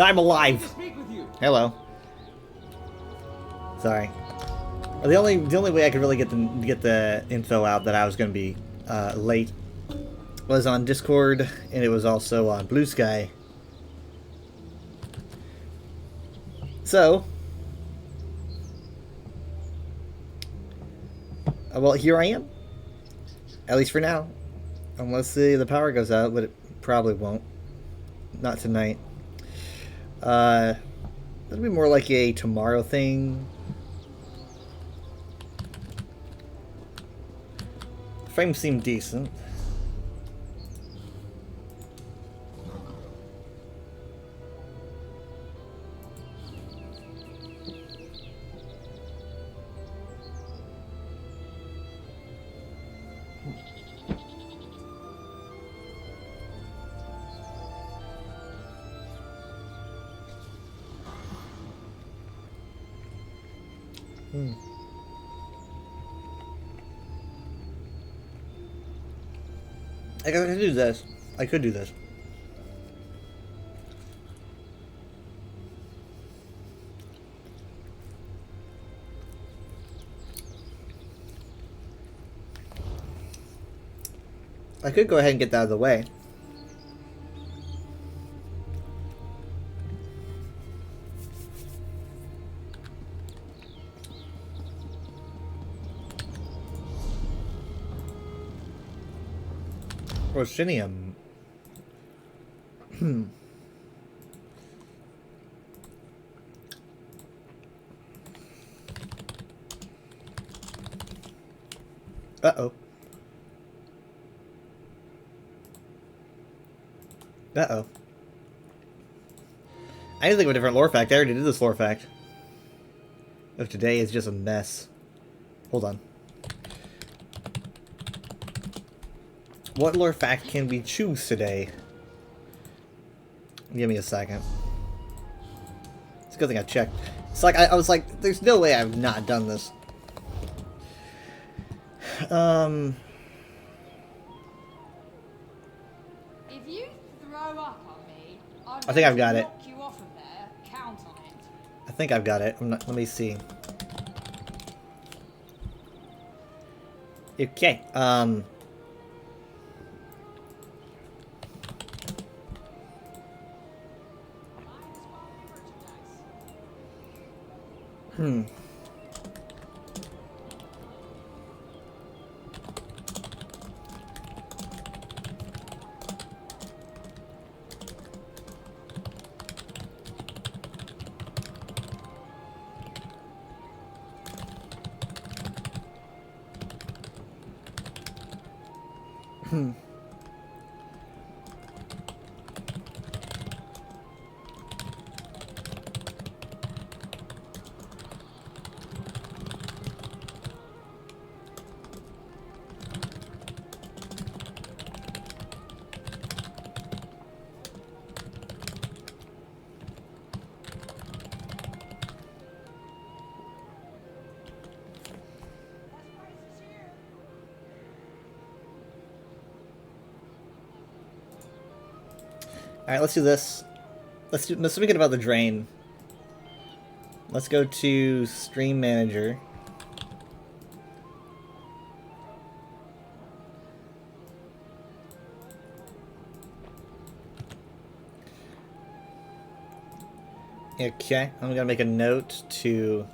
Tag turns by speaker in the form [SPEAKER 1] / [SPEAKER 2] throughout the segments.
[SPEAKER 1] I'm alive.
[SPEAKER 2] Speak with you.
[SPEAKER 1] Hello. Sorry. The only way I could really get the info out that I was going to be late was on Discord, and it was also on Blue Sky. So, well, here I am. At least for now. Unless the power goes out, but it probably won't. Not tonight. That'll be more like a tomorrow thing. Frames seem decent. I could do this. I could do this. I could go ahead and get that out of the way. Rosinium. Uh-oh. Uh-oh. I need to think of a different lore fact. I already did this lore fact. Of today is just a mess. Hold on. What lore fact can we choose today? Give me a second. It's a good thing I checked. It's like, I was like, there's no way I've not done this.
[SPEAKER 2] If you throw up on me,
[SPEAKER 1] I think I've got it.
[SPEAKER 2] knock you off of there. Count on it.
[SPEAKER 1] I think I've got it. Let me see. Okay. Hmm. Hmm. Alright, let's do this. Let's speak about the drain. Let's go to Stream Manager. Okay, I'm gonna make a note to...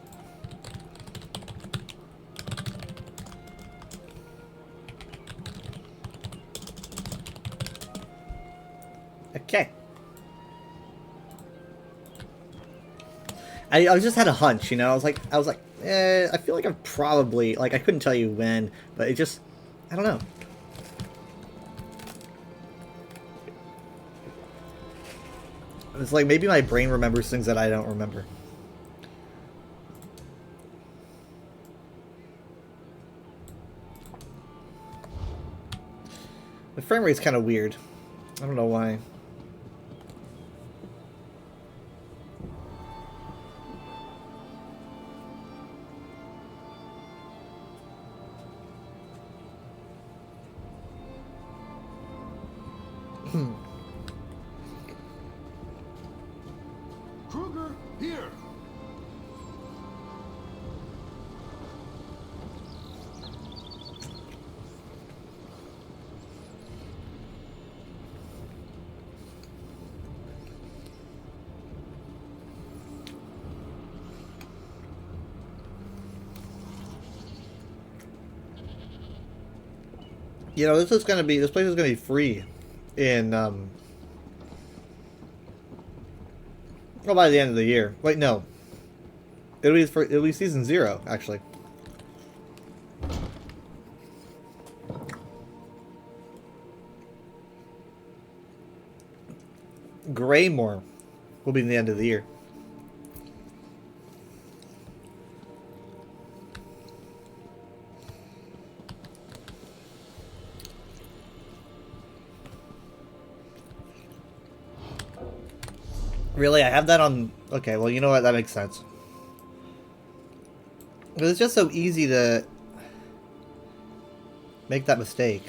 [SPEAKER 1] Okay. I just had a hunch, you know. I was like, I feel like I've probably, like, I couldn't tell you when, but it just, I don't know. It's like maybe my brain remembers things that I don't remember. The frame rate's kind of weird. I don't know why.
[SPEAKER 3] Here!
[SPEAKER 1] You know, this place is gonna be free in well, by the end of the year. Wait, no. It'll be season 0, actually. Greymore will be in the end of the year. Really? I have that on... Okay, well, you know what? That makes sense. But it's just so easy to make that mistake.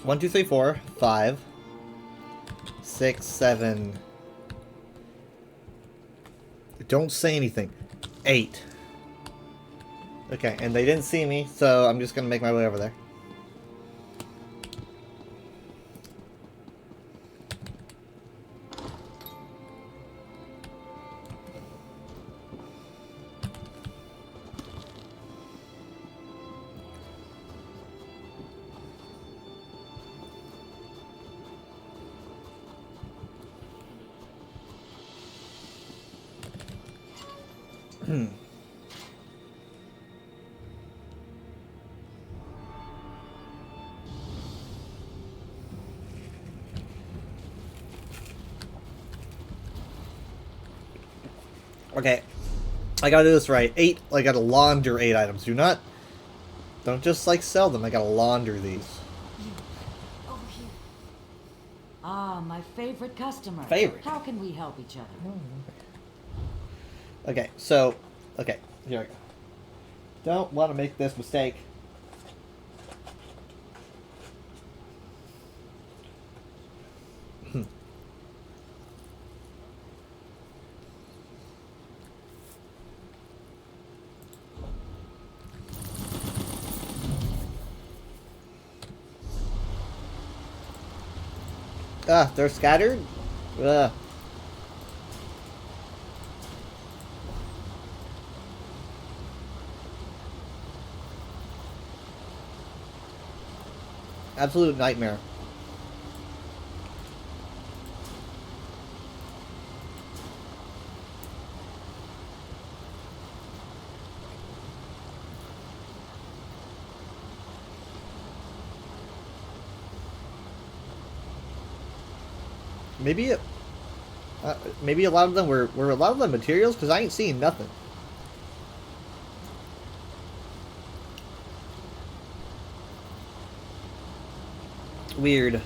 [SPEAKER 1] One, two, three, four, 5, 6, 7. Don't say anything. 8. Okay, and they didn't see me, so I'm just gonna make my way over there. Okay, I gotta do this right. 8, I gotta launder 8 items. Don't just like sell them, I gotta launder these.
[SPEAKER 2] Over here.
[SPEAKER 4] Ah, my favorite customer.
[SPEAKER 1] Favorite?
[SPEAKER 4] How can we help each other?
[SPEAKER 1] Okay, so, okay, here we go. Don't want to make this mistake. They're scattered? Ugh. Absolute nightmare. Maybe a lot of them were a lot of the materials, because I ain't seeing nothing. Weird.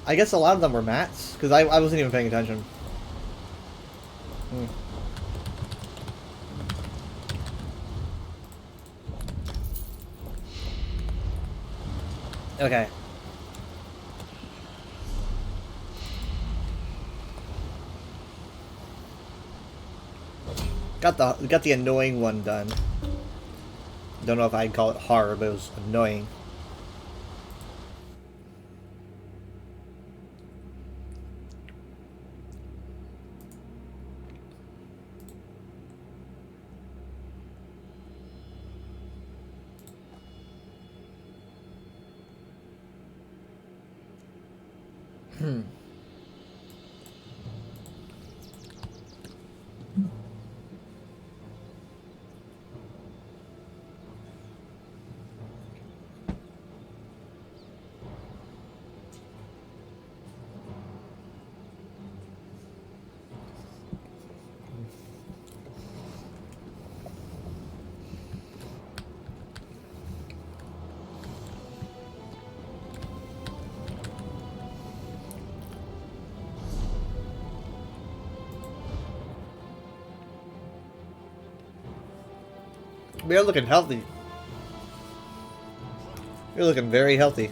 [SPEAKER 1] I guess a lot of them were mats, because I wasn't even paying attention. Okay. Got the annoying one done. Don't know if I'd call it hard, but it was annoying. They're looking healthy. You're looking very healthy.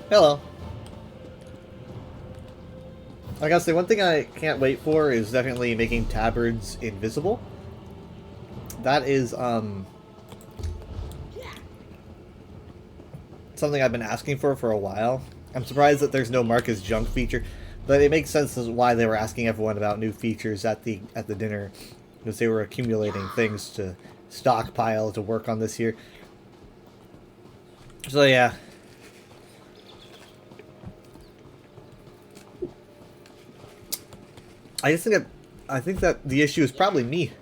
[SPEAKER 1] Hello. I gotta say, one thing I can't wait for is definitely making tabards invisible. That is, something I've been asking for a while. I'm surprised that there's no mark as junk feature, but it makes sense as why they were asking everyone about new features at the dinner, because they were accumulating things to stockpile to work on this year. So yeah. I think that the issue is probably me.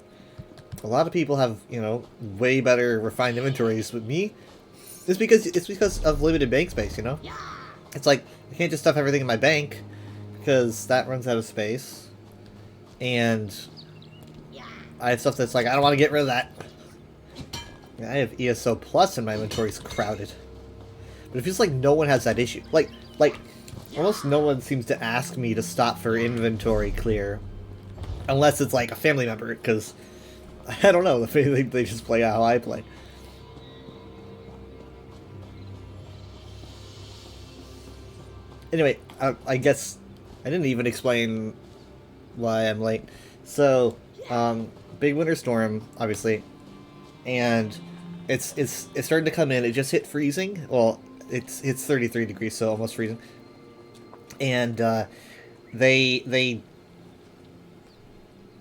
[SPEAKER 1] A lot of people have, you know, way better refined inventories, but me, it's because of limited bank space, you know? It's like, I can't just stuff everything in my bank, because that runs out of space. And I have stuff that's like, I don't want to get rid of that. I have ESO Plus and my inventory's crowded. But it feels like no one has that issue. Like, almost no one seems to ask me to stop for inventory clear. Unless it's like a family member, because I don't know, they just play how I play. Anyway, I guess I didn't even explain why I'm late. So, big winter storm, obviously, and it's starting to come in. It just hit freezing. Well, it's 33 degrees, so almost freezing. And they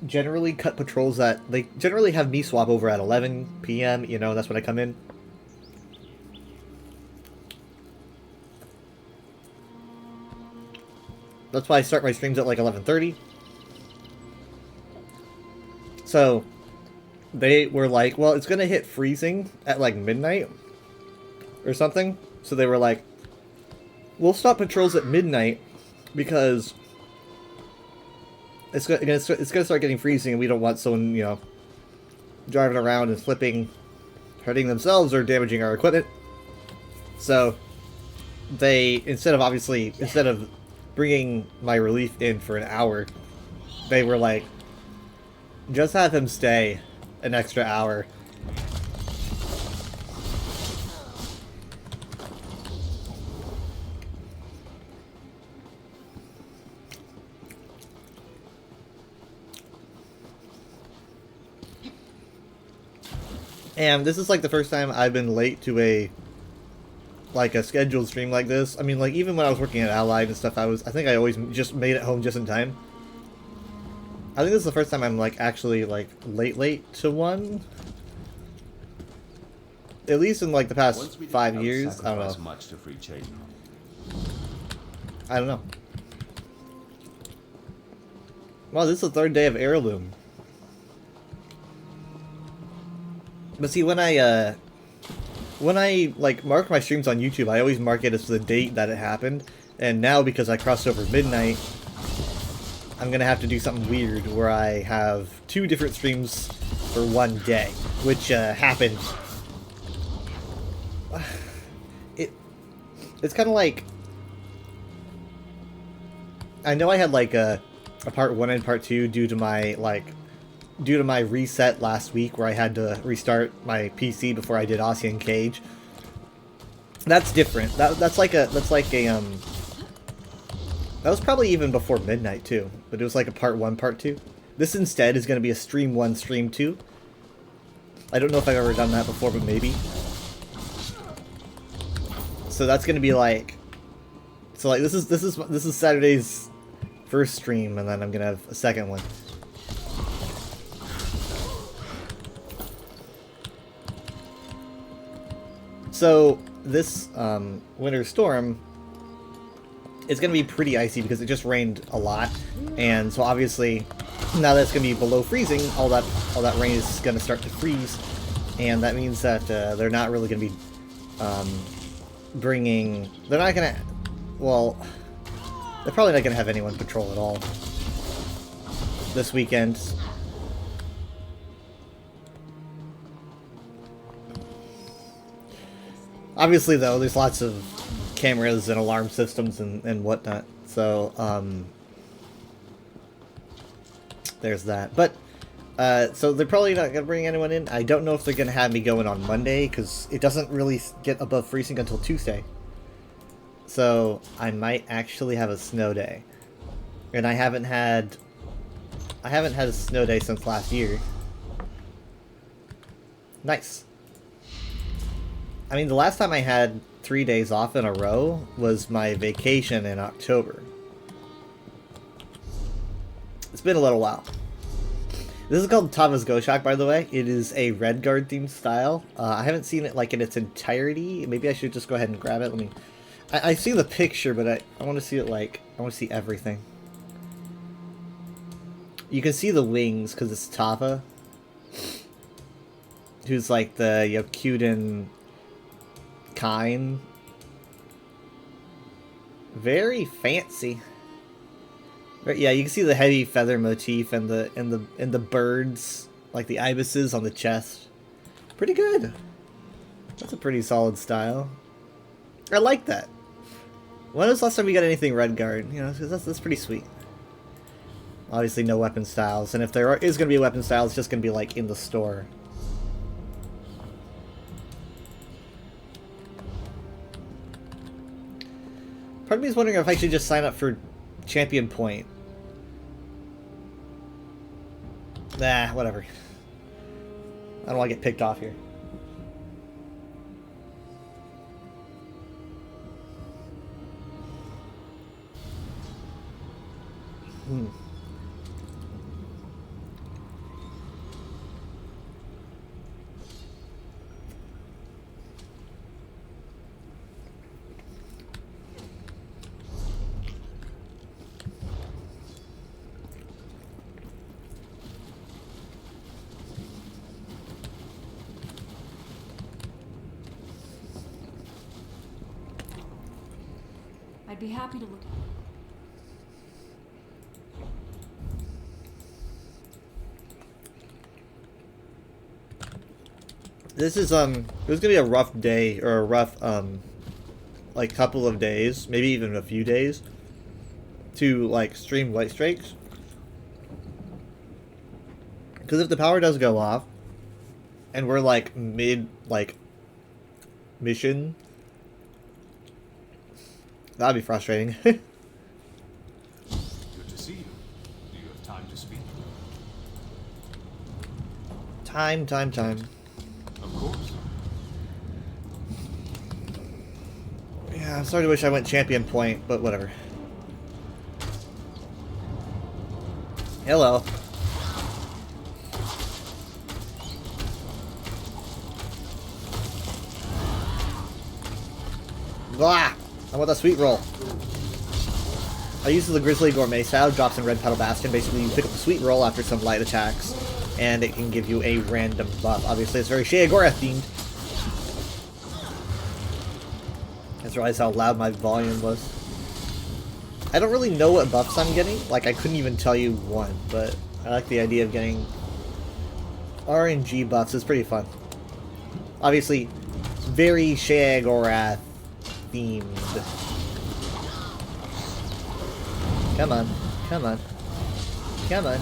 [SPEAKER 1] generally cut patrols they generally have me swap over at 11 p.m. You know, that's when I come in. That's why I start my streams at like 11:30. So they were like, well, it's gonna hit freezing at like midnight or something. So they were like, we'll stop patrols at midnight because it's gonna start getting freezing, and we don't want someone, you know, driving around and flipping, hurting themselves or damaging our equipment. So they, instead of bringing my relief in for an hour, they were like, just have him stay an extra hour. And this is like the first time I've been late to a scheduled stream like this. I mean, like, even when I was working at Allied and stuff, I think I always just made it home just in time. I think this is the first time I'm like actually like late to one. At least in like the past 5 years. I don't know.
[SPEAKER 3] Much to free Chayton.
[SPEAKER 1] I don't know. Wow, this is the third day of Heirloom. But see, when I like mark my streams on YouTube, I always mark it as the date that it happened. And now, because I crossed over midnight, I'm gonna have to do something weird where I have 2 different streams for one day, which happened. It's kind of like, I know I had like a part 1 and part 2 due to my reset last week, where I had to restart my PC before I did Aussie and Cage. That's different. That's like a that was probably even before midnight too, but it was like a part 1, part 2. This instead is going to be a stream 1, stream 2. I don't know if I've ever done that before, but maybe. So that's going to be like, so like this is Saturday's first stream, and then I'm going to have a second one. So this winter storm is going to be pretty icy because it just rained a lot, and so obviously now that it's going to be below freezing, all that rain is going to start to freeze, and that means that they're not really going to be bringing... They're not gonna... Well, they're probably not gonna have anyone patrol at all this weekend. Obviously, though, there's lots of cameras and alarm systems and whatnot, so, there's that. But, so they're probably not going to bring anyone in. I don't know if they're going to have me going on Monday, because it doesn't really get above freezing until Tuesday. So, I might actually have a snow day. And I haven't had a snow day since last year. Nice. I mean, the last time I had 3 days off in a row was my vacation in October. It's been a little while. This is called Tava's Go Shock, by the way. It is a Redguard themed style. I haven't seen it like in its entirety. Maybe I should just go ahead and grab it. Let me. I see the picture, but I want to see it like I want to see everything. You can see the wings because it's Tava, who's like the Yokuden kind. Very fancy. But yeah, you can see the heavy feather motif and the birds, like the ibises on the chest. Pretty good. That's a pretty solid style. I like that. When was the last time we got anything Redguard? You know, that's pretty sweet. Obviously no weapon styles, and if there is going to be a weapon style, it's just going to be like in the store. Part of me is wondering if I should just sign up for Champion Point. Nah, whatever. I don't want to get picked off here.
[SPEAKER 2] I'd be happy to look.
[SPEAKER 1] This is it was gonna be a rough day, or a rough like couple of days, maybe even a few days, to like stream White Strikes. Because if the power does go off, and we're like mid like mission, that'd be frustrating.
[SPEAKER 3] Good to see you. Do you have time to speak?
[SPEAKER 1] Time.
[SPEAKER 3] Of course.
[SPEAKER 1] Yeah, I'm sorry to wish I went Champion Point, but whatever. Hello. Blah! I want that sweet roll. I use the Grizzly Gourmet style, drops in Red Petal Bastion. Basically, you pick up the sweet roll after some light attacks, and it can give you a random buff. Obviously, it's very Sheogorath themed. I just realized how loud my volume was. I don't really know what buffs I'm getting. Like, I couldn't even tell you one, but I like the idea of getting RNG buffs. It's pretty fun. Obviously, very Sheogorath themed. Come on. Come on. Come on.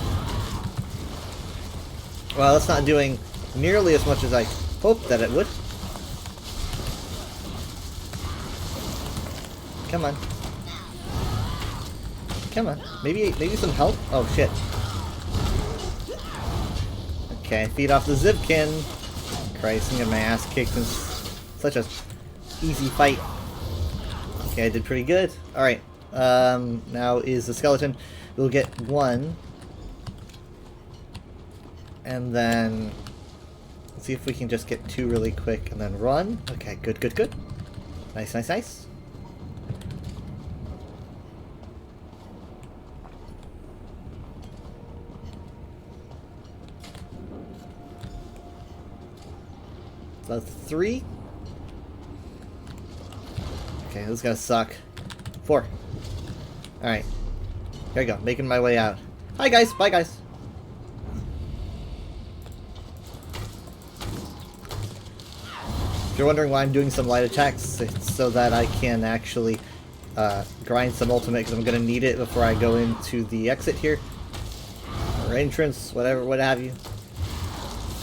[SPEAKER 1] Well, it's not doing nearly as much as I hoped that it would. Come on. Come on. Maybe some help? Oh, shit. Okay, feed off the Zipkin. Christ, I'm getting my ass kicked in such a easy fight. Okay, I did pretty good. Alright. Now is the skeleton. We'll get one. And then let's see if we can just get two really quick and then run. Okay, good. Nice. So that's 3. Okay, this is gonna suck. 4. Alright. Here we go, making my way out. Hi guys, bye guys. If you're wondering why I'm doing some light attacks, it's so that I can actually grind some ultimate, because I'm gonna need it before I go into the exit here. Or entrance, whatever, what have you.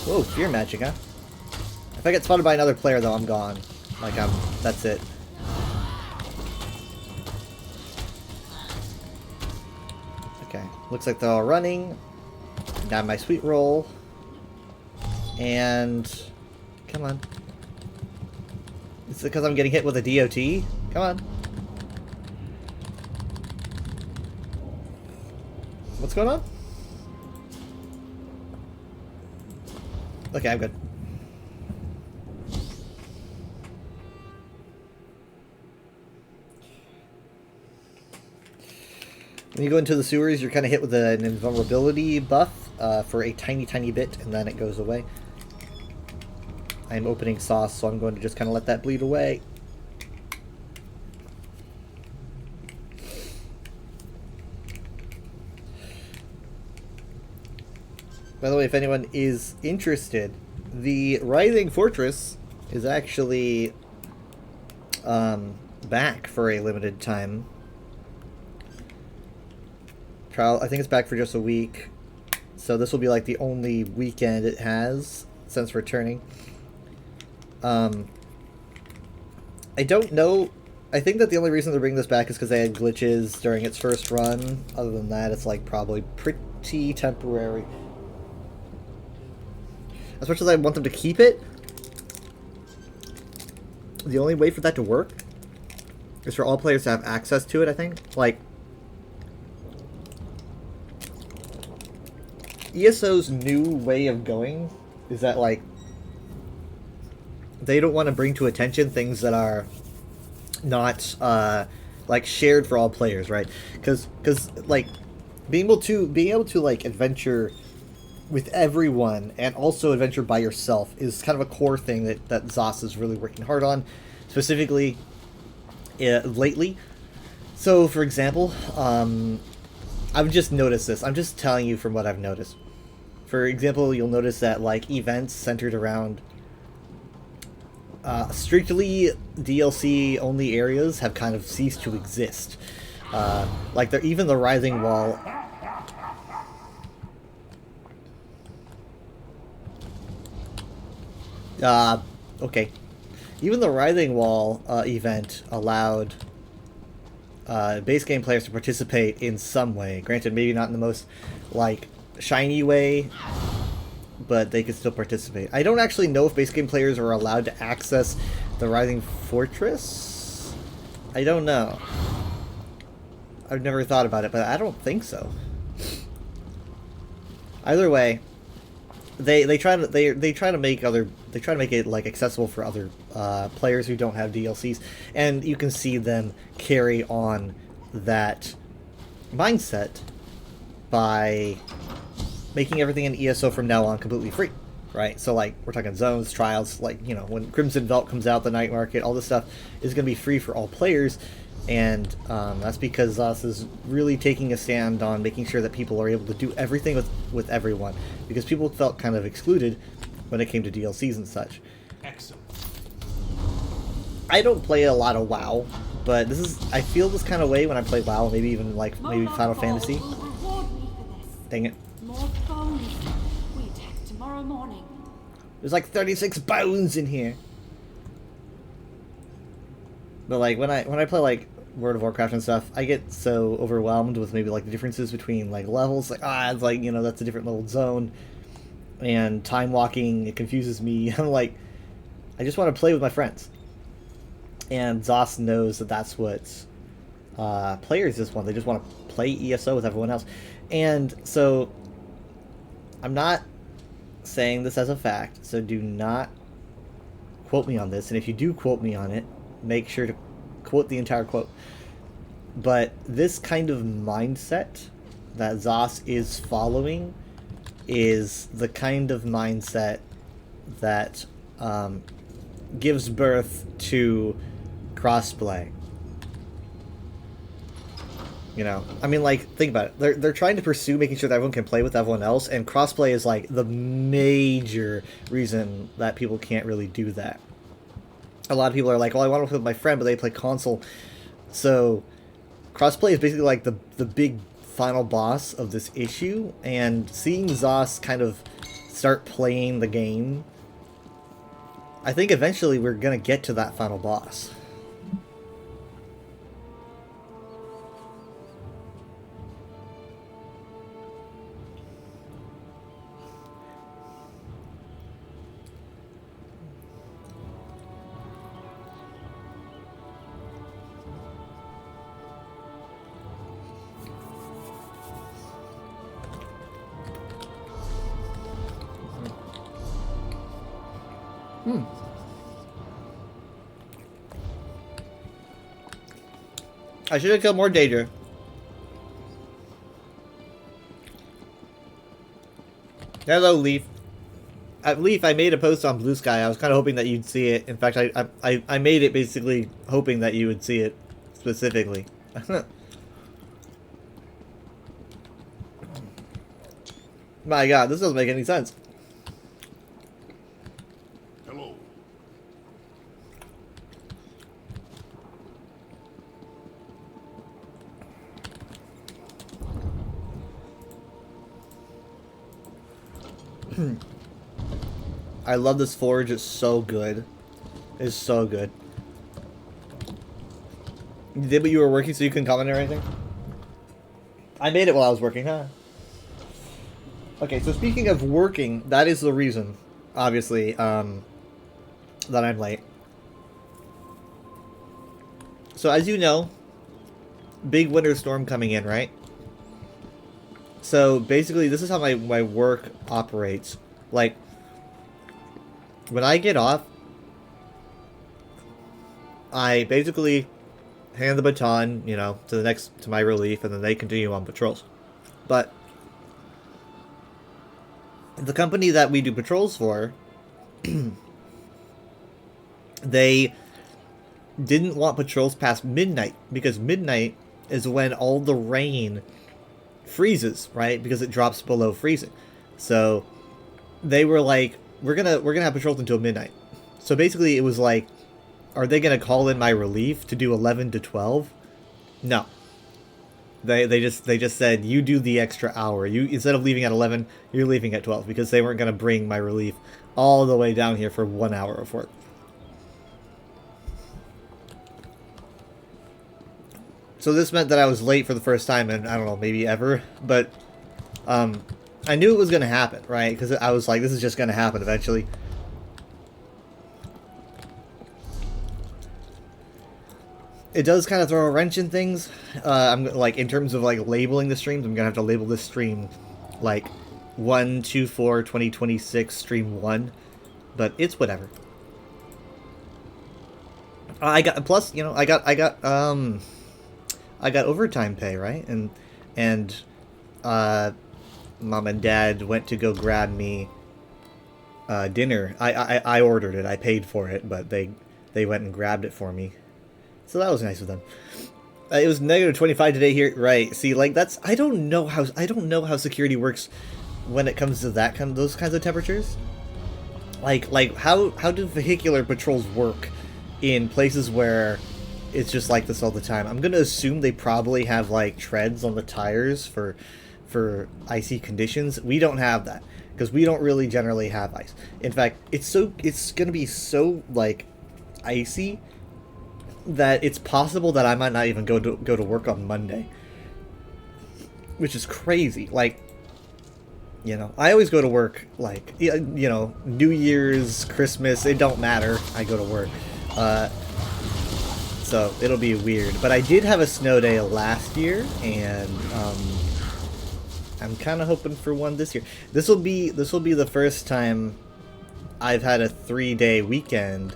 [SPEAKER 1] Whoa, fear magic, huh? If I get spotted by another player though, I'm gone. Like, that's it. Okay, looks like they're all running. Got my sweet roll. And... come on. Is it because I'm getting hit with a DOT? Come on. What's going on? Okay, I'm good. When you go into the sewers, you're kind of hit with an invulnerability buff for a tiny, tiny bit, and then it goes away. I'm opening sauce, so I'm going to just kind of let that bleed away. By the way, if anyone is interested, the Writhing Fortress is actually back for a limited time. I think it's back for just a week, so this will be like the only weekend it has since returning. I don't know. I think that the only reason they're bringing this back is because they had glitches during its first run. Other than that, it's like probably pretty temporary. As much as I want them to keep it, the only way for that to work is for all players to have access to it, I think. Like, ESO's new way of going is that, like, they don't want to bring to attention things that are not, like, shared for all players, right? Because like, being able to, like, adventure with everyone and also adventure by yourself is kind of a core thing that ZOS is really working hard on, specifically lately. So, for example, I've just noticed this. I'm just telling you from what I've noticed. For example, you'll notice that, like, events centered around strictly DLC-only areas have kind of ceased to exist. Like, even the Rising Wall... okay. Even the Writhing Wall event allowed base game players to participate in some way. Granted, maybe not in the most, like, shiny way, but they could still participate. I don't actually know if base game players are allowed to access the Writhing Fortress. I don't know. I've never thought about it, but I don't think so. Either way, they try to make it like accessible for other players who don't have DLCs, and you can see them carry on that mindset by making everything in ESO from now on completely free, right? So, like, we're talking zones, trials, like, you know, when Crimson Vault comes out, the night market, all this stuff is going to be free for all players, and that's because ZOS is really taking a stand on making sure that people are able to do everything with everyone, because people felt kind of excluded when it came to DLCs and such.
[SPEAKER 3] Excellent.
[SPEAKER 1] I don't play a lot of WoW, but I feel this kind of way when I play WoW, maybe even like maybe Final Fantasy.
[SPEAKER 2] Will reward me for this.
[SPEAKER 1] Dang it.
[SPEAKER 2] More bones. We attack tomorrow morning.
[SPEAKER 1] There's like 36 bones in here. But like when I play like World of Warcraft and stuff, I get so overwhelmed with maybe like the differences between like levels. Like, it's like, you know, that's a different level zone. And time walking, it confuses me. I'm like, I just want to play with my friends. And ZOS knows that that's what players just want. They just want to play ESO with everyone else. And so, I'm not saying this as a fact, so do not quote me on this. And if you do quote me on it, make sure to quote the entire quote. But this kind of mindset that ZOS is following is the kind of mindset that gives birth to crossplay. You know, I mean, like, think about it. They're trying to pursue making sure that everyone can play with everyone else, and crossplay is like the major reason that people can't really do that. A lot of people are like, well, I want to play with my friend, but they play console. So crossplay is basically like the big final boss of this issue, and seeing Zos kind of start playing the game, I think eventually we're gonna get to that final boss. I should have killed more Daedra. Hello, Leaf. Leaf, I made a post on Blue Sky. I was kind of hoping that you'd see it. In fact, I made it basically hoping that you would see it specifically. My God, this doesn't make any sense.
[SPEAKER 3] Hello.
[SPEAKER 1] I love this forge. It's so good. It's so good. You did what you were working so you couldn't comment or anything? I made it while I was working, huh? Okay, so speaking of working, that is the reason, obviously, that I'm late. So as you know, big winter storm coming in, right? So basically, this is how my work operates. Like, when I get off, I basically hand the baton, you know, to my relief, and then they continue on patrols. But the company that we do patrols for, they didn't want patrols past midnight, because midnight is when all the rain freezes, right? Because it drops below freezing. So they were like, we're gonna have patrols until midnight. So basically it was like, are they gonna call in my relief to do 11 to 12? No. They just said, you do the extra hour. You, instead of leaving at 11, you're leaving at 12, because they weren't gonna bring my relief all the way down here for 1 hour of work. So this meant that I was late for the first time in, I don't know, maybe ever, but I knew it was going to happen, right? Because I was like, this is just going to happen eventually. It does kind of throw a wrench in things. I'm like, in terms of like labeling the streams, I'm going to have to label this stream like 1/24/2026 stream 1, but it's whatever. I got, plus, you know, I got overtime pay, right? And Mom and Dad went to go grab me dinner. I ordered it. I paid for it, but they went and grabbed it for me. So that was nice of them. It was -25 today here, right? See, like that's I don't know how security works when it comes to those kinds of temperatures. Like how do vehicular patrols work in places where it's just like this all the time? I'm gonna assume they probably have like treads on the tires for icy conditions. We don't have that because we don't really generally have ice. In fact, it's gonna be so like icy that it's possible that I might not even go to work on Monday, which is crazy. Like, you know, I always go to work like, you know, New Year's, Christmas, it don't matter. I go to work. So it'll be weird. But I did have a snow day last year, and I'm kind of hoping for one this year. This will be the first time I've had a 3-day weekend.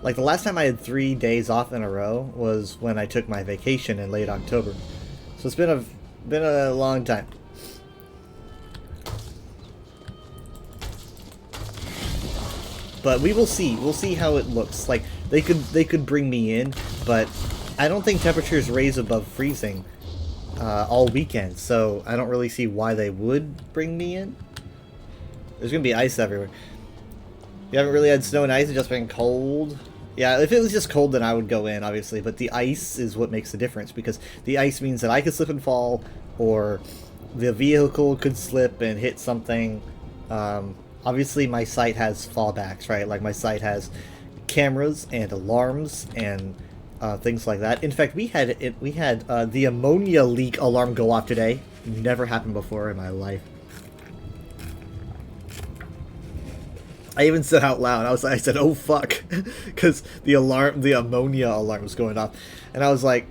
[SPEAKER 1] Like the last time I had 3 days off in a row was when I took my vacation in late October. So it's been a long time. But we will see. We'll see how it looks. Like they could bring me in, but I don't think temperatures raise above freezing all weekend, so I don't really see why they would bring me in. There's gonna be ice everywhere. You haven't really had snow and ice, it's just been cold. Yeah, if it was just cold, then I would go in, obviously, but the ice is what makes the difference, because the ice means that I could slip and fall, or the vehicle could slip and hit something. Obviously, my site has fallbacks, right? Like, my site has cameras and alarms and things like that. In fact, we had the ammonia leak alarm go off today. Never happened before in my life. I even said out loud, I said, "Oh fuck," because the ammonia alarm was going off, and I was like,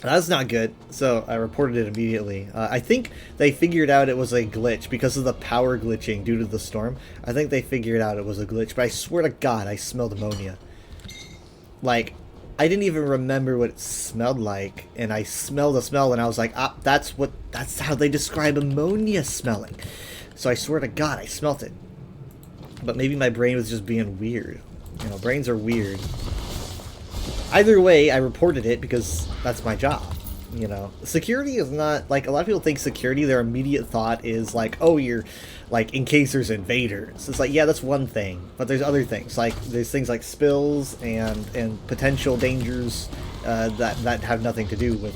[SPEAKER 1] "That's not good." So I reported it immediately. I think they figured out it was a glitch because of the power glitching due to the storm. I think they figured out it was a glitch, but I swear to God, I smelled ammonia. Like, I didn't even remember what it smelled like, and I smelled a smell, and I was like, "Ah, that's how they describe ammonia smelling." So I swear to God, I smelt it. But maybe my brain was just being weird. You know, brains are weird. Either way, I reported it because that's my job. You know, security is not, like, a lot of people think security, their immediate thought is like, oh, you're, like, in case there's invaders. It's like, yeah, that's one thing, but there's other things. Like, there's things like spills and potential dangers that have nothing to do with,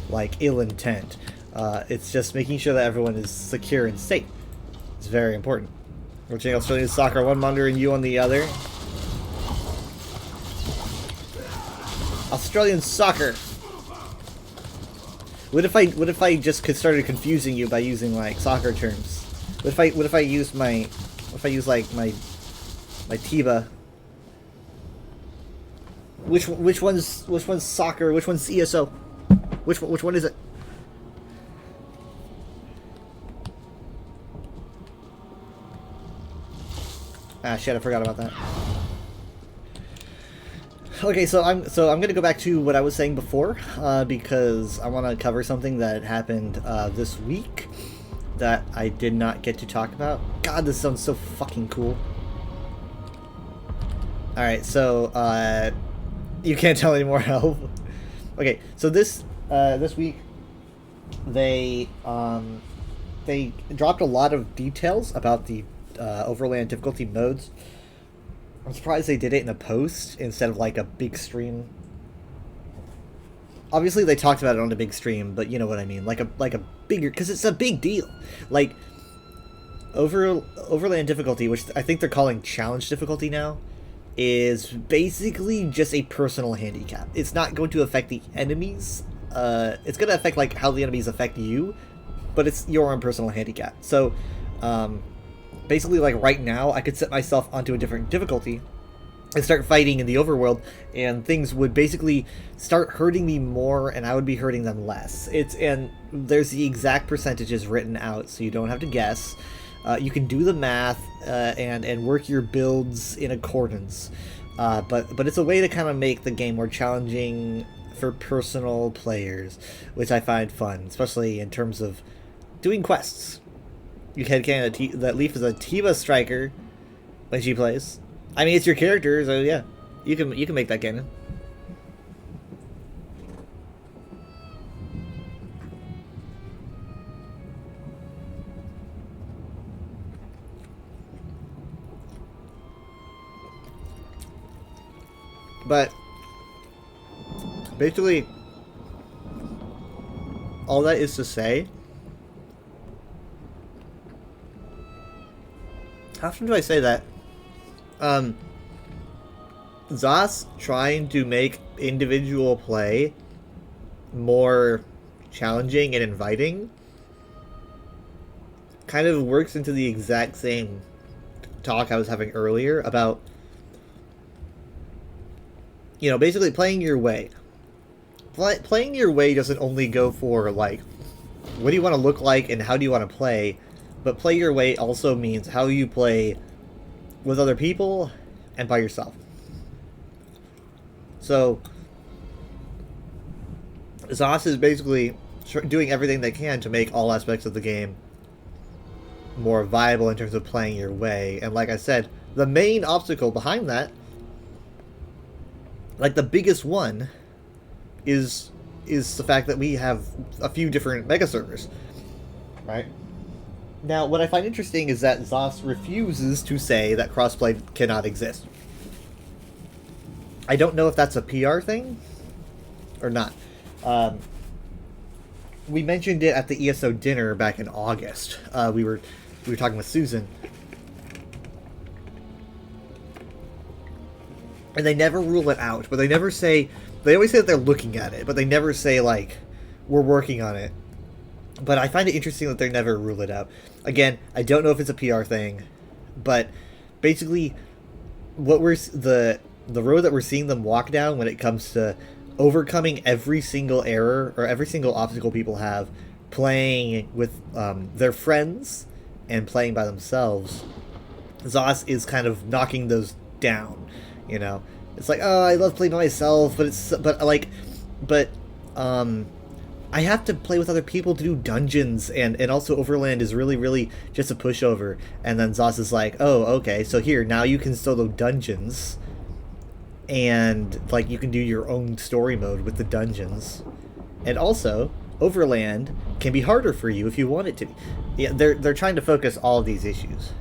[SPEAKER 1] like, ill intent. It's just making sure that everyone is secure and safe. It's very important. Watching Australian soccer one monitor and you on the other. Australian soccer. What if I just started confusing you by using like soccer terms? What if I use like my Tiba? Which one's soccer? Which one's ESO? Which one is it? Ah, shit, I forgot about that. Okay, so I'm gonna go back to what I was saying before, because I want to cover something that happened this week that I did not get to talk about. God, this sounds so fucking cool. Alright, so you can't tell anymore, Help. Okay, so this week they dropped a lot of details about the Overland difficulty modes. I'm surprised they did it in a post instead of like a big stream. Obviously they talked about it on a big stream, but you know what I mean, like a bigger, because it's a big deal. Like Overland difficulty, which I think they're calling challenge difficulty now, is basically just a personal handicap. It's not going to affect the enemies. It's going to affect like how the enemies affect you, but it's your own personal handicap. So basically, like right now, I could set myself onto a different difficulty and start fighting in the overworld, and things would basically start hurting me more, and I would be hurting them less. And there's the exact percentages written out, so you don't have to guess. You can do the math and work your builds in accordance. But it's a way to kind of make the game more challenging for personal players, which I find fun, especially in terms of doing quests. You can that Leaf is a Tiba striker when she plays. I mean, it's your character, so yeah, you can make that canon. But basically, all that is to say, how often do I say that? ZOS trying to make individual play more challenging and inviting kind of works into the exact same talk I was having earlier about, you know, basically playing your way. Playing your way doesn't only go for, like, what do you want to look like and how do you want to play, but play your way also means how you play with other people and by yourself. So, ZOS is basically doing everything they can to make all aspects of the game more viable in terms of playing your way. And like I said, the main obstacle behind that, like the biggest one, is is the fact that we have a few different mega servers, right? Now, what I find interesting is that ZOS refuses to say that crossplay cannot exist. I don't know if that's a PR thing or not. We mentioned it at the ESO dinner back in August. We were talking with Susan, and they never rule it out. But they never say. They always say that they're looking at it, but they never say like we're working on it. But I find it interesting that they never rule it out. Again, I don't know if it's a PR thing, but basically, what we're the road that we're seeing them walk down when it comes to overcoming every single error or every single obstacle people have, playing with their friends and playing by themselves, ZOS is kind of knocking those down. You know, it's like, oh, I love playing by myself, but I have to play with other people to do dungeons, and also Overland is really, really just a pushover. And then ZOS is like, oh, okay, so here, now you can solo dungeons, and like you can do your own story mode with the dungeons. And also, Overland can be harder for you if you want it to be. Yeah, they're trying to focus all of these issues.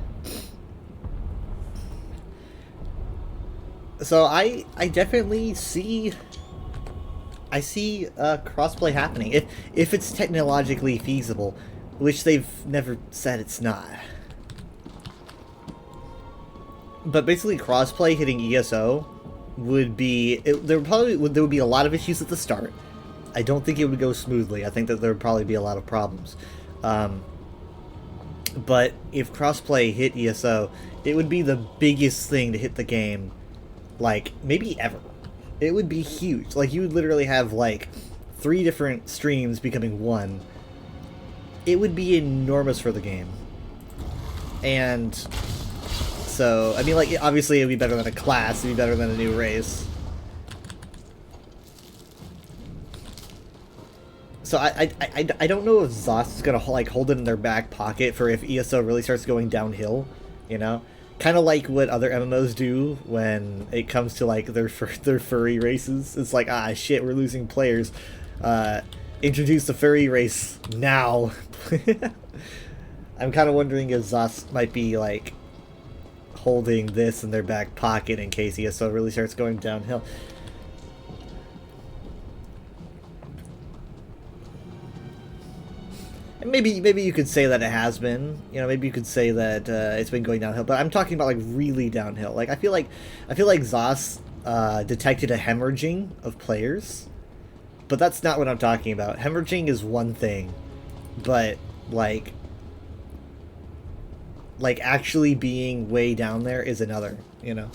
[SPEAKER 1] So I definitely see crossplay happening if it's technologically feasible, which they've never said it's not. But basically, crossplay hitting ESO would be there would be a lot of issues at the start. I don't think it would go smoothly. I think that there would probably be a lot of problems. But if crossplay hit ESO, it would be the biggest thing to hit the game, like maybe ever. It would be huge. Like, you would literally have, like, 3 different streams becoming one. It would be enormous for the game. And so, I mean, like, obviously it would be better than a class. It would be better than a new race. So I don't know if ZOS is going to, like, hold it in their back pocket for if ESO really starts going downhill, you know? Kind of like what other MMOs do when it comes to like their furry races. It's like, ah, shit, we're losing players. Introduce the furry race now. I'm kind of wondering if ZOS might be like holding this in their back pocket in case ESO really starts going downhill. Maybe you could say that it has been. You know, maybe you could say that it's been going downhill. But I'm talking about like really downhill. Like I feel like ZOS detected a hemorrhaging of players, but that's not what I'm talking about. Hemorrhaging is one thing, but like actually being way down there is another. You know.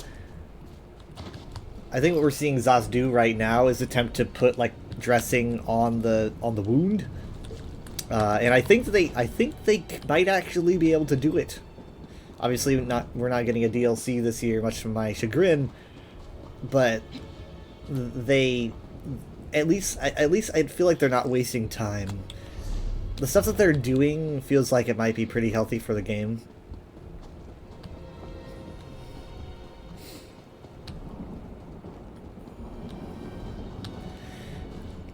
[SPEAKER 1] I think what we're seeing ZOS do right now is attempt to put like dressing on the wound. And I think they might actually be able to do it. Obviously, we're not getting a DLC this year, much to my chagrin. But they, at least I feel like they're not wasting time. The stuff that they're doing feels like it might be pretty healthy for the game.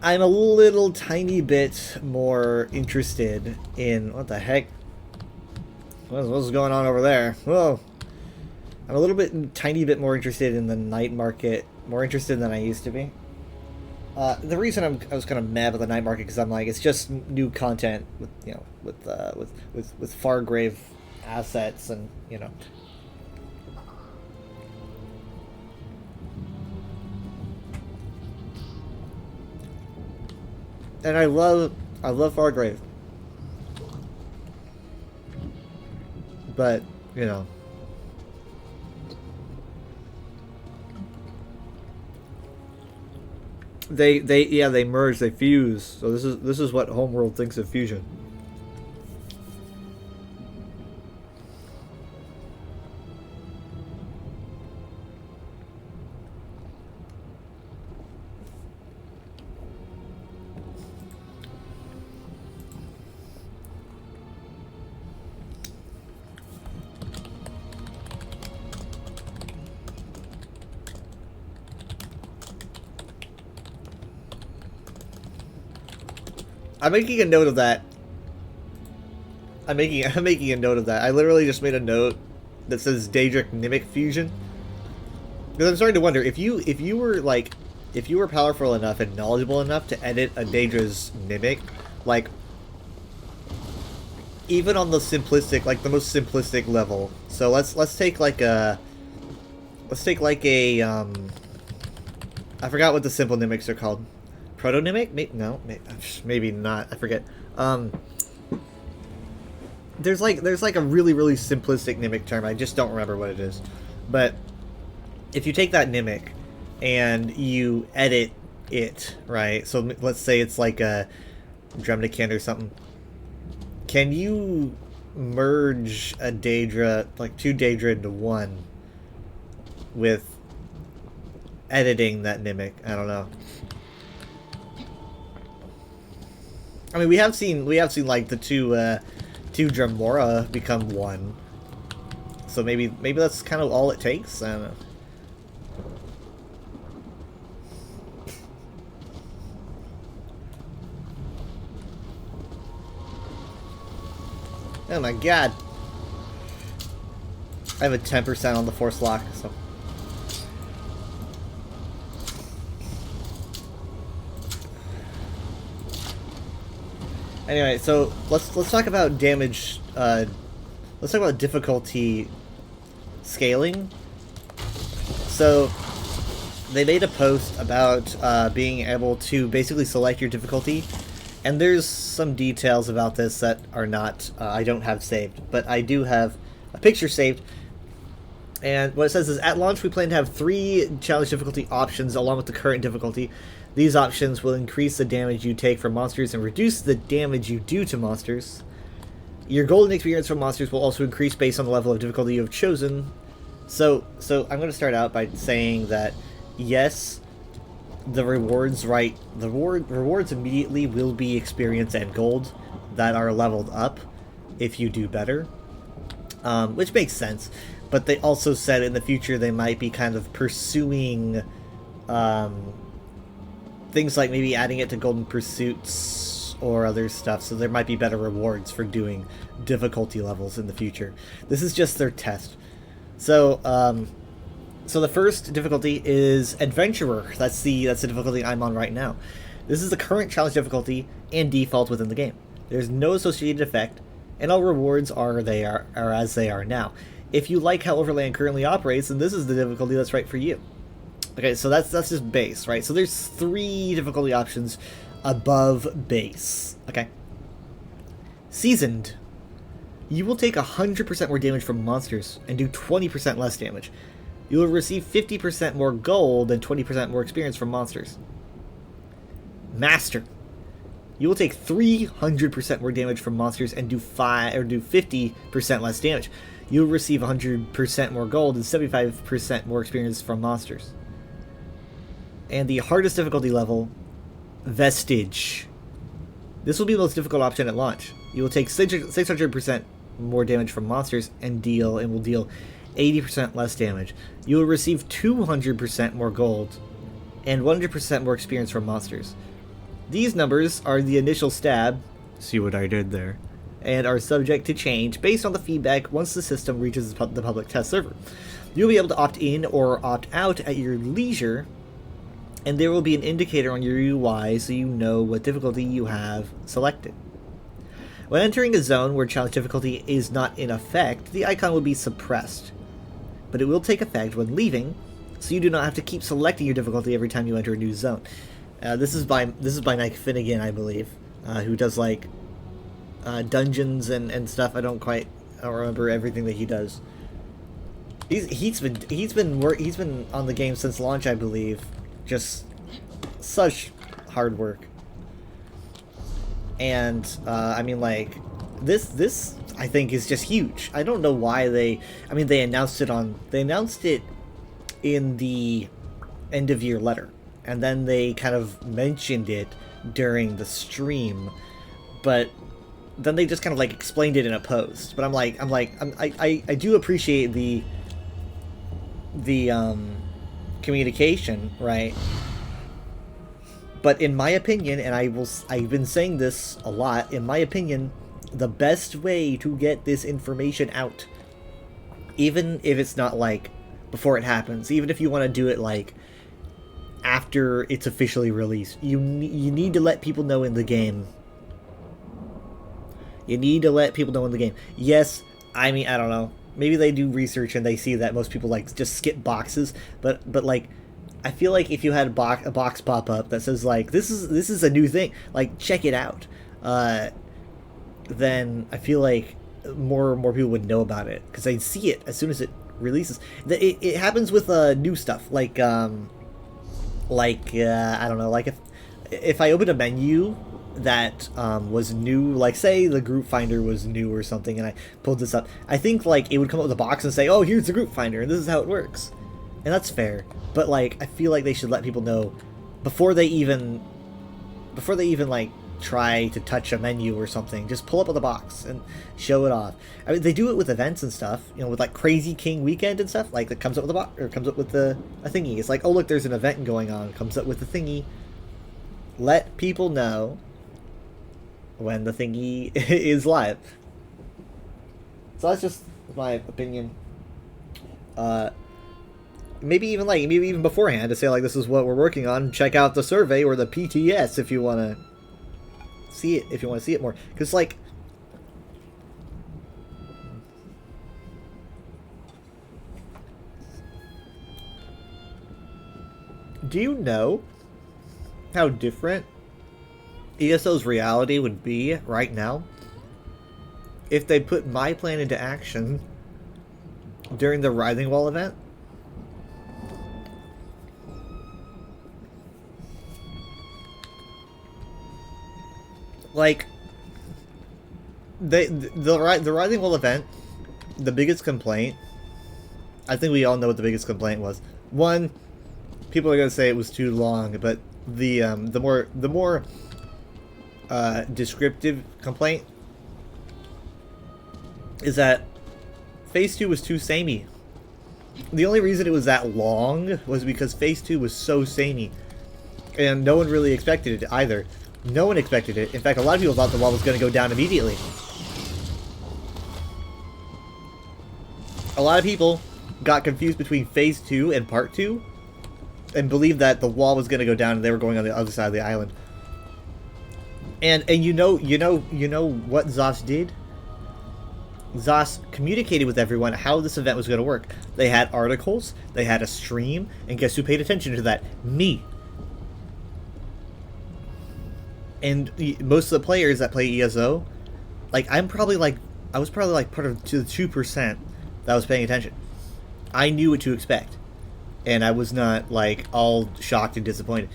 [SPEAKER 1] I'm a little tiny bit more interested in... What the heck? What's going on over there? Whoa. I'm a little bit, tiny bit more interested in the night market. More interested than I used to be. The reason I was kind of mad about the night market because I'm like, it's just new content with, you know, with Fargrave assets and, you know. And I love Fargrave. But, you know. They merge, they fuse. So this is what Homeworld thinks of fusion. I'm making a note of that. I'm making a note of that. I literally just made a note that says Daedric Mimic Fusion. Because I'm starting to wonder if you were powerful enough and knowledgeable enough to edit a Daedra's Mimic, like even on the simplistic, like the most simplistic level. So let's take like a I forgot what the simple mimics are called. Proto-Mimic? No, maybe not. I forget. There's like a really simplistic Mimic term. I just don't remember what it is. But if you take that Mimic and you edit it, right? So let's say it's like a Dremnican or something. Can you merge a Daedra, like two Daedra into one with editing that Mimic? I don't know. I mean, we have seen like the two Dremora become one. So maybe that's kind of all it takes. I don't know. Oh my god. I have a 10% on the Force Lock, so. Anyway, so let's talk about damage. Let's talk about difficulty scaling. So they made a post about being able to basically select your difficulty, and there's some details about this that are not I don't have saved, but I do have a picture saved. And what it says is, at launch we plan to have 3 challenge difficulty options along with the current difficulty. These options will increase the damage you take from monsters and reduce the damage you do to monsters. Your golden experience from monsters will also increase based on the level of difficulty you have chosen. So I'm going to start out by saying that, yes, the rewards, right? The rewards immediately will be experience and gold that are leveled up if you do better, which makes sense. But they also said in the future they might be kind of pursuing things like maybe adding it to Golden Pursuits or other stuff, so there might be better rewards for doing difficulty levels in the future. This is just their test. So, so the first difficulty is Adventurer. That's the difficulty I'm on right now. This is the current challenge difficulty and default within the game. There's no associated effect, and all rewards are as they are now. If you like how Overland currently operates, then this is the difficulty that's right for you. Okay, so that's just base, right? So there's 3 difficulty options above base. Okay. Seasoned. You will take 100% more damage from monsters and do 20% less damage. You will receive 50% more gold and 20% more experience from monsters. Master. You will take 300% more damage from monsters and do 50% less damage. You will receive 100% more gold and 75% more experience from monsters. And the hardest difficulty level, Vestige. This will be the most difficult option at launch. You will take 600% more damage from monsters and will deal 80% less damage. You will receive 200% more gold and 100% more experience from monsters. These numbers are the initial stab, see what I did there, and are subject to change based on the feedback once the system reaches the public test server. You'll be able to opt in or opt out at your leisure, and there will be an indicator on your UI so you know what difficulty you have selected. When entering a zone where challenge difficulty is not in effect, the icon will be suppressed, but it will take effect when leaving, so you do not have to keep selecting your difficulty every time you enter a new zone. This is by Mike Finnegan, I believe, who does like dungeons and stuff. I don't remember everything that he does. He's been on the game since launch, I believe. Just such hard work. And I mean, like this I think is just huge. I don't know why they announced it in the end of year letter, and then they kind of mentioned it during the stream, but then they just kind of like explained it in a post. But I do appreciate the communication, right? But in my opinion, and I've been saying this a lot, in my opinion, the best way to get this information out, even if it's not like before it happens, even if you want to do it like after it's officially released, you need to let people know in the game. You need to let people know in the game. Yes, I mean, I don't know. Maybe they do research and they see that most people like just skip boxes, but like, I feel like if you had a box pop up that says like this is a new thing, like check it out, then I feel like more people would know about it because they'd see it as soon as it releases. It happens with new stuff like I don't know, like if I opened a menu that was new, like say the group finder was new or something, and I pulled this up, I think like it would come up with a box and say, oh, here's the group finder and this is how it works, and that's fair. But like I feel like they should let people know before they even like try to touch a menu or something. Just pull up with the box and show it off. I mean, they do it with events and stuff, you know, with like Crazy King Weekend and stuff, like that comes up with a box or comes up with a thingy. It's like, oh look, there's an event going on, comes up with the thingy. Let people know when the thingy is live. So that's just my opinion. Maybe even beforehand to say like, this is what we're working on. Check out the survey or the PTS if you want to see it. If you want to see it more, because like, do you know how different ESO's reality would be right now if they put my plan into action during the Rising Wall event? Like, the Rising Wall event, the biggest complaint, I think we all know what the biggest complaint was. One, people are gonna say it was too long, but the more descriptive complaint is that Phase 2 was too samey. The only reason it was that long was because Phase 2 was so samey, and no one really expected it either. No one expected it. In fact, a lot of people thought the wall was going to go down immediately. A lot of people got confused between Phase 2 and Part 2 and believed that the wall was going to go down and they were going on the other side of the island. And you know what ZOS did? ZOS communicated with everyone how this event was going to work. They had articles, they had a stream, and guess who paid attention to that? Me. And most of the players that play ESO, like I was probably like part of the 2% that was paying attention. I knew what to expect, and I was not like all shocked and disappointed.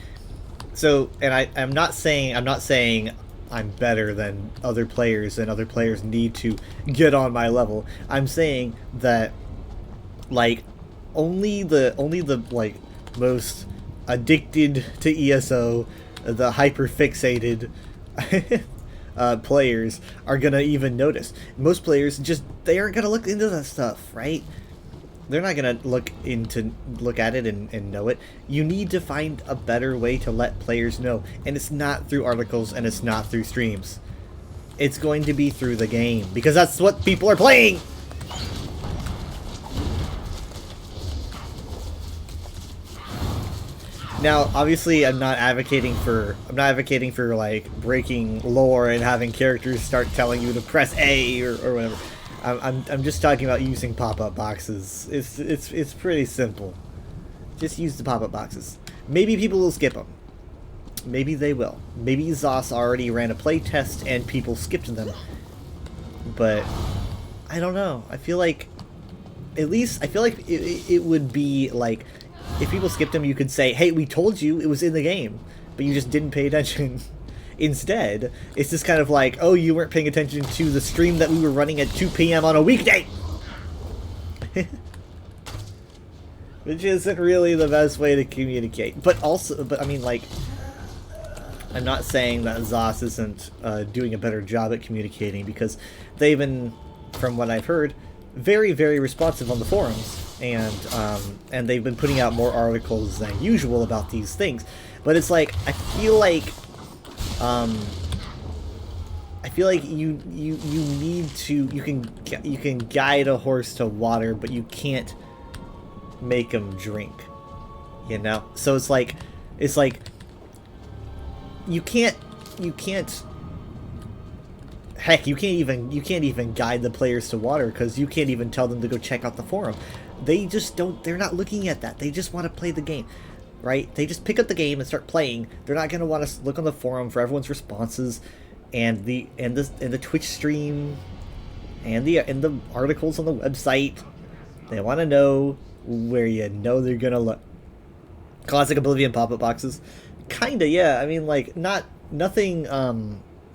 [SPEAKER 1] So, and I'm not saying I'm better than other players, and other players need to get on my level. I'm saying that like only the like most addicted to ESO, the hyper fixated players are gonna even notice. Most players they aren't gonna look into that stuff, right? They're not gonna look at it and know it. You need to find a better way to let players know, and it's not through articles and it's not through streams. It's going to be through the game, because that's what people are playing. Now, obviously, I'm not advocating for like breaking lore and having characters start telling you to press A or whatever. I'm just talking about using pop-up boxes. It's pretty simple. Just use the pop-up boxes. Maybe people will skip them. Maybe they will. Maybe ZOS already ran a playtest and people skipped them. But I don't know. I feel like it would be like, if people skipped them, you could say, hey, we told you it was in the game, but you just didn't pay attention. Instead, it's just kind of like, oh, you weren't paying attention to the stream that we were running at 2 p.m. on a weekday! Which isn't really the best way to communicate. But I mean, like, I'm not saying that ZOS isn't doing a better job at communicating, because they've been, from what I've heard, very, very responsive on the forums, and they've been putting out more articles than usual about these things. But it's like I feel like you need to you can guide a horse to water, but you can't make him drink. You know? So it's like you can't heck, you can't even guide the players to water, because you can't even tell them to go check out the forum. They just don't, they're not looking at that. They just want to play the game, right? They just pick up the game and start playing. They're not going to want to look on the forum for everyone's responses and the Twitch stream and the articles on the website. They want to know where you know they're going to look. Classic Oblivion pop-up boxes. Kinda, yeah. I mean, like, nothing,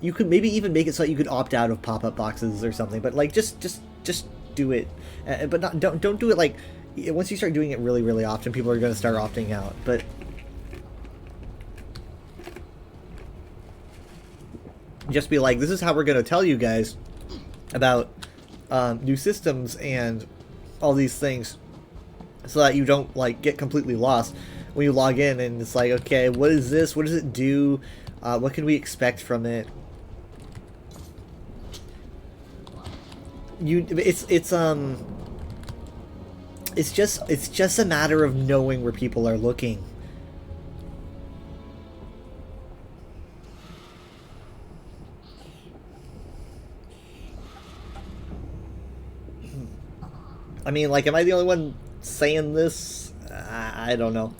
[SPEAKER 1] you could maybe even make it so that you could opt out of pop-up boxes or something, but like just do it, but don't do it like once you start doing it really, really often, people are going to start opting out. But just be like, this is how we're going to tell you guys about new systems and all these things, so that you don't like get completely lost when you log in and it's like, okay, what is this? What does it do? What can we expect from it? It's just a matter of knowing where people are looking. I mean, like, am I the only one saying this? I don't know.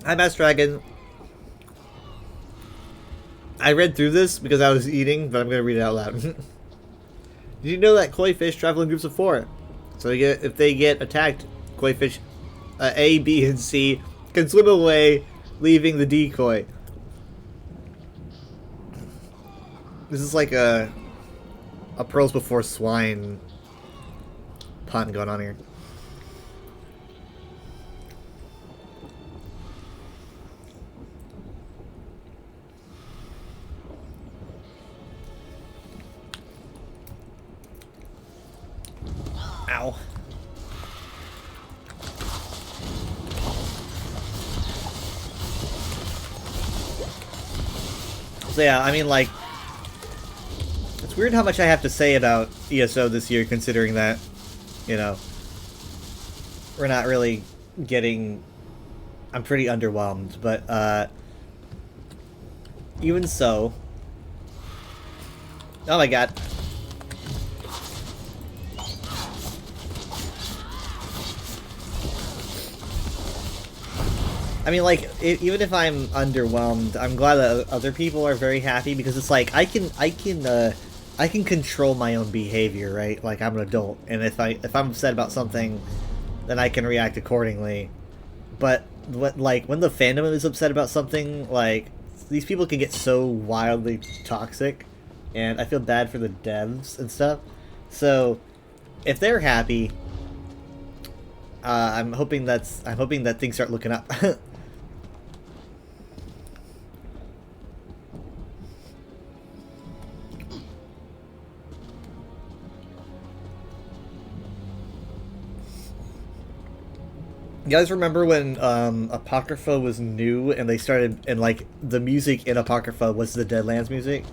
[SPEAKER 1] Hi, Master Dragon. I read through this because I was eating, but I'm going to read it out loud. Did you know that koi fish travel in groups of 4? So if they get attacked, koi fish A, B, and C can swim away, leaving the decoy. This is like a pearls before swine pun going on here. Ow. So yeah, I mean, like, it's weird how much I have to say about ESO this year, considering that, you know, we're not really getting... I'm pretty underwhelmed, but, even so... Oh my god. I mean, like, even if I'm underwhelmed, I'm glad that other people are very happy, because it's like I can control my own behavior, right? Like, I'm an adult, and if I'm upset about something, then I can react accordingly. But when the fandom is upset about something, like, these people can get so wildly toxic, and I feel bad for the devs and stuff. So if they're happy, I'm hoping that things start looking up. You guys remember when Apocrypha was new and they started, and like the music in Apocrypha was the Deadlands music?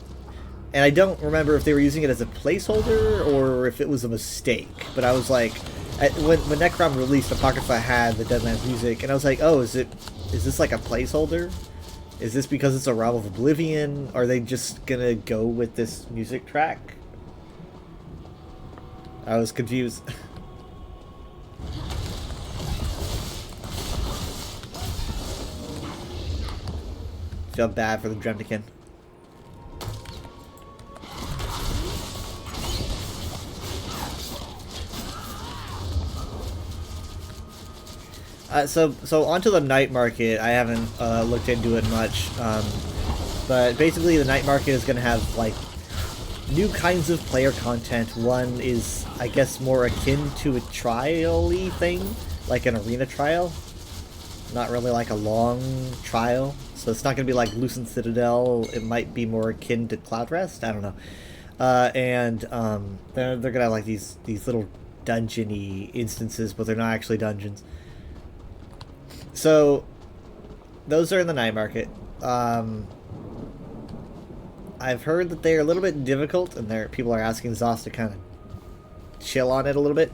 [SPEAKER 1] And I don't remember if they were using it as a placeholder or if it was a mistake, but I was like, when Necrom released, Apocrypha had the Deadlands music, and I was like, oh, is this like a placeholder? Is this because it's a Realm of Oblivion? Are they just gonna go with this music track? I was confused. Feel bad for the Dremnikin. So onto the night market. I haven't looked into it much, but basically the night market is going to have like new kinds of player content. One is, I guess, more akin to a trial-y thing, like an arena trial. Not really like a long trial. So it's not going to be like Lucent Citadel. It might be more akin to Cloud Rest. I don't know. They're going to have like these little dungeon-y instances, but they're not actually dungeons. So those are in the night market. I've heard that they're a little bit difficult, and people are asking Zos to kind of chill on it a little bit.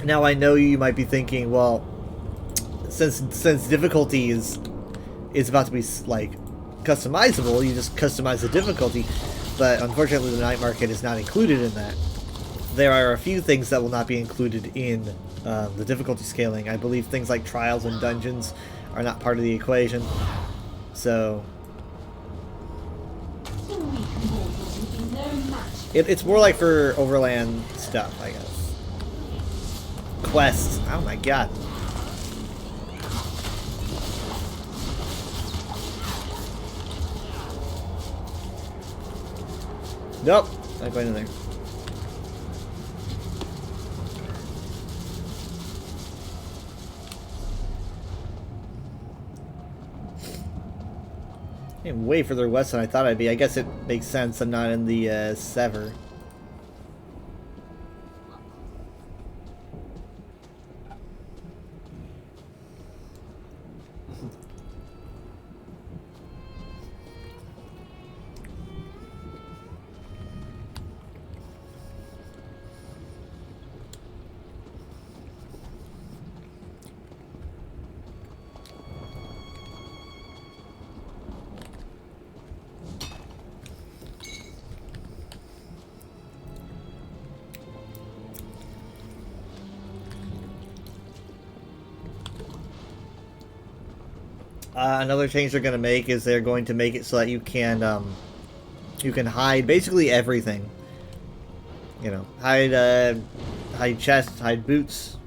[SPEAKER 1] Now I know you might be thinking, well, since difficulty is about to be like customizable, you just customize the difficulty. But unfortunately, the night market is not included in that. There are a few things that will not be included in the difficulty scaling. I believe things like trials and dungeons are not part of the equation. So it's more like for overland stuff, I guess. Quests. Oh my god. Nope. Not going in there. I'm way further west than I thought I'd be. I guess it makes sense I'm not in the Sever. Another change they're going to make is they're going to make it so that you can hide basically everything. You know, hide chests, hide boots.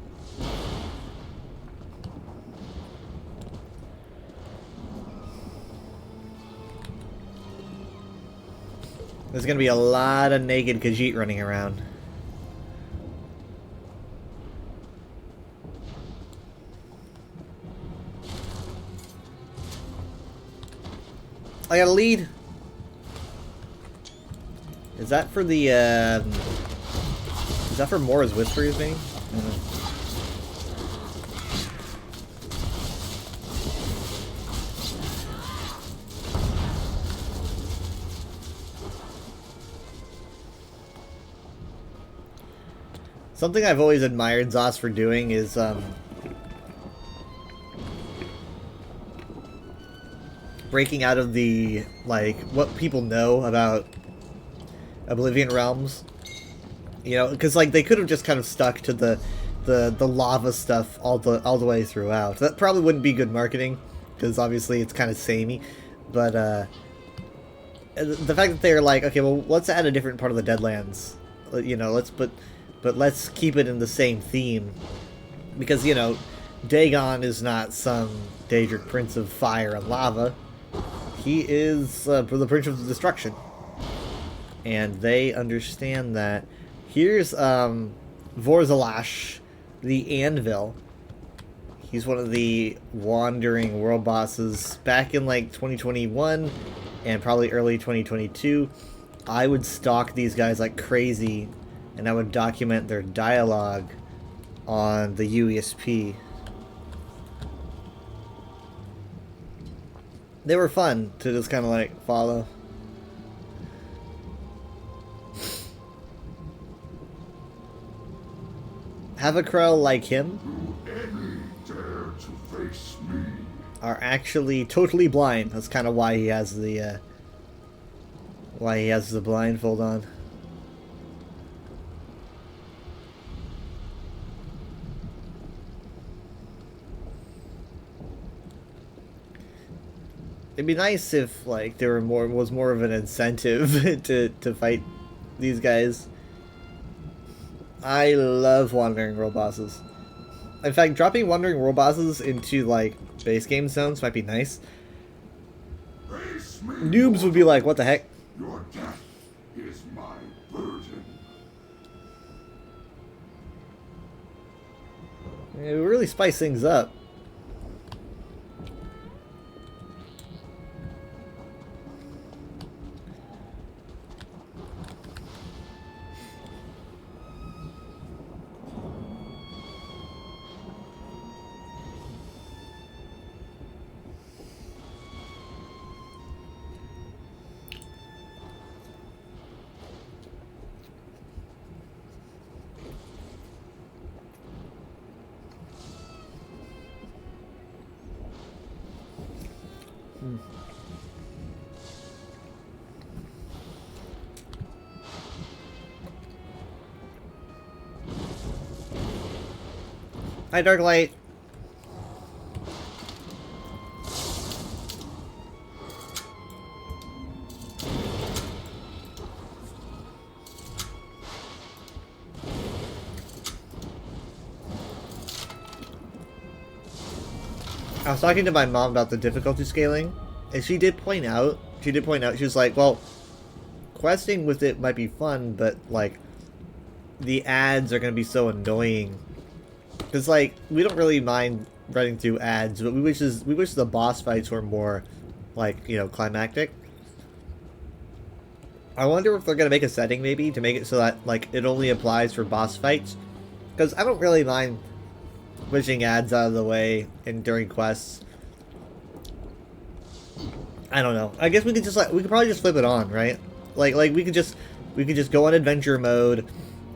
[SPEAKER 1] There's going to be a lot of naked Khajiit running around. I got a lead. Is that for the, is that for Mora's Whispers, maybe? I don't know. Something I've always admired Zos for doing is, breaking out of the, like, what people know about Oblivion Realms. You know, because, like, they could have just kind of stuck to the lava stuff all the way throughout. That probably wouldn't be good marketing, because obviously it's kind of samey. But, the fact that they're like, okay, well, let's add a different part of the Deadlands. You know, but let's keep it in the same theme. Because, you know, Dagon is not some Daedric Prince of Fire and Lava. He is the Prince of Destruction. And they understand that. Here's Vorzalash, the Anvil. He's one of the wandering world bosses back in like 2021 and probably early 2022. I would stalk these guys like crazy, and I would document their dialogue on the UESP. They were fun to just kind of like follow. Havocrel, like him, are actually totally blind. That's kind of why he has the blindfold on. It'd be nice if like there was more of an incentive to fight these guys. I love Wandering World bosses. In fact, dropping Wandering World bosses into, like, base game zones might be nice.
[SPEAKER 5] Face me,
[SPEAKER 1] Noobs would be like, what the heck?
[SPEAKER 5] your death is my burden.
[SPEAKER 1] It would really spice things up. Hi, Darklight. I was talking to my mom about the difficulty scaling, and she did point out, she was like, well, questing with it might be fun, but, like, the ads are going to be so annoying. Because, like, we don't really mind running through ads, but we wish the boss fights were more, like, you know, climactic. I wonder if they're going to make a setting, maybe, to make it so that, like, it only applies for boss fights. Because I don't really mind pushing ads out of the way and during quests. I don't know. I guess we could just, like, we could probably just flip it on, right? Like we could just go on adventure mode,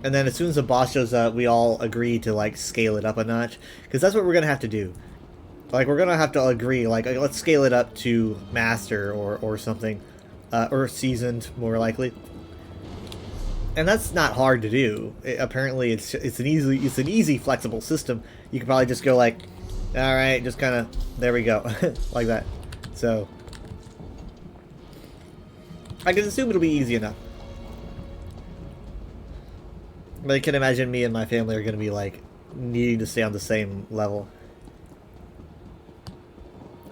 [SPEAKER 1] and then as soon as the boss shows up, we all agree to, like, scale it up a notch. Because that's what we're going to have to do. Like, we're going to have to agree, like, let's scale it up to Master or something. Or Seasoned, more likely. And that's not hard to do. Apparently, it's an easy, flexible system. You can probably just go like, alright, just kind of, there we go. Like that. So, I can assume it'll be easy enough. But I can imagine me and my family are going to be, like, needing to stay on the same level.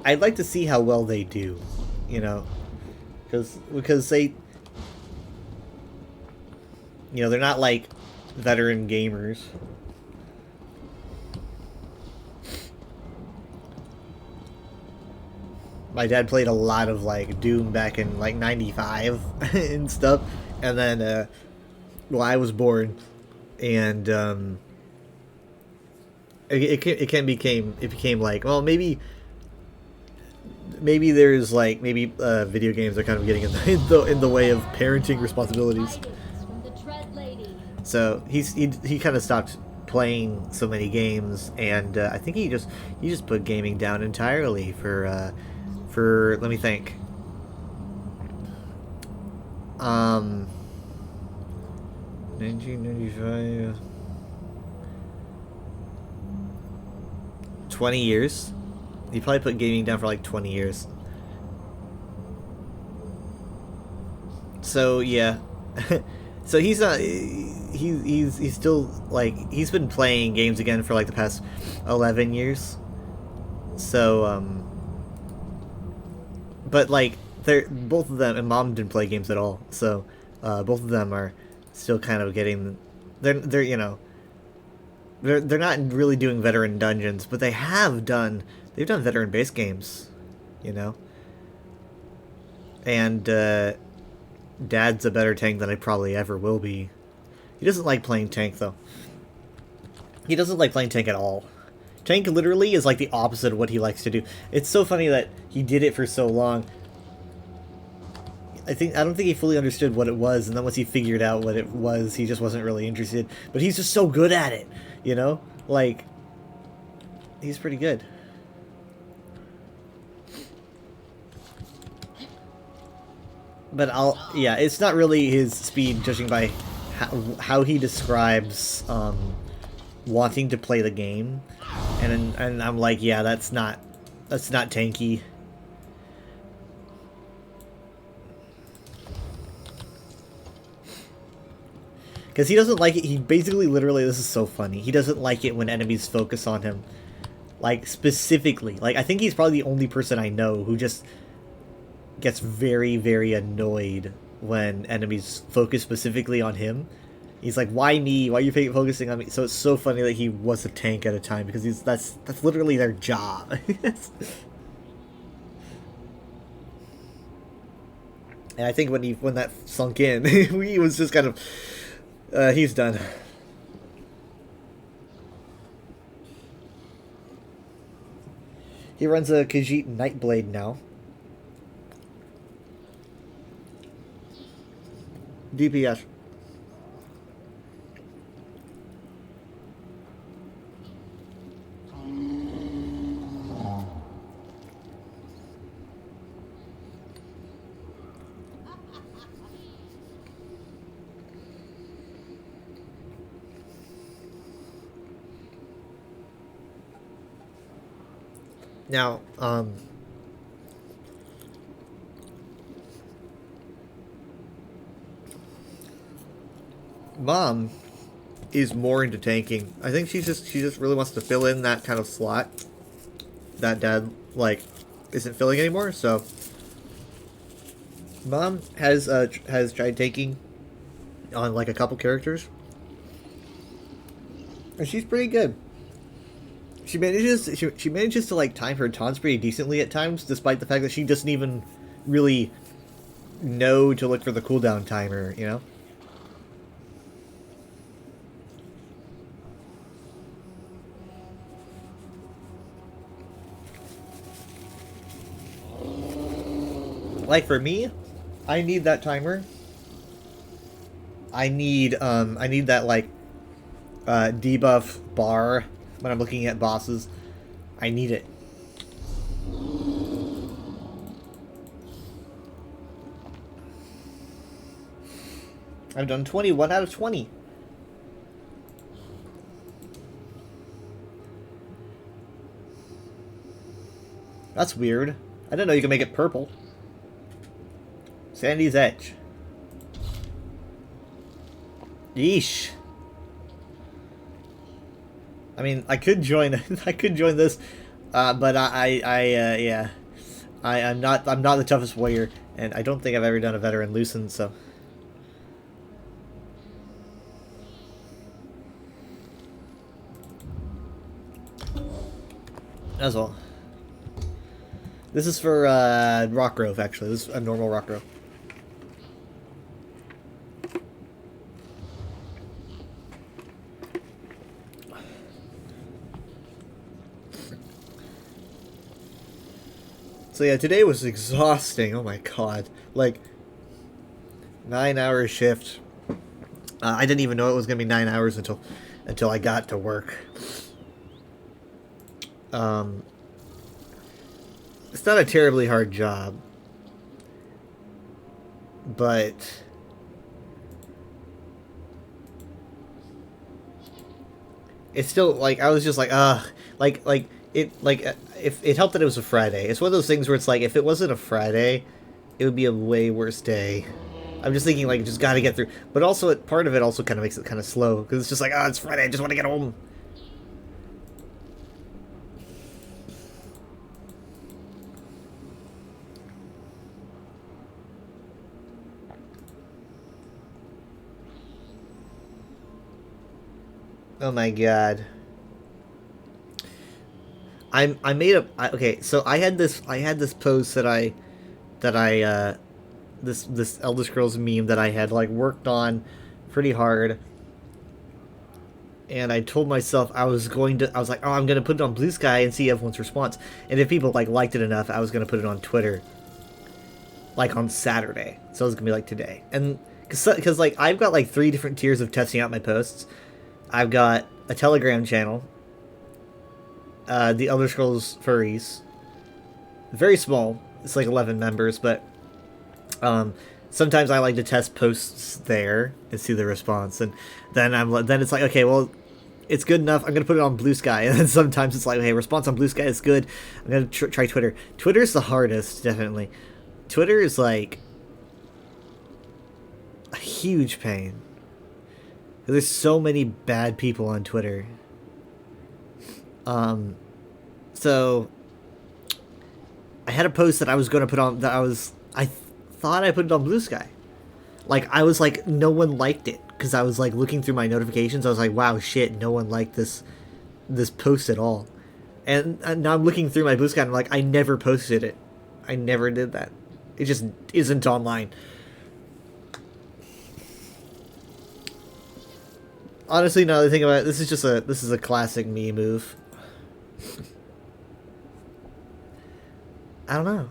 [SPEAKER 1] I'd like to see how well they do, you know? Because they... You know, they're not, like, veteran gamers. My dad played a lot of, like, Doom back in, like, 95 and stuff. And then, well, I was born. And, it became like, well, maybe there's, like, video games are kind of getting in the way of parenting responsibilities. So he kind of stopped playing so many games, and I think he just put gaming down entirely for let me think. 1995. 20 years. He probably put gaming down for like 20 years. So yeah. So he's not. He's still, like, he's been playing games again for like the past 11 years. So but like both of them, and Mom didn't play games at all. So both of them are still kind of getting. They're you know. They're not really doing veteran dungeons, but they've done veteran base games, you know. And Dad's a better tank than I probably ever will be. He doesn't like playing tank, though. He doesn't like playing tank at all. Tank literally is like the opposite of what he likes to do. It's so funny that he did it for so long. I don't think he fully understood what it was, and then once he figured out what it was, he just wasn't really interested. But he's just so good at it, you know? Like, he's pretty good. But yeah, it's not really his speed, judging by how he describes wanting to play the game, and I'm like, yeah, that's not tanky. Because he doesn't like it. He basically, literally, this is so funny. He doesn't like it when enemies focus on him. Like, specifically. Like, I think he's probably the only person I know who just gets very, very annoyed when enemies focus specifically on him. He's like, why me? Why are you focusing on me? So it's so funny that he was a tank at a time, because that's literally their job. And I think when that sunk in, he was just kind of, he's done. He runs a Khajiit Nightblade now. DPS. Now, Mom is more into tanking. I think she just really wants to fill in that kind of slot that Dad, like, isn't filling anymore. So Mom has tried tanking on like a couple characters, and she's pretty good. She manages to like time her taunts pretty decently at times, despite the fact that she doesn't even really know to look for the cooldown timer, you know? Like for me, I need that timer. I need that like debuff bar when I'm looking at bosses. I need it. I've done 21 out of 20. That's weird. I didn't know you could make it purple. Sandy's Edge. Yeesh. I mean, I could join. I could join this, but yeah, I'm not the toughest warrior, and I don't think I've ever done a veteran Lucent, so. That's all. This is for Rockgrove, actually. This is a normal Rockgrove. So yeah, today was exhausting. Oh my god. Like, 9-hour shift. I didn't even know it was going to be 9 hours until I got to work. It's not a terribly hard job. But it's still, like, I was just like, if it helped that it was a Friday. It's one of those things where it's like, if it wasn't a Friday, it would be a way worse day. I'm just thinking, like, just gotta get through. But also, part of it also kind of makes it kind of slow, because it's just like, it's Friday, I just want to get home. Oh my god. I made a okay, so I had this post this Elder Scrolls meme that I had like worked on pretty hard, and I told myself I was like, oh, I'm gonna put it on Blue Sky and see everyone's response, and if people like liked it enough, I was gonna put it on Twitter like on Saturday, so it was gonna be like today. And because like I've got like 3 different tiers of testing out my posts. I've got a Telegram channel, the Elder Scrolls Furries, very small, it's like 11 members, but sometimes I like to test posts there and see the response, and then it's like, okay, well, it's good enough, I'm gonna put it on Blue Sky, and then sometimes it's like, hey, response on Blue Sky is good, I'm gonna try Twitter. Twitter's the hardest, definitely. Twitter is like a huge pain. There's so many bad people on Twitter. So I had a post that I was going to put on thought I put it on Blue Sky. Like, I was like, no one liked it because I was like looking through my notifications. I was like, wow, shit, no one liked this post at all. And now I'm looking through my Blue Sky and I'm like, I never posted it. I never did that. It just isn't online. Honestly, now that I think about it, this is a classic me move. I don't know.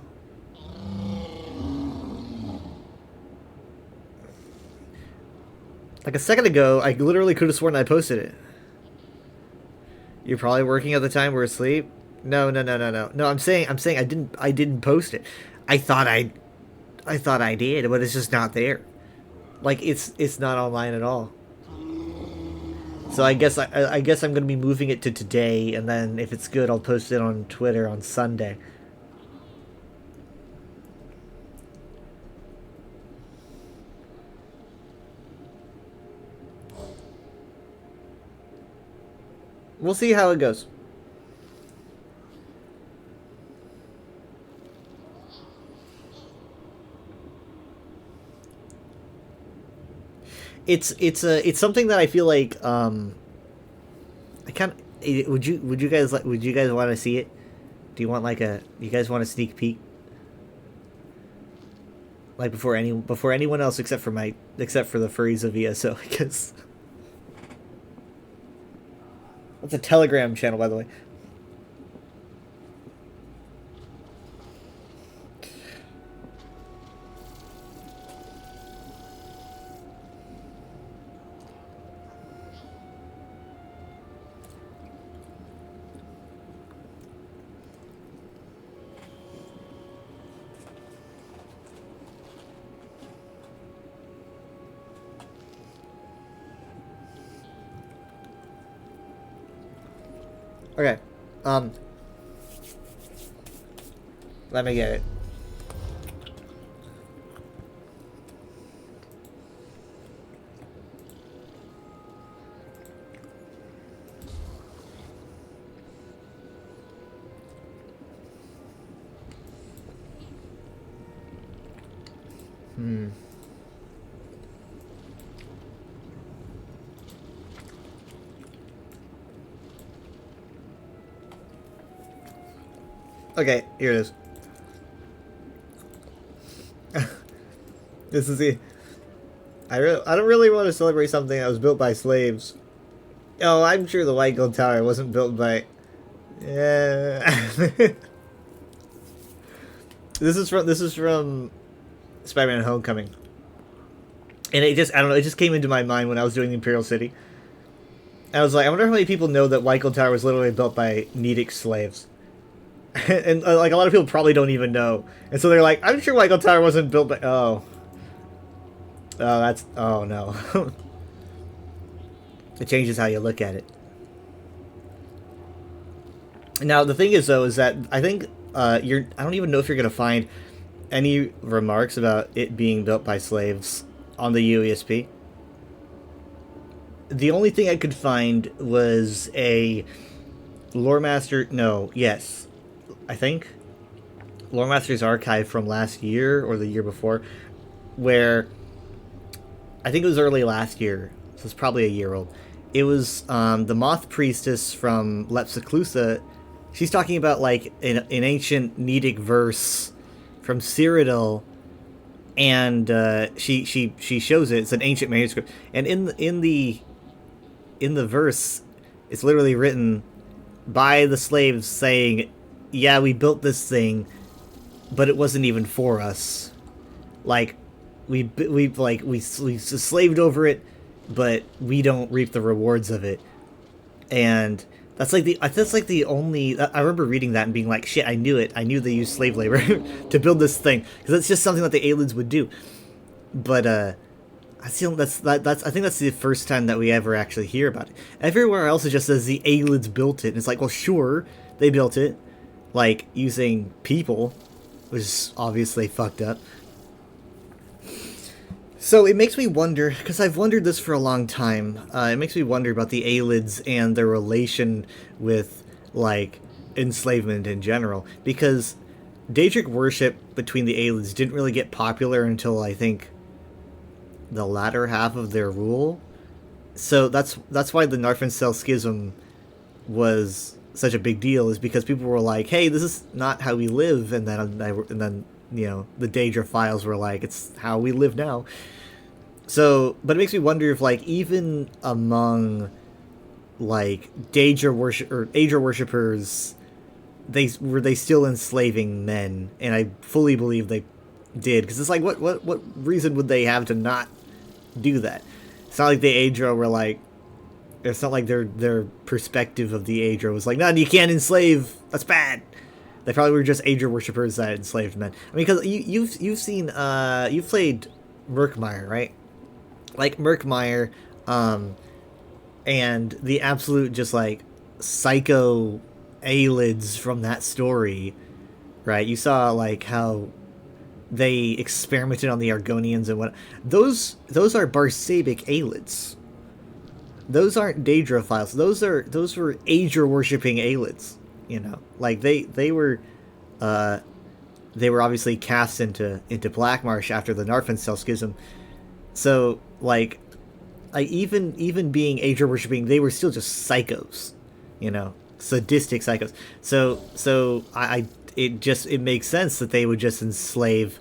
[SPEAKER 1] Like a second ago, I literally could have sworn I posted it. You're probably working at the time we're asleep. No. No, I'm saying I didn't post it. I thought I did, but it's just not there. Like it's not online at all. So I guess I'm gonna be moving it to today, and then if it's good, I'll post it on Twitter on Sunday. We'll see how it goes. It's something that I feel like I kind of would you guys want to see it? Do you want like you guys want a sneak peek? Like before anyone else except for the furries of ESO, I guess. That's a Telegram channel, by the way. Okay, let me get it. Okay, here it is. This is the... I don't really want to celebrate something that was built by slaves. Oh, I'm sure the White Gold Tower wasn't built by... Yeah. This is from Spider-Man Homecoming. And I don't know, it just came into my mind when I was doing the Imperial City. I was like, I wonder how many people know that White Gold Tower was literally built by Nedic slaves. And like a lot of people probably don't even know, and so they're like, "I'm sure White Gold Tower wasn't built by." Oh, oh no. It changes how you look at it. Now the thing is, though, is that I think I don't even know if you're gonna find any remarks about it being built by slaves on the UESP. The only thing I could find was a Lore Master. No, yes. I think Lore Master's archive from last year or the year before, where I think it was early last year, so it's probably a year old. It was the Moth Priestess from Lepsiclusa. She's talking about like an ancient Nedic verse from Cyrodiil, and she shows it. It's an ancient manuscript, and in the verse, it's literally written by the slaves saying, yeah, we built this thing, but it wasn't even for us. Like, we slaved over it, but we don't reap the rewards of it. And that's like the only. I remember reading that and being like, shit, I knew it. I knew they used slave labor to build this thing, because that's just something that the aliens would do. But I think that's the first time that we ever actually hear about it. Everywhere else it just says the aliens built it, and it's like, well, sure, they built it. Like, using people, which is obviously fucked up. So it makes me wonder, because I've wondered this for a long time. It makes me wonder about the Aelids and their relation with, like, enslavement in general. Because Daedric worship between the Aelids didn't really get popular until, I think, the latter half of their rule. So that's why the Narfensel Schism was such a big deal, is because people were like, hey, this is not how we live, and then you know, the Daedra files were like, it's how we live now. So, but it makes me wonder if, like, even among, like, Daedra worshippers, they still enslaving men, and I fully believe they did, because it's like, what reason would they have to not do that? It's not like the Aedra were like, it's not like their perspective of the Aedra was like, no, you can't enslave, that's bad. They probably were just Aedra worshippers that enslaved men. I mean, because you've seen you've played Murkmire, right? Like Murkmire, and the absolute just like psycho Aelids from that story, right? You saw like how they experimented on the Argonians and what those are Barsabic Aelids. Those aren't Daedra files. Those were Aedra worshipping Aelids. You know, like they were obviously cast into Blackmarsh after the Narfensel Schism. So like, even being Aedra worshipping, they were still just psychos, you know, sadistic psychos. So it makes sense that they would just enslave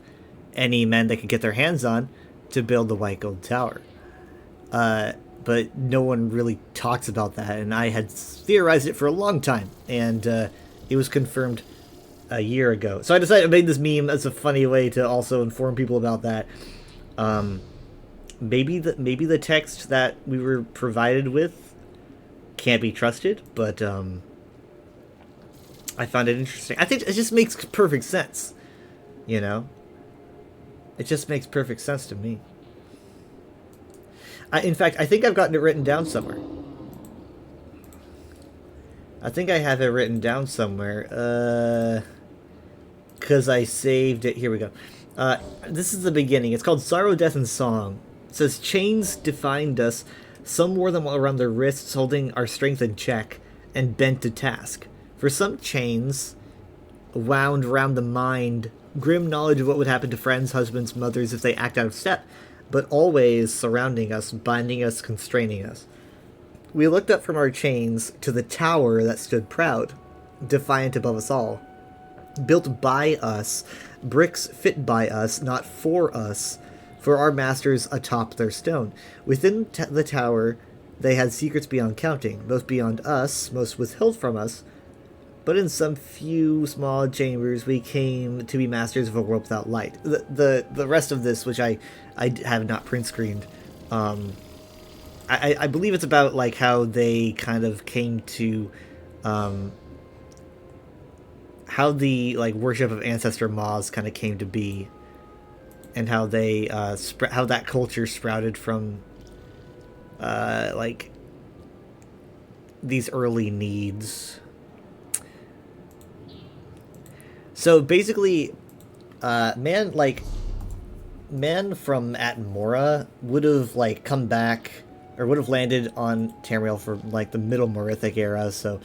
[SPEAKER 1] any men they could get their hands on to build the White Gold Tower. But no one really talks about that, and I had theorized it for a long time, and it was confirmed a year ago. So I decided to make this meme as a funny way to also inform people about that. Maybe the text that we were provided with can't be trusted, but I found it interesting. I think it just makes perfect sense, you know? It just makes perfect sense to me. In fact, I think I've gotten it written down somewhere. I think I have it written down somewhere. Because I saved it. Here we go. This is the beginning. It's called Sorrow, Death, and Song. It says, chains defined us. Some wore them around their wrists, holding our strength in check, and bent to task. For some chains wound round the mind, grim knowledge of what would happen to friends, husbands, mothers if they act out of step, but always surrounding us, binding us, constraining us. We looked up from our chains to the tower that stood proud, defiant above us all. Built by us, bricks fit by us, not for us, for our masters atop their stone. Within the tower, they had secrets beyond counting, most beyond us, most withheld from us, but in some few small chambers we came to be masters of a world without light. The rest of this, which I have not print screened, I believe it's about like how they kind of came to, how the like worship of ancestor Maz kind of came to be, and how they how that culture sprouted from like these early needs. So basically, man from Atmora would have like come back, or would have landed on Tamriel for like the Middle Merithic era. So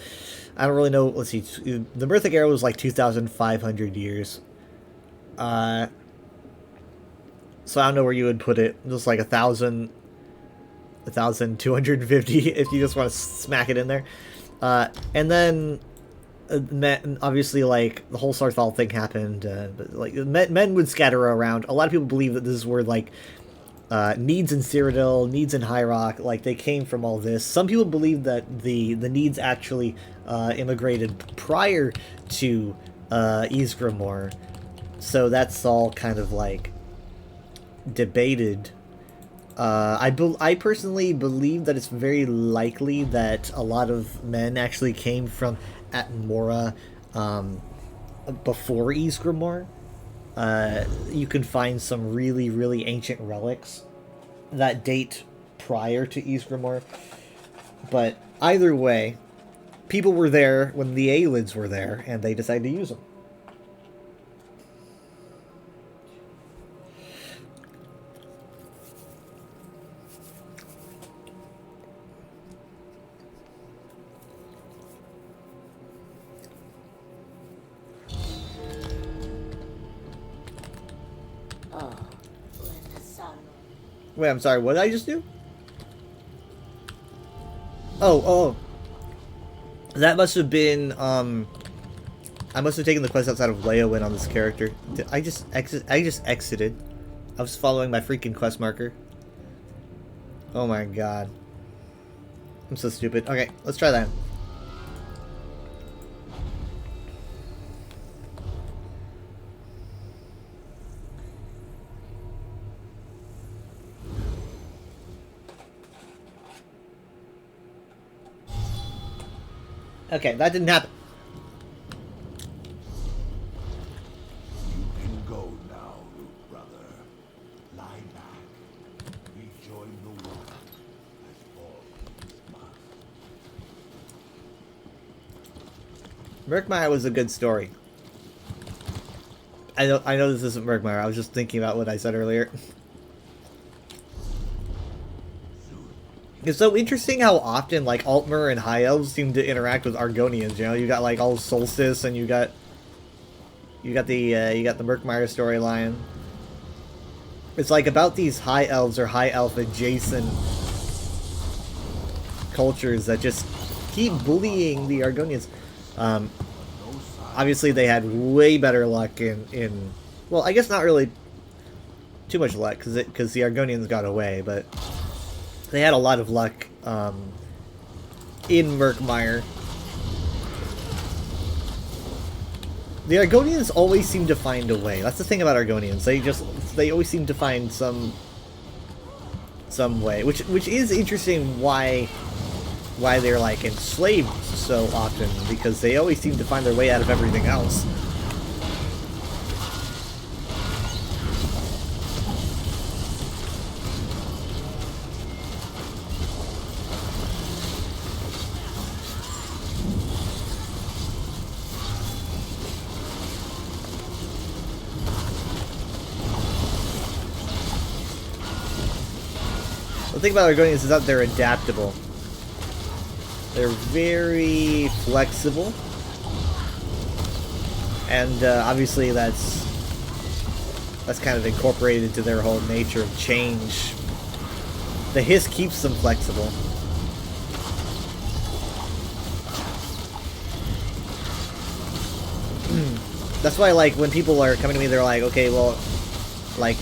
[SPEAKER 1] I don't really know. Let's see, the Merithic era was like 2,500 years. So I don't know where you would put it. Just like 1,250 if you just want to smack it in there. And then. Obviously, like, the whole Sarthal thing happened, but, like, men would scatter around. A lot of people believe that this is where, like, Needs in Cyrodiil, Needs in High Rock, like, they came from all this. Some people believe that the Needs actually immigrated prior to Ysgramor, so that's all kind of, like, debated. I personally believe that it's very likely that a lot of men actually came from Atmora before Ysgramor. You can find some really, really ancient relics that date prior to Ysgramor. But either way, people were there when the Aelids were there, and they decided to use them. Wait, I'm sorry, what did I just do? Oh. That must have been, I must have taken the quest outside of Leowin on this character. I just exited. I was following my freaking quest marker. Oh my god. I'm so stupid. Okay, let's try that. Okay, that didn't happen.
[SPEAKER 5] You can go now, Root brother. Lie back. Rejoin the one as all is mine.
[SPEAKER 1] Murkmire was a good story. I know this isn't Murkmire. I was just thinking about what I said earlier. It's so interesting how often, like, Altmer and High Elves seem to interact with Argonians, you know? You got, like, all Solstice, and you got the Murkmire storyline. It's, like, about these High Elves or High Elf adjacent cultures that just keep bullying the Argonians. Obviously, they had way better luck in... Well, I guess not really too much luck, because the Argonians got away, but... They had a lot of luck in Murkmire. The Argonians always seem to find a way. That's the thing about Argonians. They always seem to find some way, which is interesting. Why they're like enslaved so often, because they always seem to find their way out of everything else. The thing about Argonians is that they're adaptable. They're very flexible. And obviously that's kind of incorporated into their whole nature of change. The hiss keeps them flexible. That's why, like, when people are coming to me, they're like, okay, well, like,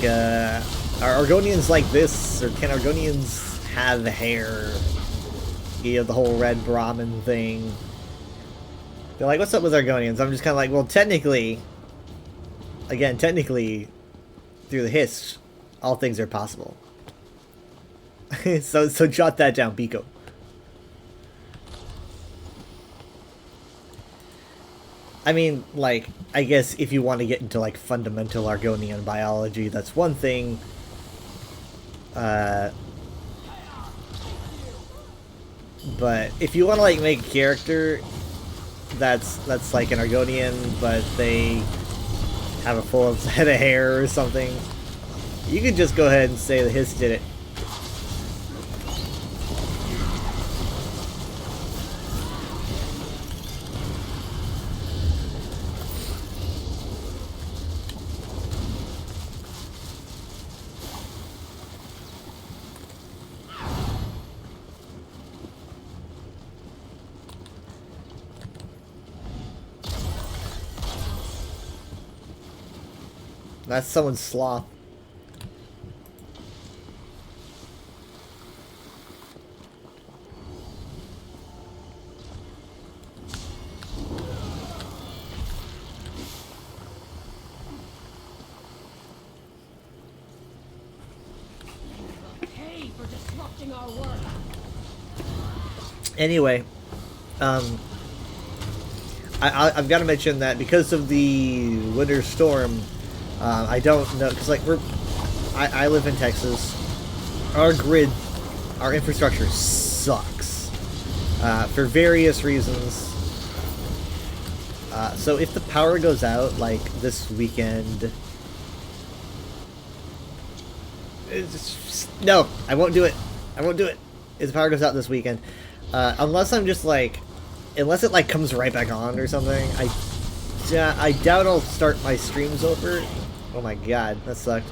[SPEAKER 1] are Argonians like this, or can Argonians have hair? You know, the whole red Brahmin thing. They're like, what's up with Argonians? I'm just kind of like, well, technically, through the hiss, all things are possible. so jot that down, Biko. I mean, like, I guess if you want to get into, like, fundamental Argonian biology, that's one thing. But if you want to, like, make a character that's like an Argonian, but they have a full head of hair or something, you could just go ahead and say the hiss did it. That's someone's sloth.
[SPEAKER 2] Pay for disrupting our work.
[SPEAKER 1] Anyway, I've got to mention that because of the winter storm, I don't know, because, like, I live in Texas. Our grid, our infrastructure sucks for various reasons. So if the power goes out, like, this weekend, no, I won't do it. I won't do it. If the power goes out this weekend, unless I'm just like, unless it, like, comes right back on or something, I doubt I'll start my streams over. Oh my god, that sucked.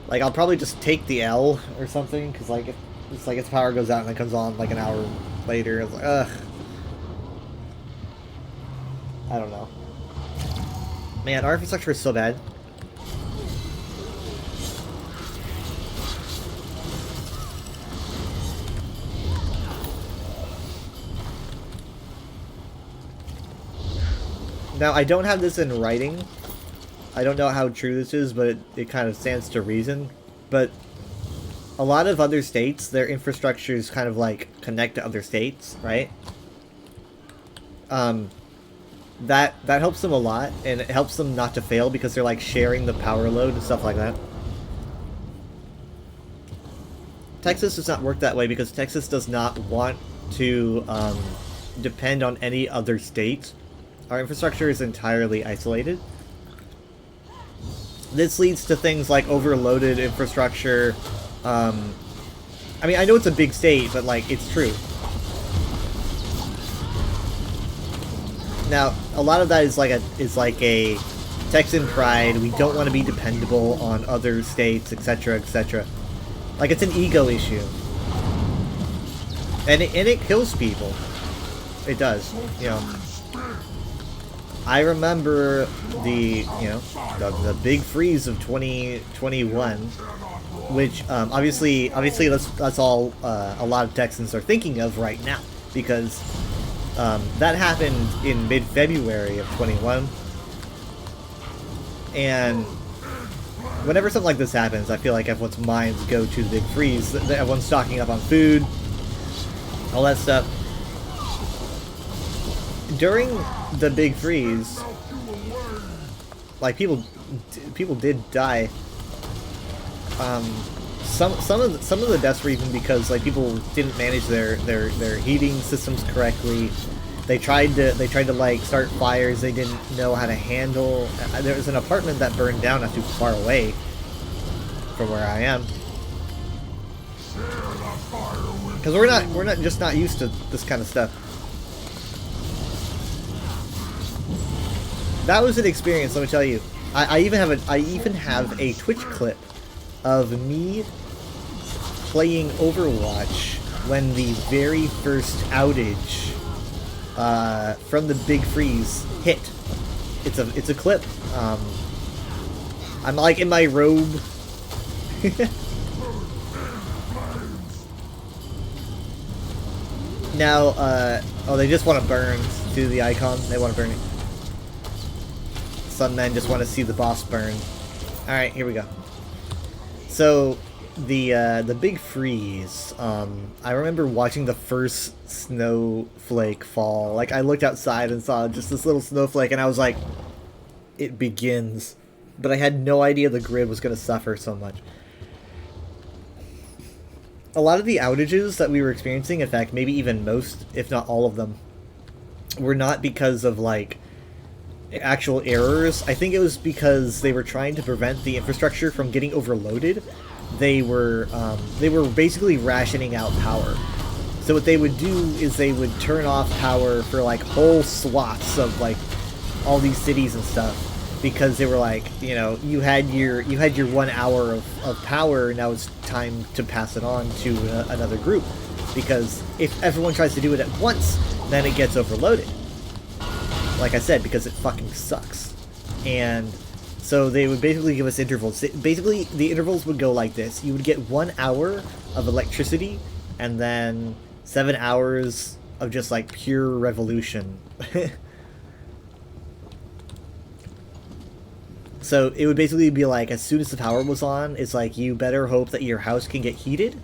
[SPEAKER 1] Like, I'll probably just take the L or something, because, like, if, it's like its power goes out and it comes on, like, an hour later. It's like, ugh. I don't know. Man, our infrastructure is so bad. Now, I don't have this in writing. I don't know how true this is, but it kind of stands to reason. But a lot of other states, their infrastructures kind of like connect to other states, right? That helps them a lot, and it helps them not to fail because they're like sharing the power load and stuff like that. Texas does not work that way because Texas does not want to depend on any other state. Our infrastructure is entirely isolated. This leads to things like overloaded infrastructure. I mean, I know it's a big state, but like, it's true. Now, a lot of that is like a Texan pride. We don't want to be dependable on other states, etc., etc. Like, it's an ego issue, and it kills people. It does, you know. I remember the big freeze of 2021, which obviously that's all a lot of Texans are thinking of right now, because that happened in mid-February of 21, and whenever something like this happens, I feel like everyone's minds go to the big freeze. Everyone's stocking up on food, all that stuff. During the big freeze, like, people did die. Some of the deaths were even because, like, people didn't manage their heating systems correctly. They tried to like start fires they didn't know how to handle. There was an apartment that burned down not too far away from where I am. Because we're not used to this kind of stuff. That was an experience, let me tell you. I even have a Twitch clip of me playing Overwatch when the very first outage from the big freeze hit. It's a clip. I'm like in my robe. Now, oh, they just want to burn through the icon. They want to burn it. Some men just want to see the boss burn. Alright, here we go. So, the big freeze, I remember watching the first snowflake fall. Like, I looked outside and saw just this little snowflake, and I was like, it begins. But I had no idea the grid was going to suffer so much. A lot of the outages that we were experiencing, in fact, maybe even most, if not all of them, were not because of, like, actual errors. I think it was because they were trying to prevent the infrastructure from getting overloaded. They were basically rationing out power. So what they would do is they would turn off power for like whole swaths of like all these cities and stuff, because they were like, you know, you had your 1 hour of power, now it's time to pass it on to another group, because if everyone tries to do it at once, then it gets overloaded. Like I said, because it fucking sucks. And so they would basically give us intervals. Basically, the intervals would go like this. You would get 1 hour of electricity, and then 7 hours of just, like, pure revolution. So it would basically be like, as soon as the power was on, it's like, you better hope that your house can get heated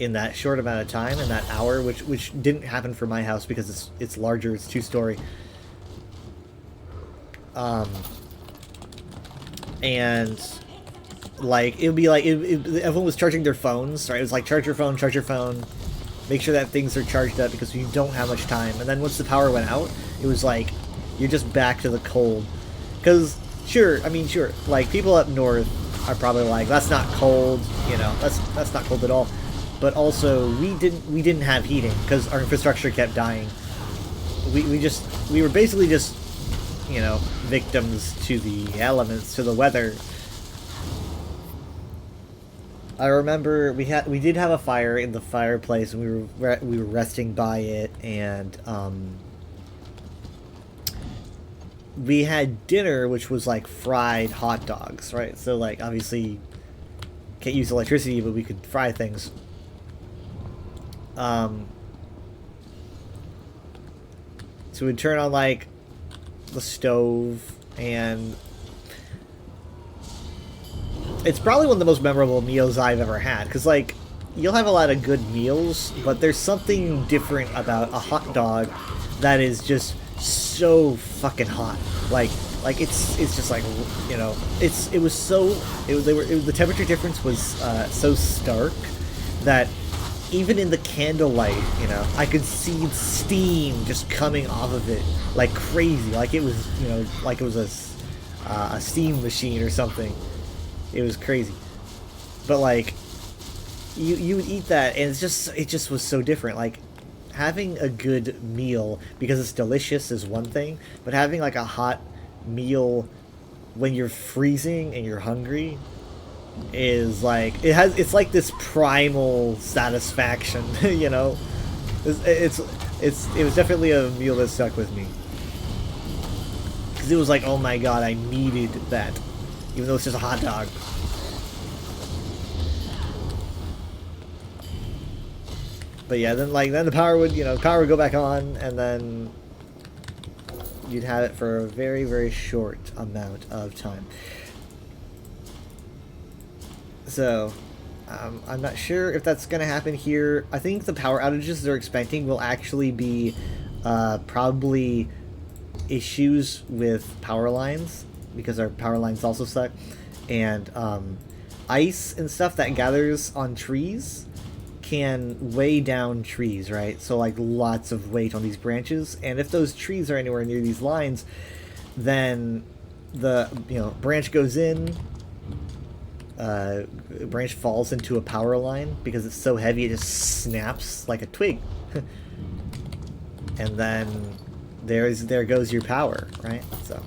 [SPEAKER 1] in that short amount of time, in that hour, which didn't happen for my house because it's larger, it's 2-story. And like, it would be like, everyone was charging their phones, right? It was like, charge your phone, make sure that things are charged up because you don't have much time. And then once the power went out, it was like, you're just back to the cold. Because, sure, like, people up north are probably like, that's not cold, you know, that's not cold at all. But also, we didn't have heating because our infrastructure kept dying. We were basically just, you know, victims to the elements, to the weather. I remember we did have a fire in the fireplace, and we were resting by it, and we had dinner, which was like fried hot dogs, right? So like obviously can't use electricity, but we could fry things. So we'd turn on like the stove, and it's probably one of the most memorable meals I've ever had, because like you'll have a lot of good meals, but there's something different about a hot dog that is just so fucking hot. Like it's just like, you know, the temperature difference was so stark that even in the candlelight, you know, I could see steam just coming off of it like crazy, like it was, you know, like it was a steam machine or something. It was crazy. But like you would eat that, and it just was so different. Like having a good meal because it's delicious is one thing, but having like a hot meal when you're freezing and you're hungry is like, it's like this primal satisfaction, you know. It was definitely a meal that stuck with me, because it was like, oh my god, I needed that, even though it's just a hot dog. But yeah, then the power would go back on, and then you'd have it for a very, very short amount of time. So, I'm not sure if that's going to happen here. I think the power outages they're expecting will actually be probably issues with power lines, because our power lines also suck, and ice and stuff that gathers on trees can weigh down trees, right? So like lots of weight on these branches, and if those trees are anywhere near these lines, then the branch goes in, branch falls into a power line because it's so heavy it just snaps like a twig. And then there goes your power, right? So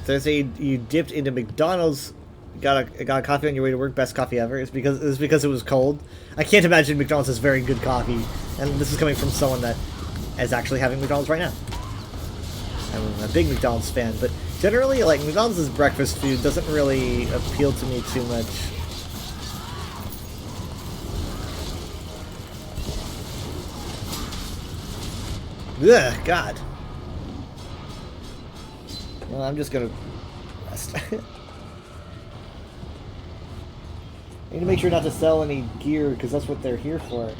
[SPEAKER 1] you dipped into McDonald's, got a coffee on your way to work, best coffee ever. It's because it was cold. I can't imagine McDonald's has very good coffee, and this is coming from someone that is actually having McDonald's right now. I'm a big McDonald's fan, but generally, like, McDonald's breakfast food doesn't really appeal to me too much. Ugh, God. Well, I'm just gonna rest. I need to make sure not to sell any gear, because that's what they're here for.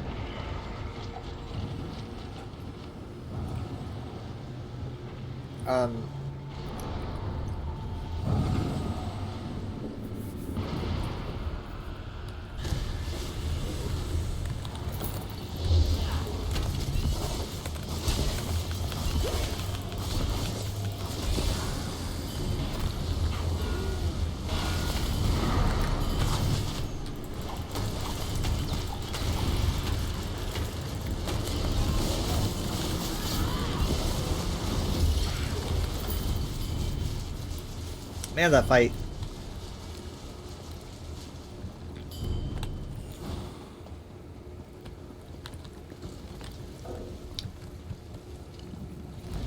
[SPEAKER 1] Man, that fight.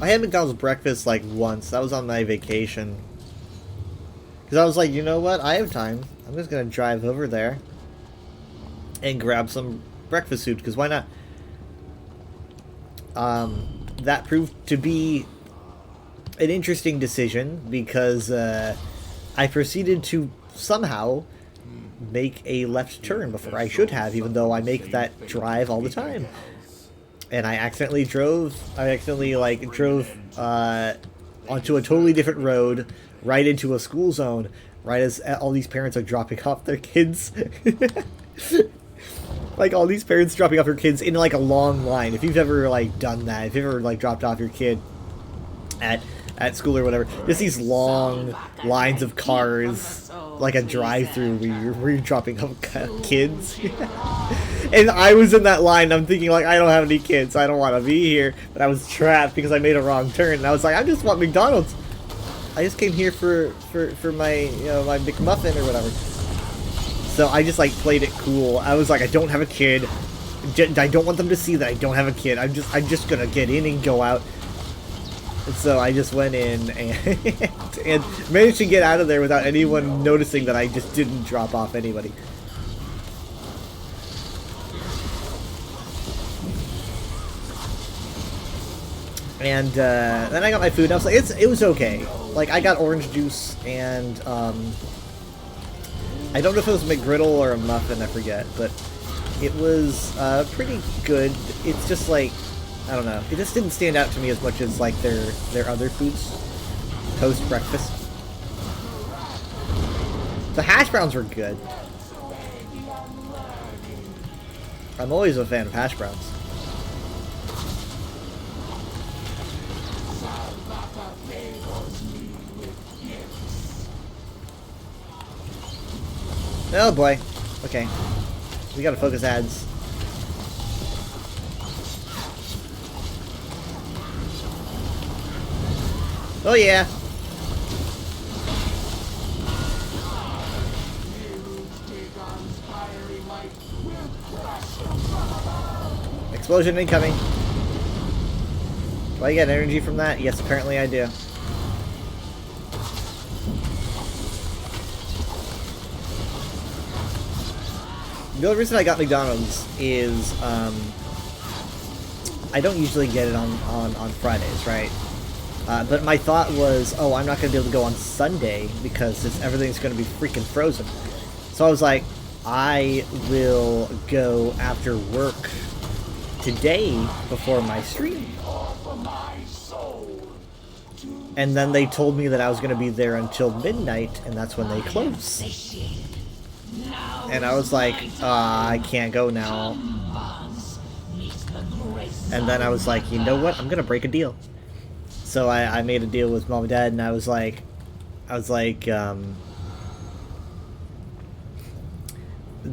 [SPEAKER 1] I had McDonald's breakfast like once. That was on my vacation. Because I was like, you know what? I have time. I'm just going to drive over there and grab some breakfast food, because why not? That proved to be an interesting decision, because I proceeded to somehow make a left turn before I should have, even though I make that drive all the time. And I accidentally drove onto a totally different road, right into a school zone, right as all these parents are dropping off their kids. Like, all these parents dropping off their kids in like a long line. If you've ever like done that, if you've ever like dropped off your kid at school or whatever, just these long lines of cars, like a drive-through where you're dropping off kids. And I was in that line. I'm thinking, like, I don't have any kids, I don't want to be here, but I was trapped because I made a wrong turn. And I was like, I just want McDonald's. I just came here for my my McMuffin or whatever. So I just like played it cool. I was like, I don't have a kid. I don't want them to see that I don't have a kid. I'm just gonna get in and go out. And so I just went in and managed to get out of there without anyone noticing that I just didn't drop off anybody. And then I got my food, and I was like, it was okay. Like, I got orange juice, and I don't know if it was a McGriddle or a muffin, I forget, but it was pretty good. It's just like, I don't know, it just didn't stand out to me as much as like their other foods post breakfast. The hash browns were good. I'm always a fan of hash browns. Oh boy. Okay. We gotta focus ads. Oh yeah. Explosion incoming. Do I get energy from that? Yes, apparently I do. The only reason I got McDonald's is I don't usually get it on Fridays, right? But my thought was, oh, I'm not going to be able to go on Sunday because everything's going to be freaking frozen. So I was like, I will go after work today before my stream. And then they told me that I was going to be there until midnight, and that's when they close. And I was like, I can't go now. And then I was like, you know what? I'm going to break a deal. So I made a deal with Mom and Dad, and I was like,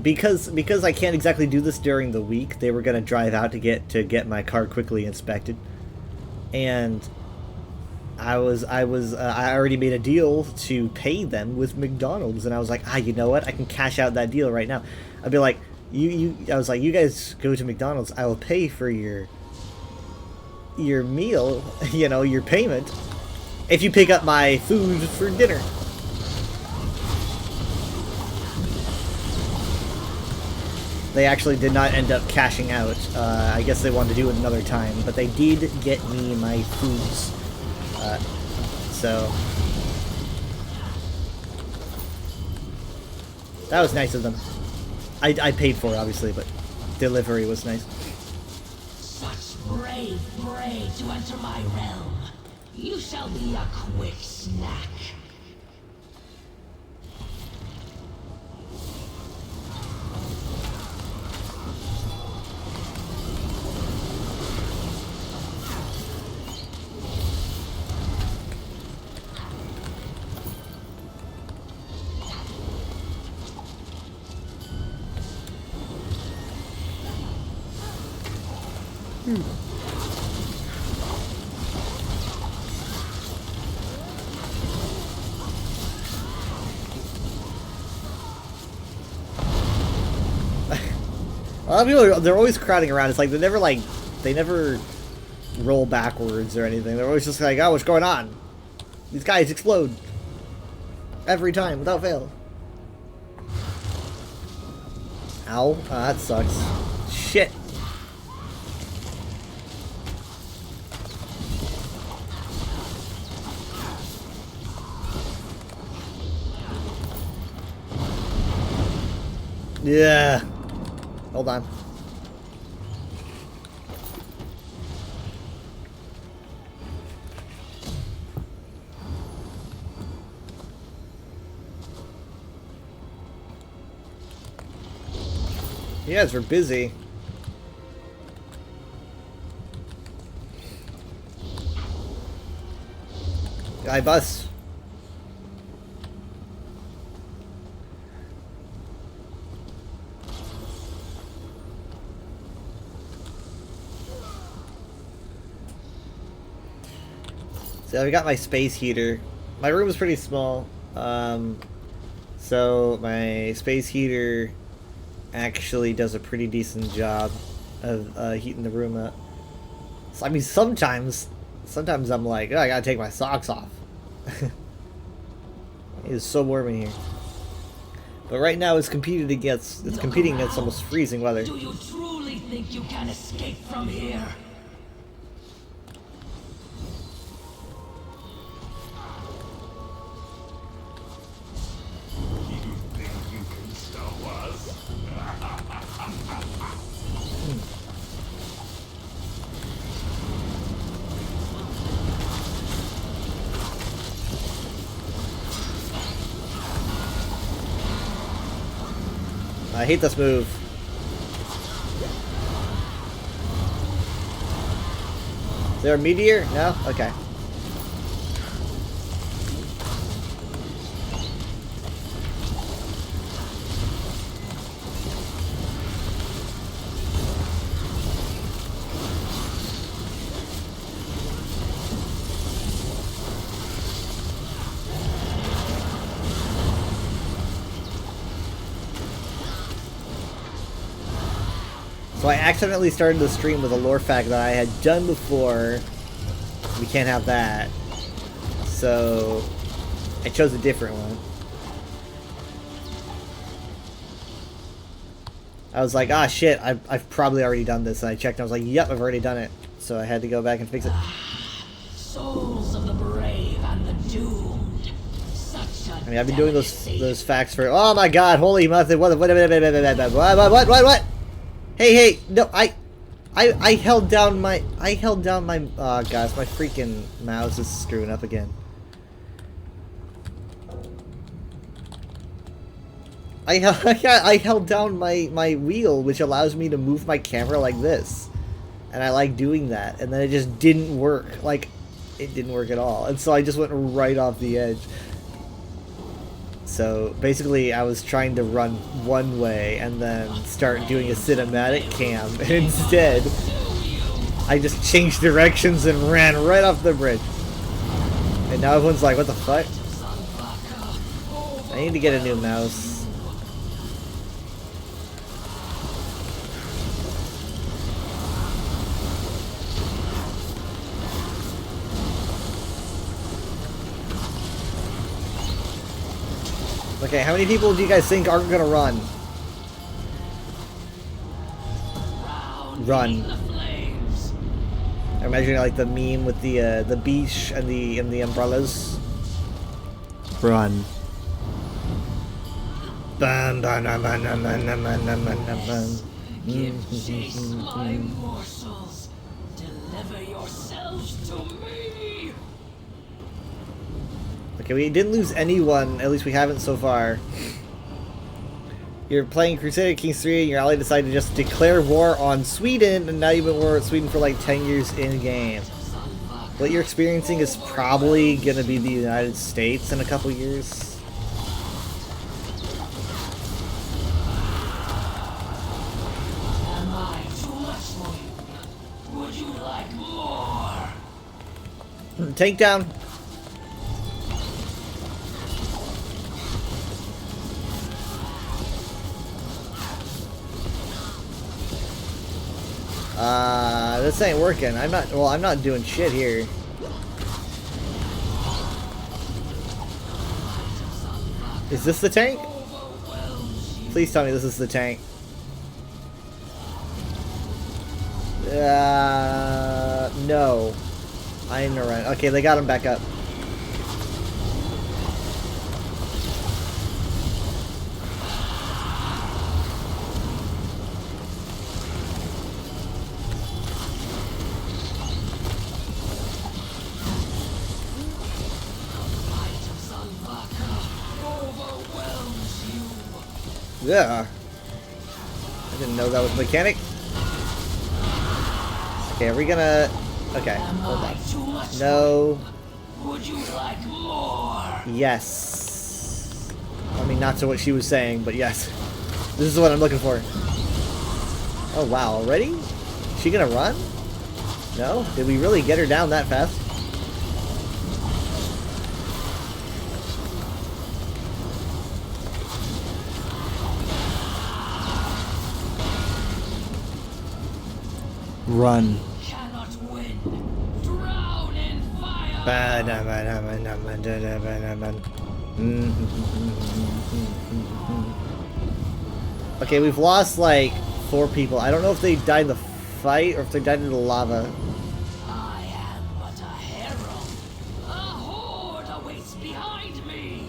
[SPEAKER 1] because I can't exactly do this during the week, they were gonna drive out to get my car quickly inspected, and I already made a deal to pay them with McDonald's, and I was like, you know what? I can cash out that deal right now. I'd be like, I was like, you guys go to McDonald's, I will pay for your meal, you know, your payment, if you pick up my food for dinner. They actually did not end up cashing out. I guess they wanted to do it another time, but they did get me my foods. So that was nice of them. I paid for it, obviously, but delivery was nice.
[SPEAKER 6] Such brave prey to enter my realm. You shall be a quick snack.
[SPEAKER 1] A lot of people, they're always crowding around. It's like they never roll backwards or anything. They're always just like, oh, what's going on? These guys explode every time without fail. Ow, that sucks. Shit. Yeah. Hold on. You guys were busy. Guy bus. So I got my space heater. My room is pretty small, So my space heater actually does a pretty decent job of heating the room up. So, I mean, sometimes I'm like, oh, I gotta take my socks off. It is so warm in here. But right now it's competing against almost freezing weather.
[SPEAKER 6] Do you truly think you can escape from here?
[SPEAKER 5] You think you can stop us?
[SPEAKER 1] I hate this move. Is there a meteor? No? Okay. So I accidentally started the stream with a lore fact that I had done before. We can't have that. So I chose a different one. I was like, ah shit, I've probably already done this, and I checked and I was like, yep, I've already done it. So I had to go back and fix it.
[SPEAKER 6] Souls of the brave and the doomed. Such a
[SPEAKER 1] I mean, I've been doing
[SPEAKER 6] delicacy.
[SPEAKER 1] those facts for. Oh my god! Holy mother! What? Hey! No, I held down my. Oh gosh, my freaking mouse is screwing up again. I held down my wheel, which allows me to move my camera like this, and I like doing that, and then it just didn't work. Like, it didn't work at all, and so I just went right off the edge. So basically, I was trying to run one way and then start doing a cinematic cam, and instead, I just changed directions and ran right off the bridge. And now everyone's like, what the fuck? I need to get a new mouse. Okay, how many people do you guys think aren't gonna run? Run. I'm imagining like the meme with the beach and the umbrellas. Run. Bum, bum, bum, bum, bum, bum, bum, bum, bum, bum.
[SPEAKER 6] Give chase my morsels. Deliver yourselves to me.
[SPEAKER 1] Okay, we didn't lose anyone, at least we haven't so far. You're playing Crusader Kings 3 and your ally decided to just declare war on Sweden, and now you've been at war with Sweden for like 10 years in-game. What you're experiencing is probably gonna be the United States in a couple years.
[SPEAKER 6] Am I too much for you? Would you like more?
[SPEAKER 1] Tank down. This ain't working. I'm not doing shit here. Is this the tank? Please tell me this is the tank. No. I know, right. Okay, they got him back up. Yeah. I didn't know that was a mechanic. Okay, are we gonna... Okay, hold on. No.
[SPEAKER 6] Would you like more?
[SPEAKER 1] Yes. I mean, not to what she was saying, but yes. This is what I'm looking for. Oh, wow, already? Is she gonna run? No? Did we really get her down that fast?
[SPEAKER 7] Run.
[SPEAKER 6] Cannot win. Drown in fire.
[SPEAKER 1] Okay, we've lost like 4 people. I don't know if they died in the fight or if they died in the lava.
[SPEAKER 6] I am but a herald. A horde awaits behind me.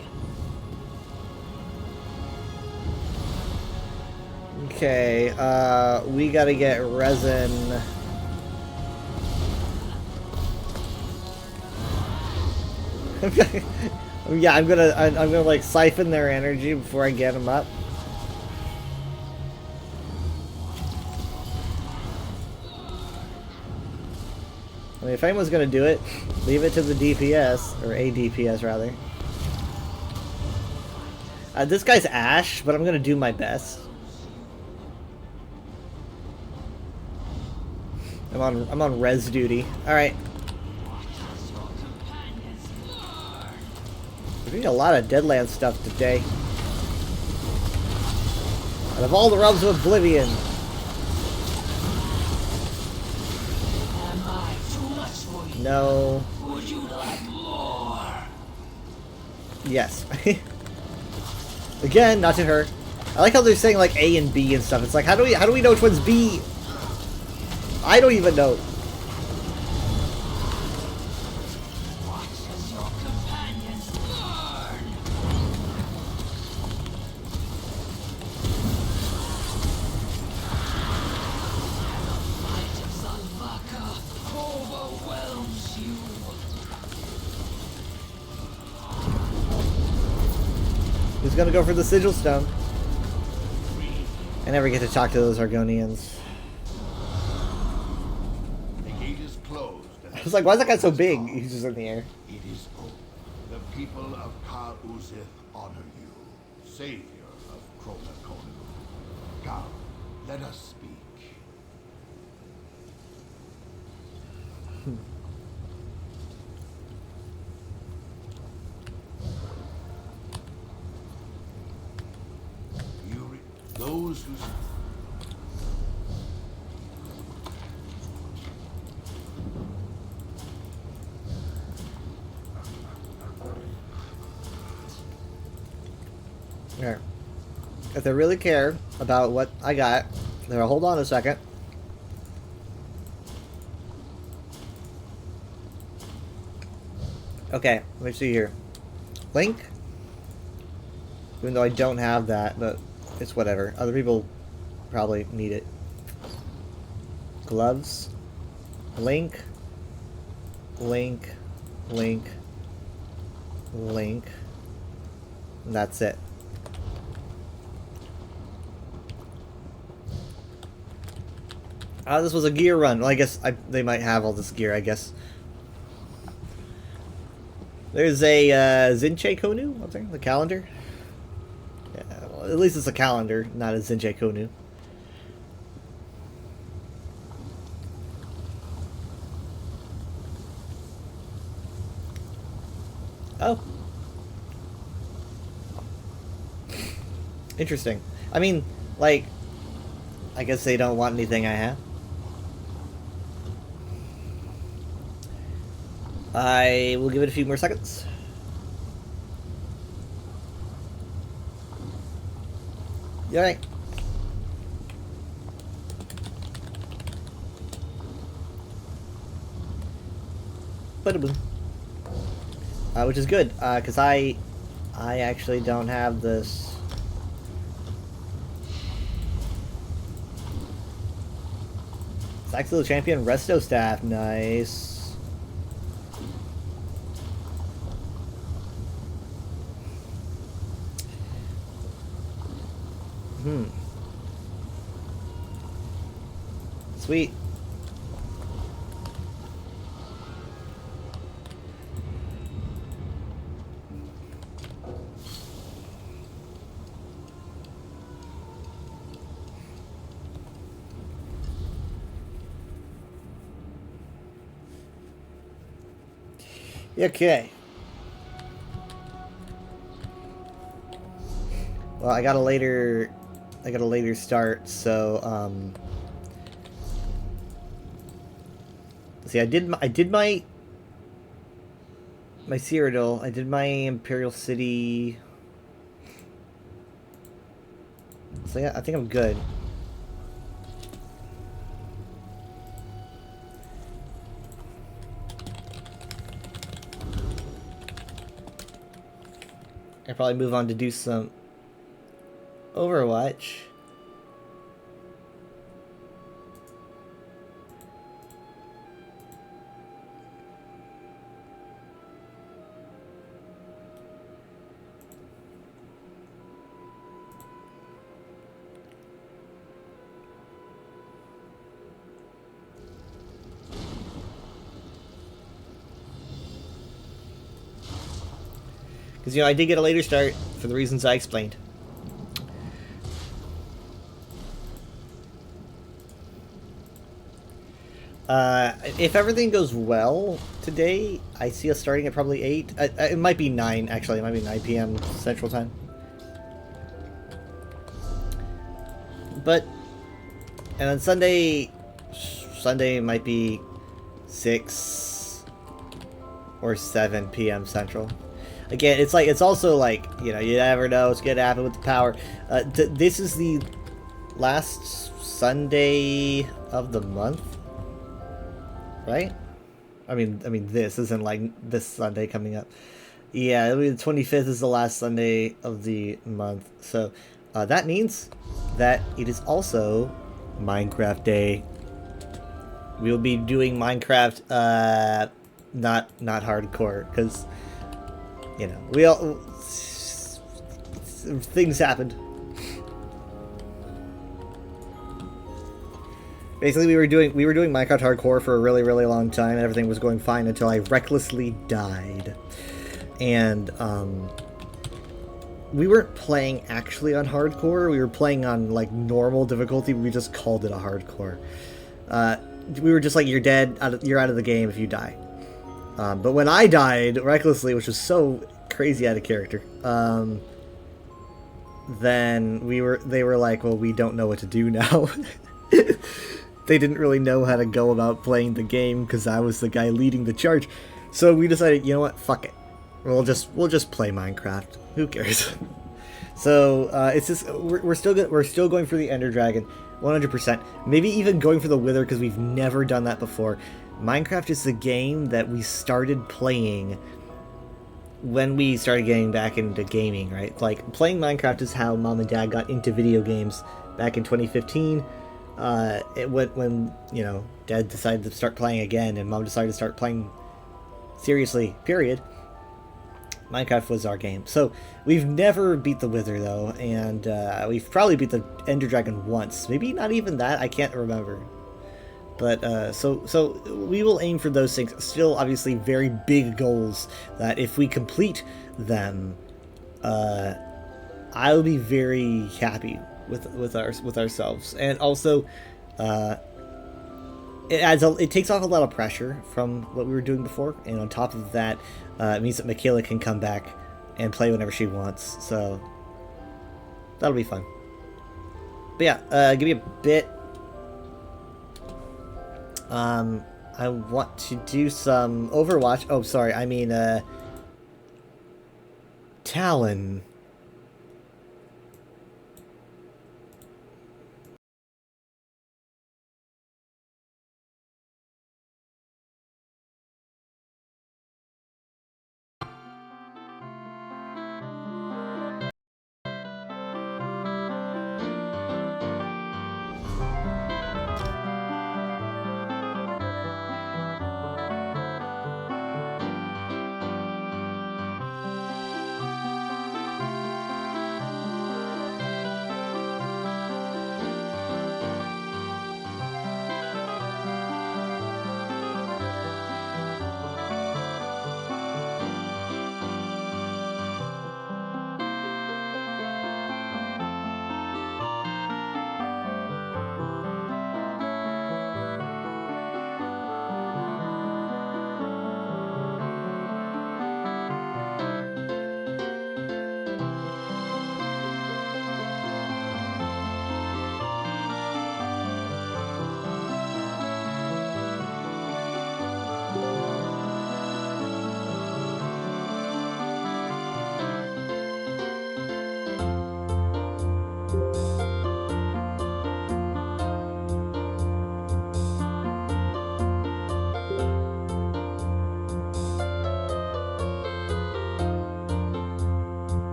[SPEAKER 1] Okay, we gotta get resin. Yeah, I'm gonna like siphon their energy before I get them up. I mean, if anyone's gonna do it, leave it to the DPS, or a DPS rather. This guy's Ash, but I'm gonna do my best. I'm on res duty. All right. We're doing a lot of Deadlands stuff today. Out of all the realms of Oblivion.
[SPEAKER 6] Am I too much for you?
[SPEAKER 1] No.
[SPEAKER 6] Would you like more?
[SPEAKER 1] Yes. Again, not to her. I like how they're saying like A and B and stuff. It's like how do we know which one's B? I don't even know.
[SPEAKER 6] Watch as your companions burn. The might of Zalvaka overwhelms you.
[SPEAKER 1] Who's gonna go for the Sigil Stone? I never get to talk to those Argonians.
[SPEAKER 5] The gate is closed.
[SPEAKER 1] I was like, why is that guy so big? He's just in the air.
[SPEAKER 5] It is open. The people of Kar Uzith honor you, savior of Crota Konu. Come, let us speak. Those who
[SPEAKER 1] Alright. If they really care about what I got, they'll hold on a second. Okay, let me see here. Link? Even though I don't have that, but it's whatever. Other people probably need it. Gloves. Link. Link. Link. Link. And that's it. This was a gear run. Well, I guess they might have all this gear, I guess. There's a Zinche Konu up there, the calendar. Yeah, well, at least it's a calendar, not a Zinche Konu. Oh. Interesting. I mean, like, I guess they don't want anything I have. I will give it a few more seconds. Alright. Bada-boom. Which is good, because I actually don't have this. Saxo Champion Resto Staff, nice. Sweet. Okay. Well, I got a later start, so See, I did my Cyrodiil. I did my Imperial City. So yeah, I think I'm good. I'll probably move on to do some Overwatch. Because, you know, I did get a later start for the reasons I explained. If everything goes well today, I see us starting at probably 8. It might be 9, actually. It might be 9 p.m. Central Time. But, and on Sunday might be 6 or 7 p.m. Central. Again, it's like, it's also like, you know, you never know what's gonna happen with the power. This is the last Sunday of the month, right? I mean, this isn't like this Sunday coming up. Yeah, it'll be the 25th is the last Sunday of the month. So that means that it is also Minecraft Day. We'll be doing Minecraft, not hardcore, because, you know, we all, things happened. Basically, we were doing Minecraft hardcore for a really, really long time, and everything was going fine until I recklessly died. And we weren't playing actually on hardcore. We were playing on like normal difficulty. We just called it a hardcore. We were just like, you're dead. You're out of the game if you die. But when I died recklessly, which was so crazy out of character, then they were like, well, we don't know what to do now. They didn't really know how to go about playing the game because I was the guy leading the charge. So we decided, you know what, fuck it. We'll just play Minecraft. Who cares? So it's just we're still going for the Ender Dragon, 100%. Maybe even going for the Wither because we've never done that before. Minecraft is the game that we started playing when we started getting back into gaming, right? Like, playing Minecraft is how Mom and Dad got into video games back in 2015. When, you know, Dad decided to start playing again and Mom decided to start playing seriously, period. Minecraft was our game. So, we've never beat the Wither, though, and we've probably beat the Ender Dragon once. Maybe not even that, I can't remember. But, so we will aim for those things. Still, obviously, very big goals that if we complete them, I'll be very happy with ourselves. And also, it takes off a lot of pressure from what we were doing before. And on top of that, it means that Michaela can come back and play whenever she wants. So, that'll be fun. But yeah, give me a bit. I want to do some Overwatch. Oh, sorry, I mean, Talon.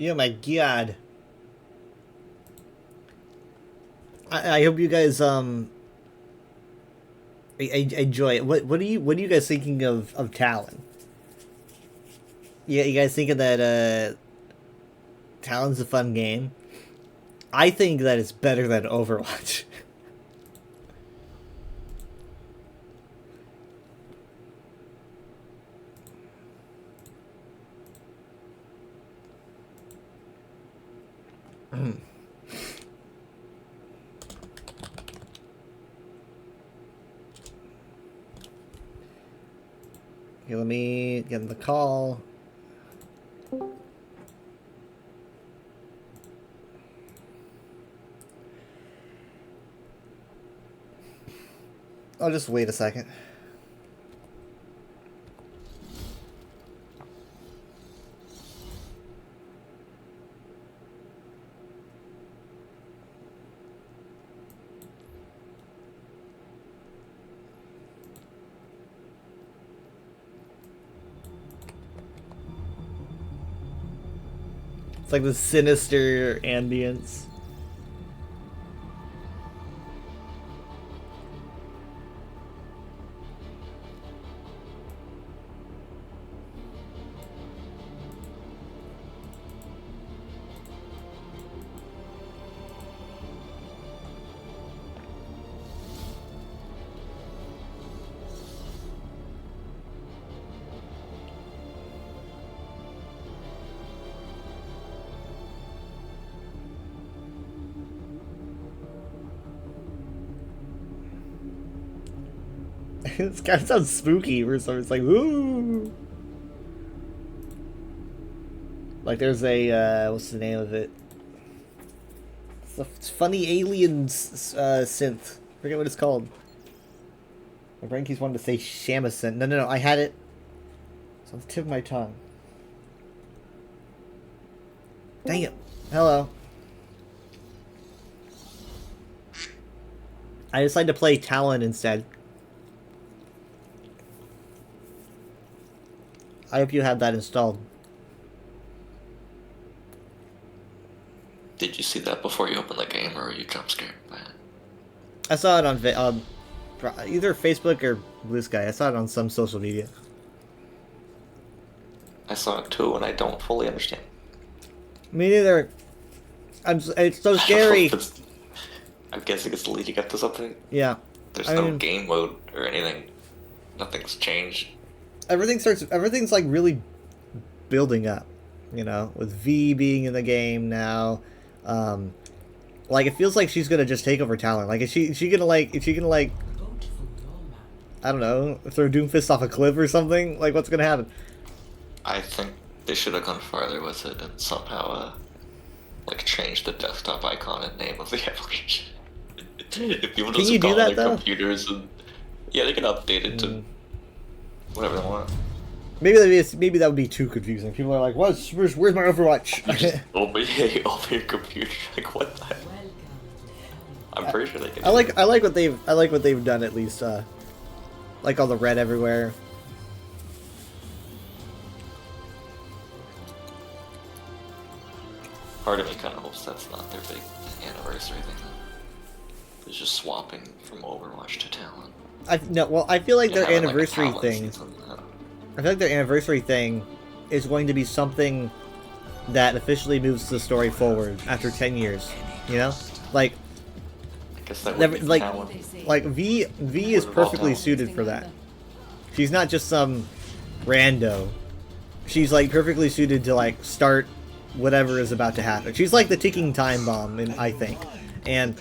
[SPEAKER 1] Yeah, my god. I hope you guys enjoy it. What are you guys thinking of Talon? Yeah, you guys thinking that Talon's a fun game? I think that it's better than Overwatch. Okay, let me get in the call. I'll just wait a second. It's like the sinister ambience. This kind of sounds spooky for some. It's like, ooh. Like there's a what's the name of it? It's a funny alien synth. Forget what it's called. My brain keeps wanting to say shamisen. No, I had it. It's on the tip of my tongue. Dang it. Hello. I decided to play Talon instead. I hope you have that installed.
[SPEAKER 7] Did you see that before you opened the game, or were you jump scared by it?
[SPEAKER 1] I saw it on either Facebook or Blue Sky. I saw it on some social media.
[SPEAKER 7] I saw it too, and I don't fully understand.
[SPEAKER 1] Me neither. It's so scary.
[SPEAKER 7] I'm guessing it's leading up to something.
[SPEAKER 1] Yeah.
[SPEAKER 7] There's
[SPEAKER 1] I
[SPEAKER 7] no
[SPEAKER 1] mean,
[SPEAKER 7] game mode or anything. Nothing's changed.
[SPEAKER 1] Everything's like really building up, you know, with V being in the game now. Like it feels like she's gonna just take over Talon. Like is she gonna like I don't know, throw Doomfist off a cliff or something? Like what's gonna happen?
[SPEAKER 7] I think they should have gone farther with it and somehow like change the desktop icon and name of the application. If people
[SPEAKER 1] Can
[SPEAKER 7] just
[SPEAKER 1] you do
[SPEAKER 7] call
[SPEAKER 1] that
[SPEAKER 7] their
[SPEAKER 1] though?
[SPEAKER 7] computers and yeah, they can update it to whatever they want.
[SPEAKER 1] maybe that would be too confusing. People are like, "Where's my Overwatch?"
[SPEAKER 7] Open your computer. Like what the? I'm pretty sure they can.
[SPEAKER 1] I like what they've done at least. Like all the red everywhere.
[SPEAKER 7] Part of me kind of hopes that's not their big anniversary thing. It's just swapping from Overwatch to Talon.
[SPEAKER 1] I feel like their
[SPEAKER 7] Having, like, a
[SPEAKER 1] anniversary
[SPEAKER 7] Talon
[SPEAKER 1] thing.
[SPEAKER 7] season.
[SPEAKER 1] I feel like their anniversary thing is going to be something that officially moves the story forward after 10 years. You know, like
[SPEAKER 7] I guess that would be
[SPEAKER 1] like
[SPEAKER 7] Talon.
[SPEAKER 1] V is perfectly suited for that. She's not just some rando. She's like perfectly suited to like start whatever is about to happen. She's like the ticking time bomb, I think, and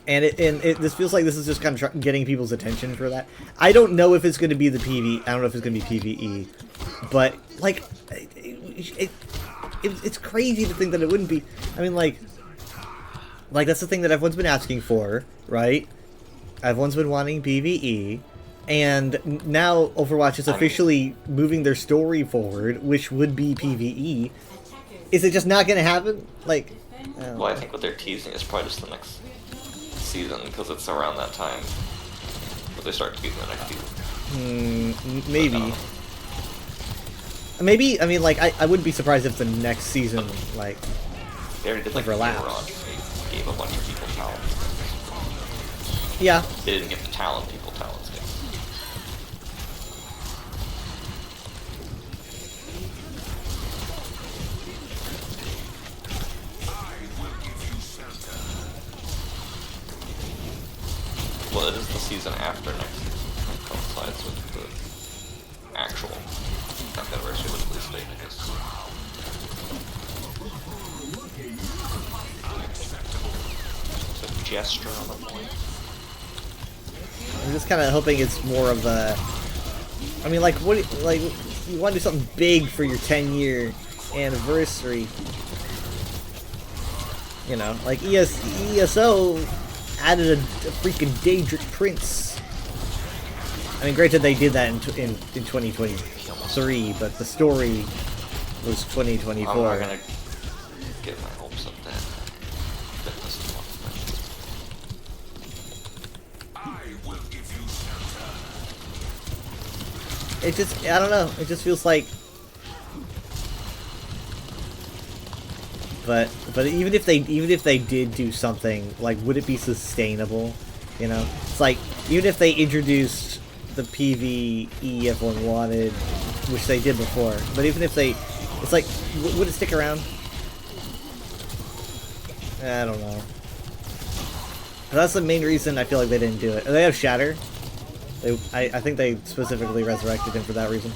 [SPEAKER 1] this feels like this is just kind of getting people's attention for that. I don't know if it's going to be the PV. I don't know if it's going to be PVE, but like it's crazy to think that it wouldn't be. I mean, like that's the thing that everyone's been asking for, right? Everyone's been wanting PVE. And now Overwatch is officially moving their story forward, which would be PvE. Is it just not going to happen? Like,
[SPEAKER 7] Well, I think what they're teasing is probably just the next season, because it's around that time that they start teasing the next season.
[SPEAKER 1] Maybe. Maybe, I mean, like, I wouldn't be surprised if the next season, like,
[SPEAKER 7] They already did like
[SPEAKER 1] overlaps.
[SPEAKER 7] Overwatch. They gave a bunch of people talent.
[SPEAKER 1] yeah.
[SPEAKER 7] They didn't give the talent people talent. Well, it is the season after next season. It coincides with the actual anniversary of the release date, I guess. It's a gesture on the point.
[SPEAKER 1] I'm just kind of hoping it's more of a... I mean, like, what... Like, you want to do something big for your 10-year anniversary. You know, like ESO added a freaking Daedric Prince. I mean, granted they did that in 2023, but the story was 2024.
[SPEAKER 7] I'm not gonna get my hopes up that this is
[SPEAKER 1] It just, I don't know, it just feels like... But even if they did do something, like, would it be sustainable? You know, it's like even if they introduced the PvE everyone wanted, which they did before, but even if they, it's like, would it stick around? I don't know. But that's the main reason I feel like they didn't do it. They have Shatter. I think they specifically resurrected him for that reason.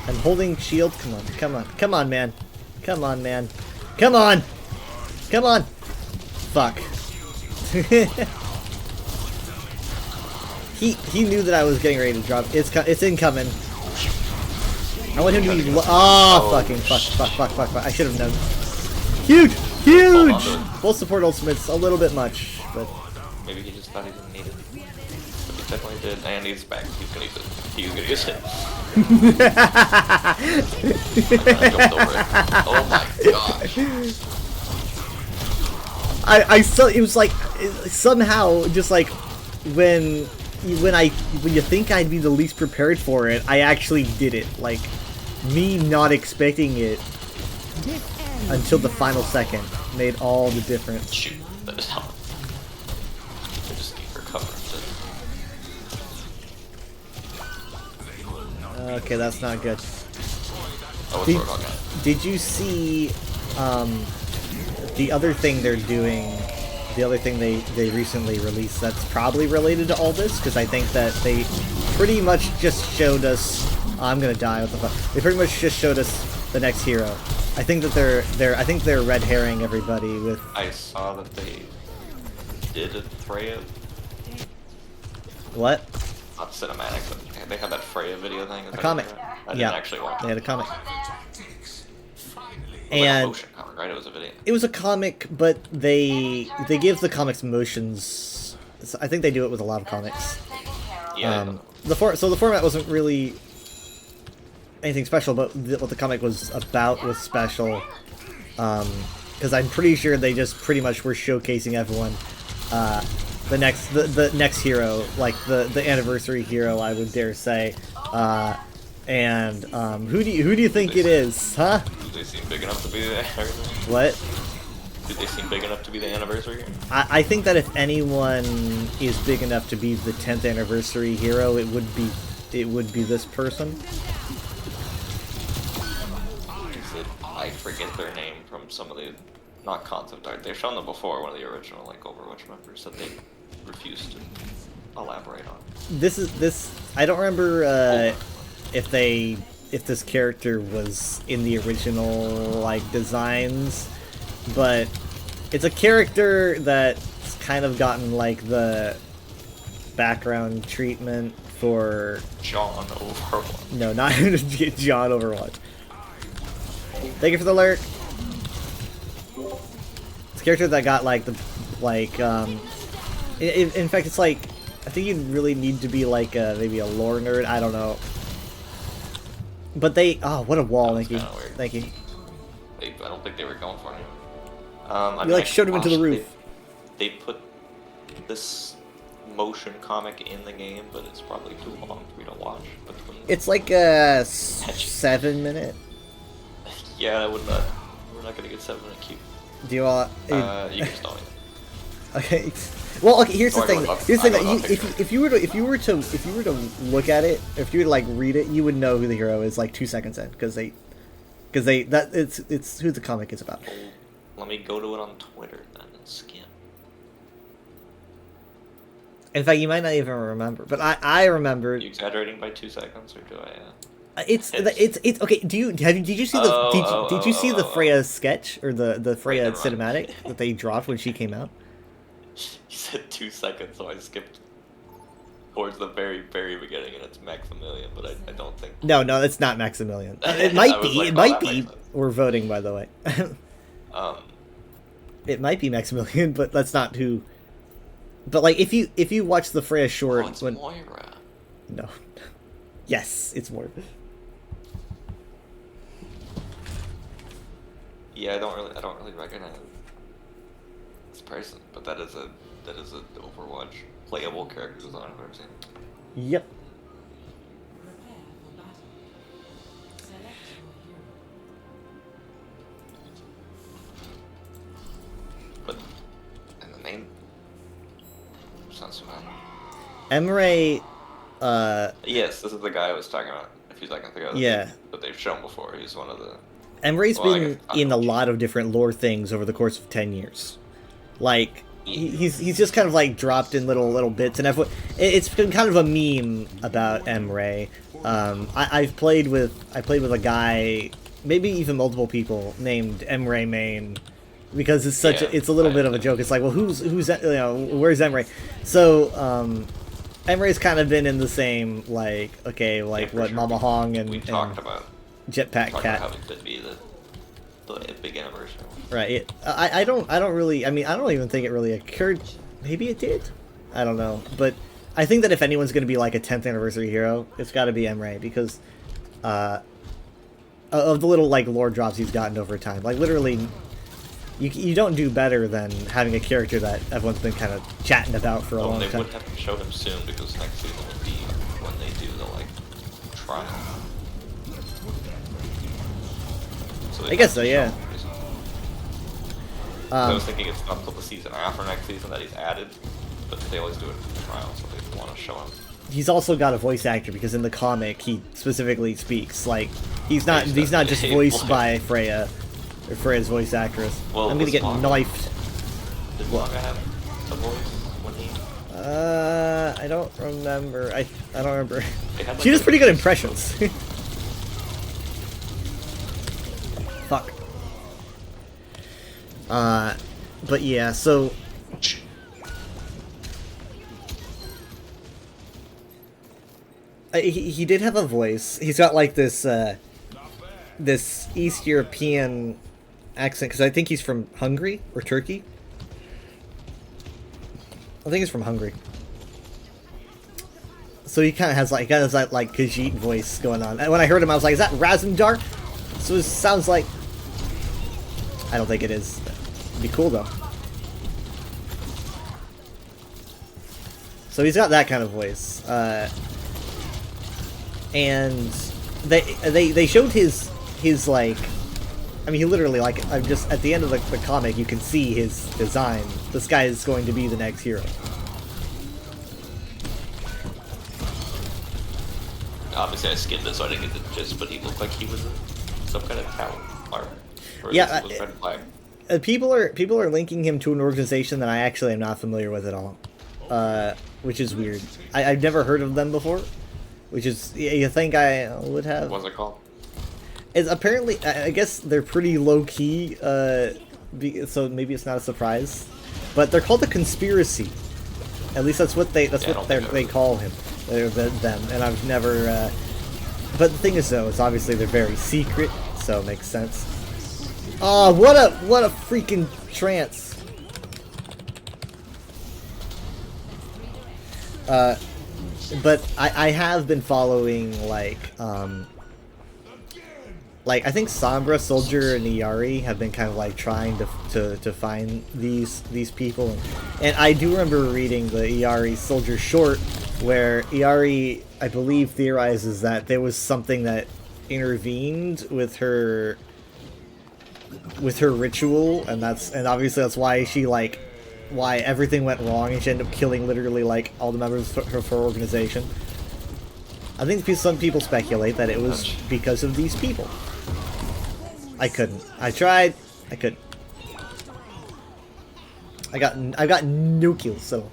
[SPEAKER 1] I'm holding shield. Come on, come on, come on, man. Come on, man. Come on! Come on! Fuck. He knew that I was getting ready to drop. It's incoming. I want him to be... fucking fuck. I should have known. Huge! Huge! Full support ultimates a little bit much, but...
[SPEAKER 7] Maybe he just thought he didn't need it. But he definitely did, and he's back. He's gonna use it. He's gonna use it. Oh my gosh.
[SPEAKER 1] I saw it was like somehow just like when you think I'd be the least prepared for it, I actually did it. Like me not expecting it until the final second made all the difference.
[SPEAKER 7] Shoot, that is how. I just keep recovering.
[SPEAKER 1] Okay, that's not good.
[SPEAKER 7] Oh,
[SPEAKER 1] Did,
[SPEAKER 7] it's Roadhog.
[SPEAKER 1] did you see the other thing they're doing? The other thing they recently released that's probably related to all this, because I think that they pretty much just showed us. Oh, I'm gonna die. What the fuck? They pretty much just showed us the next hero. I think that they're red herring everybody with.
[SPEAKER 7] I saw that they did a Freya.
[SPEAKER 1] What?
[SPEAKER 7] Not cinematic, but they had that Freya video thing.
[SPEAKER 1] A comic.
[SPEAKER 7] I didn't
[SPEAKER 1] Yeah,
[SPEAKER 7] actually watch
[SPEAKER 1] they
[SPEAKER 7] it.
[SPEAKER 1] had a comic.
[SPEAKER 7] It was like a
[SPEAKER 1] And
[SPEAKER 7] motion comic, right? It was a video.
[SPEAKER 1] it was a comic, but they give the comics motions. I think they do it with a lot of comics.
[SPEAKER 7] Yeah.
[SPEAKER 1] So the format wasn't really anything special, but what the comic was about was special. Because I'm pretty sure they just pretty much were showcasing everyone. The next hero, like the anniversary hero, I would dare say. And who do you think it is, huh?
[SPEAKER 7] Do they seem big enough to be the anniversary?
[SPEAKER 1] What?
[SPEAKER 7] Did they seem big enough to be the anniversary?
[SPEAKER 1] I think that if anyone is big enough to be the 10th anniversary hero, it would be this person.
[SPEAKER 7] I forget their name from some of the, not concept art. They've shown them before. One of the original like Overwatch members that they refused to elaborate on.
[SPEAKER 1] I don't remember if this character was in the original like designs, but it's a character that's kind of gotten like the background treatment for
[SPEAKER 7] John Overwatch.
[SPEAKER 1] No, not John Overwatch. Thank you for the alert. It's a character that got like in fact, it's like I think you really need to be like maybe a lore nerd. I don't know. But what a wall, thank you, thank you.
[SPEAKER 7] I don't think they were going for him.
[SPEAKER 1] You like showed him into the roof.
[SPEAKER 7] They put this motion comic in the game, but it's probably too long for me to watch between.
[SPEAKER 1] It's like a 7-minute.
[SPEAKER 7] Yeah, we're not gonna get 7-minute queue.
[SPEAKER 1] Do you want?
[SPEAKER 7] You can just tell me.
[SPEAKER 1] Okay. Well, okay. Here's the thing. Here's the thing.
[SPEAKER 7] That
[SPEAKER 1] If you were to look at it, if you were to like read it, you would know who the hero is like 2 seconds in, because it's who the comic is about.
[SPEAKER 7] Let me go to it on Twitter then and skim.
[SPEAKER 1] In fact, you might not even remember, but I remember.
[SPEAKER 7] Are you exaggerating by 2 seconds, or do I?
[SPEAKER 1] It's okay. Did you see did you see the Freya sketch or the Freya cinematic that they dropped when she came out?
[SPEAKER 7] You said 2 seconds, so I skipped towards the very, very beginning, and it's Maximilian, but I don't think.
[SPEAKER 1] No, it's not Maximilian. It might be.
[SPEAKER 7] Like,
[SPEAKER 1] it might be. We're voting, by the way. It might be Maximilian, but that's not who. But like, if you watch the Freya short,
[SPEAKER 7] it's Moira.
[SPEAKER 1] No. Yes, it's Moira.
[SPEAKER 7] Yeah, I don't really recognize this person, but that is a Overwatch playable character design I've ever seen.
[SPEAKER 1] Yep.
[SPEAKER 7] But and the name sounds familiar.
[SPEAKER 1] Emre.
[SPEAKER 7] Yes, this is the guy I was talking about a few seconds ago. That they've shown before. He's one of the.
[SPEAKER 1] Emre's been in a lot of different lore things over the course of 10 years. Like, he's just kind of like dropped in little bits, and it's been kind of a meme about Emre. I played with a guy, maybe even multiple people, named Emre Main, because it's it's a little bit of a joke. It's like, well, who's where's Emre? So Emre's kind of been in the same what Mama Hong and
[SPEAKER 7] talked about.
[SPEAKER 1] Jetpack Cat.
[SPEAKER 7] How it could be the big anniversary.
[SPEAKER 1] Right. I don't really. I mean, I don't even think it really occurred. Maybe it did. I don't know. But I think that if anyone's going to be like a 10th anniversary hero, it's got to be Emre, because of the little like lore drops he's gotten over time. Like literally, you don't do better than having a character that everyone's been kind of chatting about for a long
[SPEAKER 7] They
[SPEAKER 1] time.
[SPEAKER 7] would have to show him soon, because next season would be when they do the trial. So
[SPEAKER 1] I guess so, yeah.
[SPEAKER 7] I was thinking it's not until the season after next season that he's added, but they always do it in the trial, so they want to show him.
[SPEAKER 1] He's also got a voice actor, because in the comic he specifically speaks. Like he's not just voiced by Freya, or Freya's voice actress.
[SPEAKER 7] Well,
[SPEAKER 1] I'm gonna get knifed.
[SPEAKER 7] Did Manga have a voice when he?
[SPEAKER 1] I don't remember. I don't remember.
[SPEAKER 7] Like,
[SPEAKER 1] She does pretty good impressions. Fuck. But yeah, so he did have a voice. He's got like this this East European accent, because I think he's from Hungary or Turkey. I think he's from Hungary. So he kind of has that like Khajiit voice going on. And when I heard him, I was like, "Is that Razandar?" So it sounds like. I don't think it is. It'd be cool though. So he's got that kind of voice, and they showed his like. I mean, he literally, like, I'm just, at the end of the comic, you can see his design. This guy is going to be the next hero.
[SPEAKER 7] Obviously, I skipped it, so I didn't get the gist, but he looked like he was in some kind of talent armor. Or
[SPEAKER 1] Yeah,
[SPEAKER 7] was red flag.
[SPEAKER 1] people are linking him to an organization that I actually am not familiar with at all, which is weird. I've never heard of them before, which is, you think I would have.
[SPEAKER 7] What's it called?
[SPEAKER 1] It's apparently, I guess they're pretty low key, so maybe it's not a surprise. But they're called the Conspiracy. At least that's what they call him, them. And I've never. But the thing is, though, it's obviously they're very secret, so it makes sense. Oh, what a freaking trance! But I have been following like I think Sombra, Soldier, and Iari have been kind of like trying to find these people, and I do remember reading the Iari Soldier short where Iari, I believe, theorizes that there was something that intervened with her ritual, and obviously that's why she why everything went wrong and she ended up killing literally like all the members of her organization. I think some people speculate that it was because of these people. I couldn't. I tried. I couldn't. I got no kills, so.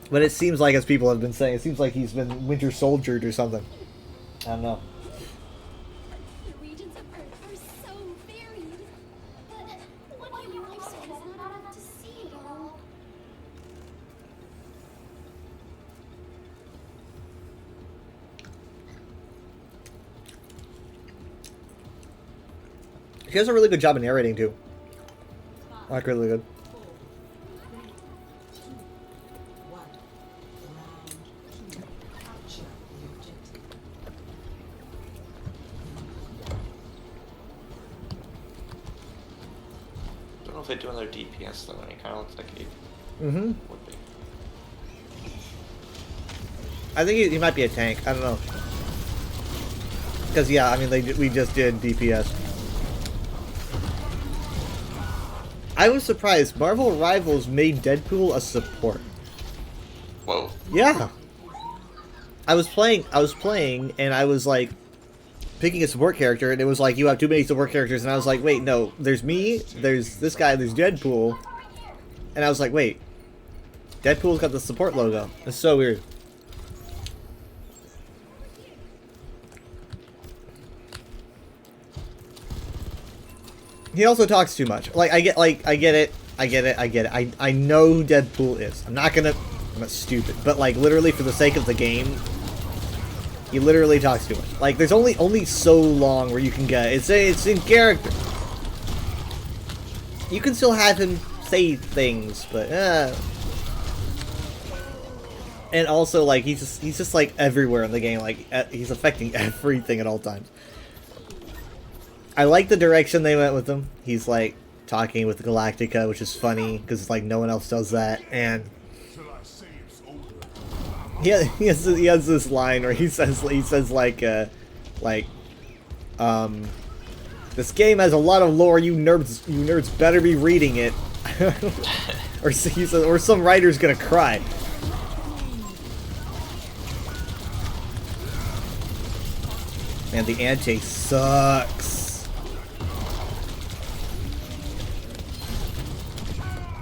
[SPEAKER 1] But it seems like, as people have been saying, it seems like he's been Winter Soldiered or something. I don't know.
[SPEAKER 8] The regions of Earth are so varied. But one human lifespan is not enough to see it all.
[SPEAKER 1] He does a really good job of narrating too. Like really good.
[SPEAKER 7] I don't know if they do another DPS though, and he kind of looks like he
[SPEAKER 1] Mm-hmm.
[SPEAKER 7] would be.
[SPEAKER 1] I think he might be a tank. I don't know. Because yeah, I mean we just did DPS. I was surprised. Marvel Rivals made Deadpool a support.
[SPEAKER 7] Whoa.
[SPEAKER 1] Yeah. I was playing, and I was like picking a support character, and it was like you have too many support characters, and I was like, wait, no, there's me, there's this guy, there's Deadpool, and I was like, wait, Deadpool's got the support logo. It's so weird. He also talks too much. I get it. I know who Deadpool is. I'm not stupid, but like literally for the sake of the game, he literally talks too much. Like there's only so long where you can get it's in character. You can still have him say things, but and also like he's just like everywhere in the game. Like he's affecting everything at all times. I like the direction they went with him. He's like talking with Galactica, which is funny because like no one else does that. And he has this line where he says like this game has a lot of lore. You nerds better be reading it, or he says, or some writer's gonna cry. Man, the ante sucks.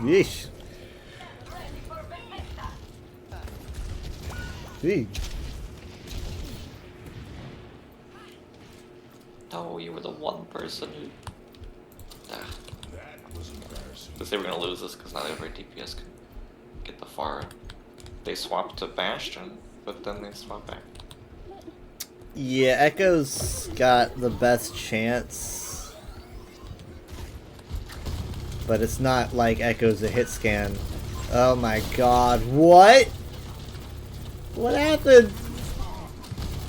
[SPEAKER 1] Yeesh. Gee.
[SPEAKER 7] No, you were the one person who...
[SPEAKER 5] That was embarrassing.
[SPEAKER 7] Because they were going to lose this because not every DPS can get the far. They swapped to Bastion, but then they swapped back.
[SPEAKER 1] Yeah, Echo's got the best chance. but it's not like Echo's a hit scan. Oh my god, what? What happened?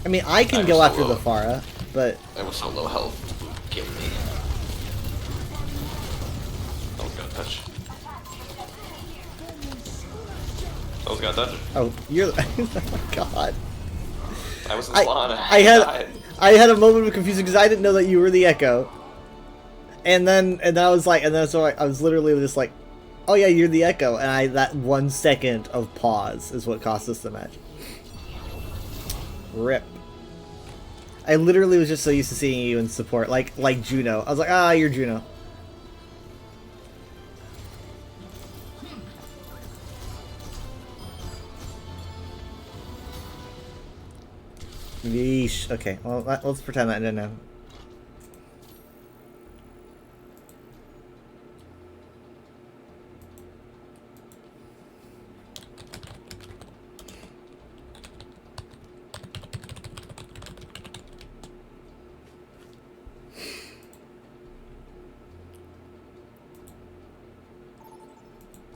[SPEAKER 1] I mean, I can go after the Pharah, but...
[SPEAKER 7] I was so low health. Kill me. I was gonna touch. I was gonna touch it.
[SPEAKER 1] Oh, you're... oh my god.
[SPEAKER 7] I was in spawn.
[SPEAKER 1] I had a moment of confusion because I didn't know that you were the Echo. And then I was like, so I was literally just like, oh yeah, you're the Echo. And that 1 second of pause is what cost us the match. Rip. I literally was just so used to seeing you in support, like Juno. I was like, ah, you're Juno. Yeesh. Okay, well, let's pretend that I didn't know.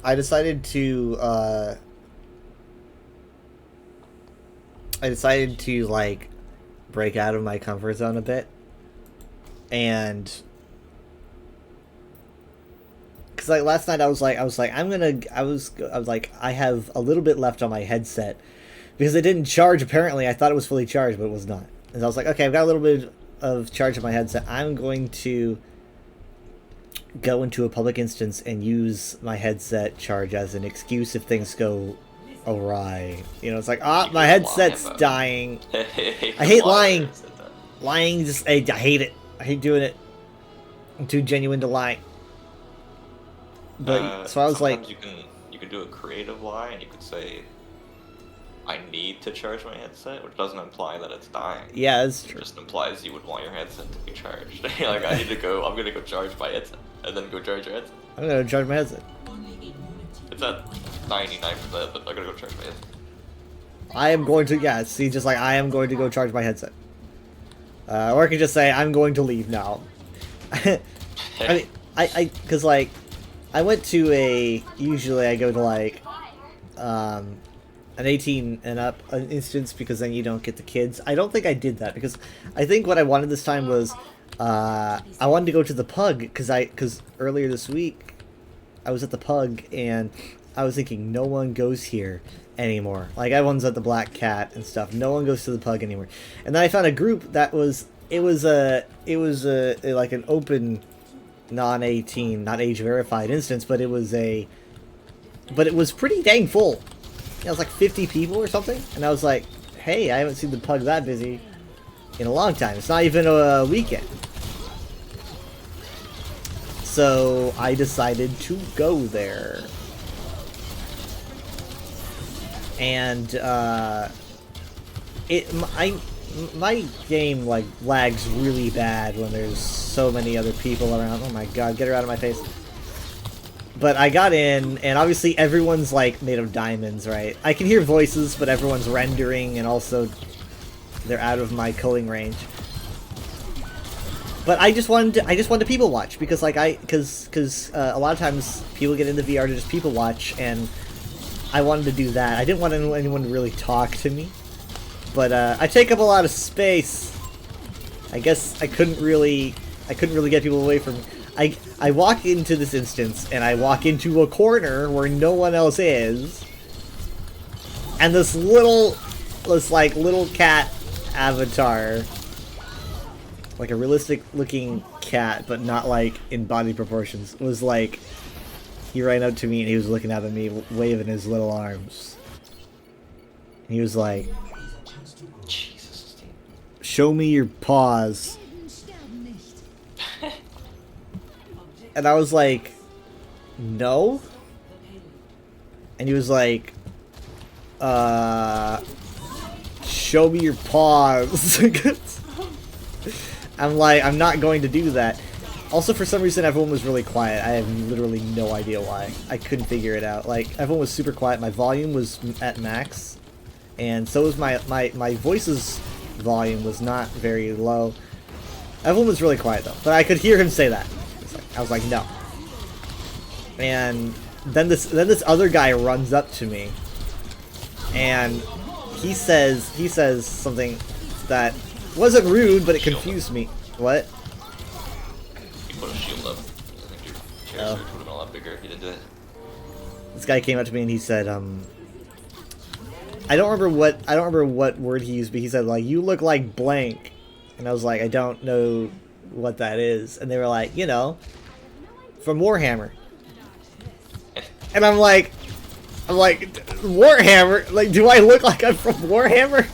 [SPEAKER 1] I decided to like break out of my comfort zone a bit, and because like last night I was like I have a little bit left on my headset because it didn't charge. Apparently, I thought it was fully charged, but it was not. And I was like, okay, I've got a little bit of charge on my headset. I'm going to go into a public instance and use my headset charge as an excuse if things go awry. You know, it's like, my headset's dying. I hate lying. Lying just, I hate it. I hate doing it. I'm too genuine to lie. But so I was like,
[SPEAKER 7] you can do a creative lie and you could say, I need to charge my headset, which doesn't imply that it's dying.
[SPEAKER 1] Yeah, that's true.
[SPEAKER 7] It just implies you would want your headset to be charged. Like, I'm gonna go charge my headset, and then go charge your headset.
[SPEAKER 1] I'm gonna charge my headset.
[SPEAKER 7] It's at 99%, but I'm gonna go charge my headset.
[SPEAKER 1] I am going to, yeah, see, just like, I am going to go charge my headset. Or I can just say, I'm going to leave now. I mean, because, like, I went to usually I go to, like, an 18 and up instance because then you don't get the kids. I don't think I did that because I think what I wanted this time was I wanted to go to the Pug because earlier this week I was at the Pug and I was thinking no one goes here anymore. Like everyone's at the Black Cat and stuff. No one goes to the Pug anymore. And then I found a group that was like an open non-18, not age verified instance, but it was pretty dang full. It was like 50 people or something, and I was like, hey, I haven't seen the Pug that busy in a long time. It's not even a weekend. So I decided to go there. And my game like lags really bad when there's so many other people around. Oh my god, get her out of my face. But I got in, and obviously everyone's, like, made of diamonds, right? I can hear voices, but everyone's rendering, and also they're out of my culling range. But I just wanted to people watch, because, like, because a lot of times people get into VR to just people watch, and I wanted to do that. I didn't want anyone to really talk to me. But, I take up a lot of space. I guess I couldn't really get people away from me. I walk into this instance, and I walk into a corner where no one else is, and this little cat avatar, like a realistic looking cat, but not like in body proportions, was like, he ran up to me and he was looking up at me, waving his little arms. He was like,
[SPEAKER 7] Jesus.
[SPEAKER 1] show me your paws. And I was like, no? And he was like, show me your paws. I'm like, I'm not going to do that. Also, for some reason, everyone was really quiet. I have literally no idea why. I couldn't figure it out. Like, everyone was super quiet. My volume was at max. And so was my voice's volume was not very low. Everyone was really quiet, though. But I could hear him say that. I was like, no. And then this other guy runs up to me, and he says something that wasn't rude, but it confused me. What?
[SPEAKER 7] You put a shield up. I think your character
[SPEAKER 1] Oh.
[SPEAKER 7] would have been a lot bigger if you did that.
[SPEAKER 1] This guy came up to me and he said, I don't remember what word he used, but he said, like, you look like blank. And I was like, I don't know what that is. And they were like, you know, from Warhammer. And I'm like, Warhammer? Like, do I look like I'm from Warhammer?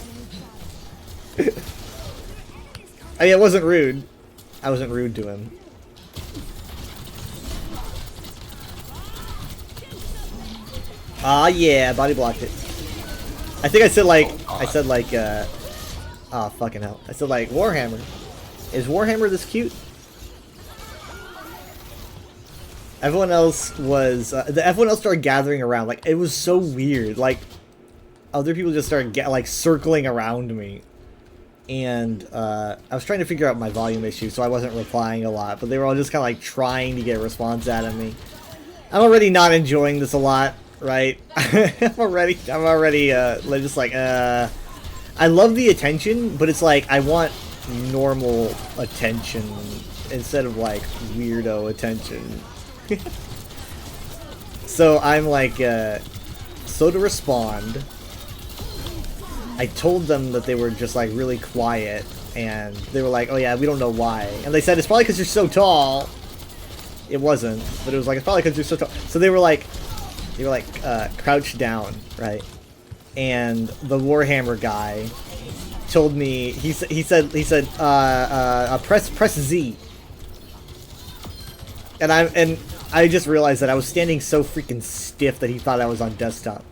[SPEAKER 1] I mean, it wasn't rude. I wasn't rude to him. Ah, yeah, body blocked it. I think I said like, oh, fucking hell. I said like, Warhammer. Is Warhammer this cute? Everyone else was, everyone else started gathering around. Like, it was so weird. Like, other people just started circling around me. And, I was trying to figure out my volume issue, so I wasn't replying a lot. But they were all just kind of like trying to get a response out of me. I'm already not enjoying this a lot. Right? I'm already just like, I love the attention, but it's like, I want normal attention instead of like weirdo attention. So I'm like, so to respond, I told them that they were just like really quiet, and they were like, oh yeah, we don't know why. And they said, it's probably because you're so tall. It wasn't, but it was like, it's probably because you're so tall. So they were like, crouched down, right? And the Warhammer guy told me, he said, press Z. And I just realized that I was standing so freaking stiff that he thought I was on desktop.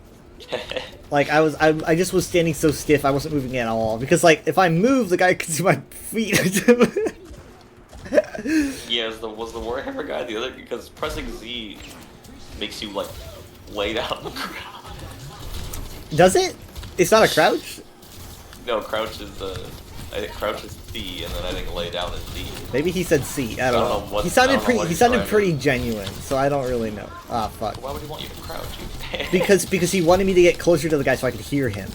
[SPEAKER 1] Like, I just was standing so stiff, I wasn't moving at all. Because, like, if I move, the guy could see my feet.
[SPEAKER 7] Yeah, was the Warhammer guy the other? Because pressing Z makes you, like, lay down on the ground.
[SPEAKER 1] Does it? It's not a crouch?
[SPEAKER 7] No, crouch is I think crouch is C, and then I think lay down is D.
[SPEAKER 1] Maybe he said C. I don't know.
[SPEAKER 7] What,
[SPEAKER 1] He sounded pretty
[SPEAKER 7] to.
[SPEAKER 1] genuine, so I don't really know. Ah, fuck.
[SPEAKER 7] Why would he want you to crouch?
[SPEAKER 1] Because he wanted me to get closer to the guy so I could hear him.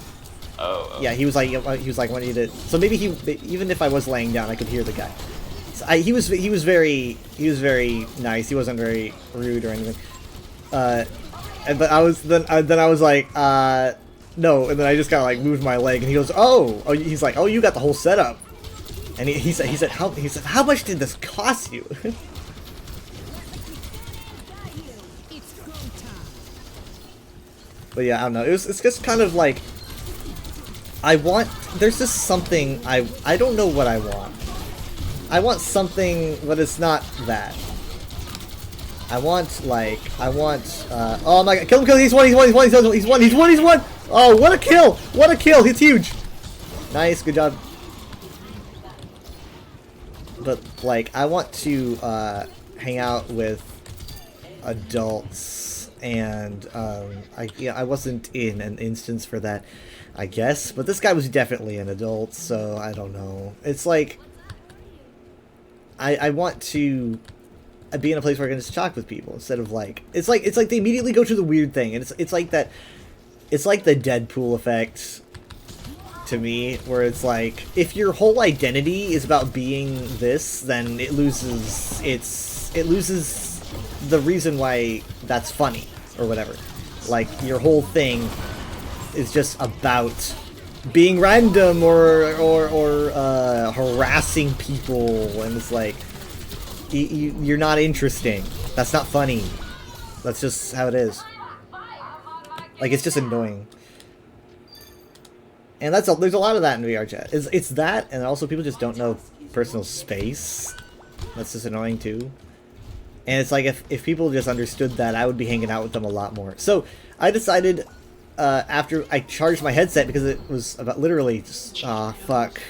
[SPEAKER 7] Oh.
[SPEAKER 1] Yeah, he was like wanting you to. So maybe even if I was laying down, I could hear the guy. So he was very nice. He wasn't very rude or anything. But I was then I was like, no, and then I just kind of like moved my leg, and he goes, oh, he's like, oh, you got the whole setup, and he said how much did this cost you? But yeah, I don't know. It's just kind of like, there's just something I don't know what I want. I want something, but it's not that. I want, oh my god, kill him, he's one! Oh, what a kill! What a kill, it's huge! Nice, good job. But, like, I want to, hang out with adults, and, I wasn't in an instance for that, I guess, but this guy was definitely an adult, so I don't know. It's like, I want to be in a place where I can just talk with people instead of like, it's like they immediately go to the weird thing, and it's like that, it's like the Deadpool effect to me, where it's like, if your whole identity is about being this, then it loses the reason why that's funny or whatever. Like, your whole thing is just about being random or harassing people, and it's like, you're not interesting. That's not funny. That's just how it is. Like, it's just annoying. And there's a lot of that in VR chat. It's that, and also people just don't know personal space. That's just annoying too. And it's like, if people just understood that, I would be hanging out with them a lot more. So I decided, after I charged my headset, because it was about literally just, fuck.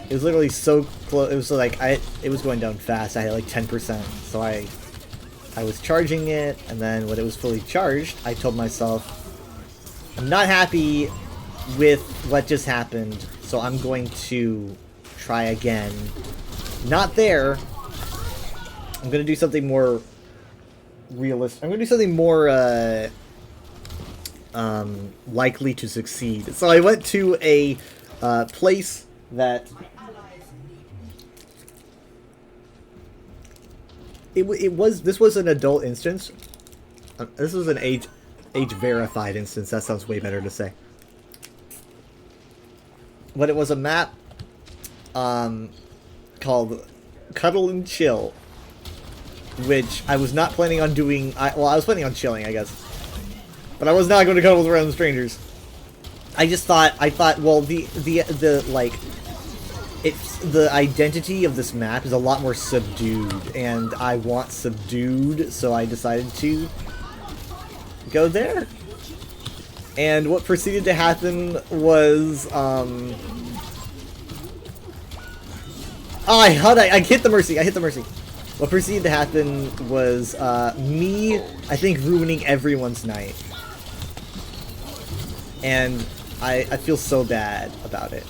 [SPEAKER 1] It was literally so close. It was like, it was going down fast. I had like 10%. So I was charging it, and then when it was fully charged, I told myself, I'm not happy with what just happened, so I'm going to try again. Not there, I'm gonna do something more realistic. I'm gonna do something more likely to succeed. So I went to a place that this was an adult instance. This was an age verified instance. That sounds way better to say. But it was a map called Cuddle and Chill, which I was not planning on doing. I was planning on chilling, I guess, but I was not going to cuddle with random strangers. I thought, well, the identity of this map is a lot more subdued, and I want subdued, so I decided to go there. And what proceeded to happen was, I hit the Mercy. What proceeded to happen was, me, I think, ruining everyone's night. And I feel so bad about it.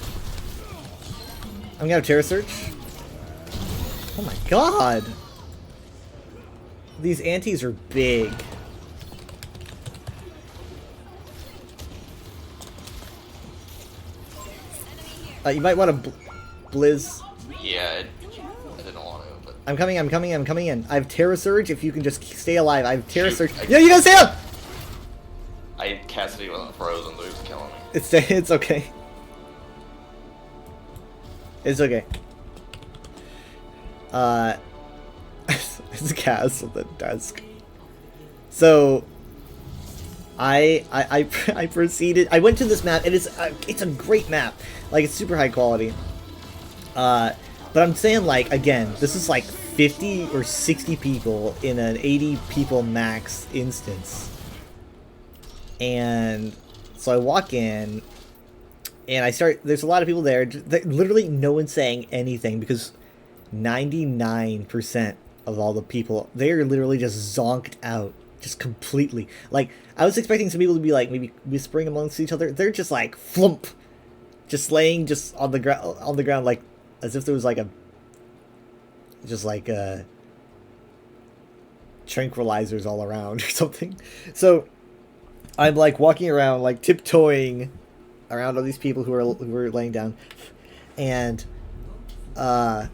[SPEAKER 1] I'm gonna have Terra Search. Oh my god! These antis are big. You might want to blizz.
[SPEAKER 7] Yeah, I didn't want to, but...
[SPEAKER 1] I'm coming in. I have Terra Surge, if you can just stay alive. I have Terra Surge. Yeah, you gotta stay up!
[SPEAKER 7] Cassidy wasn't frozen, but he was killing me.
[SPEAKER 1] It's okay. It's okay. It's Cass at the desk. So, I proceeded. I went to this map, and it's a great map. Like, it's super high quality. But I'm saying, like, again, this is like 50 or 60 people in an 80 people max instance. And so I walk in, and there's a lot of people there. Literally no one's saying anything, because 99% of all the people, they're literally just zonked out. Just completely. Like, I was expecting some people to be like, maybe whispering amongst each other. They're just like, flump! Just laying just on the ground, like, as if there was like tranquilizers all around or something. So I'm like walking around, like tiptoeing around all these people who were laying down, and I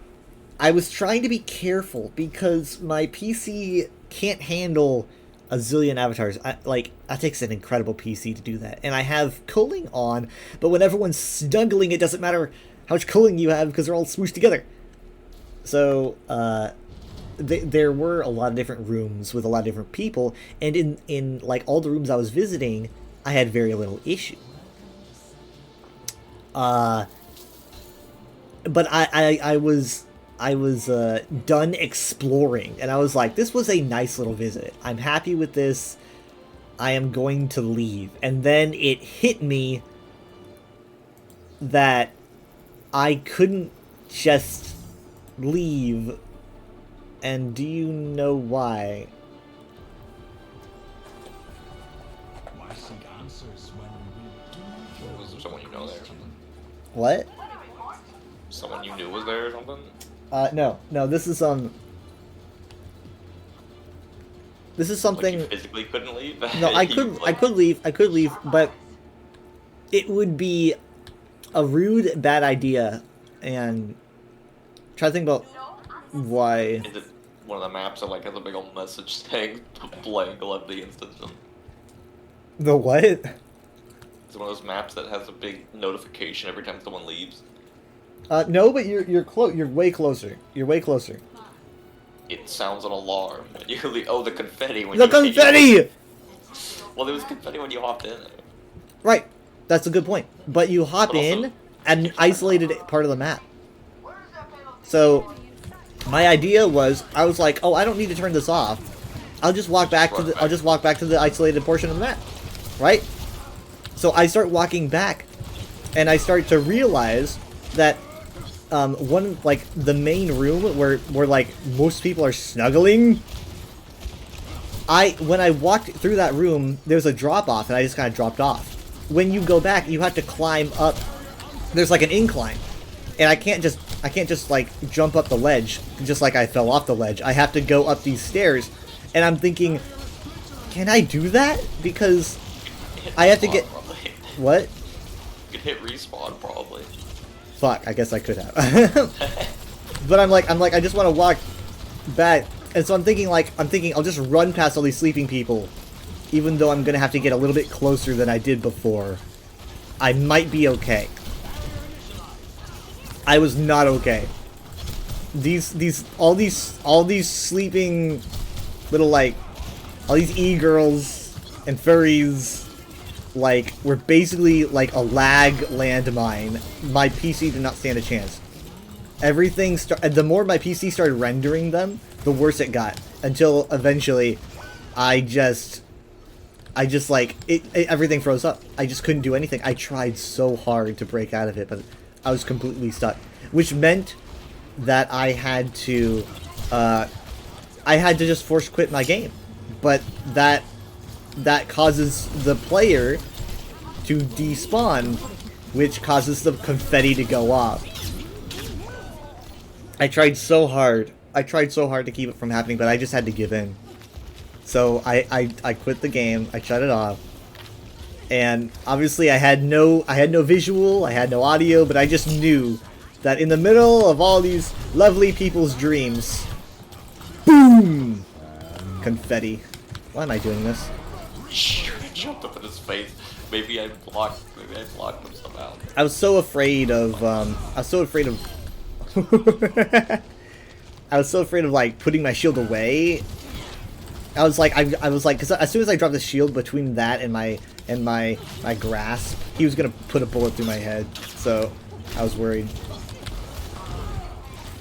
[SPEAKER 1] was trying to be careful because my PC can't handle a zillion avatars. That takes an incredible PC to do that, and I have culling on, but when everyone's snuggling, it doesn't matter how much culling you have because they're all smooshed together. So there were a lot of different rooms with a lot of different people, and in like all the rooms I was visiting, I had very little issue. But I was done exploring, and I was like, this was a nice little visit. I'm happy with this. I am going to leave. And then it hit me that I couldn't just leave. And do you know why?
[SPEAKER 7] Was there someone you know there or something?
[SPEAKER 1] What?
[SPEAKER 7] Someone you knew was there or something?
[SPEAKER 1] No, this is something.
[SPEAKER 7] Like you physically couldn't leave?
[SPEAKER 1] No, I could leave, but it would be a rude, bad idea, and try to think about why.
[SPEAKER 7] Is it one of the maps that like has a big old message saying blank left the instance?
[SPEAKER 1] The what?
[SPEAKER 7] It's one of those maps that has a big notification every time someone leaves.
[SPEAKER 1] No, but you're close. You're way closer. You're way closer.
[SPEAKER 7] It sounds an alarm when you leave. Oh, the confetti when
[SPEAKER 1] The
[SPEAKER 7] you
[SPEAKER 1] confetti!
[SPEAKER 7] Well, there was confetti when you hopped in.
[SPEAKER 1] Right. That's a good point. But you hop
[SPEAKER 7] But also-
[SPEAKER 1] in at an isolated part of the map. So my idea was, I was like, oh, I don't need to turn this off. I'll just walk back to the isolated portion of the map. Right? So I start walking back, and I start to realize that one, like, the main room where like most people are snuggling, when I walked through that room, there's a drop off, and I just kind of dropped off. When you go back, you have to climb up. There's like an incline, and I can't just I can't just like jump up the ledge just like I fell off the ledge. I have to go up these stairs, and I'm thinking, can I do that? Because I have to get what?
[SPEAKER 7] You could hit respawn probably.
[SPEAKER 1] Fuck, I guess I could have. But I'm like, I just want to walk back, and so I'm thinking I'll just run past all these sleeping people, even though I'm gonna have to get a little bit closer than I did before. I might be okay. I was not okay. All these sleeping little like, all these e-girls and furries, like, were basically like a lag landmine. My PC did not stand a chance. Everything the more my PC started rendering them, the worse it got. Until eventually, I just like, everything froze up. I just couldn't do anything. I tried so hard to break out of it, but I was completely stuck. Which meant that I had to just force quit my game. But that causes the player to despawn, which causes the confetti to go off. I tried so hard to keep it from happening, but I just had to give in. So I quit the game, I shut it off, and obviously I had no visual, I had no audio, but I just knew that in the middle of all these lovely people's dreams, boom! Confetti. Why am I doing this?
[SPEAKER 7] Jumped up in his face. Maybe I blocked him somehow.
[SPEAKER 1] I was so afraid of like putting my shield away. I was like, because as soon as I dropped the shield between that and my grasp, he was gonna put a bullet through my head. So I was worried.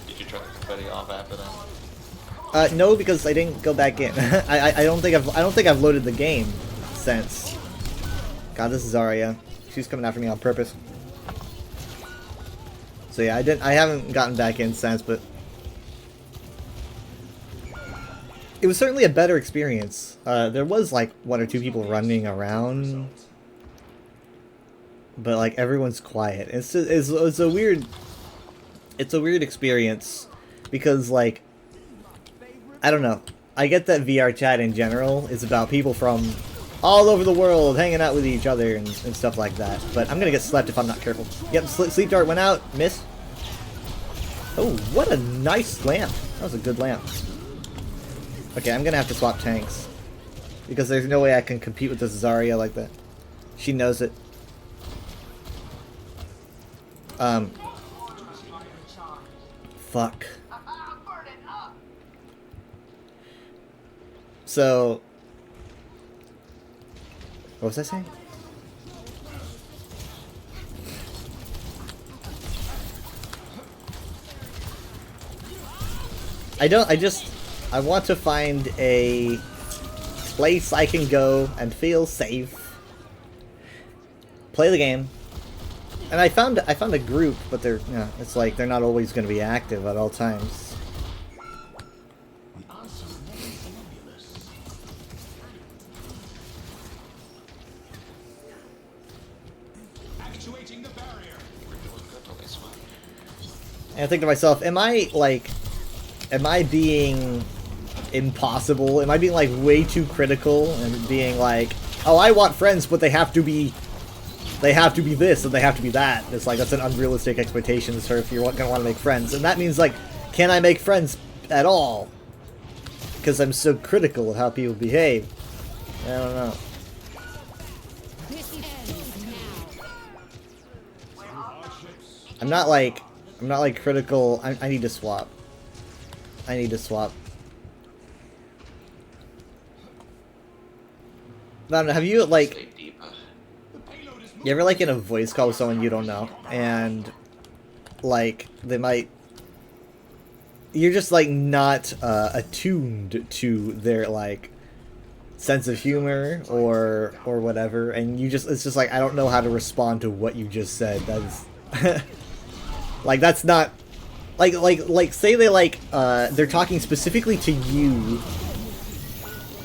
[SPEAKER 7] Did you turn the confetti off after that?
[SPEAKER 1] No, because I didn't go back in. I don't think I've loaded the game since. God, this is Zarya. She's coming after me on purpose. So yeah, I haven't gotten back in since, but it was certainly a better experience. There was like 1 or 2 people running around, but like everyone's quiet. It's a weird experience because like, I don't know. I get that VR chat in general is about people from all over the world hanging out with each other and stuff like that. But I'm gonna get slept if I'm not careful. Yep, sleep dart went out. Miss. Oh, what a nice lamp. That was a good lamp. Okay, I'm gonna have to swap tanks. Because there's no way I can compete with this Zarya like that. She knows it. Fuck. So, what was I saying? I want to find a place I can go and feel safe. Play the game. And I found a group, but they're, you know, it's like they're not always going to be active at all times. And I think to myself, am I being impossible? Am I being like way too critical and being like, oh, I want friends, but they have to be this and they have to be that. It's like, that's an unrealistic expectation for if you're gonna want to make friends. And that means like, can I make friends at all? Because I'm so critical of how people behave. I don't know. I'm not like critical. I need to swap. I need to swap. I don't know, have you like, you ever like in a voice call with someone you don't know and like they might, you're just like not attuned to their like sense of humor or whatever, and you just, it's just like, I don't know how to respond to what you just said. That's like, that's not like say they like they're talking specifically to you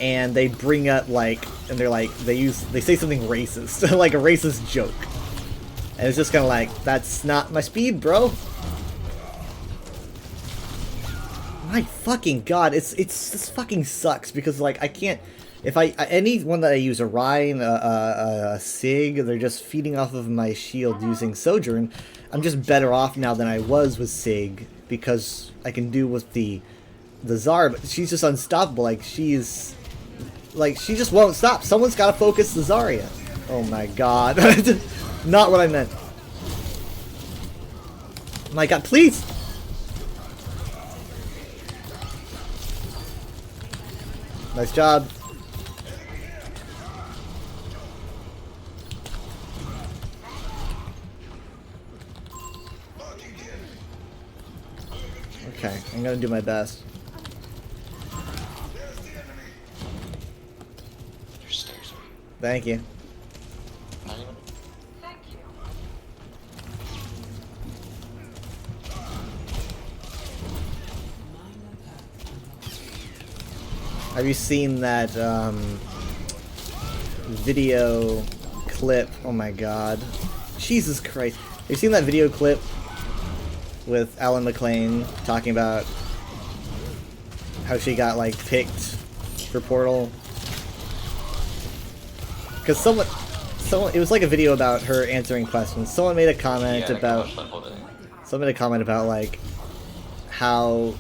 [SPEAKER 1] and they bring up like, and they're like, they say something racist, like a racist joke, and it's just kind of like, that's not my speed, bro. My fucking god, it's this fucking sucks because like I can't. If anyone that I use, a Ryan, a Sig, they're just feeding off of my shield using Sojourn. I'm just better off now than I was with Sig because I can do with the Zarya, but she's just unstoppable. Like she just won't stop. Someone's got to focus the Zarya. Oh my god, not what I meant. My god, please. Nice job. Okay, I'm gonna do my best.
[SPEAKER 7] There's stairs.
[SPEAKER 1] Thank you.
[SPEAKER 7] Not even.
[SPEAKER 1] Have you seen that video clip? Oh my god. Jesus Christ. Have you seen that video clip with Alan McLean talking about how she got like picked for Portal? Because someone, it was like a video about her answering questions. Someone made a comment about, someone made a comment about like how,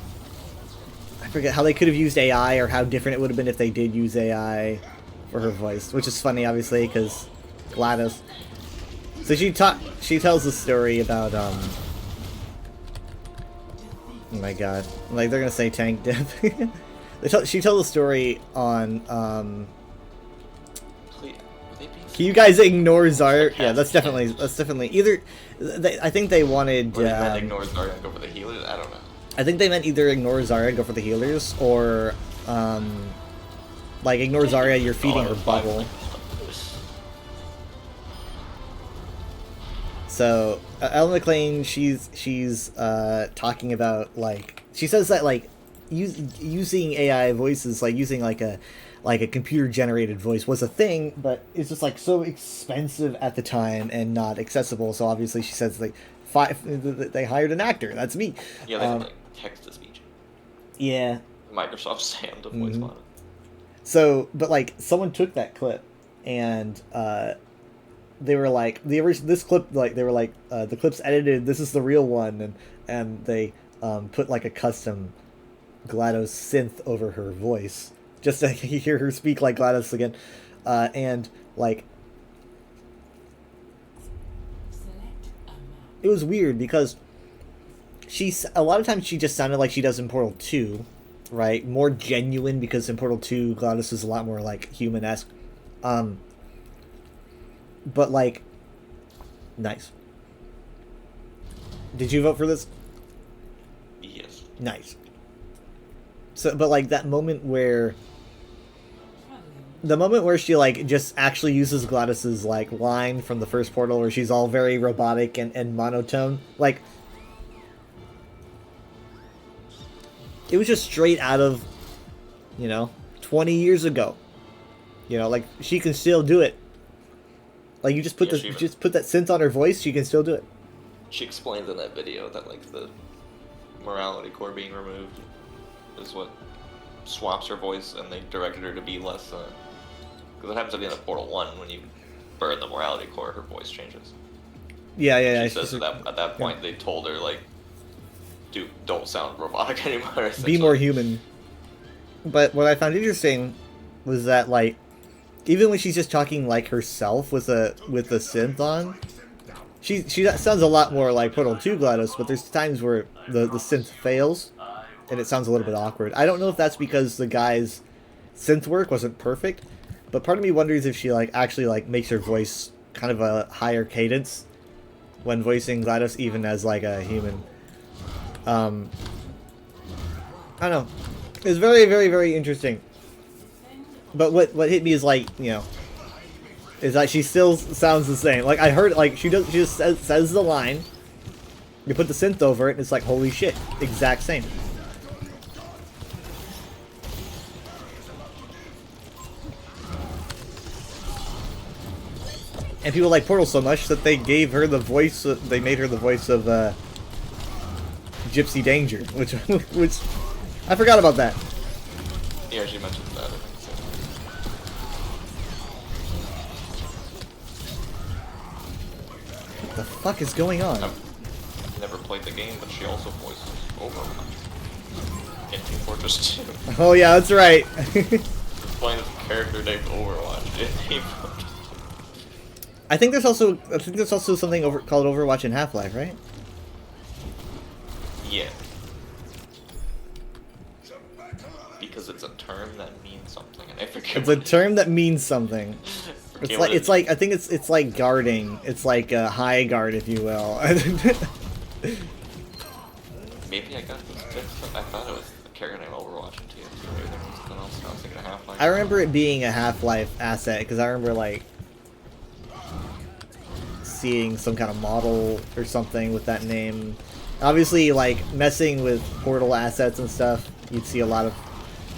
[SPEAKER 1] I forget how they could have used AI or how different it would have been if they did use AI for her voice, which is funny obviously because GLaDOS. So she tells the story about oh my god, like they're gonna say tank dip. She tells the story on can you guys ignore Zarya? Yeah, that's definitely either. I think they wanted.
[SPEAKER 7] Or they meant ignore Zarya and go for the healers. I don't know.
[SPEAKER 1] I think they meant either ignore Zarya and go for the healers, or like ignore Zarya, you're feeding her bubble. So Ellen McLean, she's talking about like she says that like using AI voices, like using like a computer generated voice was a thing, but it's just like so expensive at the time and not accessible. So obviously she says like they hired an actor. That's me.
[SPEAKER 7] Yeah, they have like text to speech.
[SPEAKER 1] Yeah.
[SPEAKER 7] Microsoft Sam the voice model.
[SPEAKER 1] So, but like someone took that clip and they were like this clip, like they were like the clip's edited. This is the real one, and they put like a custom GLaDOS synth over her voice just to hear her speak like GLaDOS again, and like it was weird because a lot of times she just sounded like she does in Portal 2, right? More genuine because in Portal 2 GLaDOS is a lot more like human-esque. But like, nice. Did you vote for this?
[SPEAKER 7] Yes.
[SPEAKER 1] Nice. So, but like that moment where, she like just actually uses GLaDOS's like line from the first Portal, where she's all very robotic and monotone, like it was just straight out of, 20 years ago. Like she can still do it. Like you just put just put that synth on her voice, she can still do it.
[SPEAKER 7] She explains in that video that like the morality core being removed is what swaps her voice, and they directed her to be less. Because it happens at the end of Portal 1 when you burn the morality core, her voice changes.
[SPEAKER 1] Yeah.
[SPEAKER 7] She says at that point they told her like, dude, don't sound robotic anymore.
[SPEAKER 1] Be more human. But what I found interesting was that like, even when she's just talking like herself with the synth on, she sounds a lot more like Portal 2 GLaDOS, but there's times where the synth fails and it sounds a little bit awkward. I don't know if that's because the guy's synth work wasn't perfect, but part of me wonders if she like actually like makes her voice kind of a higher cadence when voicing GLaDOS, even as like a human. I don't know. It's very, very, very interesting. But what hit me is like, is that she still sounds the same. Like I heard, like she just says the line. You put the synth over it, and it's like, holy shit, exact same. And people like Portal so much that they gave her the voice. They made her the voice of Gypsy Danger, which I forgot about that.
[SPEAKER 7] Yeah, she mentioned that, I think so.
[SPEAKER 1] What the fuck is going on?
[SPEAKER 7] I've never played the game, but she also voices Overwatch in Team Fortress 2.
[SPEAKER 1] Oh yeah, that's right.
[SPEAKER 7] Playing this character named Overwatch in Team Fortress 2.
[SPEAKER 1] I think there's also something called Overwatch in Half-Life, right?
[SPEAKER 7] Yeah. Because it's a term that means something, and I forget.
[SPEAKER 1] It's a term that means something. It's like I think it's like guarding. It's like a high guard, if you will.
[SPEAKER 7] Maybe I got this mixed up. I thought it was a character named Overwatch in TF2. Maybe there was something else. I was thinking of Half-Life.
[SPEAKER 1] I remember it being a Half-Life asset because I remember like seeing some kind of model or something with that name. Obviously, like messing with Portal assets and stuff, you'd see a lot of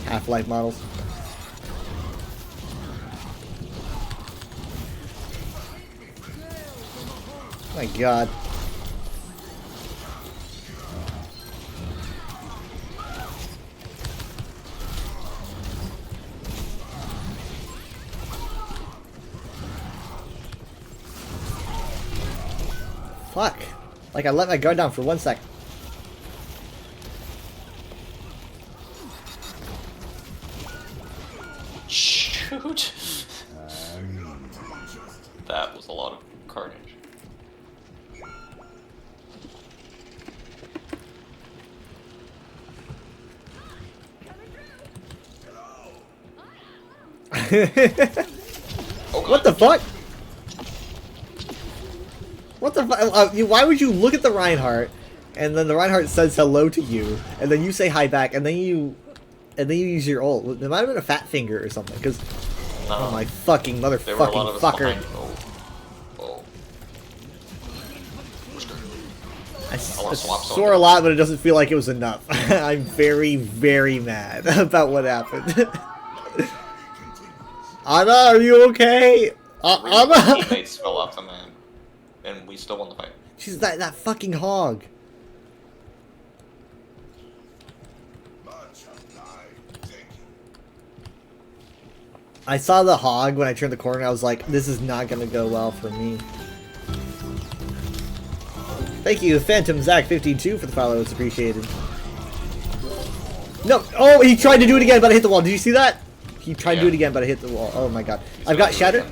[SPEAKER 1] Half-Life models. Oh my god. Fuck. Like I let my guard down for 1 sec.
[SPEAKER 7] Shoot! That was a lot of carnage.
[SPEAKER 1] What the fuck? What the fuck? Why would you look at the Reinhardt, and then the Reinhardt says hello to you, and then you say hi back, and then you use your ult? It might have been a fat finger or something, because oh my fucking
[SPEAKER 7] There were a lot of
[SPEAKER 1] motherfucking
[SPEAKER 7] us
[SPEAKER 1] fucker!
[SPEAKER 7] behind. Oh.
[SPEAKER 1] I
[SPEAKER 7] wanna swap
[SPEAKER 1] swore a lot, but it doesn't feel like it was enough. I'm very, very mad about what happened. Anna, are you okay? Anna!
[SPEAKER 7] Teammates fell off the map, and we still won the fight.
[SPEAKER 1] She's that fucking hog. I saw the hog when I turned the corner. I was like, this is not gonna go well for me. Thank you, Phantom Zach 52 for the follow. It's appreciated. No, oh, he tried to do it again, but I hit the wall. Did you see that? He tried to do it again, but I hit the wall. Oh my god. I've got Shatter.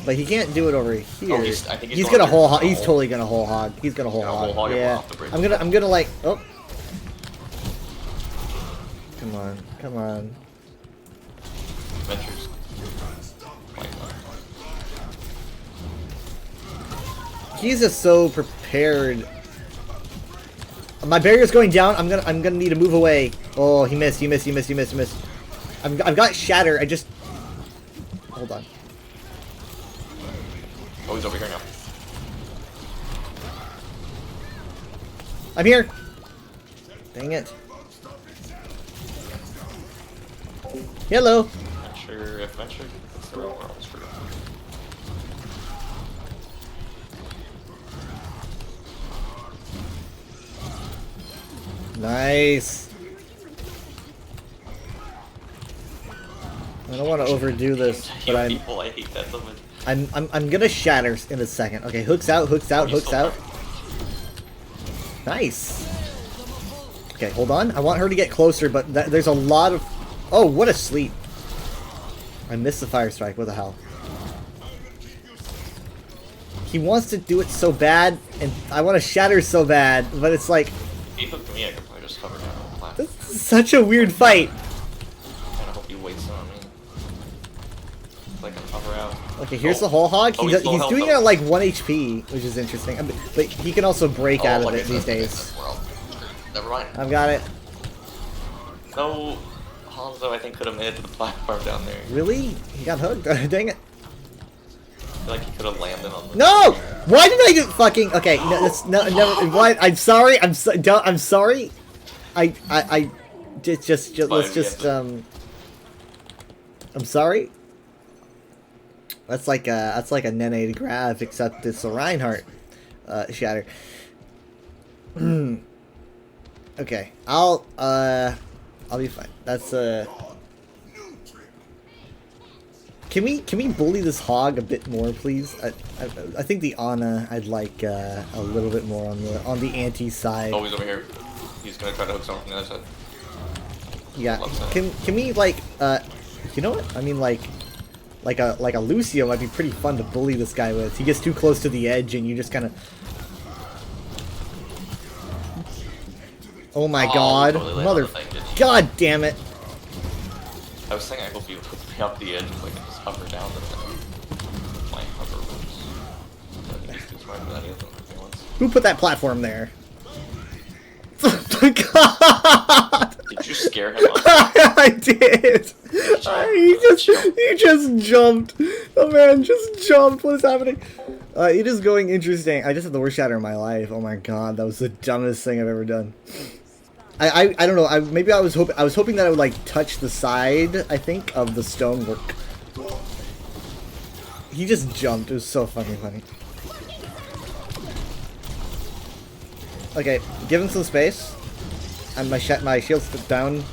[SPEAKER 1] But he can't do it over here.
[SPEAKER 7] Oh, I think
[SPEAKER 1] he's gonna whole hog. He's totally gonna whole hog. He's gonna whole hog. Yeah. I'm gonna like. Oh. Come on. Come on.
[SPEAKER 7] Ventures.
[SPEAKER 1] He's just so prepared. My barrier's going down. I'm gonna need to move away. Oh, he missed. You missed. You missed. You missed. You missed. I've got Shatter. I just hold on.
[SPEAKER 7] Oh, he's over here now.
[SPEAKER 1] I'm here. Dang it. Hello.
[SPEAKER 7] Venture, if Venture gets the wrong world, for
[SPEAKER 1] Nice. I don't want to overdo this, but
[SPEAKER 7] I hate that so much.
[SPEAKER 1] I'm gonna Shatter in a second. Okay, hooks out, hooks out, hooks out. Nice. Okay, hold on. I want her to get closer, but there's a lot of. Oh, what a sleep! I missed the fire strike. What the hell? He wants to do it so bad, and I want to Shatter so bad, but it's like.
[SPEAKER 7] If it to me, I could probably just hover down on the platform.
[SPEAKER 1] This is such a weird fight.
[SPEAKER 7] I hope he waits on me. So I can hover out.
[SPEAKER 1] Okay, here's the whole hog. He's
[SPEAKER 7] health,
[SPEAKER 1] doing it at like 1 HP, which is interesting. But he can also break out of it these days.
[SPEAKER 7] Never mind.
[SPEAKER 1] I've got it.
[SPEAKER 7] No, Hanzo I think could have made it to the platform down there.
[SPEAKER 1] Really? He got hooked? Dang it.
[SPEAKER 7] I feel like he could have landed on the.
[SPEAKER 1] No! Why did I do fucking? Okay, no, that's no, never. Why? I'm sorry. I'm sorry. I just let's just I'm sorry. That's like a Nene to grab, except it's a Reinhardt Shatter. Okay, I'll be fine. That's Can we bully this hog a bit more, please? I think the Ana I'd like a little bit more on the anti side.
[SPEAKER 7] Oh, he's over here. He's gonna try to hook someone from the other side.
[SPEAKER 1] Yeah.
[SPEAKER 7] Love that.
[SPEAKER 1] Can we like you know what? I mean like a Lucio might be pretty fun to bully this guy with. He gets too close to the edge and you just kind of. Oh my god,
[SPEAKER 7] totally landed on
[SPEAKER 1] mother!
[SPEAKER 7] the thing, didn't he?
[SPEAKER 1] God damn it!
[SPEAKER 7] I was thinking I hope you hook me up the edge so I can just hover down the thing. My hover moves. I think he's too smart for that. He doesn't hook me once.
[SPEAKER 1] Who put that platform there? Oh my god!
[SPEAKER 7] Did you scare him off?
[SPEAKER 1] I did. He just jumped. The man just jumped. What is happening? It is going interesting. I just had the worst shatter in my life. Oh my god, that was the dumbest thing I've ever done. I don't know. Maybe I was hoping that I would like touch the side. I think of the stonework. He just jumped. It was so fucking funny. Okay, give him some space. And my shield's down.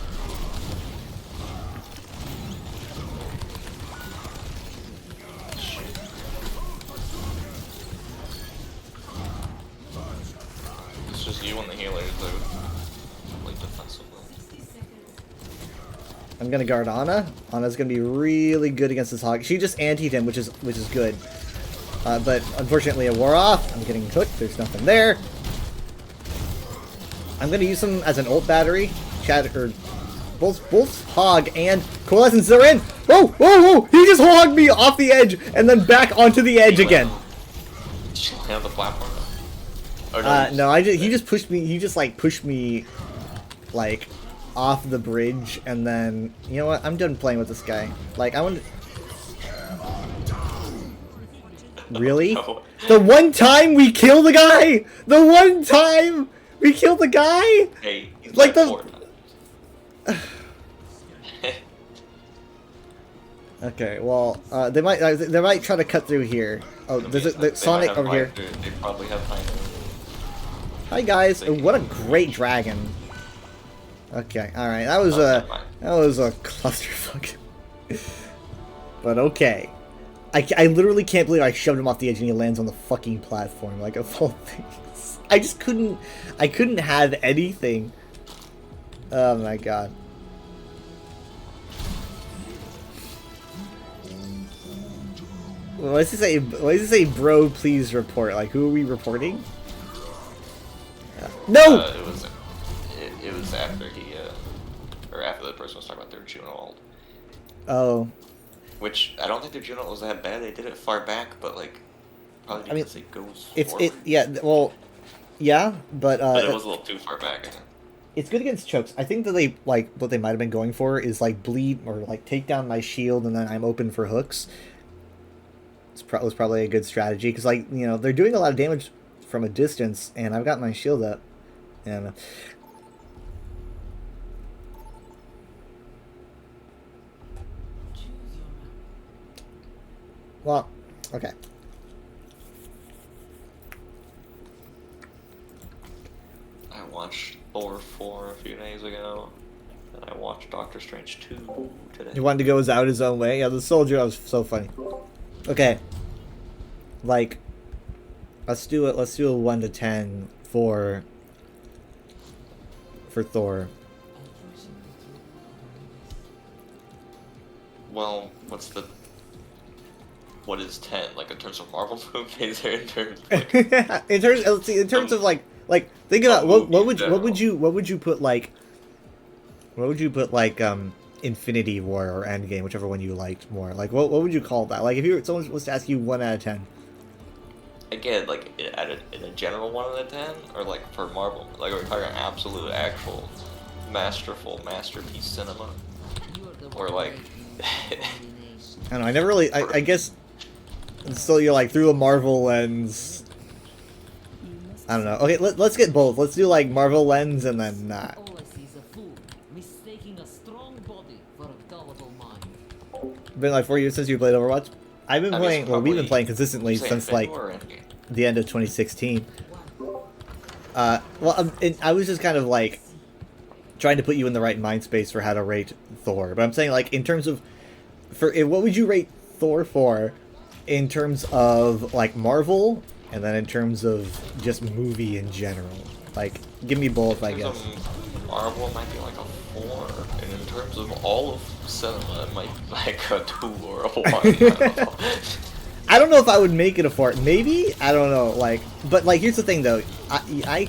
[SPEAKER 7] It's just you and the healers, though. Like defensively.
[SPEAKER 1] I'm gonna guard Ana. Ana's gonna be really good against this hog. She just antied him, which is good. But unfortunately, it wore off. I'm getting hooked. There's nothing there. I'm gonna use him as an ult battery. Both hog and coalescence are in. Whoa, whoa, whoa! He just hogged me off the edge and then back onto the edge again.
[SPEAKER 7] Did you land on the platform? Or no,
[SPEAKER 1] No, he just pushed me. He just like pushed me, like, off the bridge, and then you know what? I'm done playing with this guy. Like I want. Really?
[SPEAKER 7] No.
[SPEAKER 1] The one time we kill the guy. The one time we kill the guy.
[SPEAKER 7] Hey, he's
[SPEAKER 1] Like
[SPEAKER 7] like
[SPEAKER 1] the-
[SPEAKER 7] 4 times.
[SPEAKER 1] Okay, well, they might try to cut through here. Oh, there's
[SPEAKER 7] They
[SPEAKER 1] Sonic
[SPEAKER 7] might have
[SPEAKER 1] over here.
[SPEAKER 7] Binder. They probably have Binder.
[SPEAKER 1] Hi guys. Oh, what a great dragon. Okay, all right. That was a clusterfuck. But okay. I literally can't believe I shoved him off the edge and he lands on the fucking platform like of all things. I just couldn't have anything. Oh my god. What does it say, bro, please report? Like, who are we reporting? No!
[SPEAKER 7] It was after or after the person was talking about their Juno ult.
[SPEAKER 1] Oh.
[SPEAKER 7] Which, I don't think their Juno ult was that bad. They did it far back, but, like, probably because it goes forward.
[SPEAKER 1] Yeah, but
[SPEAKER 7] But it was a little too far back, I think.
[SPEAKER 1] it's good against chokes. I think that what they might have been going for is, like, bleed or, like, take down my shield and then I'm open for hooks. Was probably a good strategy because, like, you know, they're doing a lot of damage from a distance, and I've got my shield up. And well, okay.
[SPEAKER 7] I watched Thor 4 a few days ago, and I watched Doctor Strange 2 today.
[SPEAKER 1] He wanted to go out his own way. Yeah, the soldier was so funny. Okay. Like, let's do it. Let's do a 1 to 10 for Thor.
[SPEAKER 7] Well, what is 10? Like, in terms of Marvel movies, or in terms of, like,
[SPEAKER 1] in terms of like think about what would you put like Infinity War or Endgame, whichever one you liked more. Like what would you call that? Like if someone was to ask you 1 out of 10.
[SPEAKER 7] again, like, in a general 1 out of 10, or, like, for Marvel? Like, are we talking absolute, actual, masterpiece cinema? Or, like...
[SPEAKER 1] I don't know. I never really. I guess. So you're like through a Marvel lens. I don't know. Okay, let's get both. Let's do like Marvel lens and then not.
[SPEAKER 6] All I see is a fool, mistaking a strong body for a gullible mind.
[SPEAKER 1] Been like 4 years since you played Overwatch. I've been
[SPEAKER 7] I mean,
[SPEAKER 1] playing. Well, we've been
[SPEAKER 7] probably-
[SPEAKER 1] playing consistently
[SPEAKER 7] you say
[SPEAKER 1] since
[SPEAKER 7] Infinity
[SPEAKER 1] like
[SPEAKER 7] War or Endgame?
[SPEAKER 1] the end of 2016. Well, I was just kind of like trying to put you in the right mind space for how to rate Thor. But I'm saying, like, in terms of what would you rate Thor for in terms of like Marvel, and then in terms of just movie in general? Like, give me both, I guess.
[SPEAKER 7] Marvel might be like a 4, and in terms of all of cinema, it might be like a 2 or a 1. I don't know.
[SPEAKER 1] I don't know if I would make it a 4. Maybe, I don't know. Like, but like, here's the thing though. I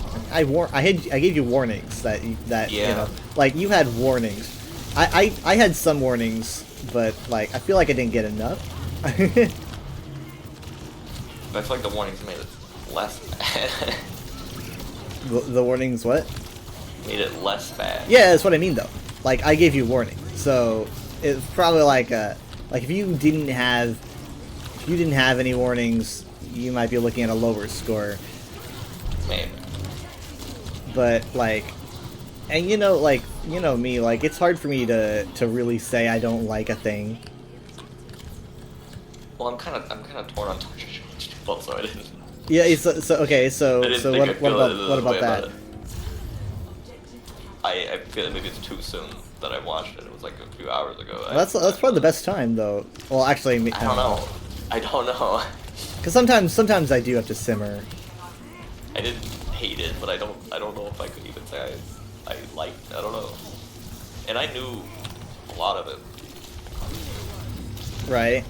[SPEAKER 1] gave you warnings that you know, like you had warnings. I had some warnings, but like I feel like I didn't get enough.
[SPEAKER 7] I feel like the warnings made it less bad.
[SPEAKER 1] The warnings what?
[SPEAKER 7] Made it less bad.
[SPEAKER 1] Yeah, that's what I mean though. Like I gave you warning, so it's probably like if you didn't have any warnings, you might be looking at a lower score.
[SPEAKER 7] Maybe.
[SPEAKER 1] But like, and you know, like, you know me, like it's hard for me to really say I don't like a thing.
[SPEAKER 7] Well, I'm kind of torn on Torture well, so I didn't.
[SPEAKER 1] Yeah, so okay, so what about that?
[SPEAKER 7] I feel like maybe it's too soon that I watched it. It was like a few hours ago.
[SPEAKER 1] Well, that's probably the best time though. Well, actually,
[SPEAKER 7] I don't know.
[SPEAKER 1] Because sometimes I do have to simmer.
[SPEAKER 7] I didn't hate it, but I don't know if I could even say I liked. I don't know. And I knew a lot of it.
[SPEAKER 1] Right.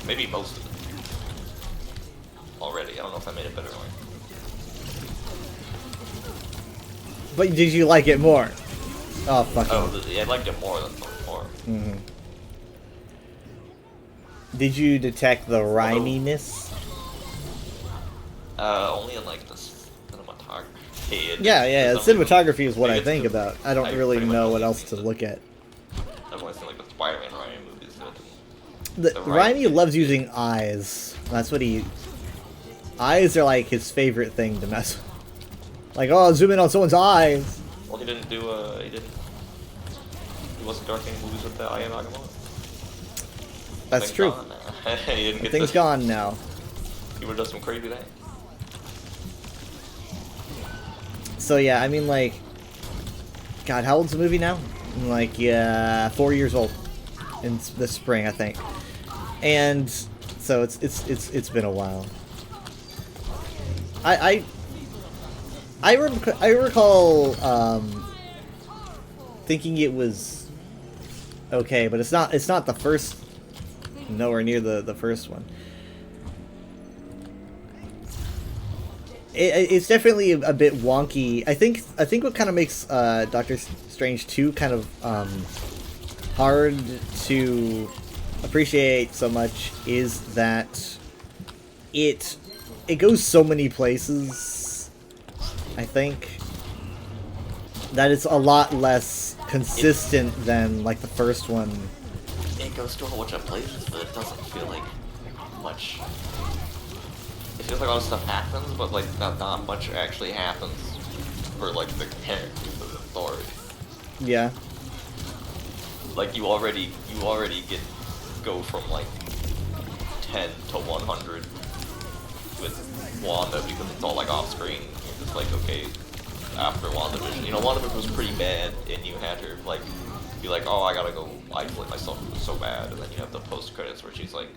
[SPEAKER 7] Maybe most of it. Already. I don't know if I made it better or not.
[SPEAKER 1] But did you like it more? Oh, fuck.
[SPEAKER 7] Oh, I liked it more than before.
[SPEAKER 1] Mm-hmm. Did you detect the rhyminess?
[SPEAKER 7] Only in like the cinematography.
[SPEAKER 1] Yeah. Cinematography is what I think
[SPEAKER 7] the,
[SPEAKER 1] about. I don't really know what else to
[SPEAKER 7] the,
[SPEAKER 1] look at.
[SPEAKER 7] I've only seen like the Spider-Man Ryan movies.
[SPEAKER 1] Raimi loves using eyes. That's what he. Eyes are like his favorite thing to mess with. Like, oh, zoom in on someone's eyes.
[SPEAKER 7] Well, he didn't do. He wasn't directing movies with the Eye of Agamotto.
[SPEAKER 1] That's true.
[SPEAKER 7] He didn't get
[SPEAKER 1] Thing's gone now.
[SPEAKER 7] He would have done some crazy things.
[SPEAKER 1] So yeah, I mean, like, God, how old's the movie now? Like, yeah, 4 years old in this spring, I think. And so it's been a while. I recall thinking it was okay, but it's not the first. Nowhere near the first one. It's definitely a bit wonky. I think what kind of makes Doctor Strange 2 kind of hard to appreciate so much is that it goes so many places. I think that it's a lot less consistent than like the first one.
[SPEAKER 7] It goes to a whole bunch of places, but it doesn't feel like much. It feels like all this stuff happens, but like not much actually happens for like the characters of the story.
[SPEAKER 1] Yeah.
[SPEAKER 7] Like you already go from like 10 to 100 with Wanda because it's all like off screen. You're just like, okay, after WandaVision, you know, WandaVision was pretty bad, and you had her like be like, oh, I gotta go isolate myself, it was so bad, and then you have the post credits where she's like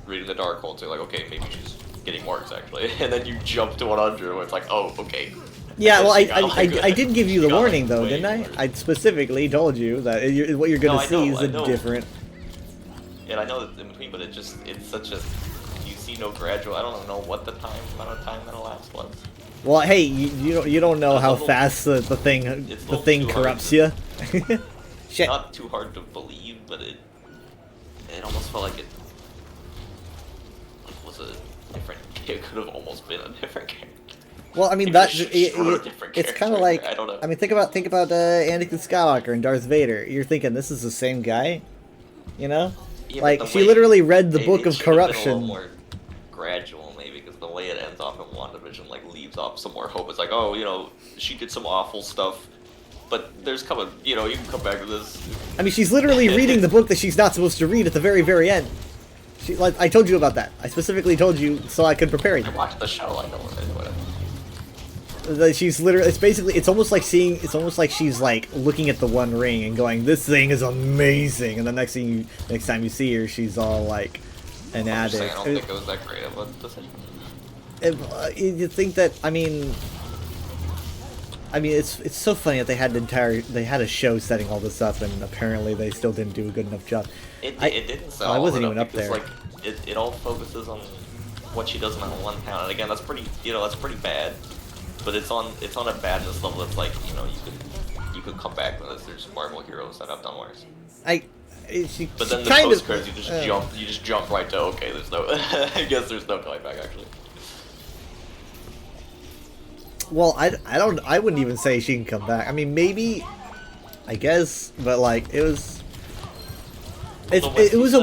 [SPEAKER 7] reading the Darkhold, so you're like, okay, maybe she's getting worse actually, and then you jump to 100 where it's like, oh, okay.
[SPEAKER 1] Yeah, well, I did give you the warning though, didn't I?
[SPEAKER 7] Worse.
[SPEAKER 1] I specifically told you that what you're gonna see is different.
[SPEAKER 7] And I know that in between, but it's such a, you see no gradual. I don't know what the amount of time that'll last was.
[SPEAKER 1] Well, hey, you don't know how fast the thing corrupts you. Shit.
[SPEAKER 7] Not too hard to believe, but it almost felt like it was a different. It could have almost been a different character.
[SPEAKER 1] Well, I mean it's kind of like,
[SPEAKER 7] I don't know.
[SPEAKER 1] I mean, think about Anakin Skywalker and Darth Vader. You're thinking this is the same guy, you know?
[SPEAKER 7] Yeah,
[SPEAKER 1] like she literally read the book of corruption.
[SPEAKER 7] A little more gradual, maybe, because the way it ends off in WandaVision like leaves off some more hope. It's like, oh, you know, she did some awful stuff, but there's coming, you know, you can come back to this.
[SPEAKER 1] I mean, she's literally reading the book that she's not supposed to read at the very, very end. She, like, I told you about that. I specifically told you so I could prepare you.
[SPEAKER 7] I watched the show. I know what.
[SPEAKER 1] She's literally, it's basically, it's almost like she's like looking at the One Ring and going, this thing is amazing, and the next time you see her, she's all like an
[SPEAKER 7] I'm just saying,
[SPEAKER 1] addict.
[SPEAKER 7] I don't think it was that great of a decision.
[SPEAKER 1] You think that, I mean, it's so funny that they had a show setting all this up, and apparently they still didn't do a good enough job.
[SPEAKER 7] It didn't sell.
[SPEAKER 1] I wasn't
[SPEAKER 7] all
[SPEAKER 1] even
[SPEAKER 7] it
[SPEAKER 1] up
[SPEAKER 7] because,
[SPEAKER 1] there.
[SPEAKER 7] Like, it all focuses on what she does in that 1 pound, and again, that's pretty, that's pretty bad. But it's on a badness level that's like, you could come back with this. There's Marvel heroes that have done worse. But then the post credits, you just jump right to, okay, there's no, I guess there's no coming back actually.
[SPEAKER 1] Well, I wouldn't even say she can come back. I mean, maybe, I guess, but like it was a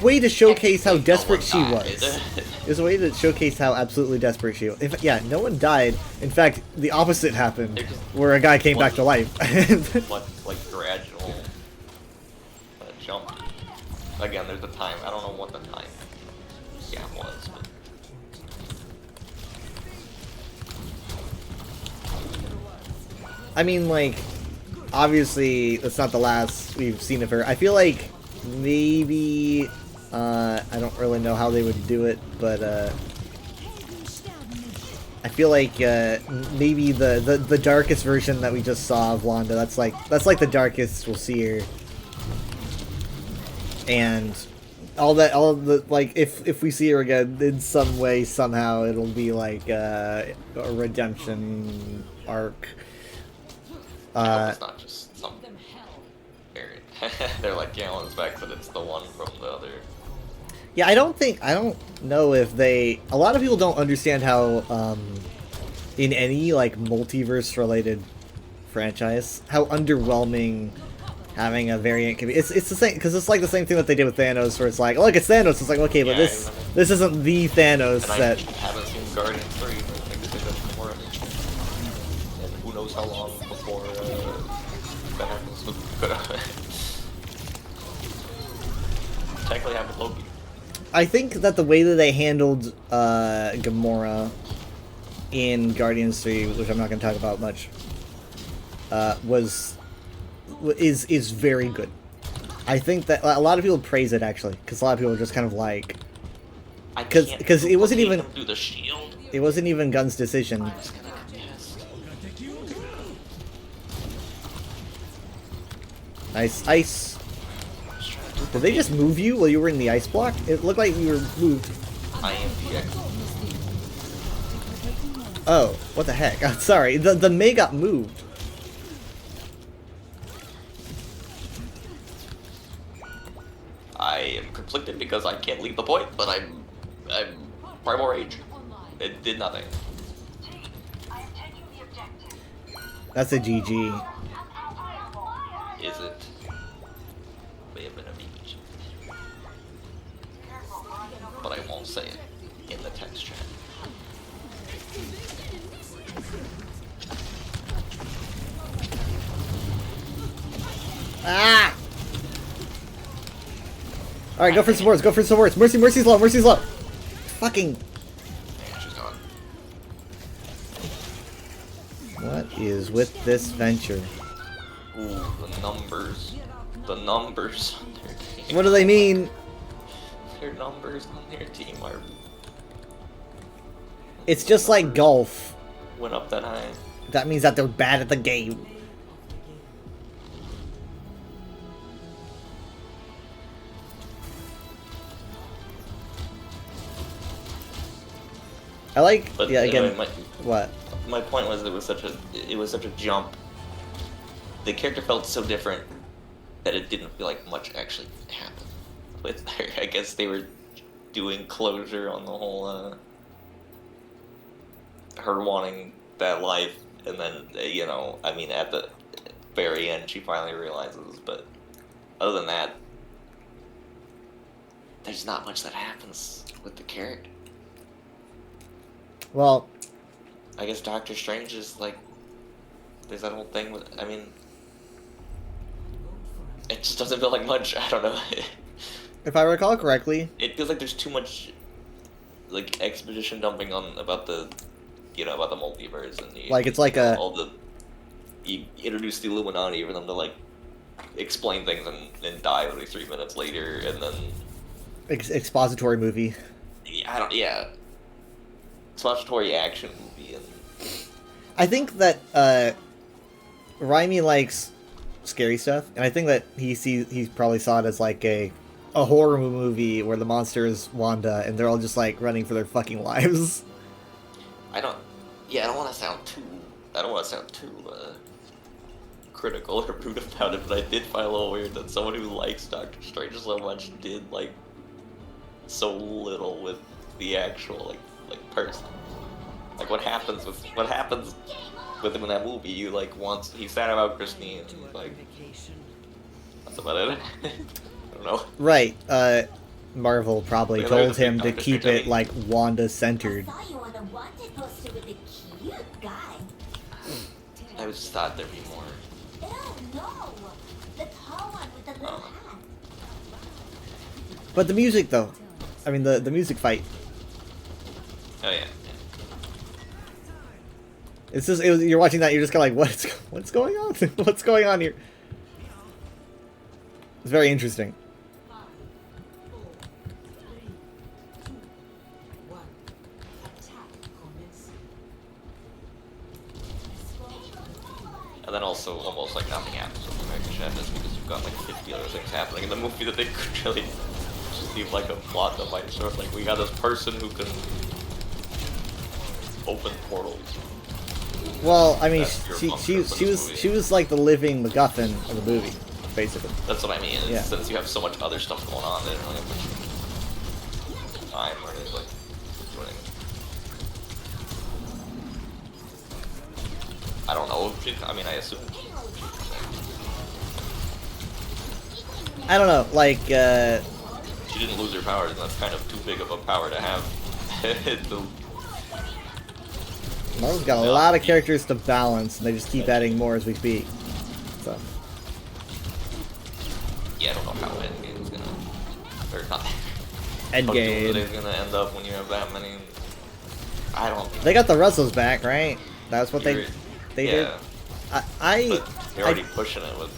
[SPEAKER 1] way to showcase how desperate she was. It was a way to showcase how absolutely desperate she was. Yeah, no one died. In fact, the opposite happened, where a guy came back to life.
[SPEAKER 7] like gradual jump. Again, there's a time. I don't know what the time gap was, but
[SPEAKER 1] I mean, like, obviously, that's not the last we've seen of her. I feel like maybe, I don't really know how they would do it, but, I feel like, maybe the darkest version that we just saw of Wanda, that's like the darkest we'll see her. And all the, like, if we see her again, in some way, somehow, it'll be like, a redemption arc.
[SPEAKER 7] it's not just some variant. They're like, yeah, well, it's back, but it's the one from the other.
[SPEAKER 1] Yeah, I don't know if a lot of people don't understand how, in any, like, multiverse-related franchise, how underwhelming having a variant can be. It's the same, because it's like the same thing that they did with Thanos, where it's like, oh, look, it's Thanos. It's like, okay, but this isn't the Thanos
[SPEAKER 7] and
[SPEAKER 1] that...
[SPEAKER 7] I haven't seen Guardians 3, but I think they did that before. And who knows how long before that happens with technically happened with Loki.
[SPEAKER 1] I think that the way that they handled Gamora in Guardians 3, which I'm not going to talk about much, is very good. I think that a lot of people praise it, actually, because a lot of people are just kind of like, because it wasn't even
[SPEAKER 7] through the shield.
[SPEAKER 1] It wasn't even Gunn's decision.
[SPEAKER 7] I'm just gonna get pissed.
[SPEAKER 1] Nice ice. Did they just move you while you were in the ice block? It looked like you were moved.
[SPEAKER 7] I am PX.
[SPEAKER 1] Oh, what the heck? I'm sorry, the May got moved.
[SPEAKER 7] I am conflicted because I can't leave the point, but I'm Primal Rage. It did nothing.
[SPEAKER 1] That's a GG.
[SPEAKER 7] Is it? May have been a beach. But I won't say it in the text chat.
[SPEAKER 1] Ah! Alright, go for some words, go for some words. Mercy's low, Mercy's low. Fucking...
[SPEAKER 7] She's gone.
[SPEAKER 1] What is with this venture?
[SPEAKER 7] Ooh, the numbers. The numbers on their team.
[SPEAKER 1] What do they mean?
[SPEAKER 7] Their numbers on their team are...
[SPEAKER 1] It's just like golf.
[SPEAKER 7] Went up that high.
[SPEAKER 1] That means that they're bad at the game. I like,
[SPEAKER 7] But
[SPEAKER 1] yeah, again,
[SPEAKER 7] anyway,
[SPEAKER 1] what?
[SPEAKER 7] my point was it was such a jump. The character felt so different that it didn't feel like much actually happened with her. I guess they were doing closure on the whole her wanting that life, and then I mean, at the very end she finally realizes. But other than that, there's not much that happens with the character.
[SPEAKER 1] Well,
[SPEAKER 7] I guess Doctor Strange is like, there's that whole thing with, I mean, it just doesn't feel like much. I don't know.
[SPEAKER 1] if I recall correctly,
[SPEAKER 7] It feels like there's too much, like, exposition dumping on about the you know, about the multiverse and the,
[SPEAKER 1] Like, it's like a...
[SPEAKER 7] all the you introduce the Illuminati for them to like explain things and die literally 3 minutes later, and then
[SPEAKER 1] expository movie.
[SPEAKER 7] Expository action movie. And
[SPEAKER 1] I think that Raimi likes scary stuff, and I think that he probably saw it as like a horror movie where the monster is Wanda and they're all just like running for their fucking lives.
[SPEAKER 7] I don't want to sound too critical or rude about it, but I did find a little weird that someone who likes Doctor Strange so much did like so little with the actual like person. Like what happens with him in that movie? You like once he sat about Christine, like that's about it. I don't know.
[SPEAKER 1] Right. Marvel probably
[SPEAKER 7] Yeah,
[SPEAKER 1] told
[SPEAKER 7] there's a big
[SPEAKER 1] him to
[SPEAKER 7] Doctor
[SPEAKER 1] keep
[SPEAKER 7] Strange, I
[SPEAKER 1] it
[SPEAKER 7] mean-
[SPEAKER 1] like Wanda centered.
[SPEAKER 6] I saw you on the wanted poster with a cute guy.
[SPEAKER 7] I just thought there'd be more.
[SPEAKER 6] Ew, no! The tall one with the little hat.
[SPEAKER 1] But the music though, I mean the music fight.
[SPEAKER 7] Oh yeah.
[SPEAKER 1] It's just you're watching that, you're just kind of like, what's going on? What's going on here? It's very interesting.
[SPEAKER 7] And then also almost like nothing happens with American Chef is because you've got like 50 other things happening in the movie that they could really just leave like a plot that might sort of like we got this person who can open portals.
[SPEAKER 1] Well, I mean,
[SPEAKER 7] That's your function for this movie.
[SPEAKER 1] she was like the living MacGuffin of the movie, basically.
[SPEAKER 7] That's what I mean. Is
[SPEAKER 1] Yeah.
[SPEAKER 7] Since you have so much other stuff going on, they didn't really have much time where it's like doing. I don't know. I mean, I assume.
[SPEAKER 1] I don't know, like,
[SPEAKER 7] She didn't lose her powers, and that's kind of too big of a power to have.
[SPEAKER 1] Marvel's got a lot of characters to balance, and they just keep adding more as we speak. So,
[SPEAKER 7] Yeah, I don't know how Endgame is gonna, or not.
[SPEAKER 1] Endgame.
[SPEAKER 7] How is gonna end up when you have that many. I don't.
[SPEAKER 1] They got the Russells back, right? That's what they did.
[SPEAKER 7] Yeah,
[SPEAKER 1] I
[SPEAKER 7] but they're already pushing it with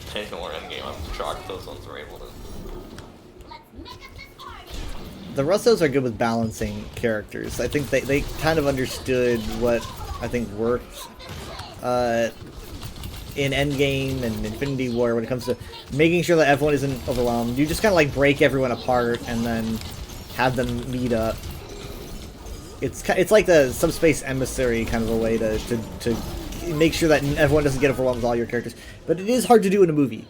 [SPEAKER 7] Infinity War Endgame. I'm shocked those ones were able to.
[SPEAKER 1] the Russos are good with balancing characters. I think they kind of understood what I think worked in Endgame and Infinity War when it comes to making sure that everyone isn't overwhelmed. You just kind of like break everyone apart and then have them meet up. It's like the Subspace Emissary kind of a way to make sure that everyone doesn't get overwhelmed with all your characters. But it is hard to do in a movie,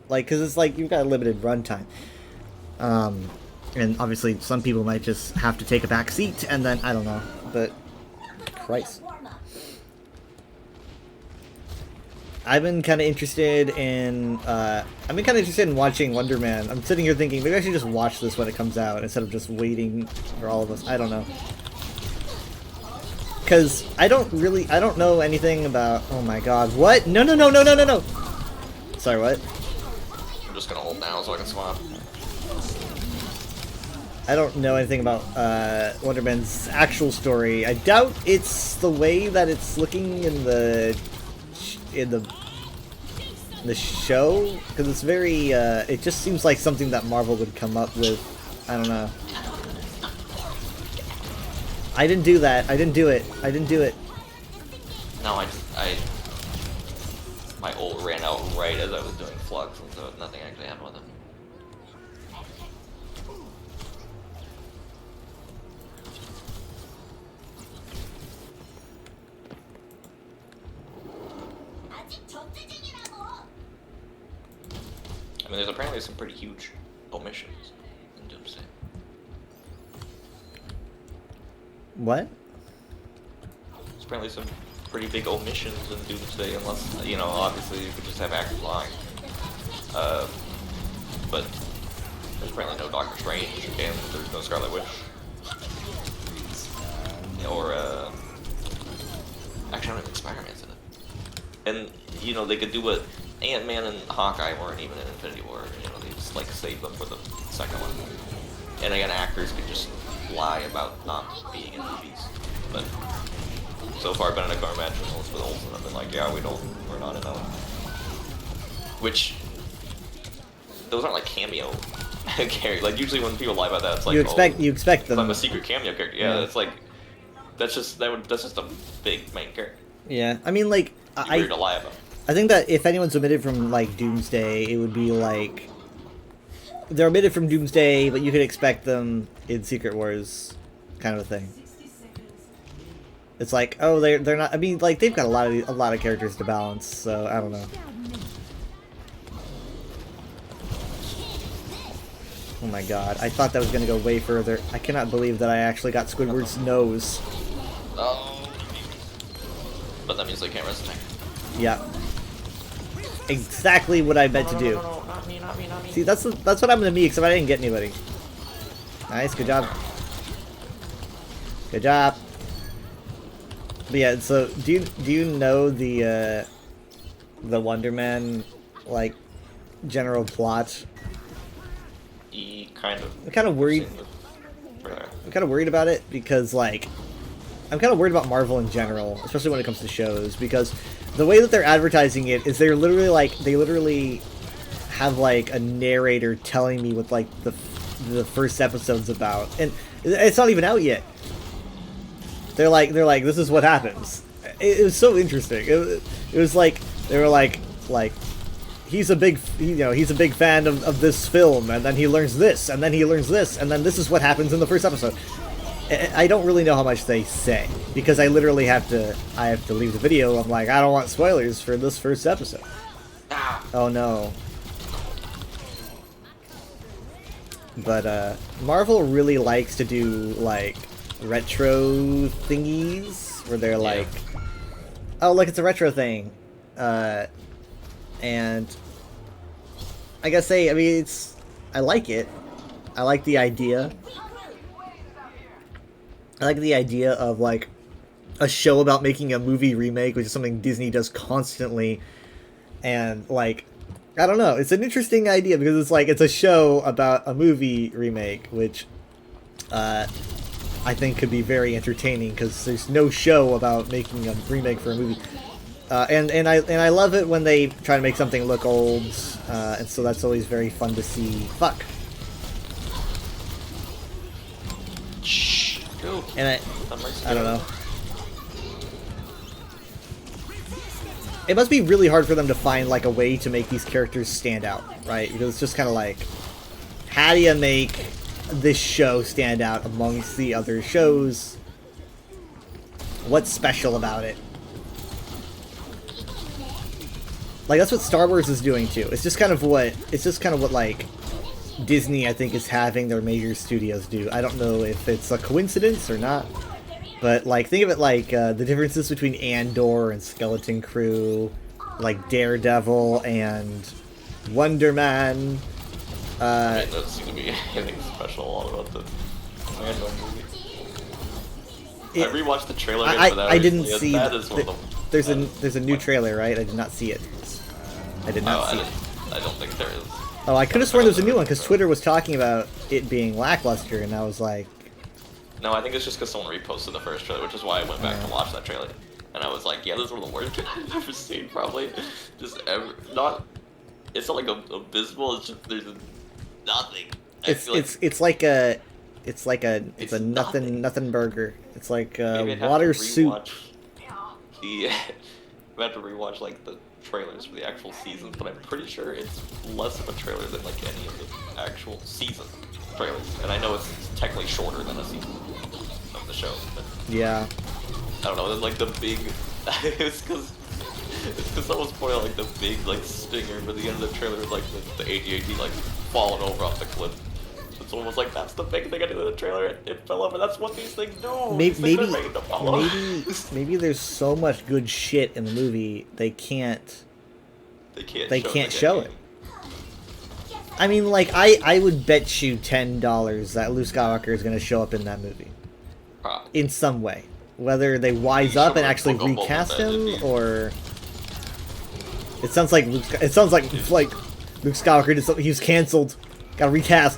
[SPEAKER 1] like because it's like you've got a limited runtime. And obviously some people might just have to take a back seat, and then I don't know, but Christ. I've been kind of interested in watching Wonder Man. I'm sitting here thinking maybe I should just watch this when it comes out instead of just waiting for all of us. I don't know. Because I don't know anything about... Oh my god, what? No. Sorry, what?
[SPEAKER 7] I'm just gonna hold down so I can swap.
[SPEAKER 1] I don't know anything about Wonder Man's actual story. I doubt it's the way that it's looking in the show, because it's very it just seems like something that Marvel would come up with. I don't know. I didn't do that. I didn't do it.
[SPEAKER 7] No, my ult ran out right as I was doing Flux, and so nothing actually happened with him. I mean, there's apparently some pretty huge omissions in Doomsday.
[SPEAKER 1] What?
[SPEAKER 7] There's apparently some pretty big omissions in Doomsday, unless, you know, obviously you could just have actors lying. But there's apparently no Doctor Strange, and there's no Scarlet Witch. Or, actually, I don't think Spider-Man's in it. And, you know, they could do what Ant-Man and Hawkeye weren't even in Infinity War. You know, they just, like, saved them for the second one. And again, actors could just lie about not being in movies. But so far, Benedict Cumberbatch and Elizabeth Olsen have been like, yeah, we're not in that one. Which, those aren't like cameo characters. Like usually when people lie about that, it's like
[SPEAKER 1] you expect them.
[SPEAKER 7] I'm a secret cameo character. Yeah, it's like that's just a big main character.
[SPEAKER 1] Yeah, I mean, like
[SPEAKER 7] Weird to lie about.
[SPEAKER 1] I think that if anyone's omitted from like Doomsday, it would be like they're omitted from Doomsday, but you could expect them in Secret Wars, kind of a thing. It's like, oh, they're not. I mean, like they've got a lot of characters to balance, so I don't know. Oh my god, I thought that was gonna go way further. I cannot believe that I actually got Squidward's nose.
[SPEAKER 7] Oh, but that means they can't rest attack.
[SPEAKER 1] Yeah. Exactly what I meant to do.
[SPEAKER 7] No, not me, not me, not me.
[SPEAKER 1] See, that's what happened to me, except I didn't get anybody. Nice, good job. Good job. But yeah, so do you know the Wonder Man like general plot?
[SPEAKER 7] Kind of.
[SPEAKER 1] I'm kind of worried. I'm kind of worried about it because like I'm kind of worried about Marvel in general, especially when it comes to shows, because the way that they're advertising it is they literally have like a narrator telling me what like the first episode's about, and it's not even out yet. They're like this is what happens. It was so interesting. It was like they were like he's a big fan of this film, and then he learns this, and then he learns this, and then this is what happens in the first episode. I don't really know how much they say because I literally have to leave the video. I'm like, I don't want spoilers for this first episode. Oh no. But Marvel really likes to do like retro thingies where they're like, oh look, it's a retro thing, and I gotta say, I mean, I like it. I like the idea. I like the idea of like a show about making a movie remake, which is something Disney does constantly, and like, I don't know, it's an interesting idea because it's like it's a show about a movie remake, which I think could be very entertaining because there's no show about making a remake for a movie. And I love it when they try to make something look old, and so that's always very fun to see. Fuck. And I don't know. It must be really hard for them to find like a way to make these characters stand out, right? Because it's just kind of like, how do you make this show stand out amongst the other shows? What's special about it? Like that's what Star Wars is doing too. It's just kind of what like Disney, I think, is having their major studios do. I don't know if it's a coincidence or not, but like think of it like the differences between Andor and Skeleton Crew, like Daredevil and Wonder Man.
[SPEAKER 7] There doesn't seem to be anything special about the Andor movie. I rewatched the trailer.
[SPEAKER 1] I didn't see. There's a new
[SPEAKER 7] what?
[SPEAKER 1] trailer, right? I did not see it. I did not see it.
[SPEAKER 7] I don't think there is.
[SPEAKER 1] Oh, I could have sworn there was a new one because Twitter was talking about it being lackluster, and I was like,
[SPEAKER 7] no, I think it's just because someone reposted the first trailer, which is why I went back to watch that trailer. And I was like, yeah, this is one of the worst trailers I've ever seen, probably. Just ever. Not. It's not like abysmal. It's just there's nothing.
[SPEAKER 1] It's a nothing burger. It's like water soup.
[SPEAKER 7] We have to rewatch like the trailers for the actual seasons, but I'm pretty sure it's less of a trailer than like any of the actual season trailers. And I know it's technically shorter than a season of the show, but
[SPEAKER 1] yeah,
[SPEAKER 7] I don't know. It's like the big. it's because someone spoiled like the big like stinger, but the end of the trailer was like the AT-AT like falling over off the cliff. It's almost like that's the big thing I did in the trailer. It fell over. That's what these things do.
[SPEAKER 1] Maybe there's so much good shit in the movie they can't show it. I mean, like I would bet you $10 that Luke Skywalker is going to show up in that movie in some way. Whether they wise up and actually recast him, or it sounds like Luke Skywalker did something. He was canceled. Got recast.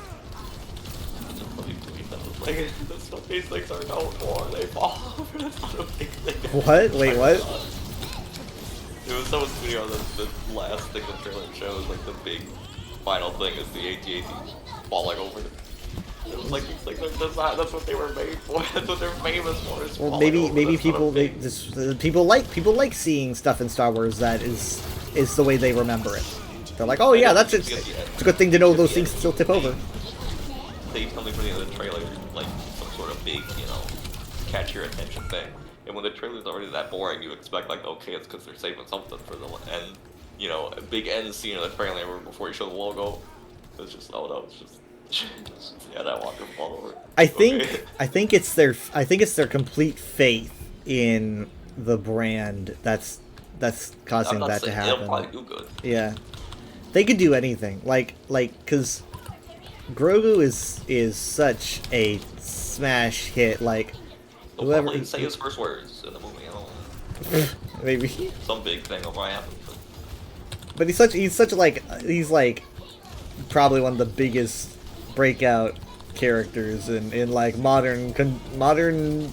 [SPEAKER 7] These things are known for. They fall over. That's not a big thing.
[SPEAKER 1] What? Wait, what?
[SPEAKER 7] It was someone's video that the last thing the trailer shows, like the big final thing is the AT-AT falling over. It was like these things are designed, that's what they were made for. That's what they're famous for. Is
[SPEAKER 1] Well,
[SPEAKER 7] falling over.
[SPEAKER 1] maybe
[SPEAKER 7] That's not a
[SPEAKER 1] people
[SPEAKER 7] big-
[SPEAKER 1] people like seeing stuff in Star Wars that is the way they remember it. They're like, oh yeah, that's it. It's a good thing to know those things still tip over.
[SPEAKER 7] They tell me for the end of the trailer, like some sort of big, catch your attention thing. And when the trailer's already that boring, you expect like, okay, it's because they're saving something for the end, a big end scene of the trailer before you show the logo. It's just, oh no, it's just yeah, that walker fall over.
[SPEAKER 1] I think
[SPEAKER 7] Okay.
[SPEAKER 1] I think it's their complete faith in the brand that's causing
[SPEAKER 7] I'm not
[SPEAKER 1] that to
[SPEAKER 7] saying
[SPEAKER 1] happen.
[SPEAKER 7] they'll probably do good.
[SPEAKER 1] Yeah, they could do anything. Like, cause Grogu is such a smash hit. Like,
[SPEAKER 7] They'll
[SPEAKER 1] whoever
[SPEAKER 7] probably say his first words in the movie. I don't know.
[SPEAKER 1] maybe,
[SPEAKER 7] Some big thing will probably happen.
[SPEAKER 1] but he's like probably one of the biggest breakout characters in like modern TV,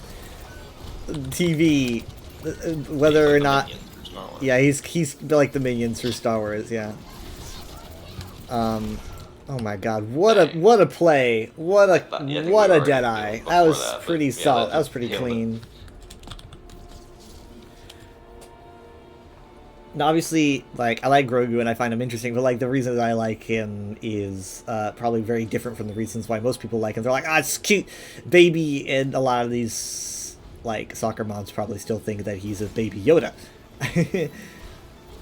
[SPEAKER 1] whether or not. Yeah, he's like the minions for Star Wars. Yeah. Oh my God! What a play! What a Deadeye! That was pretty solid. That was pretty clean. Now, obviously, like, I like Grogu and I find him interesting, but like the reason that I like him is probably very different from the reasons why most people like him. They're like, ah, it's cute, baby, and a lot of these like soccer moms probably still think that he's a baby Yoda.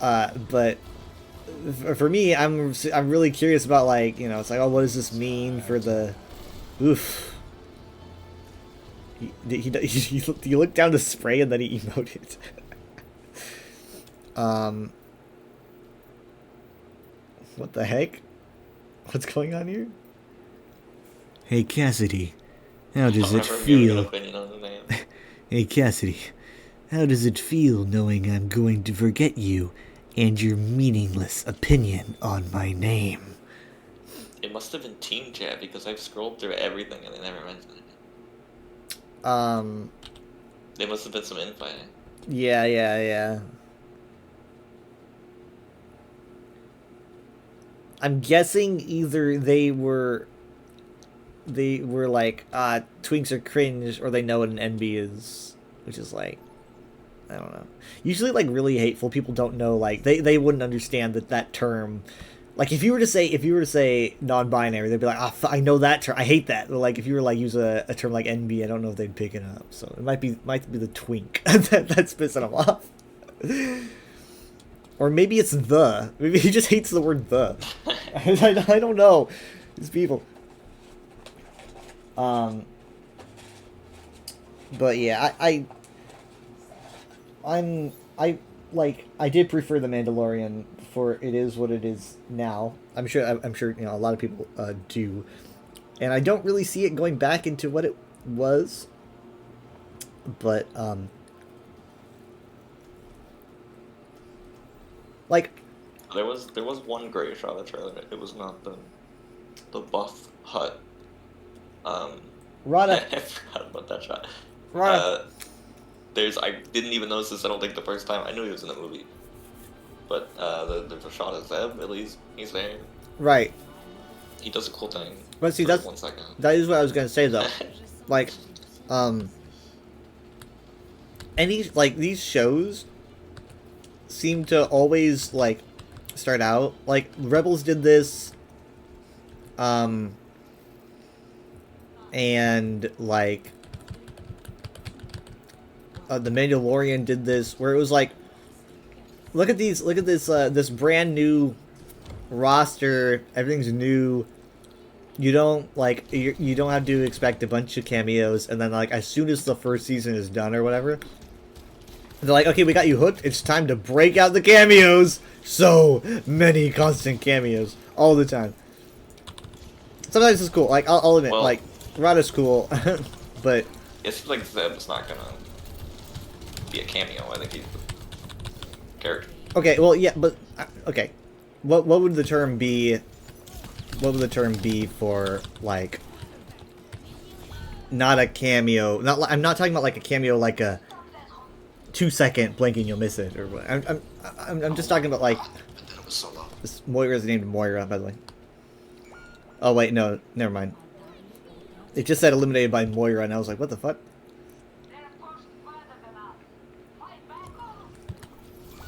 [SPEAKER 1] But for me, I'm really curious about, like, it's like, oh, what does this mean for the oof? He looked down to spray and then he emoted. What the heck? What's going on here? Hey Cassidy, how does it feel? Hey Cassidy, how does it feel knowing I'm going to forget you and your meaningless opinion on my name?
[SPEAKER 7] It must have been Team Chat because I've scrolled through everything and they never mentioned it. There must have been some infighting.
[SPEAKER 1] Yeah. I'm guessing either they were like, twinks are cringe, or they know what an NB is, which is like, I don't know. Usually, like, really hateful people don't know, like, they wouldn't understand that term. Like, if you were to say non-binary, they'd be like, I know that term, I hate that. But, like, if you were like use a term like NB, I don't know if they'd pick it up. So it might be the twink that's pissing them off. Or maybe it's the. Maybe he just hates the word the. I don't know. These people. But yeah, I did prefer The Mandalorian for it is what it is now. I'm sure a lot of people do. And I don't really see it going back into what it was. But like,
[SPEAKER 7] there was one great shot of the trailer. It was not the buff hut.
[SPEAKER 1] Rada.
[SPEAKER 7] I forgot about that shot.
[SPEAKER 1] Rada.
[SPEAKER 7] I didn't even notice this. I don't think the first time I knew he was in the movie, but there's a shot of Zeb. At least he's there.
[SPEAKER 1] Right.
[SPEAKER 7] He does a cool thing.
[SPEAKER 1] But see,
[SPEAKER 7] for 1 second.
[SPEAKER 1] that is what I was gonna say though. Like, these shows seem to always like start out like Rebels did this, and like The Mandalorian did this, where it was like, look at this this brand new roster, everything's new. You don't you don't have to expect a bunch of cameos, and then like as soon as the first season is done or whatever, they're like, okay, we got you hooked. It's time to break out the cameos. So many constant cameos all the time. Sometimes it's cool. Like I'll admit, like Rada's cool, but
[SPEAKER 7] it seems like Zeb's not gonna be a cameo. I think he's the character.
[SPEAKER 1] okay, well yeah, but okay, what would the term be? What would the term be for like not a cameo. I'm not talking about like a cameo, like a 2-second blink and you'll miss it, or what. I'm just talking about like
[SPEAKER 7] That was so low.
[SPEAKER 1] this. Moira's named Moira, by the way. Oh wait, no, never mind. It just said eliminated by Moira, and I was like, what the fuck?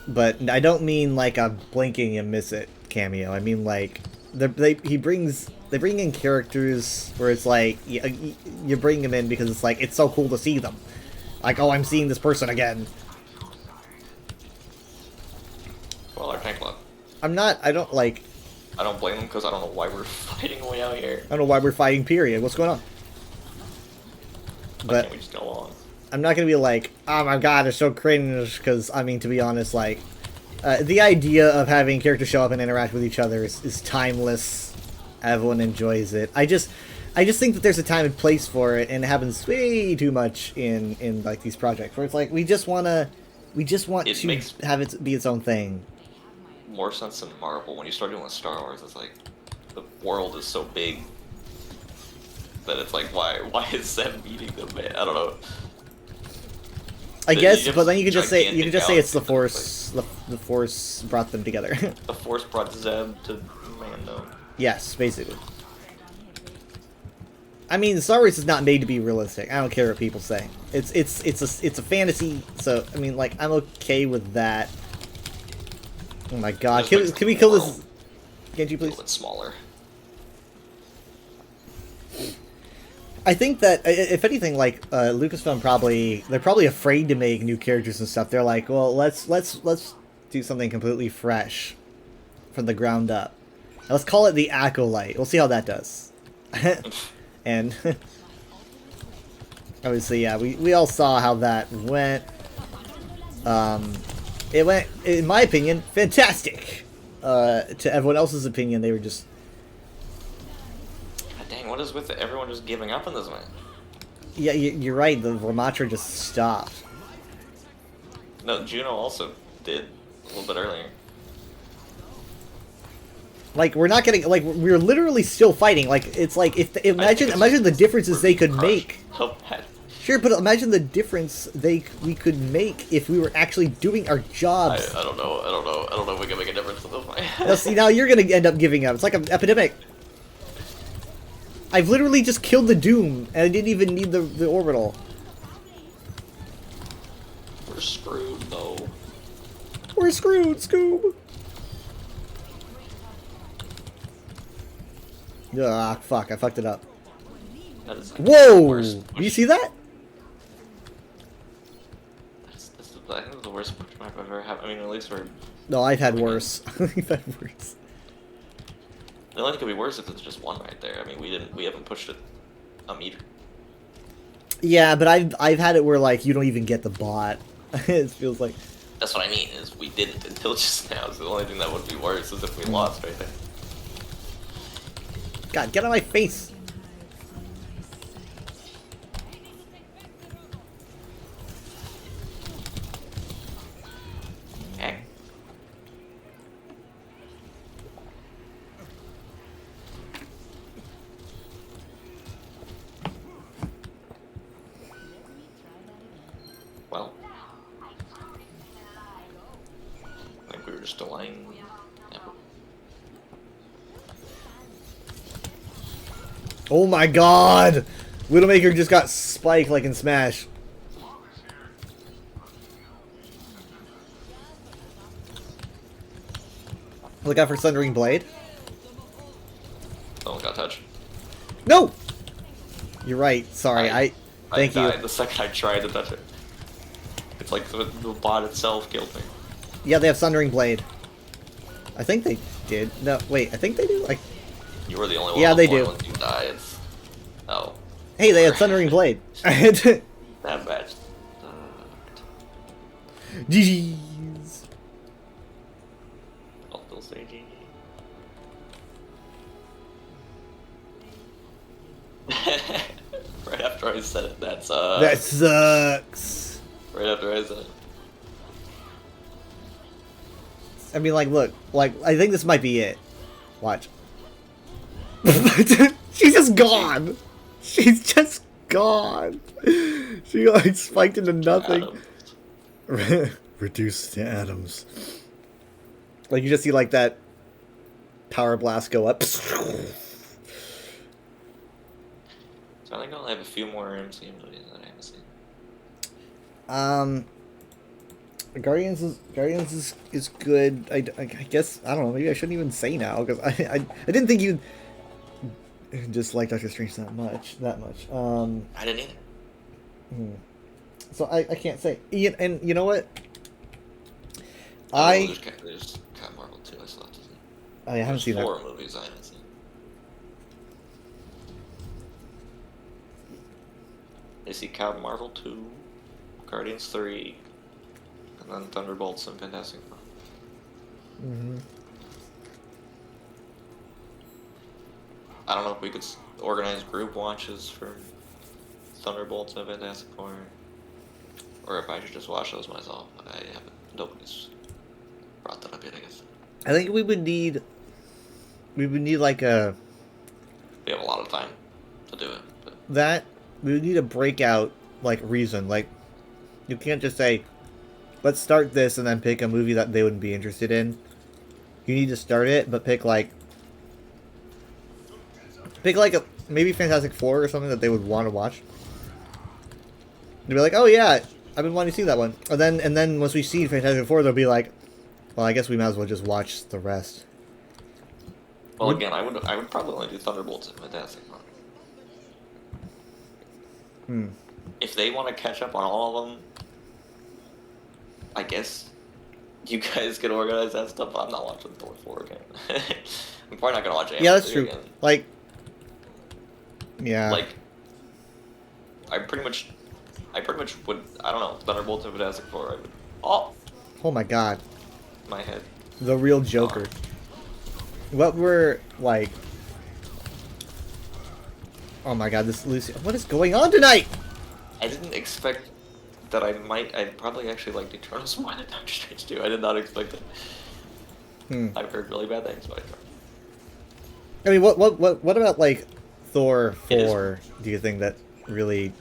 [SPEAKER 1] But I don't mean like a blinking and miss it cameo. I mean like they bring in characters where it's like you bring them in because it's like it's so cool to see them. Like, oh, I'm seeing this person again.
[SPEAKER 7] Well, our tank left.
[SPEAKER 1] I don't like.
[SPEAKER 7] I don't blame them because I don't know why we're fighting way out here.
[SPEAKER 1] I don't know why we're fighting. Period. What's going on?
[SPEAKER 7] Why
[SPEAKER 1] But
[SPEAKER 7] can't we just go on?
[SPEAKER 1] I'm not gonna be like, oh my god, it's so cringe. Because I mean, to be honest, like the idea of having characters show up and interact with each other is timeless. Everyone enjoys it. I just think that there's a time and place for it, and it happens way too much in like these projects where it's like we just want to have it be its own thing.
[SPEAKER 7] More sense than Marvel. When you start doing Star Wars, it's like the world is so big that it's like why is Zeb beating them? Man? I don't know.
[SPEAKER 1] I
[SPEAKER 7] You
[SPEAKER 1] guess,
[SPEAKER 7] have
[SPEAKER 1] but then you could just say
[SPEAKER 7] gigantic
[SPEAKER 1] it's the
[SPEAKER 7] galaxies in
[SPEAKER 1] Force. The Force brought them together.
[SPEAKER 7] The Force brought Zeb to Mando.
[SPEAKER 1] Yes, basically. I mean, Star Wars is not made to be realistic. I don't care what people say. It's a fantasy, so I mean, like, I'm okay with that. Oh my god, can we kill this? Can't you
[SPEAKER 7] A
[SPEAKER 1] please?
[SPEAKER 7] little bit smaller.
[SPEAKER 1] I think that if anything, like Lucasfilm they're probably afraid to make new characters and stuff. They're like, well, let's do something completely fresh from the ground up. Let's call it the Acolyte. We'll see how that does. And obviously, yeah, we all saw how that went. It went, in my opinion, fantastic. To everyone else's opinion, they were just.
[SPEAKER 7] God dang, what is with everyone just giving up on this man?
[SPEAKER 1] Yeah, you're right. The Ramatra just stopped.
[SPEAKER 7] No, Juno also did a little bit earlier.
[SPEAKER 1] Like, we're not getting, like, we're literally still fighting. Like, it's like, imagine the differences they could make.
[SPEAKER 7] How bad?
[SPEAKER 1] Sure, but imagine the difference we could make if we were actually doing our jobs.
[SPEAKER 7] I don't know if we can make a difference with this fight.
[SPEAKER 1] Now, see, now you're gonna end up giving up. It's like an epidemic. I've literally just killed the Doom, and I didn't even need the orbital.
[SPEAKER 7] We're screwed, though.
[SPEAKER 1] We're screwed, Scoob! Ah, fuck, I fucked it up.
[SPEAKER 7] That is like
[SPEAKER 1] Whoa!
[SPEAKER 7] the worst
[SPEAKER 1] Do you see that?
[SPEAKER 7] I think it's the worst push map I've ever had. I mean, at least we're...
[SPEAKER 1] No, I've had worse. I've had worse.
[SPEAKER 7] The only thing could be worse if it's just one right there. I mean, we haven't pushed it a meter.
[SPEAKER 1] Yeah, but I've had it where, like, you don't even get the bot. It feels like...
[SPEAKER 7] That's what I mean, is we didn't until just now, so the only thing that would be worse is if we lost right there.
[SPEAKER 1] God, get out of my face!
[SPEAKER 7] Heck. Well, I think we were just delaying. Yeah.
[SPEAKER 1] Oh my god! Widowmaker just got spiked like in Smash. Look out for Sundering Blade.
[SPEAKER 7] Someone got touched.
[SPEAKER 1] No! You're right, sorry, Thank you.
[SPEAKER 7] I died the second I tried to touch it. It's like the bot itself killed me.
[SPEAKER 1] Yeah, they have Sundering Blade. I think they did. No, wait, I think they do? Like,
[SPEAKER 7] You were the only one.
[SPEAKER 1] Yeah, they
[SPEAKER 7] before
[SPEAKER 1] do.
[SPEAKER 7] Once you died. Oh.
[SPEAKER 1] hey, they had Sundering Blade.
[SPEAKER 7] That match.
[SPEAKER 1] GG's.
[SPEAKER 7] I'll still say GG. Right after I said it, that sucks.
[SPEAKER 1] That sucks.
[SPEAKER 7] Right after I said it.
[SPEAKER 1] I mean, like, look, like, I think this might be it. Watch. She's just gone. She's just god! She like spiked into nothing.
[SPEAKER 7] Adam.
[SPEAKER 1] Reduced to atoms. Like you just see like that power blast go up.
[SPEAKER 7] So I think I'll have a few more MCU movies that I haven't seen.
[SPEAKER 1] Guardians is good. I guess I don't know. Maybe I shouldn't even say now because I didn't think you dislike Doctor Strange that much.
[SPEAKER 7] I didn't either.
[SPEAKER 1] So I can't say. And you know what?
[SPEAKER 7] There's Captain Marvel 2 I still have to see.
[SPEAKER 1] I haven't seen
[SPEAKER 7] There's
[SPEAKER 1] that.
[SPEAKER 7] 4 movies I haven't seen. I see Captain Marvel 2, Guardians 3, and then Thunderbolts and Fantastic Four. I don't know if we could organize group watches for Thunderbolts and Fantastic Four, or if I should just watch those myself. I haven't. Nobody's brought that up yet, I guess.
[SPEAKER 1] I think we would need like a
[SPEAKER 7] We have a lot of time to do it, but
[SPEAKER 1] we would need a breakout like reason. Like you can't just say, let's start this and then pick a movie that they wouldn't be interested in. You need to start it, but pick like a maybe Fantastic Four or something that they would want to watch. They'd be like, oh yeah, I've been wanting to see that one. And then once we see Fantastic Four, they'll be like, well, I guess we might as well just watch the rest.
[SPEAKER 7] well, again, I would probably only do Thunderbolts and Fantastic Four. If they want to catch up on all of them, I guess you guys can organize that stuff. I'm not watching Thor 4 again. I'm probably not gonna watch it.
[SPEAKER 1] Yeah, that's true.
[SPEAKER 7] Again.
[SPEAKER 1] Like, yeah.
[SPEAKER 7] Like, I pretty much would. I don't know. Thunderbolts and Fantastic Four. I would. Oh,
[SPEAKER 1] Oh my god.
[SPEAKER 7] my head.
[SPEAKER 1] The real Joker. What were, like... Oh my god, this Lucy... What is going on tonight?
[SPEAKER 7] I didn't expect that I'd probably actually like Eternals more than Doctor Strange 2. I did not expect it. I've heard really bad things about it.
[SPEAKER 1] I mean, what about, like, Thor
[SPEAKER 7] It is-
[SPEAKER 1] 4 do you think that really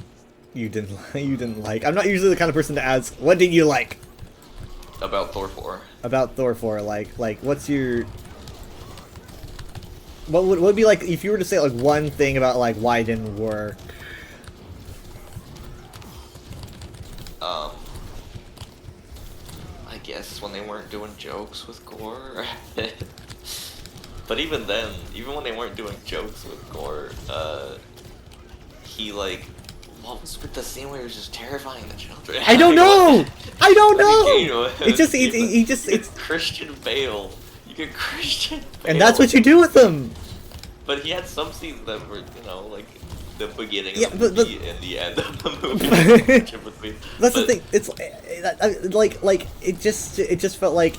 [SPEAKER 1] you didn't like? I'm not usually the kind of person to ask, what did you like
[SPEAKER 7] About Thor 4.
[SPEAKER 1] about Thor 4? Like what's your... What would be, like, if you were to say, like, one thing about, like, why it didn't work?
[SPEAKER 7] I guess when they weren't doing jokes with Gore. But even then, even when they weren't doing jokes with Gore, he like, what was with the scene where he was just terrifying the children?
[SPEAKER 1] I don't know! I don't know!
[SPEAKER 7] It's Christian Bale. You get Christian Bale.
[SPEAKER 1] And that's what you do with them!
[SPEAKER 7] But he had some scenes that were, you know, like the beginning
[SPEAKER 1] Yeah,
[SPEAKER 7] of the
[SPEAKER 1] but-
[SPEAKER 7] movie and the end of the movie.
[SPEAKER 1] That's the thing. It's like it just felt like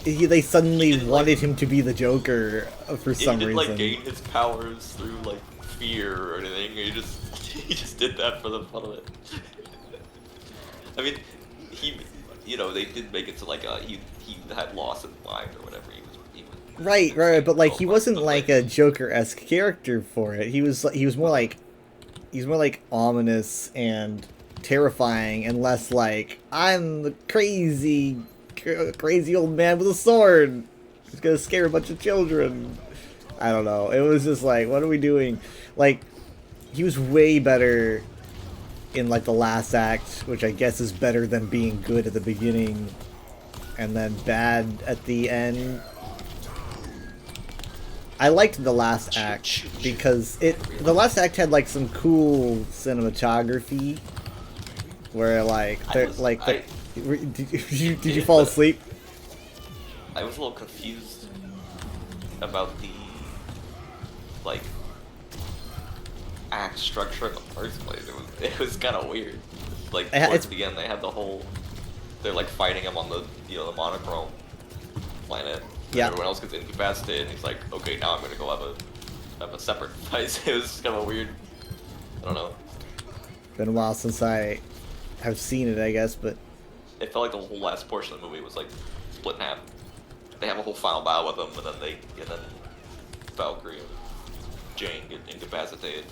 [SPEAKER 1] they suddenly
[SPEAKER 7] didn't,
[SPEAKER 1] wanted him to be the Joker for some
[SPEAKER 7] he didn't
[SPEAKER 1] reason.
[SPEAKER 7] like gain his powers through like fear or anything. He just did that for the fun of it. I mean, they did make it to like he had loss in mind or whatever. He was
[SPEAKER 1] Right, but like he wasn't
[SPEAKER 7] but,
[SPEAKER 1] like a Joker-esque character for it. He was more like ominous and terrifying, and less like I'm the crazy old man with a sword who's gonna scare a bunch of children. I don't know. It was just like, what are we doing? Like, he was way better in like the last act, which I guess is better than being good at the beginning and then bad at the end. I liked the last act because the last act had like some cool cinematography where like did you fall asleep?
[SPEAKER 7] I was a little confused about the like act structure in the first place. It was kind of weird. Like towards the end, they had the whole. They're like fighting him on the the monochrome planet.
[SPEAKER 1] Yeah.
[SPEAKER 7] Everyone else gets incapacitated, and he's like, okay, now I'm gonna go have a separate fight. It was kind of weird. I don't know.
[SPEAKER 1] Been a while since I have seen it, I guess, but
[SPEAKER 7] It felt like the whole last portion of the movie was like split in half. They have a whole final battle with them, and then Valkyrie and Jane get incapacitated.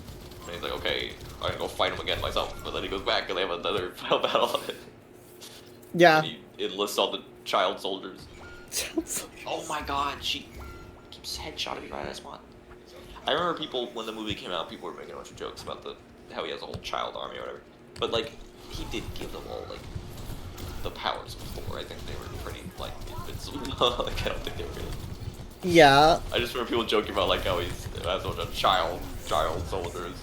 [SPEAKER 7] And he's like, okay, I'm gonna go fight him again myself. But then he goes back and they have another final battle on it.
[SPEAKER 1] Yeah.
[SPEAKER 7] And he enlists all the child soldiers. Oh my god, she keeps headshotting me right at a spot. I remember people, when the movie came out, people were making a bunch of jokes about how he has a whole child army or whatever. But, like, he did give them all, like, the powers before. I think they were pretty, like, invincible. Like, I don't think they were really...
[SPEAKER 1] Yeah.
[SPEAKER 7] I just remember people joking about, like, how he has a bunch of child soldiers.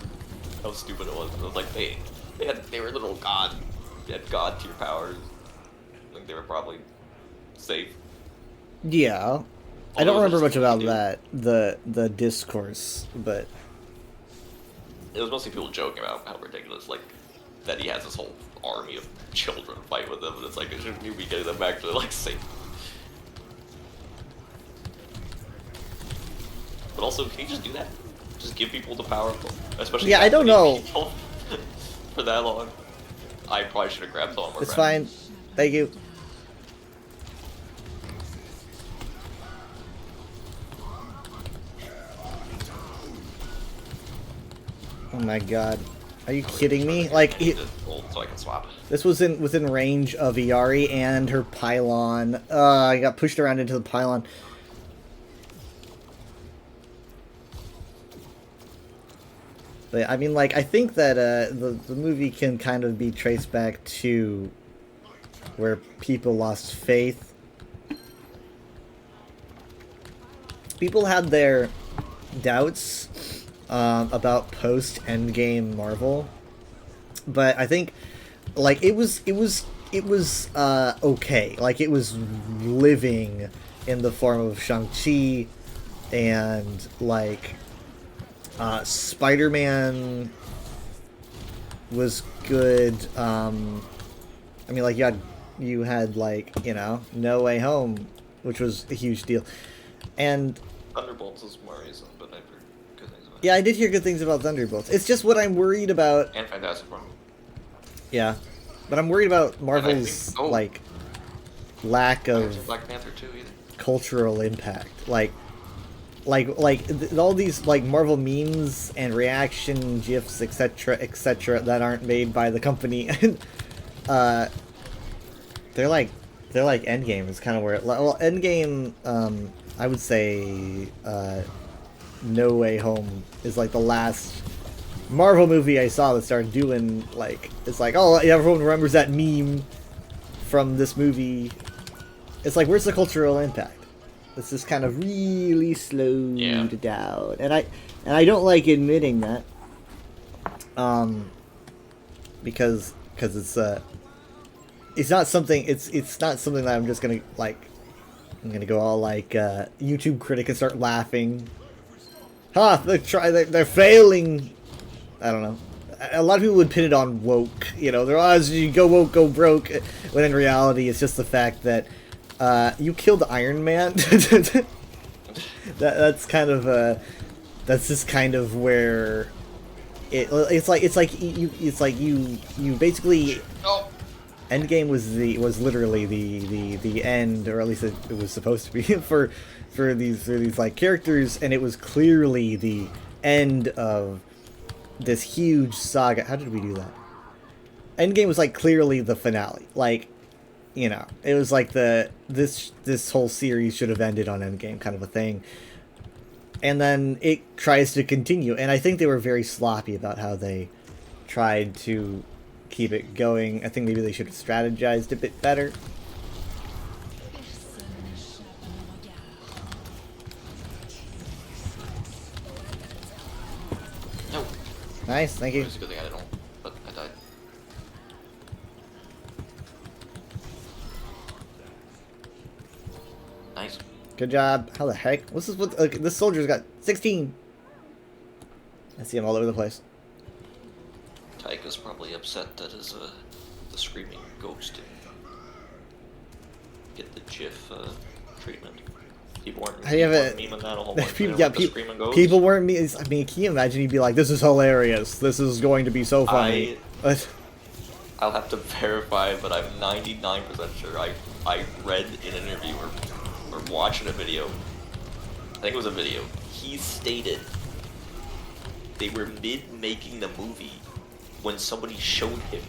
[SPEAKER 7] How stupid it was. It was like, they were little god. They had god tier powers. I think they were probably safe.
[SPEAKER 1] Yeah. I don't remember much about that, the discourse, but...
[SPEAKER 7] It was mostly people joking about how ridiculous, like, that he has this whole army of children fight with him, and it's like, shouldn't you be getting them back to, like, safe? But also, can you just do that? Just give people the power, especially
[SPEAKER 1] yeah, I don't know.
[SPEAKER 7] For that long. I probably should have grabbed the armor.
[SPEAKER 1] It's fine. Thank you. Oh my god. Are you kidding me? Like,
[SPEAKER 7] so I can swap.
[SPEAKER 1] This was within range of Iari and her pylon. I got pushed around into the pylon. But, I mean, like, I think that the movie can kind of be traced back to where people lost faith. People had their doubts about post-Endgame Marvel, but I think, like, it was okay. Like, it was living in the form of Shang-Chi and, like, Spider-Man was good. I mean, like, you had like, you know, No Way Home, which was a huge deal, and
[SPEAKER 7] Thunderbolts is more recent, but I've heard good things about it.
[SPEAKER 1] yeah, I did hear good things about Thunderbolts. It's just what I'm worried about.
[SPEAKER 7] And Fantastic Four.
[SPEAKER 1] Yeah, but I'm worried about Marvel's like lack of
[SPEAKER 7] Black Panther 2 either.
[SPEAKER 1] cultural impact. Like all these like Marvel memes and reaction gifs, etc., that aren't made by the company. They're like Endgame is kind of where it. Well, Endgame, I would say, No Way Home is like the last Marvel movie I saw that started doing like, it's like, oh, everyone remembers that meme from this movie. It's like, where's the cultural impact? It's just kind of really slowed down, and I don't like admitting that, because it's not something that I'm just gonna like. I'm gonna go all like YouTube critic and start laughing. They're failing. I don't know. A lot of people would pin it on woke. You know, they're always, you go woke, go broke. When in reality, it's just the fact that you killed Iron Man. That's kind of that's just kind of where it's like you basically.
[SPEAKER 7] Oh.
[SPEAKER 1] Endgame was literally the end, or at least it was supposed to be for these like characters, and it was clearly the end of this huge saga. How did we do that? Endgame was like clearly the finale. Like, you know, it was like this whole series should have ended on Endgame kind of a thing. And then it tries to continue, and I think they were very sloppy about how they tried to keep it going. I think maybe they should have strategized a bit better.
[SPEAKER 7] No.
[SPEAKER 1] Nice, thank you.
[SPEAKER 7] It's a good thing I didn't, but I died. Nice.
[SPEAKER 1] Good job. How the heck? This is what this soldier's got 16. I see him all over the place.
[SPEAKER 7] Tyga's probably upset that his the screaming ghost didn't get the GIF treatment. People weren't memeing that a whole bunch.
[SPEAKER 1] People weren't me. I mean, can you imagine? He'd be like, "This is hilarious. This is going to be so funny."
[SPEAKER 7] I'll have to verify, but I'm 99% sure I read an interview or watching a video. I think it was a video. He stated they were mid-making the movie when somebody showed him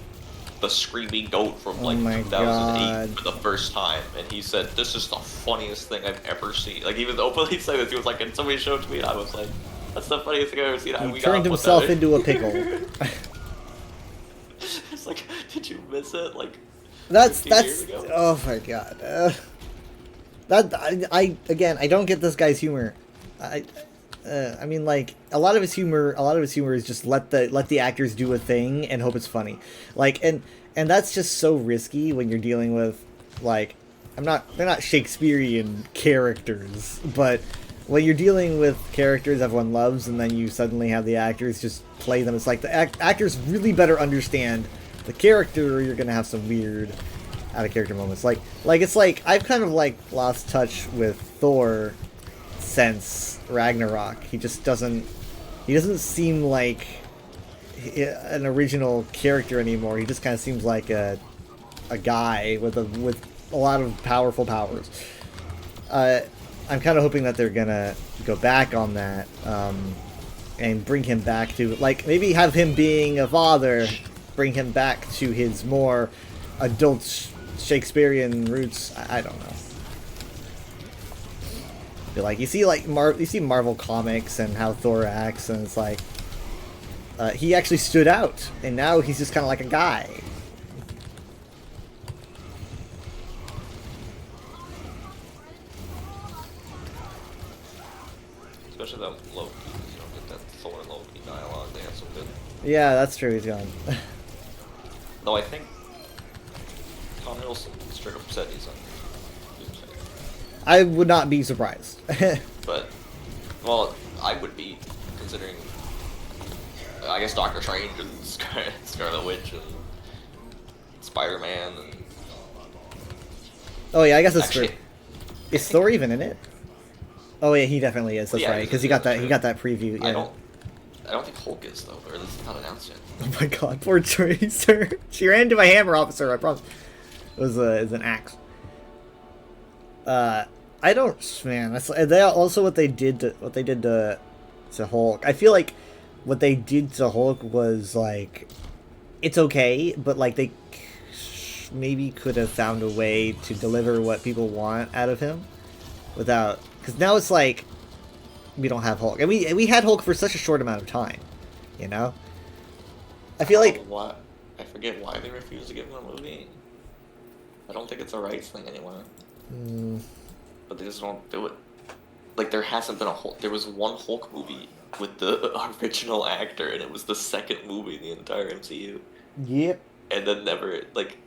[SPEAKER 7] the screaming goat from like
[SPEAKER 1] my
[SPEAKER 7] 2008
[SPEAKER 1] God.
[SPEAKER 7] for the first time, and he said, "This is the funniest thing I've ever seen." Like, even openly said this, he was like, and somebody showed it to me, and I was like, "That's the funniest thing I've ever seen."
[SPEAKER 1] He turned himself into a pickle.
[SPEAKER 7] It's like, did you miss it? Like,
[SPEAKER 1] That's
[SPEAKER 7] 15 years ago?
[SPEAKER 1] oh my god. I again, I don't get this guy's humor. I mean, like, a lot of his humor is just let the actors do a thing and hope it's funny. Like, and that's just so risky when you're dealing with, like, they're not Shakespearean characters, but when you're dealing with characters everyone loves and then you suddenly have the actors just play them, it's like the actors really better understand the character or you're gonna have some weird out of character moments. Like it's like I've kind of like lost touch with Thor since Ragnarok. He doesn't seem like an original character anymore. He just kind of seems like a guy with a lot of powerful powers. I'm kind of hoping that they're gonna go back on that and bring him back to, like, maybe have him being a father, bring him back to his more adult Shakespearean roots. I don't know. But, like, you see Marvel comics and how Thor acts, and it's like he actually stood out, and now he's just kind of like a guy.
[SPEAKER 7] Especially that Loki, you don't get that Thor and Loki dialogue. They have some good.
[SPEAKER 1] Yeah, that's true. He's gone.
[SPEAKER 7] Though I think Tom Hiddleston straight up said he's on.
[SPEAKER 1] I would not be surprised.
[SPEAKER 7] But, well, I would be, considering, I guess, Doctor Strange and Scarlet Witch and Spider-Man and...
[SPEAKER 1] Oh yeah, I guess that's
[SPEAKER 7] Actually,
[SPEAKER 1] true. Is Thor even in it? Oh yeah, he definitely is. That's
[SPEAKER 7] Yeah,
[SPEAKER 1] right, because he got that preview. Yeah.
[SPEAKER 7] I don't think Hulk is, though, or at least it's not announced yet.
[SPEAKER 1] Oh my god, poor Tracer. She ran into my hammer, officer. I promise. It was an axe. I don't, man. That's they also what they did to Hulk. I feel like what they did to Hulk was like, it's okay, but like they maybe could have found a way to deliver what people want out of him without, because now it's like we don't have Hulk, and we had Hulk for such a short amount of time, you know. I feel like
[SPEAKER 7] What? I forget why they refused to give him a movie. I don't think it's a rights thing anymore. But they just don't do it. Like, there hasn't been a Hulk. There was one Hulk movie with the original actor, and it was the second movie in the entire MCU.
[SPEAKER 1] yep.
[SPEAKER 7] And then never, like,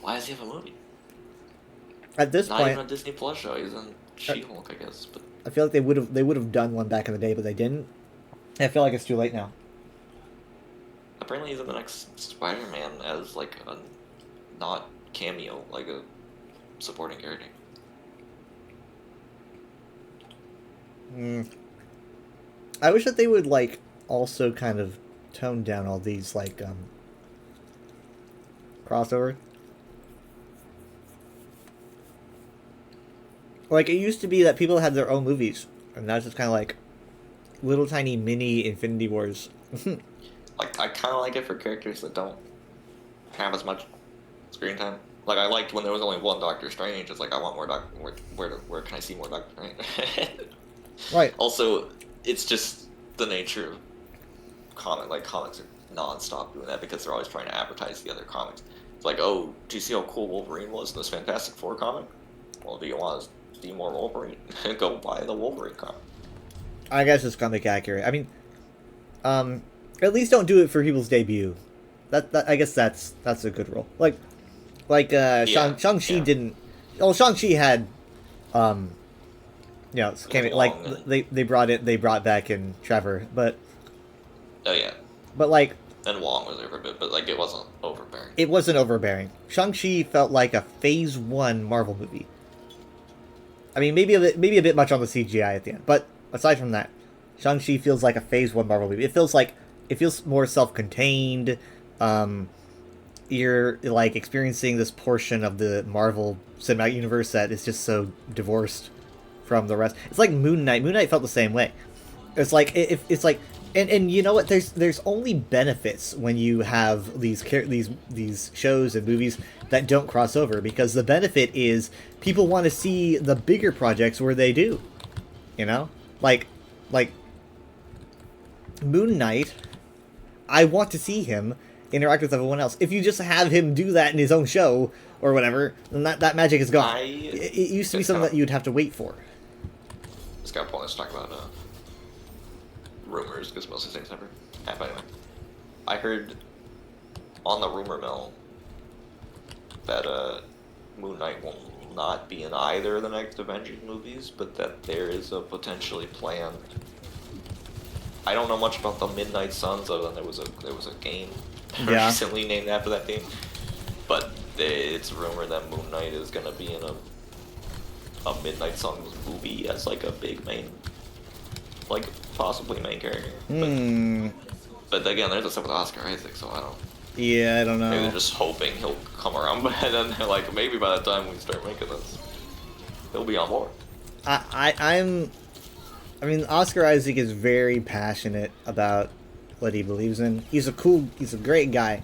[SPEAKER 7] why does he have a movie?
[SPEAKER 1] At this
[SPEAKER 7] Not
[SPEAKER 1] point,
[SPEAKER 7] even a Disney Plus show. He's in She-Hulk, I guess. But
[SPEAKER 1] I feel like they would have done one back in the day, but they didn't. I feel like it's too late now.
[SPEAKER 7] apparently he's in the next Spider-Man as, like, a not cameo, like a supporting character.
[SPEAKER 1] I wish that they would, like, also kind of tone down all these, like, crossover. Like, it used to be that people had their own movies, and now it's just kind of like little tiny mini Infinity Wars.
[SPEAKER 7] Like, I kind of like it for characters that don't have as much screen time. Like, I liked when there was only one Doctor Strange. It's like, I want more where can I see more Doctor Strange?
[SPEAKER 1] Right.
[SPEAKER 7] Also, it's just the nature of comics are non-stop doing that because they're always trying to advertise the other comics. It's like, oh, do you see how cool Wolverine was in this Fantastic Four comic? Well, do you want to see more Wolverine? Go buy the Wolverine comic.
[SPEAKER 1] I guess it's comic accurate. I mean, at least don't do it for people's debut. That I guess that's a good rule. Like Shang-Chi didn't. Well, Shang-Chi had, they brought back in Trevor, but.
[SPEAKER 7] Oh yeah.
[SPEAKER 1] But like.
[SPEAKER 7] And Wong was there for a bit, but like it wasn't overbearing.
[SPEAKER 1] It wasn't overbearing. Shang-Chi felt like a Phase 1 Marvel movie. I mean, maybe a bit much on the CGI at the end, but aside from that, Shang-Chi feels like a Phase 1 Marvel movie. It feels more self-contained. You're like experiencing this portion of the Marvel Cinematic Universe that is just so divorced from the rest. It's like Moon Knight. Moon Knight felt the same way. It's like And you know what? There's only benefits when you have these shows and movies that don't cross over, because the benefit is people want to see the bigger projects where they do. You know? Like Moon Knight, I want to see him interact with everyone else. If you just have him do that in his own show or whatever, then that magic is gone. It used to be something that you'd have to wait for.
[SPEAKER 7] It's kind of pointless to talk about rumors, because most of these things never happen anyway. I heard on the rumor mill that Moon Knight will not be in either of the next Avengers movies, but that there is a potentially planned. I don't know much about the Midnight Suns, other than there was a game recently named after that game. But it's rumored that Moon Knight is gonna be in a Midnight Suns movie as like a big main, like possibly main character. But again, there's a stuff with Oscar Isaac, so I don't.
[SPEAKER 1] Yeah, I don't know.
[SPEAKER 7] Maybe they're just hoping he'll come around, but then they're like, maybe by the time we start making this, he'll be on board.
[SPEAKER 1] I mean, Oscar Isaac is very passionate about what he believes in. He's a great guy.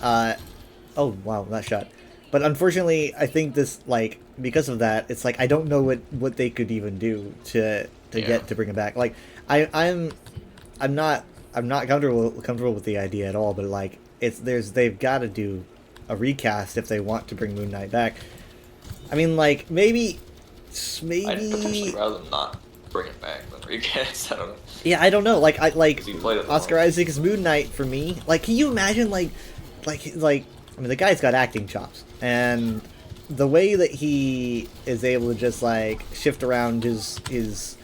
[SPEAKER 1] Oh wow, that shot. But unfortunately, I think this, like, because of that, it's like I don't know what they could even do to get to bring him back. Like, I'm not comfortable with the idea at all. But like, they've got to do a recast if they want to bring Moon Knight back. I mean, like, maybe.
[SPEAKER 7] I'd potentially rather than not bring it back than recast. I don't know.
[SPEAKER 1] Yeah, I don't know. Like,
[SPEAKER 7] Oscar
[SPEAKER 1] Oscar Isaac's Moon Knight for me. Like, can you imagine like, I mean, the guy's got acting chops, and the way that he is able to just like shift around his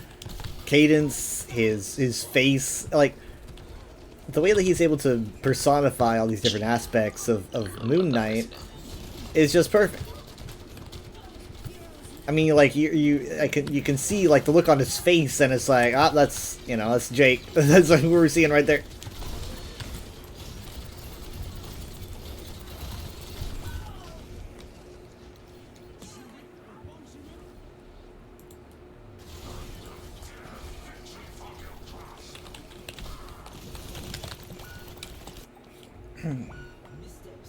[SPEAKER 1] cadence, his face, like the way that he's able to personify all these different aspects of Moon Knight is just perfect. I mean, like you can see like the look on his face, and it's like, that's Jake. That's like who we're seeing right there.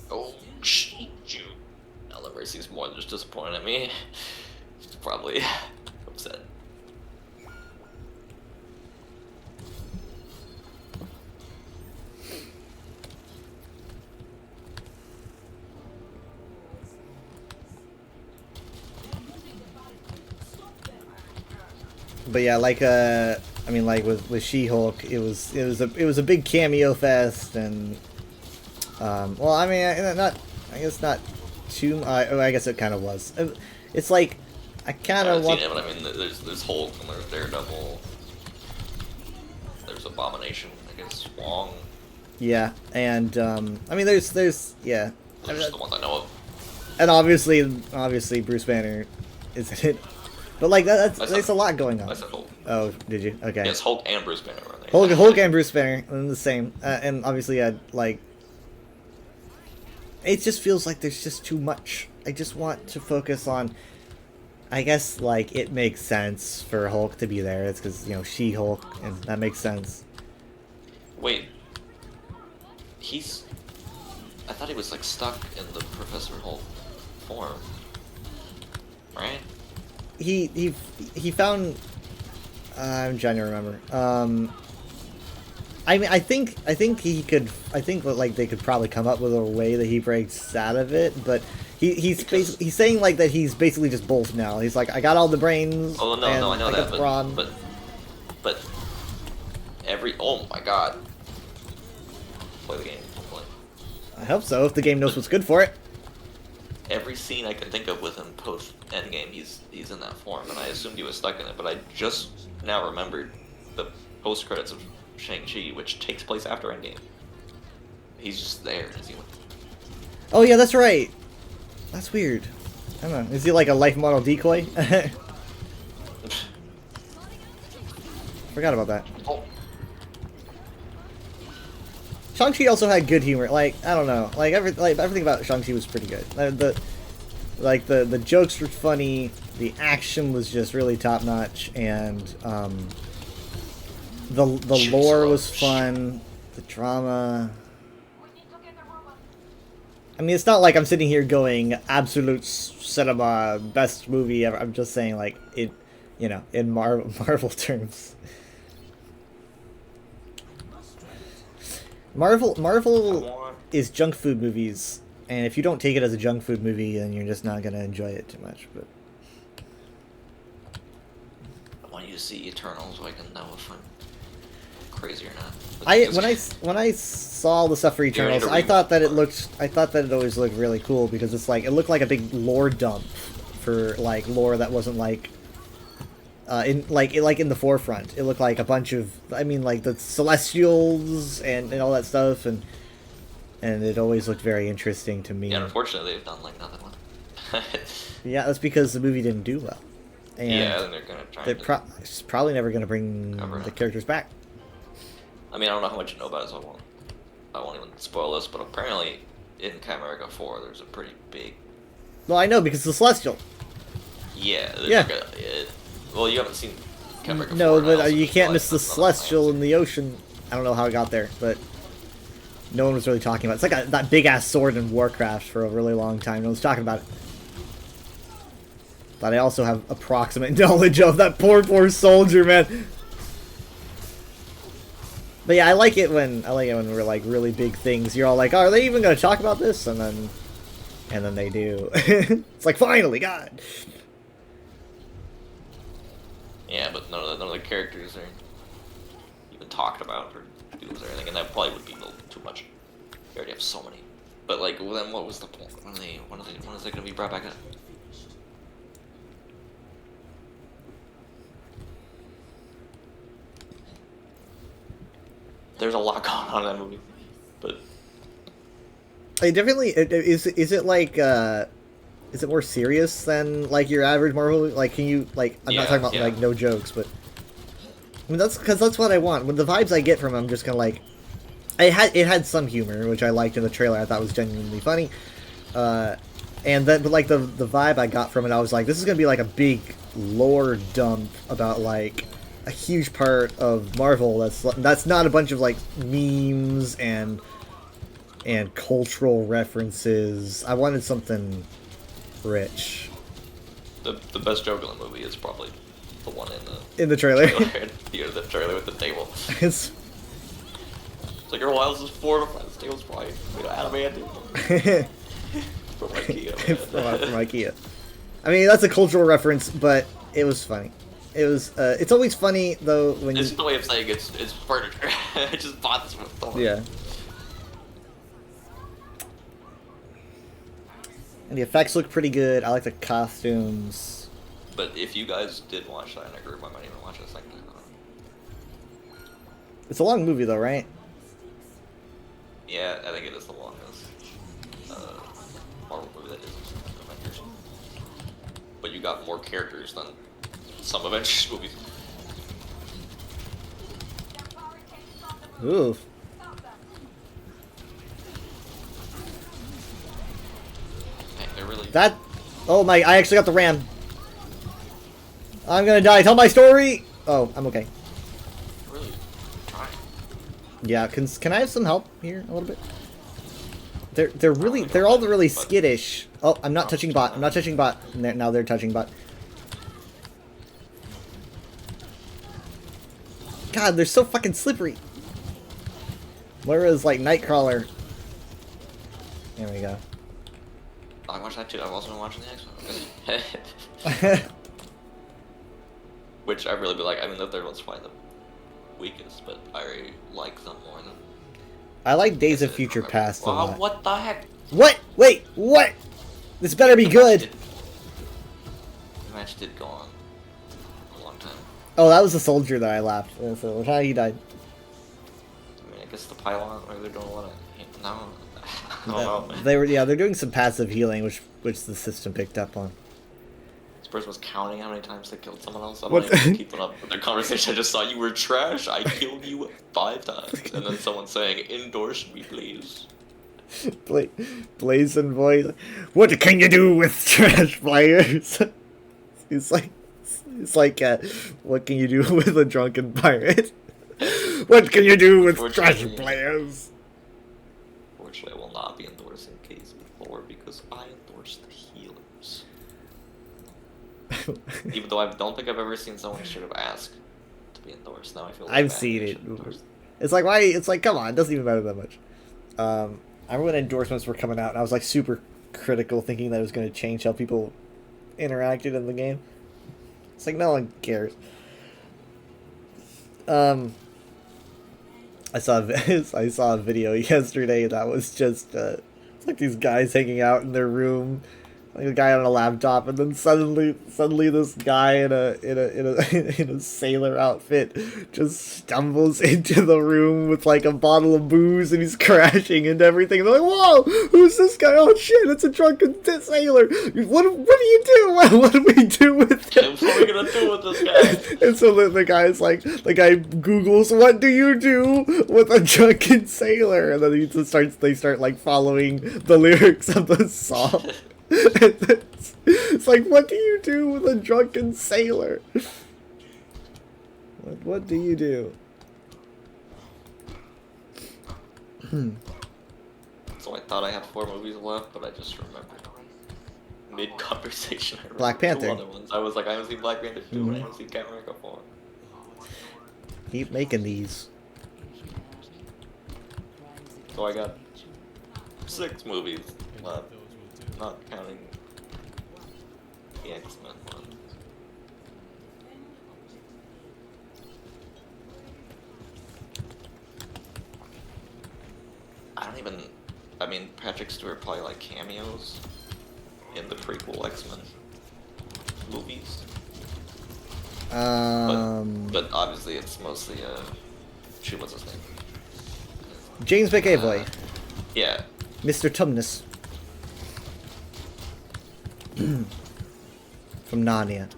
[SPEAKER 7] Oh, shoot. Ella Mercy's more than just disappointed at me. She's probably upset.
[SPEAKER 1] But yeah, like I mean, like with She-Hulk, it was a big cameo fest, and well, I mean, I guess not too. I guess it kind of was. It's like I kind of want.
[SPEAKER 7] Seen it, but I mean, there's Hulk and there's Daredevil. There's Abomination. I guess Wong.
[SPEAKER 1] Yeah, and I mean, there's yeah.
[SPEAKER 7] Those are just the ones I know of.
[SPEAKER 1] And obviously Bruce Banner is in it. But like there's a lot going on.
[SPEAKER 7] I said Hulk.
[SPEAKER 1] Oh, did you? Okay.
[SPEAKER 7] Yes, Hulk and Bruce Banner are there.
[SPEAKER 1] Hulk and Bruce Banner are the same, and obviously like. It just feels like there's just too much. I just want to focus on. I guess like it makes sense for Hulk to be there. It's because She-Hulk, and that makes sense.
[SPEAKER 7] Wait. I thought he was like stuck in the Professor Hulk form, right?
[SPEAKER 1] He found. I'm trying to remember. I mean, I think he could. I think that like they could probably come up with a way that he breaks out of it. But he's saying like that he's basically just both now. He's like, I got all the brains.
[SPEAKER 7] Oh no, I know that, but oh my god, play the game. Hopefully.
[SPEAKER 1] I hope so. If the game knows what's good for it.
[SPEAKER 7] Every scene I can think of with him post Endgame, he's in that form, and I assumed he was stuck in it. But I just now remembered the post credits of Shang-Chi, which takes place after Endgame. He's just there.
[SPEAKER 1] Oh yeah, that's right. That's weird. I don't know. Is he like a life model decoy? Forgot about that.
[SPEAKER 7] Oh.
[SPEAKER 1] Shang-Chi also had good humor. Like, I don't know. Like everything about Shang-Chi was pretty good. The jokes were funny. The action was just really top notch, and The lore was fun. The drama. I mean, it's not like I'm sitting here going absolute cinema best movie ever. I'm just saying like it, you know, in Marvel terms. Marvel is junk food movies, and if you don't take it as a junk food movie, then you're just not gonna enjoy it too much. But
[SPEAKER 7] I want you to see Eternal so I can know if I'm crazy or not.
[SPEAKER 1] When I saw the stuff for Eternals, I thought that it always looked really cool because it's like it looked like a big lore dump for like lore that wasn't like in the forefront. It looked like a bunch of, I mean, like the Celestials and all that stuff, and it always looked very interesting to me.
[SPEAKER 7] Yeah, unfortunately they've done like nothing with it.
[SPEAKER 1] Yeah, that's because the movie didn't do well. And
[SPEAKER 7] yeah, and they're gonna try.
[SPEAKER 1] They're probably never gonna bring the characters back.
[SPEAKER 7] I mean, I don't know how much you know about it, so I won't even spoil this, but apparently in Captain America 4 there's a pretty big...
[SPEAKER 1] Well, I know, because the Celestial.
[SPEAKER 7] Yeah.
[SPEAKER 1] Yeah.
[SPEAKER 7] Well, you haven't seen Captain America 4.
[SPEAKER 1] No, but you can't miss the Celestial in the ocean. I don't know how it got there, but no one was really talking about it. It's like that big-ass sword in Warcraft for a really long time. No one's talking about it. But I also have approximate knowledge of that poor soldier, man. But yeah, I like it when we're like really big things. You're all like, oh, are they even gonna talk about this? And then they do. It's like, finally, God.
[SPEAKER 7] Yeah, but none of the characters are even talked about or dudes or anything, and that probably would be a little too much. We already have so many. But like, well, then what was the point? When is they gonna be brought back up? There's a lot going on in that movie, but
[SPEAKER 1] It definitely is. Is it like is it more serious than like your average Marvel? Like, can you like? I'm not talking about like no jokes, but I mean that's because that's what I want. When the vibes I get from, I'm just gonna like. It had some humor, which I liked in the trailer. I thought was genuinely funny, and then but like the vibe I got from it, I was like, this is gonna be like a big lore dump about like a huge part of Marvel that's not a bunch of like memes and cultural references. I wanted something rich.
[SPEAKER 7] the best joke in the movie is probably the one
[SPEAKER 1] in the trailer.
[SPEAKER 7] The trailer with the table.
[SPEAKER 1] It's
[SPEAKER 7] like, your why is this four? This table's probably made of adamantium. From IKEA. Man.
[SPEAKER 1] From IKEA. I mean, that's a cultural reference, but it was funny. It was. It's always funny though when
[SPEAKER 7] it's the way of saying it's furniture. I just bought this with
[SPEAKER 1] yeah. And the effects look pretty good. I like the costumes.
[SPEAKER 7] But if you guys did watch that in a group, I might even watch it a second time.
[SPEAKER 1] It's a long movie though, right?
[SPEAKER 7] Yeah, I think it is the longest Marvel movie that is Avengers. But you got more characters than some Avengers movies.
[SPEAKER 1] Ooh.
[SPEAKER 7] Dang, they're really...
[SPEAKER 1] That... Oh my... I actually got the ram. I'm gonna die. Tell my story! Oh, I'm okay.
[SPEAKER 7] Really trying.
[SPEAKER 1] Yeah, can I have some help here a little bit? They're all really skittish. Oh, I'm not touching bot. I'm not touching bot. Now they're touching bot. God, they're so fucking slippery. Whereas like Nightcrawler. There we go.
[SPEAKER 7] I watched that too. I've also been watching the X-Men. Which I really be like. I mean, the third one's probably the weakest, but I like them more than.
[SPEAKER 1] I like Days of Future Past a lot.
[SPEAKER 7] What the heck?
[SPEAKER 1] What? Wait, what? This better be good.
[SPEAKER 7] The match did go on a long time.
[SPEAKER 1] Oh, that was the soldier that I laughed. So how he died.
[SPEAKER 7] I mean, I guess the pylon, or they're doing a lot of. No, I don't know.
[SPEAKER 1] They're doing some passive healing, which the system picked up on.
[SPEAKER 7] This person was counting how many times they killed someone else. I'm not even keeping up with their conversation. I just saw you were trash. I killed you 5 times, and then someone saying, "Endorse me, please."
[SPEAKER 1] Blazing voice. What can you do with trash players? It's like, what can you do with a drunken pirate? What can you do with trash
[SPEAKER 7] Unfortunately-
[SPEAKER 1] players?
[SPEAKER 7] Fortunately, I will not be endorsing KSB4 because I endorse the healers. Even though I don't think I've ever seen someone straight up ask to be endorsed. Now I feel like
[SPEAKER 1] I've
[SPEAKER 7] I
[SPEAKER 1] seen
[SPEAKER 7] should
[SPEAKER 1] it.
[SPEAKER 7] endorse them.
[SPEAKER 1] It's like, why? It's like, come on, it doesn't even matter that much. I remember when endorsements were coming out, and I was like super critical, thinking that it was going to change how people interacted in the game. It's like, no one cares. I saw I saw a video yesterday that was just it's like these guys hanging out in their room, like a guy on a laptop, and then suddenly this guy in a sailor outfit just stumbles into the room with like a bottle of booze, and he's crashing into everything. And they're like, "Whoa, who's this guy? Oh shit, it's a drunken sailor! What do you do? What do we do with
[SPEAKER 7] What are we gonna do with this guy?
[SPEAKER 1] And so the guy's like, the guy Googles, "What do you do with a drunken sailor?" And then they start like following the lyrics of the song. It's like, what do you do with a drunken sailor? What do you do?
[SPEAKER 7] So I thought I had 4 movies left, but I just remembered. Mid-conversation, I remembered
[SPEAKER 1] Black Panther.
[SPEAKER 7] 2 other ones. I was like, I haven't seen Black Panther 2, and I haven't seen Captain America 4.
[SPEAKER 1] Keep making these.
[SPEAKER 7] So I got 6 movies left, not counting the X-Men one. I mean, Patrick Stewart probably like cameos in the prequel X-Men movies. But obviously it's mostly, shoot, what's his name?
[SPEAKER 1] James McAvoy,
[SPEAKER 7] Yeah,
[SPEAKER 1] Mr. Tumnus. From Narnia.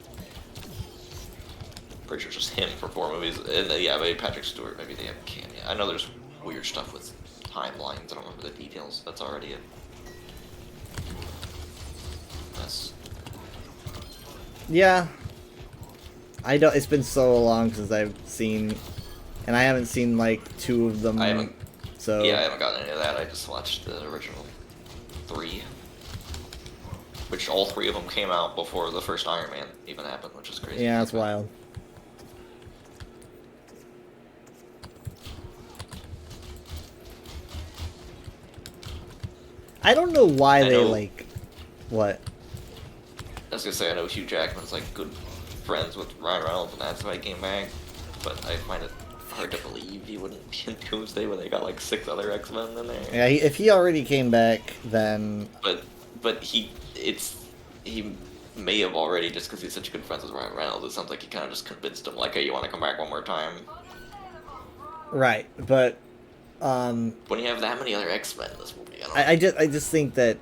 [SPEAKER 7] pretty sure it's just him for 4 movies. And yeah, maybe Patrick Stewart, maybe they have a cameo. I know there's weird stuff with timelines, I don't remember the details. That's already a mess.
[SPEAKER 1] Yeah. I don't. It's been so long since I've seen, and I haven't seen like 2 of them.
[SPEAKER 7] I haven't.
[SPEAKER 1] So
[SPEAKER 7] Yeah, I haven't gotten any of that. I just watched the original 3, which all 3 of them came out before the first Iron Man even happened, which is crazy.
[SPEAKER 1] yeah, that's wild. I don't know why
[SPEAKER 7] I
[SPEAKER 1] they
[SPEAKER 7] know-
[SPEAKER 1] like. What?
[SPEAKER 7] I was gonna say, I know Hugh Jackman's like good friends with Ryan Reynolds, and that's why he came back. But I find it hard to believe he wouldn't be in Doomsday when they got like 6 other X-Men in there.
[SPEAKER 1] Yeah, if he already came back, then
[SPEAKER 7] But he may have already, just because he's such good friends with Ryan Reynolds. It sounds like he kind of just convinced him, like, hey, you want to come back one more time?
[SPEAKER 1] right. But
[SPEAKER 7] When you have that many other X-Men in this movie, I don't know.
[SPEAKER 1] I just think that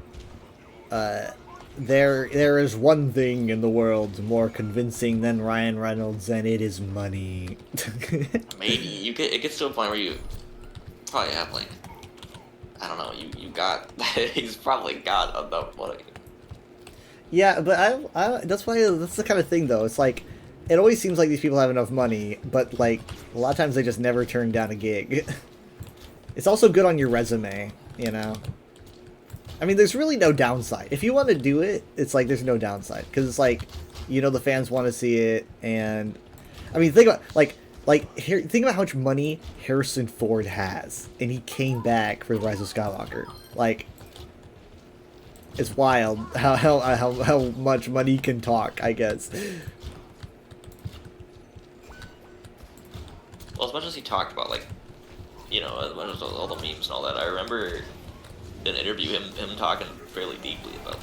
[SPEAKER 1] there is one thing in the world more convincing than Ryan Reynolds, and it is money.
[SPEAKER 7] Maybe it gets to a point where you probably have like, I don't know, you got he's probably got enough money.
[SPEAKER 1] Yeah, but I that's the kind of thing though. It's like it always seems like these people have enough money, but like a lot of times they just never turn down a gig. It's also good on your resume, you know. I mean, there's really no downside. If you want to do it, it's like there's no downside because it's like, you know, the fans want to see it, and I mean, think about think about how much money Harrison Ford has, and he came back for the Rise of Skywalker. Like, it's wild how much money can talk, I guess.
[SPEAKER 7] Well, as much as he talked about, like, you know, as much as all the memes and all that, I remember an interview him talking fairly deeply about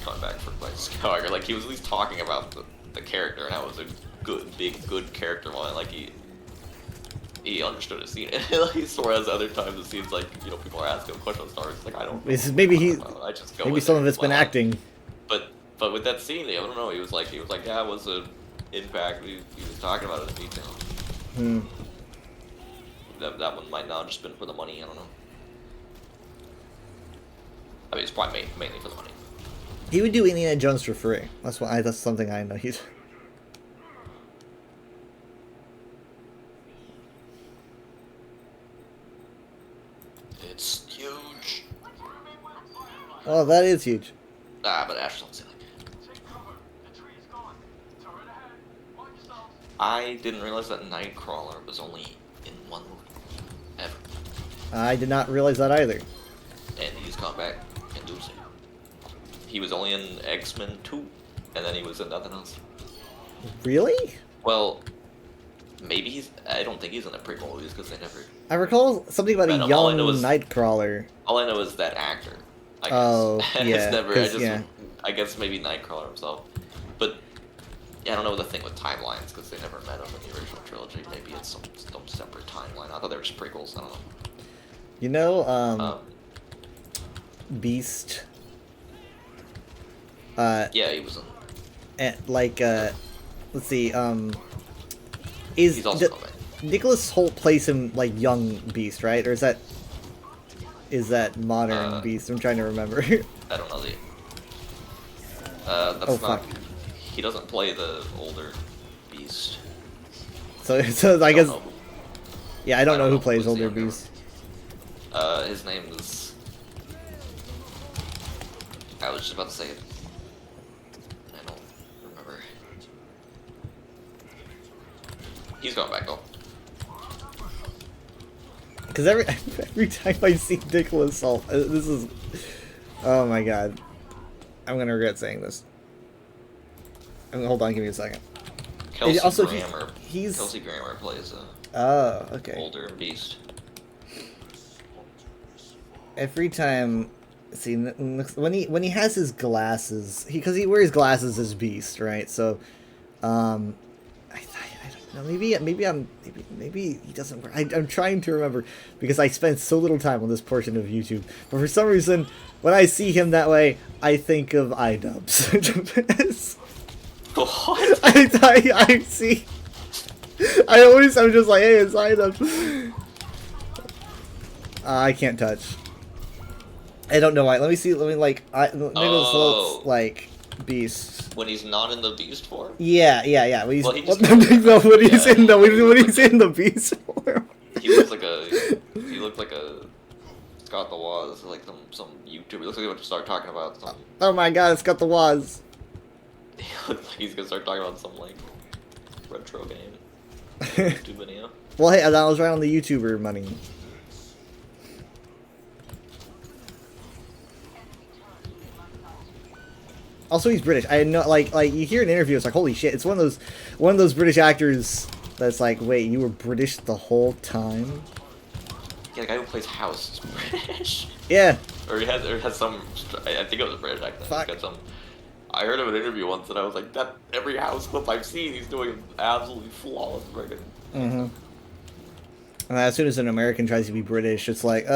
[SPEAKER 7] coming back for Rise of Skywalker. Like, he was at least talking about the character and how it was a good character one. Like, he understood his scene. Like, whereas other times it seems like, you know, people are asking him questions on Star Wars. It's like, I don't know.
[SPEAKER 1] Maybe
[SPEAKER 7] I just go
[SPEAKER 1] maybe
[SPEAKER 7] with
[SPEAKER 1] some
[SPEAKER 7] it.
[SPEAKER 1] of it's been
[SPEAKER 7] Well,
[SPEAKER 1] acting.
[SPEAKER 7] But with that scene, I don't know. He was like, yeah, it was an impact. He was talking about it in detail. That one might not have just been for the money. I don't know. I mean, it's probably mainly for the money.
[SPEAKER 1] He would do Indiana Jones for free. That's something I know.
[SPEAKER 7] It's huge.
[SPEAKER 1] Oh, that is huge.
[SPEAKER 7] Ah, but Ash don't say like I didn't realize that Nightcrawler was only in one movie. Ever.
[SPEAKER 1] I did not realize that either.
[SPEAKER 7] And he's come back in Doomsday. He was only in X-Men 2, and then he was in nothing else.
[SPEAKER 1] Really?
[SPEAKER 7] Well, maybe he's... I don't think he's in the prequel movies, because they never...
[SPEAKER 1] I recall something about a
[SPEAKER 7] Venom, all I
[SPEAKER 1] young
[SPEAKER 7] know is-
[SPEAKER 1] Nightcrawler.
[SPEAKER 7] All I know is that actor. I guess.
[SPEAKER 1] Oh,
[SPEAKER 7] And
[SPEAKER 1] yeah,
[SPEAKER 7] it's never...
[SPEAKER 1] 'cause, yeah.
[SPEAKER 7] I guess maybe Nightcrawler himself. But... Yeah, I don't know the thing with timelines, because they never met him in the original trilogy. Maybe it's some separate timeline. I thought they were just prequels. I don't know.
[SPEAKER 1] You know, Beast.
[SPEAKER 7] Yeah, he was in...
[SPEAKER 1] Let's see, is
[SPEAKER 7] He's also coming back.
[SPEAKER 1] Nicholas Hoult plays him like young Beast, right? Or is that modern Beast? I'm trying to remember.
[SPEAKER 7] I don't know the... that's
[SPEAKER 1] Oh,
[SPEAKER 7] not...
[SPEAKER 1] fuck.
[SPEAKER 7] He doesn't play the older Beast.
[SPEAKER 1] so I guess,
[SPEAKER 7] know who-
[SPEAKER 1] yeah, I don't know who
[SPEAKER 7] who's
[SPEAKER 1] plays
[SPEAKER 7] the
[SPEAKER 1] older
[SPEAKER 7] younger
[SPEAKER 1] Beast.
[SPEAKER 7] His name is... I was just about to say it. I don't remember. He's going back though.
[SPEAKER 1] Because every time I see Nicholas Hoult, this is, oh my god, I'm gonna regret saying this. Hold on, give me a second.
[SPEAKER 7] Kelsey
[SPEAKER 1] also,
[SPEAKER 7] Grammer.
[SPEAKER 1] he's-
[SPEAKER 7] Kelsey Grammer plays
[SPEAKER 1] Oh, okay.
[SPEAKER 7] older Beast.
[SPEAKER 1] Every time, see, when he has his glasses, because he wears glasses as Beast, right? So, I don't know. Maybe he doesn't. I'm trying to remember because I spent so little time on this portion of YouTube. But for some reason, when I see him that way, I think of iDubbbz.
[SPEAKER 7] What?
[SPEAKER 1] I see. I'm just like, hey, it's iDubbbz. I can't touch. I don't know why. Let me see. Nicholas Holt's like Beast.
[SPEAKER 7] When he's not in the Beast form?
[SPEAKER 1] Yeah. When he's,
[SPEAKER 7] Well, he
[SPEAKER 1] when
[SPEAKER 7] just-
[SPEAKER 1] he's in the Beast form.
[SPEAKER 7] He looks like a... He looked like a... Scott the Woz, like some YouTuber. He looks like he would start talking about some...
[SPEAKER 1] Oh my god, it's got the Woz.
[SPEAKER 7] He looks like he's gonna start talking about some, like, retro game. YouTube video.
[SPEAKER 1] Well, hey, I was right on the YouTuber money. Also, he's British. I know, like you hear an interview, it's like, holy shit! It's one of those British actors that's like, wait, you were British the whole time?
[SPEAKER 7] Yeah, the guy who plays House is British.
[SPEAKER 1] Yeah.
[SPEAKER 7] Or he has some... I think it was a British accent.
[SPEAKER 1] Fuck.
[SPEAKER 7] He's got some... I heard of an interview once and I was like, that every House clip I've seen, he's doing an absolutely flawless friggin'...
[SPEAKER 1] Mm-hmm. And as soon as an American tries to be British, it's like,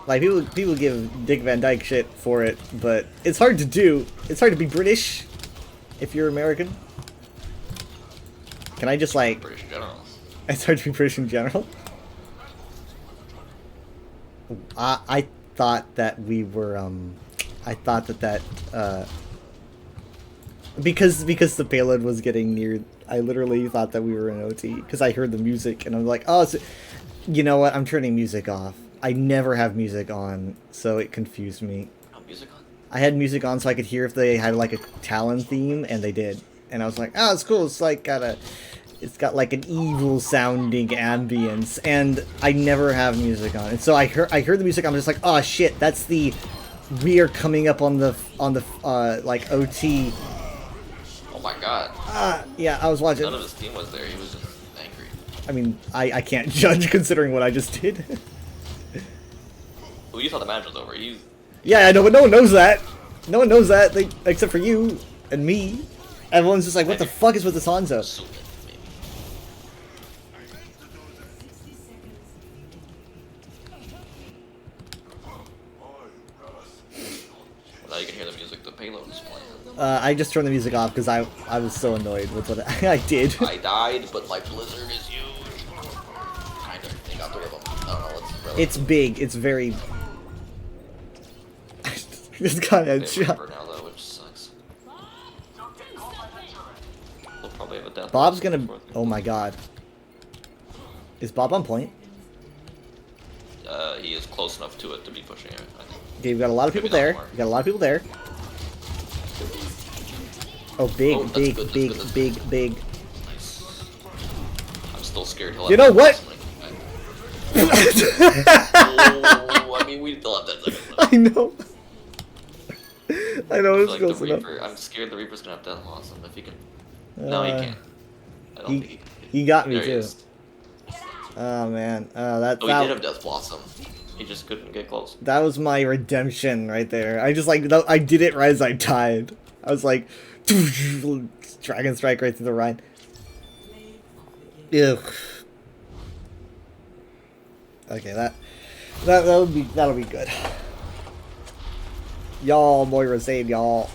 [SPEAKER 1] Like, people give Dick Van Dyke shit for it, but it's hard to do. It's hard to be British if you're American. Can I just, like...
[SPEAKER 7] British in general.
[SPEAKER 1] It's hard to be British in general? I thought that we were, I thought that, because the payload was getting near, I literally thought that we were in OT, because I heard the music, and I'm like, oh, you know what, I'm turning music off. I never have music on, so it confused me.
[SPEAKER 7] No music on?
[SPEAKER 1] I had music on so I could hear if they had, like, a Talon theme, and they did. And I was like, oh, it's cool, it's like, it's got like an evil sounding ambience, and I never have music on. And so I heard the music, I'm just like, oh shit, that's the, we are coming up on the like OT.
[SPEAKER 7] Oh my god.
[SPEAKER 1] Yeah, I was watching.
[SPEAKER 7] None of his team was there, he was just angry.
[SPEAKER 1] I mean, I can't judge considering what I just did.
[SPEAKER 7] Well, you thought the match was over.
[SPEAKER 1] Yeah, I know, but no one knows that. No one knows that, except for you and me. Everyone's just like, what the fuck is with this Hanzo?
[SPEAKER 7] Assume it, maybe. Well, now you can hear the music the payload is playing.
[SPEAKER 1] I just turned the music off because I was so annoyed with what I did.
[SPEAKER 7] I died, but my blizzard is huge. Kind of. They got 3 of them. I don't know what's relative.
[SPEAKER 1] It's big. It's very. Just got
[SPEAKER 7] They have
[SPEAKER 1] headshot.
[SPEAKER 7] Reaper now, though, which sucks. We have a death.
[SPEAKER 1] Bob's
[SPEAKER 7] Blossom
[SPEAKER 1] gonna.
[SPEAKER 7] before the-
[SPEAKER 1] Oh my god. Is Bob on point?
[SPEAKER 7] He is close enough to it to be pushing it, I think.
[SPEAKER 1] Okay, we've got a lot of people
[SPEAKER 7] Maybe not
[SPEAKER 1] there.
[SPEAKER 7] more.
[SPEAKER 1] We got a lot of people there. Oh, big,
[SPEAKER 7] Oh, that's
[SPEAKER 1] big,
[SPEAKER 7] good, that's
[SPEAKER 1] big,
[SPEAKER 7] good, that's
[SPEAKER 1] big, big.
[SPEAKER 7] Nice. I'm still scared he'll
[SPEAKER 1] You
[SPEAKER 7] have
[SPEAKER 1] know what?
[SPEAKER 7] Oh, I mean, we still have 10 seconds left.
[SPEAKER 1] I know. I know
[SPEAKER 7] I
[SPEAKER 1] it's
[SPEAKER 7] feel like
[SPEAKER 1] close
[SPEAKER 7] the
[SPEAKER 1] enough.
[SPEAKER 7] Reaper, I'm scared the Reaper's gonna have Death Blossom if he can. No, he can't. I don't think he can.
[SPEAKER 1] He got me
[SPEAKER 7] There he
[SPEAKER 1] too.
[SPEAKER 7] is.
[SPEAKER 1] Oh man.
[SPEAKER 7] Oh, he did have Death Blossom. He just couldn't get close.
[SPEAKER 1] That was my redemption right there. I just like I did it right as I died. I was like, Dragon Strike right through the Rhine. Ew. Okay, that'll be good. Y'all, Moira saved y'all.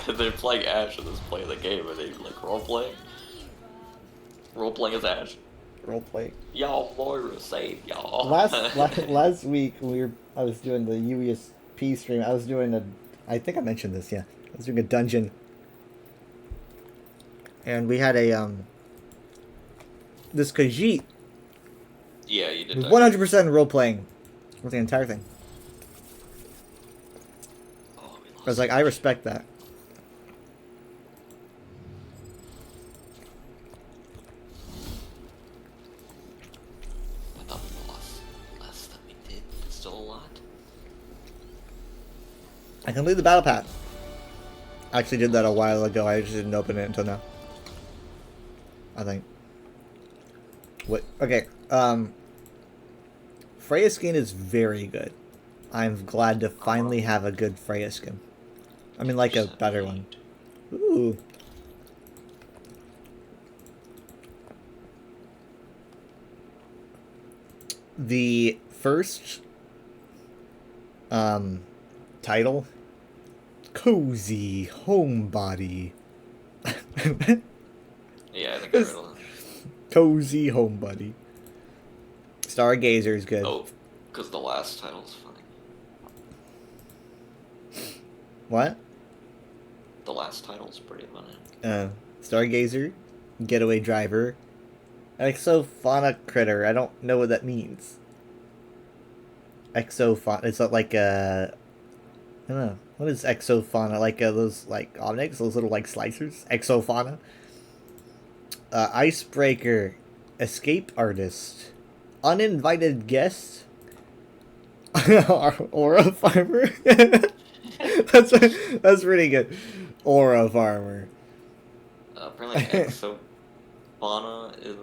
[SPEAKER 7] They're playing Ash in this play of the game. Are they like role playing? Role playing as Ash.
[SPEAKER 1] Roleplay.
[SPEAKER 7] Y'all, Moira saved y'all.
[SPEAKER 1] Last week I was doing the UESP stream. I was doing I think I mentioned this. Yeah, I was doing a dungeon, and we had a this Khajiit
[SPEAKER 7] Yeah, you did.
[SPEAKER 1] was
[SPEAKER 7] that.
[SPEAKER 1] 100% role playing with the entire thing.
[SPEAKER 7] Oh, we lost.
[SPEAKER 1] I was like, I respect that.
[SPEAKER 7] I thought we lost less than we did. It's still a lot.
[SPEAKER 1] I completed the battle pass. I actually did that a while ago. I just didn't open it until now. I think. What? Okay. Freya skin is very good. I'm glad to finally have a good Freya skin. I mean, like a better one. Ooh. The first title, Cozy Homebody.
[SPEAKER 7] Yeah, I think I read all that.
[SPEAKER 1] Cozy Homebody. Stargazer is good.
[SPEAKER 7] Oh, because the last title's funny.
[SPEAKER 1] What?
[SPEAKER 7] The last title's pretty funny.
[SPEAKER 1] Stargazer, Getaway Driver, Exofauna Critter. I don't know what that means. Exofauna. It's not like I don't know. What is exofauna? Like those like onyx, those little like slicers. Exofauna. Icebreaker, Escape Artist, Uninvited Guest, Aura Farmer. that's pretty good. Aura Farmer.
[SPEAKER 7] Apparently, Exofauna is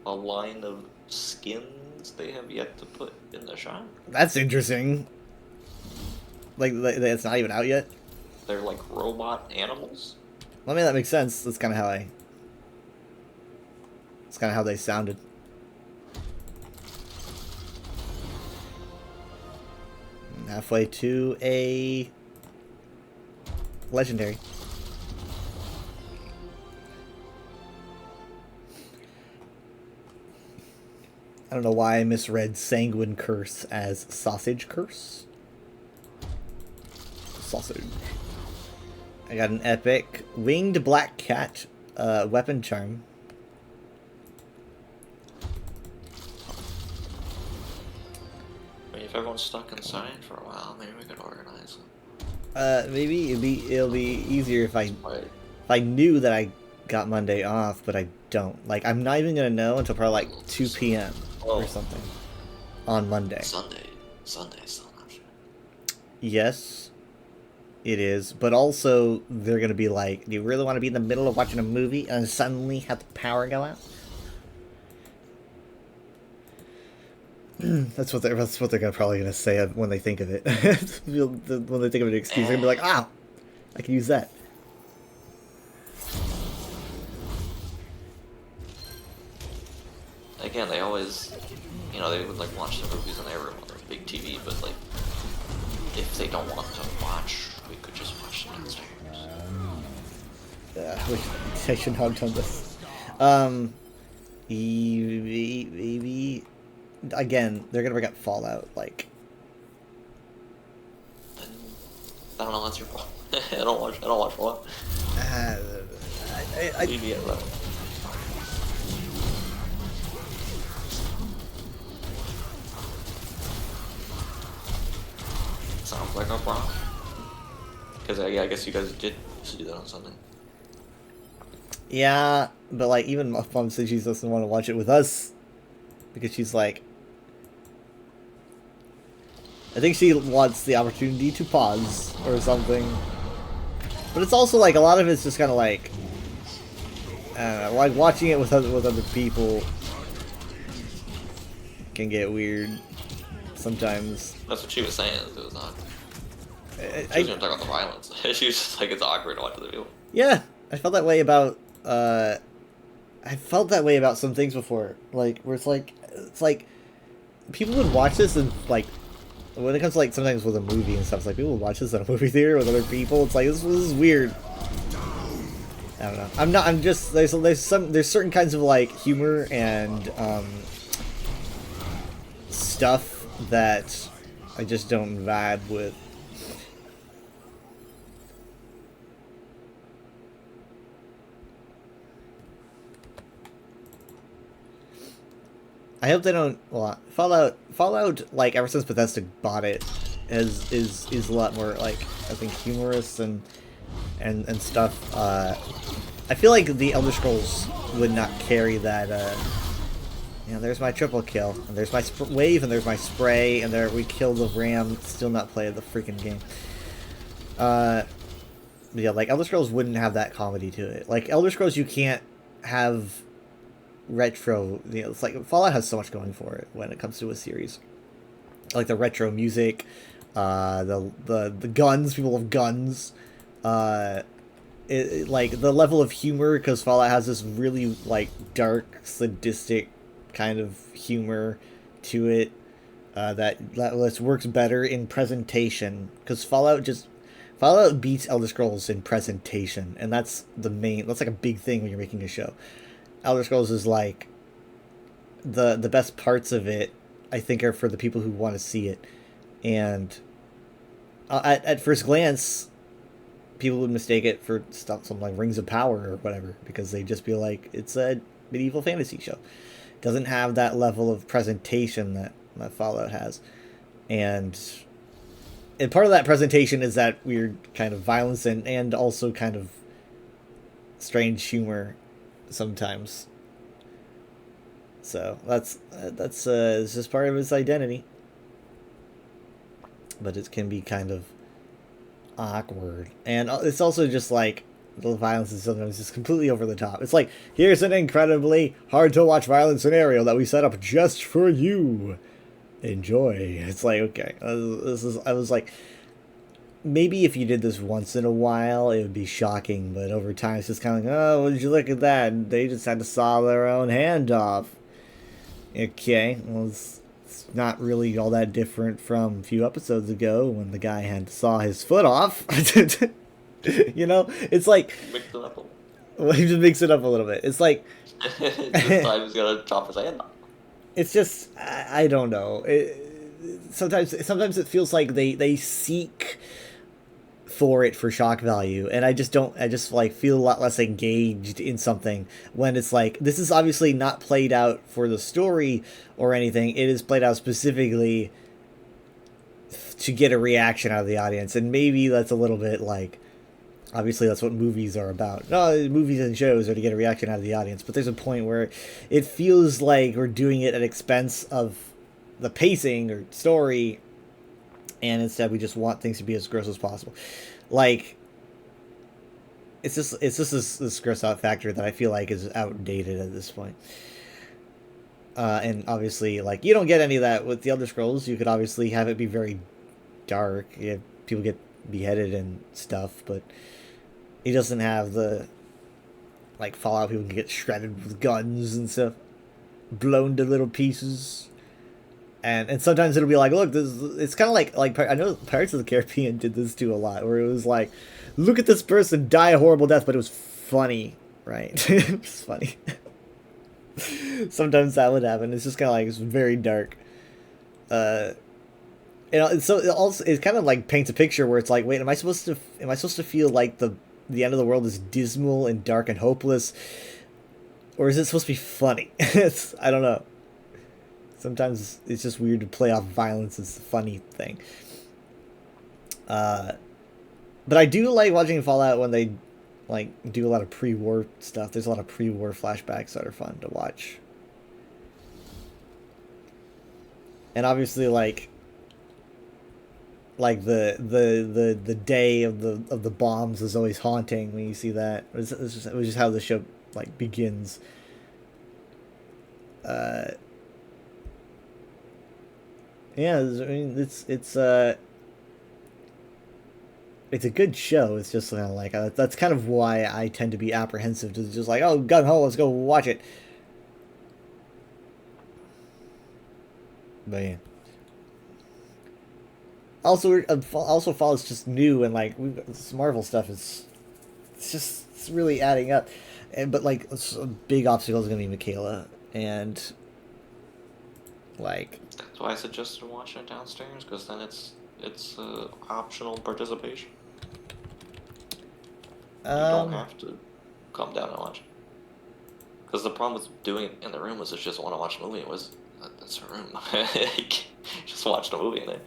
[SPEAKER 7] a line of skins they have yet to put in the shop.
[SPEAKER 1] That's interesting. Like it's not even out yet.
[SPEAKER 7] They're like robot animals.
[SPEAKER 1] I mean, that makes sense. That's kind of how It's kind of how they sounded. Halfway to a legendary. I don't know why I misread Sanguine Curse as Sausage Curse. Sausage. I got an epic Winged Black Cat weapon charm.
[SPEAKER 7] I mean, if everyone's stuck inside for a while, maybe we could organize it.
[SPEAKER 1] Maybe it'll be easier if
[SPEAKER 7] Right.
[SPEAKER 1] I knew that I got Monday off, but I don't. Like, I'm not even gonna know until probably like 2 p.m.
[SPEAKER 7] Oh.
[SPEAKER 1] or something on Monday.
[SPEAKER 7] Sunday's still an option.
[SPEAKER 1] Yes, it is. But also, they're gonna be like, do you really want to be in the middle of watching a movie and suddenly have the power go out? That's what they're probably gonna say when they think of it. When they think of an excuse, they're gonna be like, "Ah, I can use that."
[SPEAKER 7] Again, they always, they would like watch the movies in their room on their big TV, but like, if they don't want to watch, we could just watch them downstairs.
[SPEAKER 1] I shouldn't have done this. Maybe again, they're gonna bring up Fallout. Like,
[SPEAKER 7] Then I don't know. That's your fault. I don't watch Fallout. Leave me alone. Sounds like a problem. Because yeah, I guess you guys did used to do that on Sunday.
[SPEAKER 1] Yeah, but like even my mom said she doesn't want to watch it with us because she's like, I think she wants the opportunity to pause or something. But it's also like a lot of it's just kind of like, I don't know, like watching it with other people can get weird sometimes.
[SPEAKER 7] That's what she was saying. It was not. She was gonna talk about the violence. She was just like, it's awkward to watch other people.
[SPEAKER 1] Yeah, I felt that way about some things before. Like where it's like people would watch this and like when it comes to like sometimes with a movie and stuff, it's like people would watch this in a movie theater with other people. It's like this is weird. I don't know. I'm just there's certain kinds of like humor and stuff that I just don't vibe with. I hope they don't. Well, Fallout, like ever since Bethesda bought it, is a lot more like I think humorous and stuff. I feel like the Elder Scrolls would not carry that. You know, there's my triple kill, and there's my wave, and there's my spray, and there we killed the ram. Still not played the freaking game. Yeah, like Elder Scrolls wouldn't have that comedy to it. Like Elder Scrolls, you can't have retro, you know, it's like Fallout has so much going for it when it comes to a series, like the retro music, the guns, people love guns, like the level of humor, because Fallout has this really like dark, sadistic kind of humor to it, that works better in presentation, because Fallout beats Elder Scrolls in presentation, and that's like a big thing when you're making a show. Elder Scrolls is like the best parts of it, I think, are for the people who want to see it, and at first glance, people would mistake it for something like Rings of Power or whatever, because they'd just be like, it's a medieval fantasy show. It doesn't have that level of presentation that Fallout has, and part of that presentation is that weird kind of violence and also kind of strange humor sometimes. So that's it's just part of its identity, but it can be kind of awkward, and it's also just like the violence is sometimes just completely over the top. It's like, here's an incredibly hard to watch violent scenario that we set up just for you, enjoy. It's like, okay, I was like, maybe if you did this once in a while, it would be shocking, but over time, it's just kind of like, oh, would you look at that? They just had to saw their own hand off. Okay, well, it's not really all that different from a few episodes ago when the guy had to saw his foot off. You know, it's like,
[SPEAKER 7] Mix it up a little.
[SPEAKER 1] well, he just mix it up a little bit. It's like,
[SPEAKER 7] This time he's gonna chop his hand off.
[SPEAKER 1] it's just, I don't know. Sometimes it feels like they seek for it for shock value, and I just like feel a lot less engaged in something when it's like, this is obviously not played out for the story or anything. It is played out specifically to get a reaction out of the audience, and maybe that's a little bit like, obviously that's what movies are about. No, movies and shows are to get a reaction out of the audience, but there's a point where it feels like we're doing it at expense of the pacing or story, and instead we just want things to be as gross as possible. Like, it's just this gross out factor that I feel like is outdated at this point. And obviously, like, you don't get any of that with the Elder Scrolls. You could obviously have it be very dark. People get beheaded and stuff, but he doesn't have the, like, Fallout, people can get shredded with guns and stuff, blown to little pieces. And sometimes it'll be like, look, this, it's kind of like I know Pirates of the Caribbean did this too a lot, where it was like, look at this person die a horrible death, but it was funny, right? It was funny. Sometimes that would happen. It's just kind of like, it's very dark. You know, and so it kind of like paints a picture where it's like, wait, am I supposed to feel like the end of the world is dismal and dark and hopeless, or is it supposed to be funny? I don't know. Sometimes it's just weird to play off violence as the funny thing. But I do like watching Fallout when they like do a lot of pre-war stuff. There's a lot of pre-war flashbacks that are fun to watch. And obviously like the day of the bombs is always haunting when you see that. It was just how the show like begins. Yeah, I mean it's a good show. It's just kind of like that's kind of why I tend to be apprehensive to just like, oh, gung ho, let's go watch it. But yeah. Also, Fall is just new, and like this Marvel stuff it's really adding up, but like a big obstacle is gonna be Michaela, and like
[SPEAKER 7] That's why I suggested watching it downstairs, because then it's optional participation. You don't have to come down and watch it. Because the problem with doing it in the room was, it's just want to watch a movie. It was that's her room. Just watch the movie in there.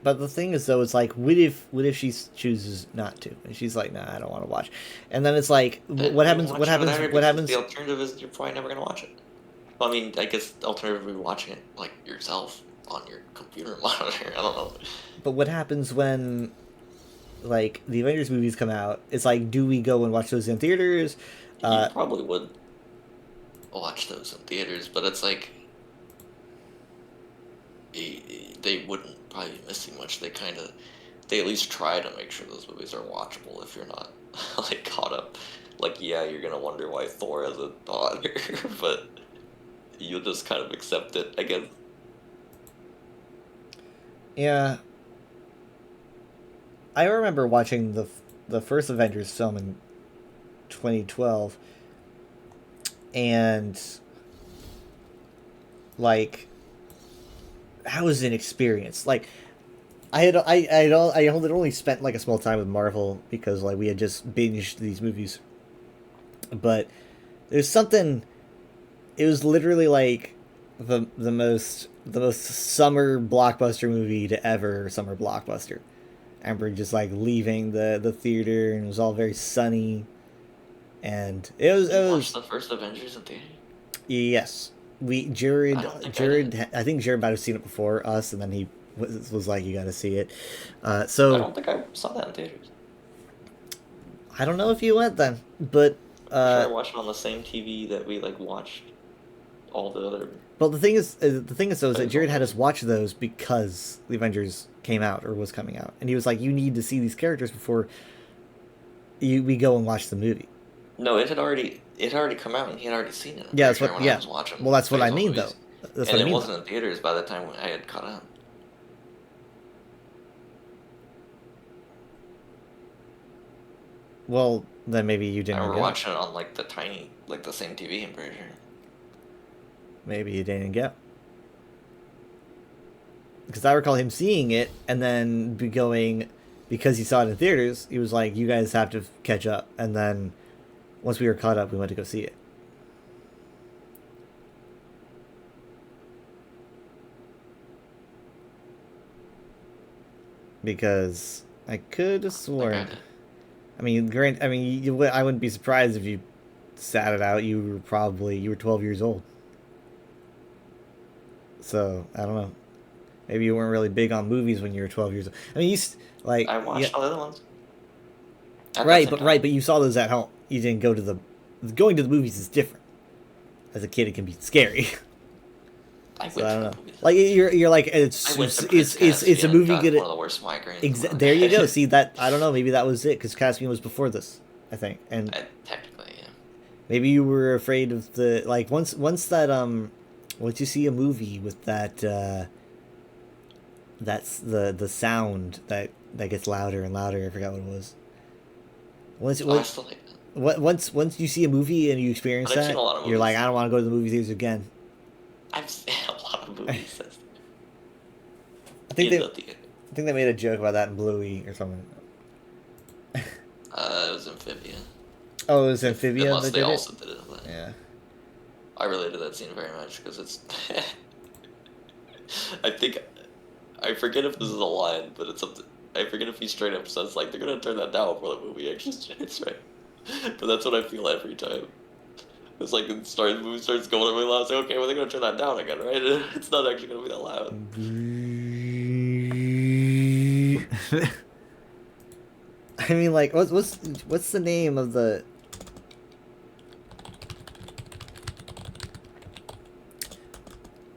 [SPEAKER 1] But the thing is, though, it's like, what if she chooses not to, and she's like, nah, I don't want to watch, and then it's like, what happens?
[SPEAKER 7] The alternative is you're probably never gonna watch it. Well, I mean, I guess the alternative would be watching it like yourself on your computer monitor. I don't know.
[SPEAKER 1] But what happens when, like, the Avengers movies come out? It's like, do we go and watch those in theaters?
[SPEAKER 7] You probably would watch those in theaters, but it's like they wouldn't probably be missing much. They at least try to make sure those movies are watchable if you're not like caught up. Like, yeah, you're gonna wonder why Thor has a daughter, but you'll just kind of accept it, I guess.
[SPEAKER 1] Yeah. I remember watching the first Avengers film in 2012, and like, that was an experience. Like, I had only spent like a small time with Marvel because like we had just binged these movies, but there's something. It was literally like the most summer blockbuster movie to ever summer blockbuster. I remember just like leaving the theater, and it was all very sunny, and it was
[SPEAKER 7] the first Avengers in theater.
[SPEAKER 1] Yes, Jared. I think Jared might have seen it before us, and then he was like, "You got to see it." So
[SPEAKER 7] I don't think I saw that in theaters.
[SPEAKER 1] I don't know if you went then, but
[SPEAKER 7] I watched it on the same TV that we like watched all the other.
[SPEAKER 1] Well, the thing is though, is that Jared had us watch those because the Avengers came out or was coming out, and he was like, "You need to see these characters before we go and watch the movie."
[SPEAKER 7] No, it had already come out, and he had already seen it.
[SPEAKER 1] Yeah, that's what.
[SPEAKER 7] I was watching.
[SPEAKER 1] Well, that's what I mean,
[SPEAKER 7] movies.
[SPEAKER 1] though. That's
[SPEAKER 7] and
[SPEAKER 1] what I mean.
[SPEAKER 7] It wasn't in theaters by the time I had caught up.
[SPEAKER 1] Well, then maybe you didn't.
[SPEAKER 7] I remember watching it on like the same TV. I'm pretty sure.
[SPEAKER 1] Maybe you didn't get. Because I recall him seeing it and then going, because he saw it in theaters, he was like, "You guys have to catch up." And then once we were caught up, we went to go see it. Because I could have sworn. I mean, I wouldn't be surprised if you sat it out. You were 12 years old. So I don't know. Maybe you weren't really big on movies when you were 12 years old. I mean,
[SPEAKER 7] I watched all the other ones.
[SPEAKER 1] But you saw those at home. You didn't go to going to the movies is different. As a kid, it can be scary.
[SPEAKER 7] I don't know.
[SPEAKER 1] Like you're like it's a movie good.
[SPEAKER 7] One of the worst migraines.
[SPEAKER 1] There you go. See that? I don't know. Maybe that was it because Caspian was before this, I think. And
[SPEAKER 7] technically, yeah.
[SPEAKER 1] Maybe you were afraid of the like once that once you see a movie with that that's the sound that gets louder and louder. I forgot what it was. Once you see a movie and you experience that, you're like, I don't want to go to the movie theaters again.
[SPEAKER 7] I've seen a lot of movies.
[SPEAKER 1] I think
[SPEAKER 7] He
[SPEAKER 1] they,
[SPEAKER 7] ended up the-
[SPEAKER 1] I think they made a joke about that in Bluey or something.
[SPEAKER 7] it was Amphibia.
[SPEAKER 1] Oh, it was Amphibia
[SPEAKER 7] Unless
[SPEAKER 1] that
[SPEAKER 7] they
[SPEAKER 1] did
[SPEAKER 7] also
[SPEAKER 1] it?
[SPEAKER 7] did it. But
[SPEAKER 1] Yeah.
[SPEAKER 7] I related that scene very much because it's. I forget if this is a line, but it's something. I forget if he straight up says like they're gonna turn that down before the movie actually starts, right? But that's what I feel every time. It's like the movie starts going really loud. It's like, okay, well they're gonna turn that down again, right? It's not actually gonna be that loud.
[SPEAKER 1] I mean, like, what's the name of the?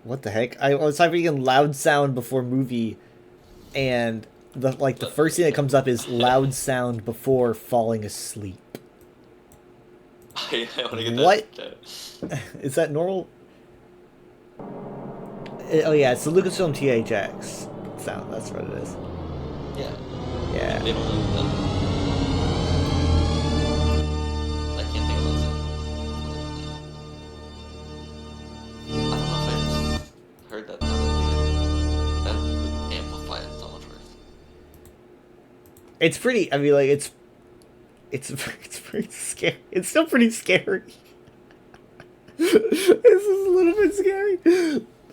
[SPEAKER 1] What the heck? I was typing in loud sound before movie, and the first thing that comes up is loud sound before falling asleep.
[SPEAKER 7] I want to get that.
[SPEAKER 1] What? Is that normal? Oh yeah, it's the Lucasfilm THX sound. That's what it is.
[SPEAKER 7] Yeah.
[SPEAKER 1] Yeah.
[SPEAKER 7] They don't use that. I can't think of those. I don't know if I just heard that sound. That would amplify it so much worse.
[SPEAKER 1] It's pretty. I mean, like it's pretty scary. It's still pretty scary. This is a little bit scary.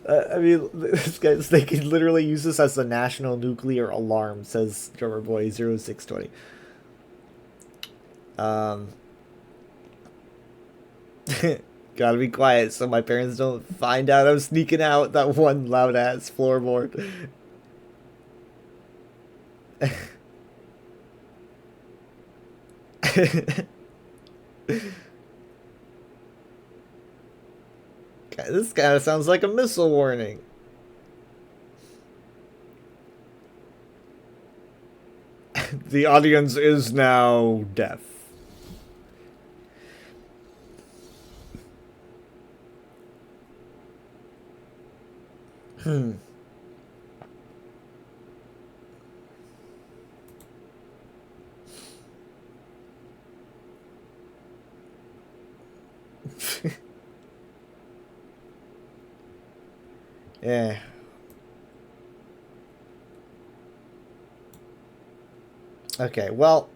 [SPEAKER 1] I mean, this guys, they can literally use this as the national nuclear alarm, says Drummer Boy 0620. Gotta be quiet so my parents don't find out I'm sneaking out that one loud ass floorboard. This kind of sounds like a missile warning. The audience is now deaf. Yeah. Okay, well,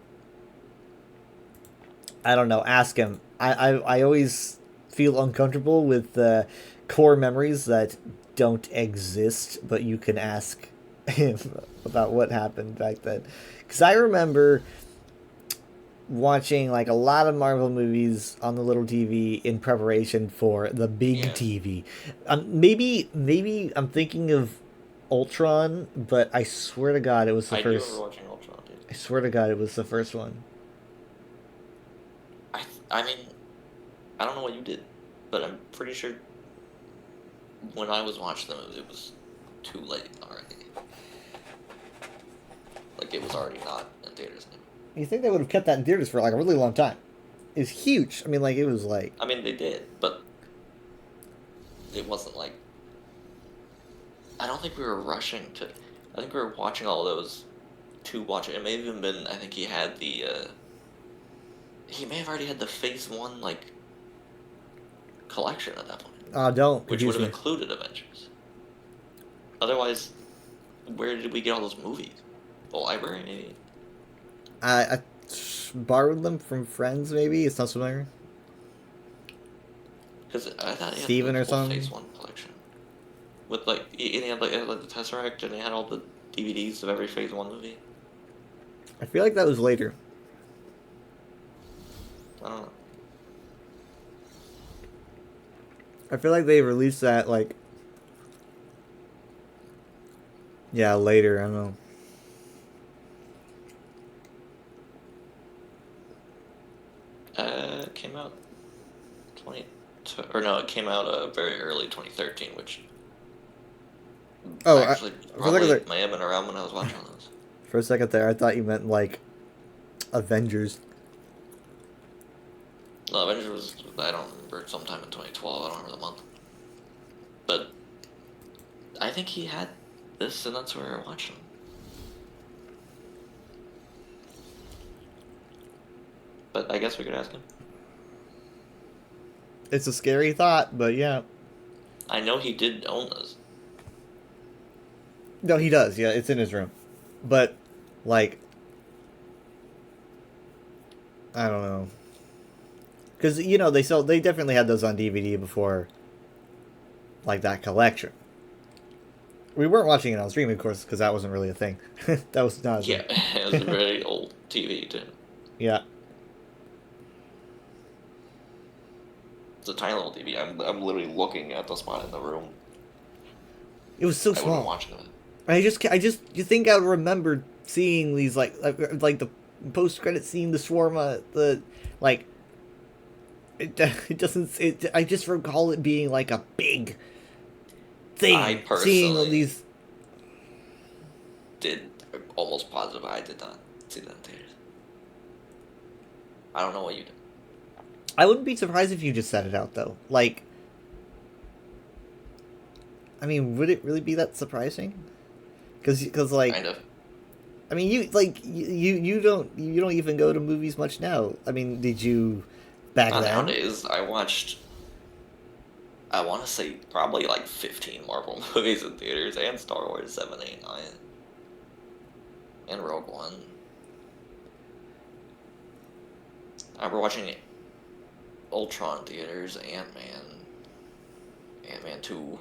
[SPEAKER 1] I don't know. Ask him. I always feel uncomfortable with core memories that don't exist, but you can ask him about what happened back then. Because I remember watching like a lot of Marvel movies on the little TV in preparation for the big TV. Maybe I'm thinking of Ultron, but I swear to God it was the
[SPEAKER 7] I
[SPEAKER 1] first.
[SPEAKER 7] do remember watching Ultron, dude.
[SPEAKER 1] I swear to God it was the first one.
[SPEAKER 7] I mean, I don't know what you did, but I'm pretty sure when I was watching them, it was too late already. Like, it was already not in theaters anymore.
[SPEAKER 1] You think they would have kept that in theaters for like a really long time? It's huge. I mean, like, it was like...
[SPEAKER 7] I mean, they did, but it wasn't like... I don't think we were rushing to... I think we were watching all those to watch it. It may have even been... I think he had the... He may have already had the Phase 1, like, collection at that point.
[SPEAKER 1] Don't.
[SPEAKER 7] Which would have included Avengers. Otherwise, where did we get all those movies? The library, maybe?
[SPEAKER 1] I borrowed them from friends, maybe? It sounds familiar.
[SPEAKER 7] Because I thought he had
[SPEAKER 1] Steven
[SPEAKER 7] the
[SPEAKER 1] or
[SPEAKER 7] whole
[SPEAKER 1] something?
[SPEAKER 7] Phase 1 collection. With, like, he had, like, the Tesseract, and he had all the DVDs of every Phase 1 movie.
[SPEAKER 1] I feel like that was later.
[SPEAKER 7] I don't know.
[SPEAKER 1] I feel like they released that, like... Yeah, later, I don't know.
[SPEAKER 7] It came out it came out very early 2013, which
[SPEAKER 1] Oh,
[SPEAKER 7] actually probably may have been around when I was watching those.
[SPEAKER 1] For a second there, I thought you meant, like, Avengers.
[SPEAKER 7] No, Avengers was, I don't remember, sometime in 2012, I don't remember the month. But I think he had this, and that's where I watched him. But I guess we could ask him.
[SPEAKER 1] It's a scary thought, but yeah.
[SPEAKER 7] I know he did own this.
[SPEAKER 1] No, he does. Yeah, it's in his room. But, like, I don't know. Because, you know, they definitely had those on DVD before, like, that collection. We weren't watching it on streaming, of course, because that wasn't really a thing. That was not a
[SPEAKER 7] Yeah,
[SPEAKER 1] thing.
[SPEAKER 7] it was a very old TV too.
[SPEAKER 1] Yeah.
[SPEAKER 7] It's a tiny little TV. I'm literally looking at the spot in the room.
[SPEAKER 1] It was so
[SPEAKER 7] I wasn't
[SPEAKER 1] small.
[SPEAKER 7] watching it.
[SPEAKER 1] You think I would remember seeing these, like the post-credit scene, the shawarma, it doesn't, I just recall it being, like, a big thing.
[SPEAKER 7] I
[SPEAKER 1] Seeing
[SPEAKER 7] personally
[SPEAKER 1] these,
[SPEAKER 7] almost positive I did not see that in theaters. I don't know what you did.
[SPEAKER 1] I wouldn't be surprised if you just said it out, though. Like, I mean, would it really be that surprising? Because like,
[SPEAKER 7] Kind of.
[SPEAKER 1] I mean, you don't even go to movies much now. I mean, did you back then?
[SPEAKER 7] Nowadays, I watched, I want to say, probably like 15 Marvel movies in theaters, and Star Wars 7, 8, 9, and Rogue One. I remember watching Ultron theaters, Ant-Man 2.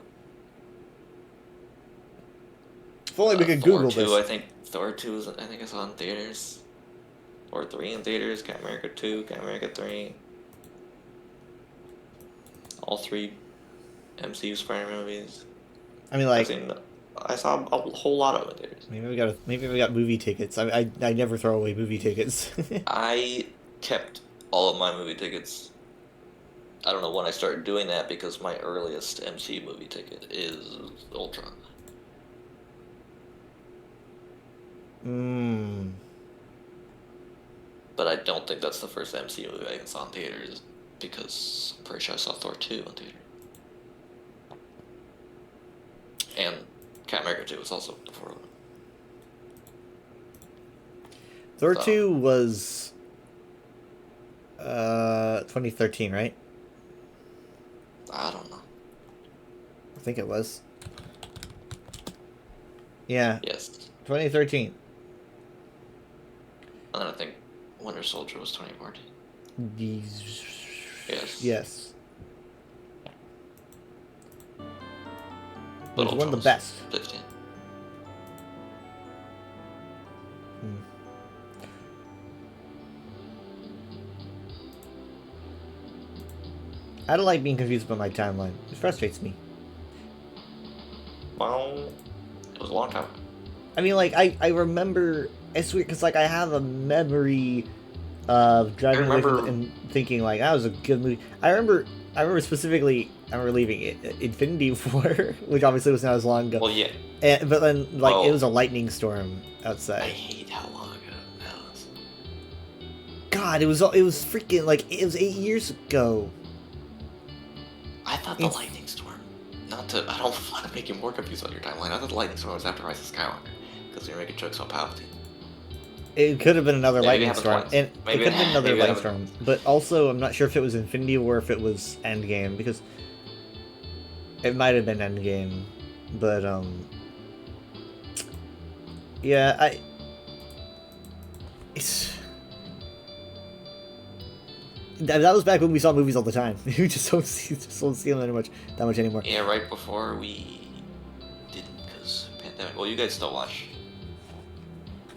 [SPEAKER 1] If only we could
[SPEAKER 7] Thor
[SPEAKER 1] Google
[SPEAKER 7] 2,
[SPEAKER 1] this.
[SPEAKER 7] I think Thor 2 is, I think it's on theaters. Thor 3 in theaters, Captain America 2, Captain America 3. All 3 MCU Spider-Man movies.
[SPEAKER 1] I mean, like,
[SPEAKER 7] I saw a whole lot of them in theaters.
[SPEAKER 1] maybe we got movie tickets. I never throw away movie tickets.
[SPEAKER 7] I kept all of my movie tickets. I don't know when I started doing that because my earliest MCU movie ticket is Ultron. But I don't think that's the first MCU movie I even saw in theaters because I'm pretty sure I saw Thor 2 in theater. And Captain America 2 was also before that.
[SPEAKER 1] Thor 2 was 2013, right?
[SPEAKER 7] I don't know.
[SPEAKER 1] I think it was. Yeah,
[SPEAKER 7] Yes.
[SPEAKER 1] 2013.
[SPEAKER 7] And then I think Winter Soldier was 2014. Yes.
[SPEAKER 1] Yes.
[SPEAKER 7] But
[SPEAKER 1] It was one of the
[SPEAKER 7] Ultron was
[SPEAKER 1] best.
[SPEAKER 7] 15.
[SPEAKER 1] I don't like being confused by my timeline. It frustrates me.
[SPEAKER 7] Well, it was a long time ago.
[SPEAKER 1] I mean, like, I remember... It's weird, because, like, I have a memory of driving away from it and thinking, like, that was a good movie. I remember specifically, I remember leaving Infinity War, which obviously was not as long ago.
[SPEAKER 7] Well, yeah.
[SPEAKER 1] But then, like,
[SPEAKER 7] Oh.
[SPEAKER 1] it was a lightning storm outside.
[SPEAKER 7] I hate how long ago that was.
[SPEAKER 1] God, it was freaking, like, it was 8 years ago.
[SPEAKER 7] I thought the lightning storm. I don't want to make you more confused on your timeline. I thought the lightning storm was after Rise of Skywalker because you're making jokes about Palpatine.
[SPEAKER 1] It could have been another
[SPEAKER 7] Maybe
[SPEAKER 1] lightning
[SPEAKER 7] it
[SPEAKER 1] storm,
[SPEAKER 7] happened
[SPEAKER 1] and
[SPEAKER 7] twice.
[SPEAKER 1] it
[SPEAKER 7] Maybe
[SPEAKER 1] could have been another
[SPEAKER 7] maybe it
[SPEAKER 1] lightning storm.
[SPEAKER 7] happened.
[SPEAKER 1] But also, I'm not sure if it was Infinity War or if it was Endgame, because it might have been Endgame. But yeah, that was back when we saw movies all the time. We just don't see them that much anymore.
[SPEAKER 7] Yeah, right before we didn't because pandemic. Well, you guys still watch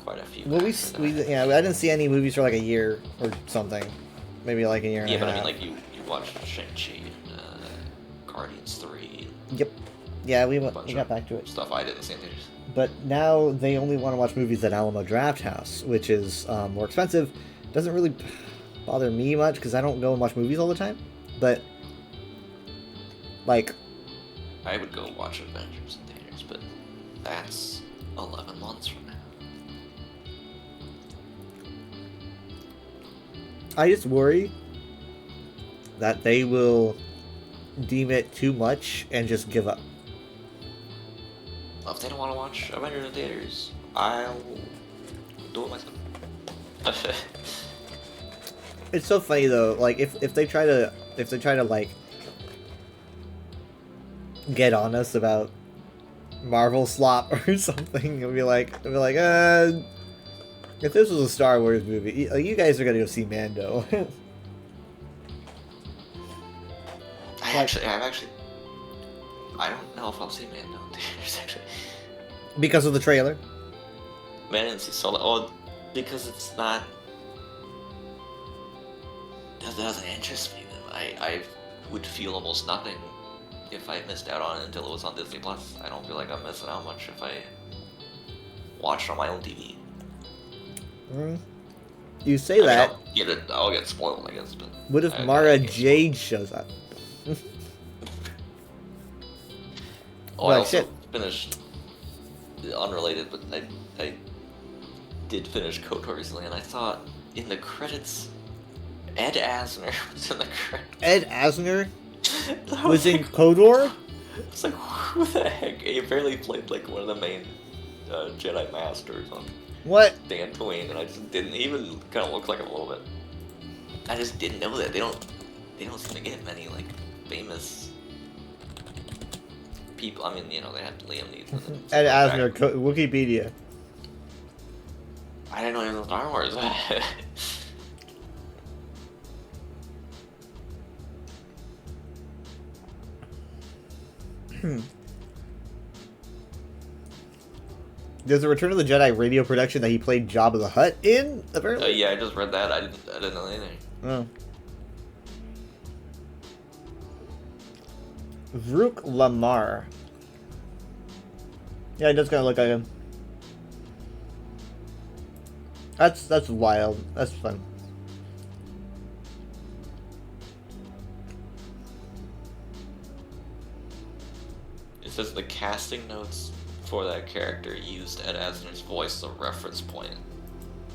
[SPEAKER 7] quite a few.
[SPEAKER 1] Well,
[SPEAKER 7] back to that.
[SPEAKER 1] I didn't see any movies for like a year or something, maybe like a year and
[SPEAKER 7] Yeah,
[SPEAKER 1] a
[SPEAKER 7] but I
[SPEAKER 1] half.
[SPEAKER 7] mean, like you watched Shang-Chi and Guardians 3.
[SPEAKER 1] Yep. Yeah, we
[SPEAKER 7] bunch
[SPEAKER 1] got
[SPEAKER 7] of
[SPEAKER 1] back to it.
[SPEAKER 7] Stuff I didn't see in theaters.
[SPEAKER 1] But now they only want to watch movies at Alamo Drafthouse, which is more expensive. Doesn't really bother me much because I don't go and watch movies all the time. But like,
[SPEAKER 7] I would go watch Avengers in theaters, but that's 11 months from now.
[SPEAKER 1] I just worry that they will deem it too much and just give up.
[SPEAKER 7] If they don't want to watch Avengers in theaters, I'll do it myself.
[SPEAKER 1] It's so funny though. Like if they try to like get on us about Marvel slop or something. It'll be like, if this was a Star Wars movie, you guys are gonna go see Mando.
[SPEAKER 7] I don't know if I'll see Mando in theaters, actually.
[SPEAKER 1] Because of the trailer.
[SPEAKER 7] Man, I didn't see Solo. Oh, because it's not. That doesn't interest me. I would feel almost nothing if I missed out on it until it was on Disney Plus. I don't feel like I'm missing out much if I watch it on my own TV.
[SPEAKER 1] You say that.
[SPEAKER 7] I'll get spoiled, I guess. But
[SPEAKER 1] What if Mara Jade shows up?
[SPEAKER 7] I
[SPEAKER 1] Well,
[SPEAKER 7] also
[SPEAKER 1] shit.
[SPEAKER 7] finished, unrelated, but I did finish KOTOR recently, and I thought in the credits, Ed Asner was in the credits.
[SPEAKER 1] Ed Asner was in KOTOR?
[SPEAKER 7] It's like, who the heck? He apparently played like one of the main Jedi Masters on
[SPEAKER 1] What?
[SPEAKER 7] Dantooine, and I just didn't even kind of look like him a little bit. I just didn't know that. They don't seem to get many like famous people. I mean, you know, they had Liam Neeson. and
[SPEAKER 1] Ed
[SPEAKER 7] stuff
[SPEAKER 1] Asner,
[SPEAKER 7] like that.
[SPEAKER 1] Wikipedia.
[SPEAKER 7] I didn't know he was in Star Wars.
[SPEAKER 1] There's a Return of the Jedi radio production that he played Jabba the Hutt in, apparently?
[SPEAKER 7] Yeah, I just read that. I didn't know anything.
[SPEAKER 1] Oh. Vrook Lamar. Yeah, it does kind of look like him. That's wild. That's fun.
[SPEAKER 7] It says the casting notes for that character used Ed Asner's voice as a reference point,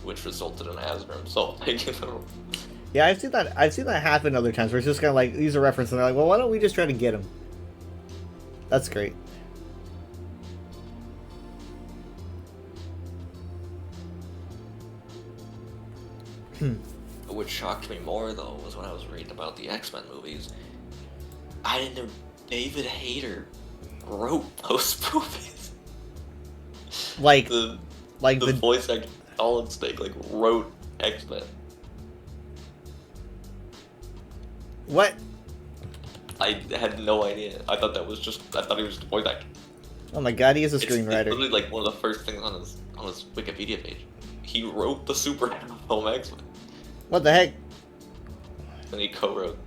[SPEAKER 7] which resulted in Asner himself taking the role.
[SPEAKER 1] Yeah, I've seen that happen other times where it's just kind of like, these are references, and they're like, well, why don't we just try to get him? That's great.
[SPEAKER 7] What shocked me more, though, was when I was reading about the X-Men movies. I didn't know David Hayter wrote those movies.
[SPEAKER 1] Like,
[SPEAKER 7] the
[SPEAKER 1] the
[SPEAKER 7] voice actor Solid Snake wrote X-Men.
[SPEAKER 1] what?
[SPEAKER 7] I had no idea. I thought he was just a voice actor.
[SPEAKER 1] Oh my god, he is a
[SPEAKER 7] It's
[SPEAKER 1] screenwriter.
[SPEAKER 7] literally like one of the first things on his Wikipedia page. He wrote the Superman film X-Men,
[SPEAKER 1] What the heck?
[SPEAKER 7] and he co-wrote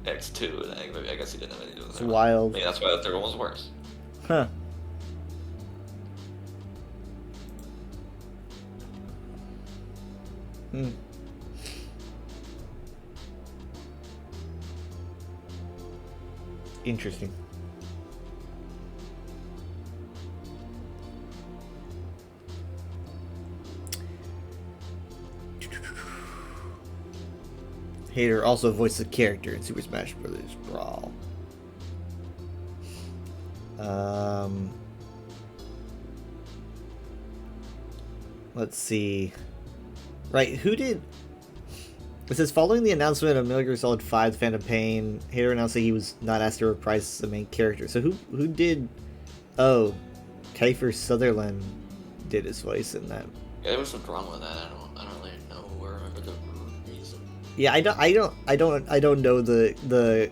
[SPEAKER 7] X2. And I guess he didn't have anything to do with
[SPEAKER 1] It's
[SPEAKER 7] it.
[SPEAKER 1] wild.
[SPEAKER 7] Maybe that's why the third one was worse.
[SPEAKER 1] Huh. Hmm. Interesting. Hater also voiced the character in Super Smash Bros. Brawl. Let's see. Right, who did... It says, following the announcement of Metal Gear Solid 5 Phantom Pain, Hater announced that he was not asked to reprise the main character. So who did... Oh, Kiefer Sutherland did his voice in that.
[SPEAKER 7] Yeah, there was some drama with that. I don't really know or remember the reason.
[SPEAKER 1] Yeah, I don't know the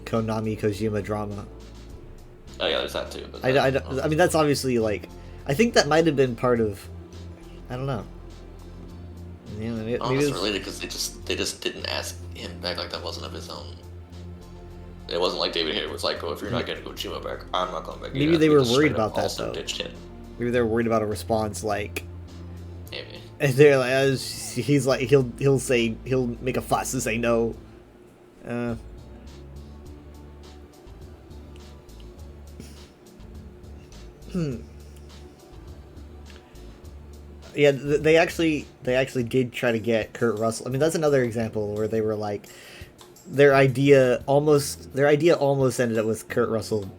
[SPEAKER 1] Konami Kojima drama.
[SPEAKER 7] Oh yeah, there's that too. But
[SPEAKER 1] I mean, that's obviously like, I think that might have been part of, I don't know. Yeah, maybe
[SPEAKER 7] it's
[SPEAKER 1] it's-
[SPEAKER 7] related because they just didn't ask him back. Like that wasn't of his own. It wasn't like David Hayter was like, "Oh, if you're not getting Kojima back, I'm not going back."
[SPEAKER 1] Maybe they were worried about that though.
[SPEAKER 7] Ditched him.
[SPEAKER 1] Maybe they were worried about a response like.
[SPEAKER 7] Maybe.
[SPEAKER 1] And they're like, he's like, he'll make a fuss and say no. Yeah, they actually did try to get Kurt Russell. I mean, that's another example where they were like, their idea almost ended up with Kurt Russell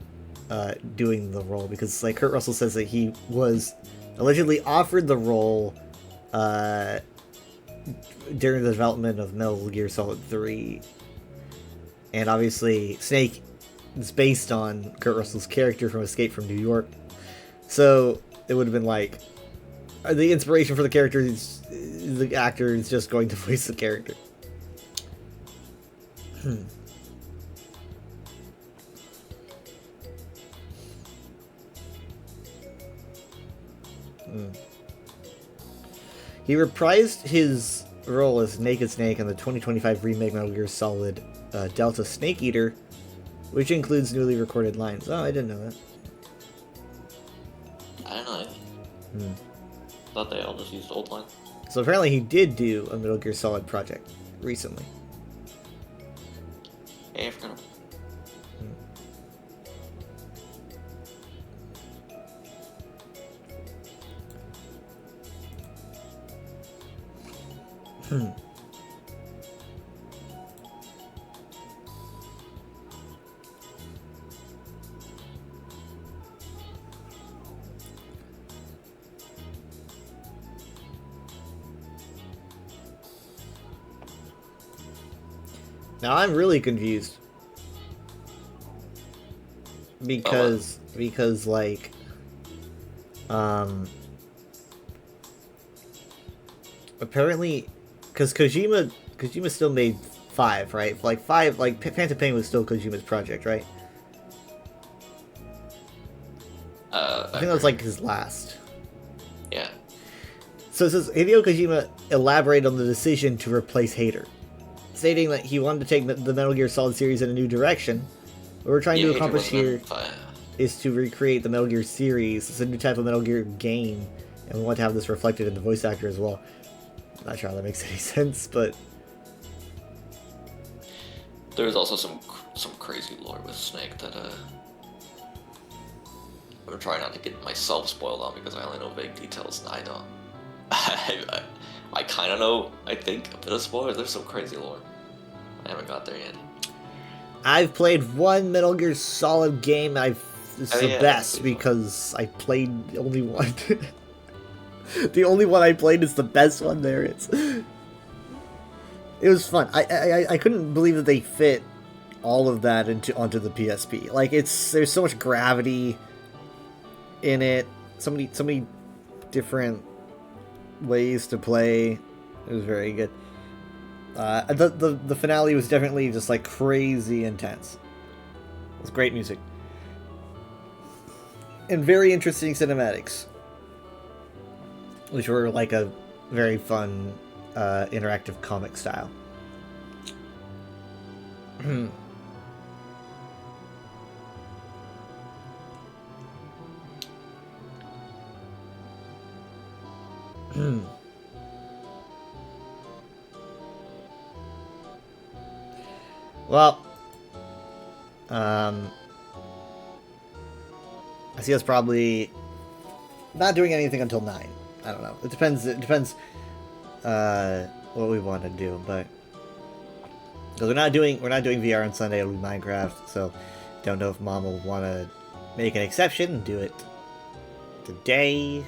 [SPEAKER 1] doing the role, because like Kurt Russell says that he was allegedly offered the role during the development of Metal Gear Solid 3, and obviously Snake it's based on Kurt Russell's character from Escape from New York. So it would have been like the inspiration for the character is the actor is just going to voice the character. He reprised his role as Naked Snake in the 2025 remake Metal Gear Solid Delta Snake Eater, which includes newly recorded lines. Oh, I didn't know that.
[SPEAKER 7] I don't know. Thought they all just used old lines.
[SPEAKER 1] So apparently he did do a Metal Gear Solid project recently.
[SPEAKER 7] Hey, I forgot.
[SPEAKER 1] Now I'm really confused because like apparently because Kojima still made 5, right? Like 5, like Phantom Pain was still Kojima's project, right? I think that was like his last.
[SPEAKER 7] Yeah.
[SPEAKER 1] So it says Hideo Kojima elaborated on the decision to replace Hater, stating that he wanted to take the Metal Gear Solid series in a new direction. What we're trying to accomplish here is to recreate the Metal Gear series. It's a new type of Metal Gear game, and we want to have this reflected in the voice actor as well. I'm not sure how that makes any sense, but
[SPEAKER 7] There's also some crazy lore with Snake that I'm trying not to get myself spoiled on because I only know vague details and I know I kind of know, I think, a bit of spoiler. There's some crazy lore. I haven't got there yet.
[SPEAKER 1] I've played one Metal Gear Solid game. It's the
[SPEAKER 7] yeah,
[SPEAKER 1] best because I played only one. The only one I played is the best one there is. It was fun. I couldn't believe that they fit all of that onto the PSP. Like there's so much gravity in it. So many different ways to play. It was very good. The finale was definitely just like crazy intense. It was great music and very interesting cinematics, which were like a very fun interactive comic style. Well, I see us probably not doing anything until 9. I don't know. It depends what we want to do, but because we're not doing VR on Sunday, it'll be Minecraft, so don't know if Mom will want to make an exception and do it today,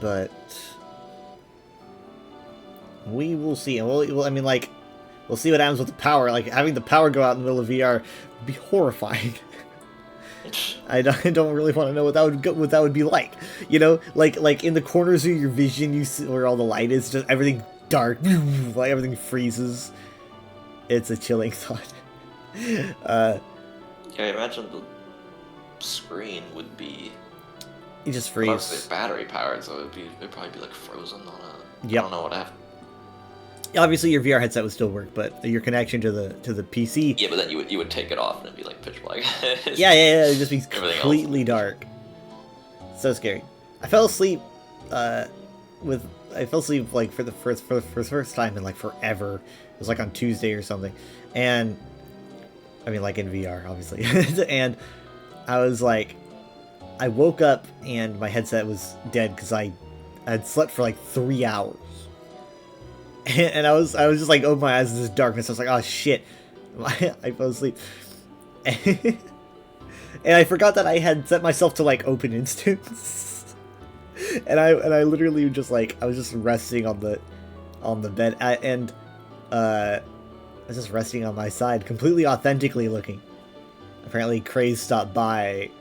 [SPEAKER 1] but we will see. And we'll see what happens with the power. Like, having the power go out in the middle of VR would be horrifying. I don't really want to know what that would be like. You know, like in the corners of your vision, you see where all the light is, just everything dark, like everything freezes. It's a chilling thought.
[SPEAKER 7] Yeah, imagine the screen would be.
[SPEAKER 1] You just freeze.
[SPEAKER 7] It's battery powered, so it'd probably be like frozen on a.
[SPEAKER 1] Yep.
[SPEAKER 7] I don't know what happened.
[SPEAKER 1] Obviously, your VR headset would still work, but your connection to the PC.
[SPEAKER 7] Yeah, but then you would take it off and it'd be like pitch black.
[SPEAKER 1] yeah, it'd just be completely dark. So scary. I fell asleep. I fell asleep like for the first time in like forever. It was like on Tuesday or something, and I mean like in VR, obviously. And I was like, I woke up and my headset was dead because I had slept for like 3 hours. And I was just like, open my eyes in this darkness. I was like, oh shit, I fell asleep, and I forgot that I had set myself to like open instance, and I literally just like I was just resting on the bed, and I was just resting on my side, completely authentically looking, apparently Craze stopped by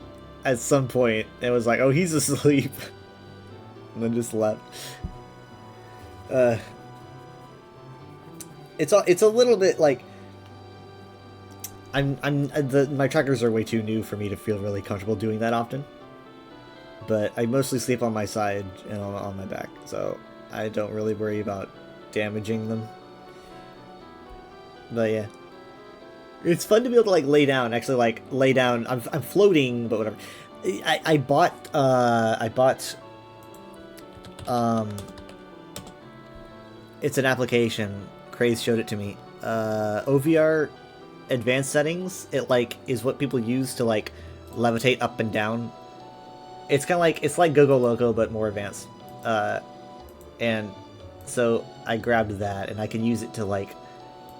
[SPEAKER 1] at some point and was like, oh, he's asleep. And then just left. It's a little bit like my trackers are way too new for me to feel really comfortable doing that often. But I mostly sleep on my side and on my back, so I don't really worry about damaging them. But yeah, it's fun to be able to like lay down. Actually, like lay down. I'm floating, but whatever. I bought it's an application. Craze showed it to me. OVR advanced settings. It like is what people use to like levitate up and down. It's kind of like Gogo Loco but more advanced. And so I grabbed that and I can use it to like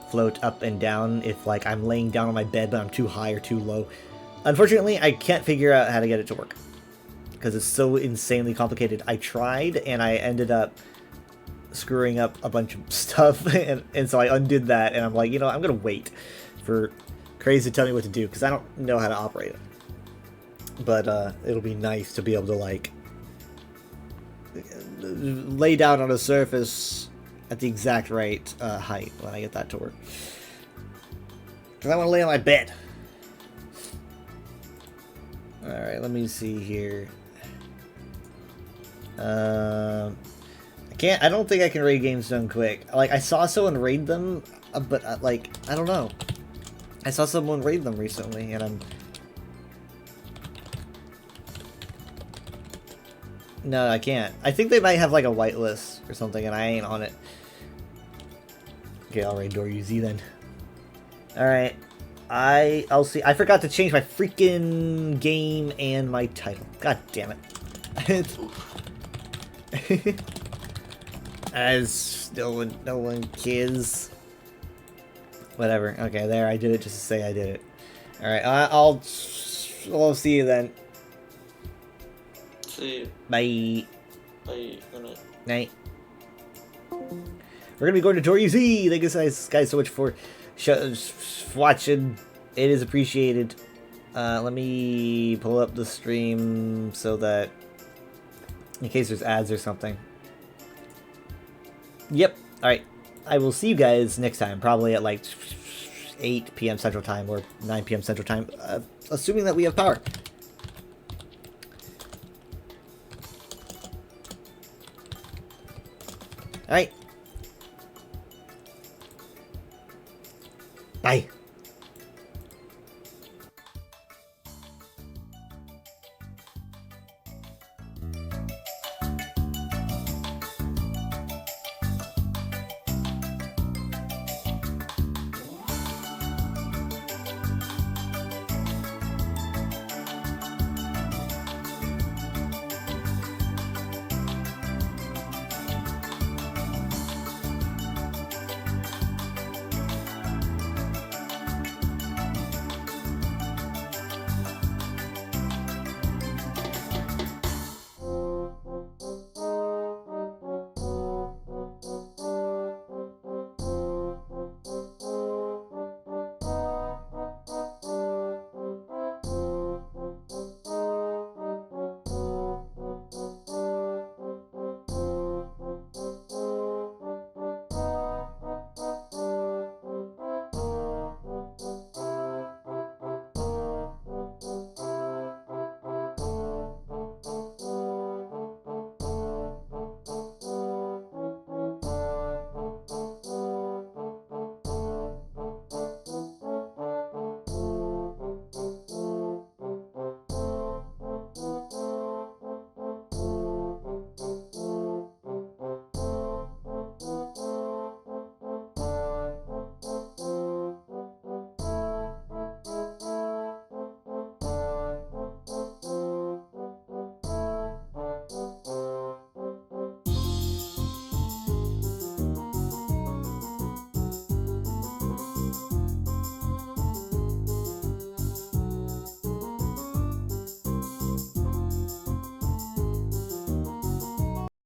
[SPEAKER 1] float up and down if like I'm laying down on my bed but I'm too high or too low. Unfortunately, I can't figure out how to get it to work because it's so insanely complicated. I tried and I ended up screwing up a bunch of stuff and so I undid that and I'm like, you know, I'm gonna wait for Craze to tell me what to do because I don't know how to operate it. But it'll be nice to be able to like lay down on a surface at the exact right height when I get that to work. Because I want to lay on my bed. Alright, let me see here. I don't think I can raid games done quick. Like, I saw someone raid them, but like, I don't know. I saw someone raid them recently, and I'm... No, I can't. I think they might have like a whitelist or something, and I ain't on it. Okay, I'll raid DoorUZ then. Alright. I'll see. I forgot to change my freaking game and my title. God damn it. As no one cares. Whatever. Okay, there. I did it just to say I did it. Alright, I'll see you then.
[SPEAKER 7] See you.
[SPEAKER 1] Bye.
[SPEAKER 7] Bye. Good night.
[SPEAKER 1] Night. We're gonna be going to DoorUZ. Thank you guys so much for watching. It is appreciated. Let me pull up the stream so that in case there's ads or something. Yep. Alright. I will see you guys next time, probably at like 8 p.m. Central Time or 9 p.m. Central Time, assuming that we have power. Alright. Bye.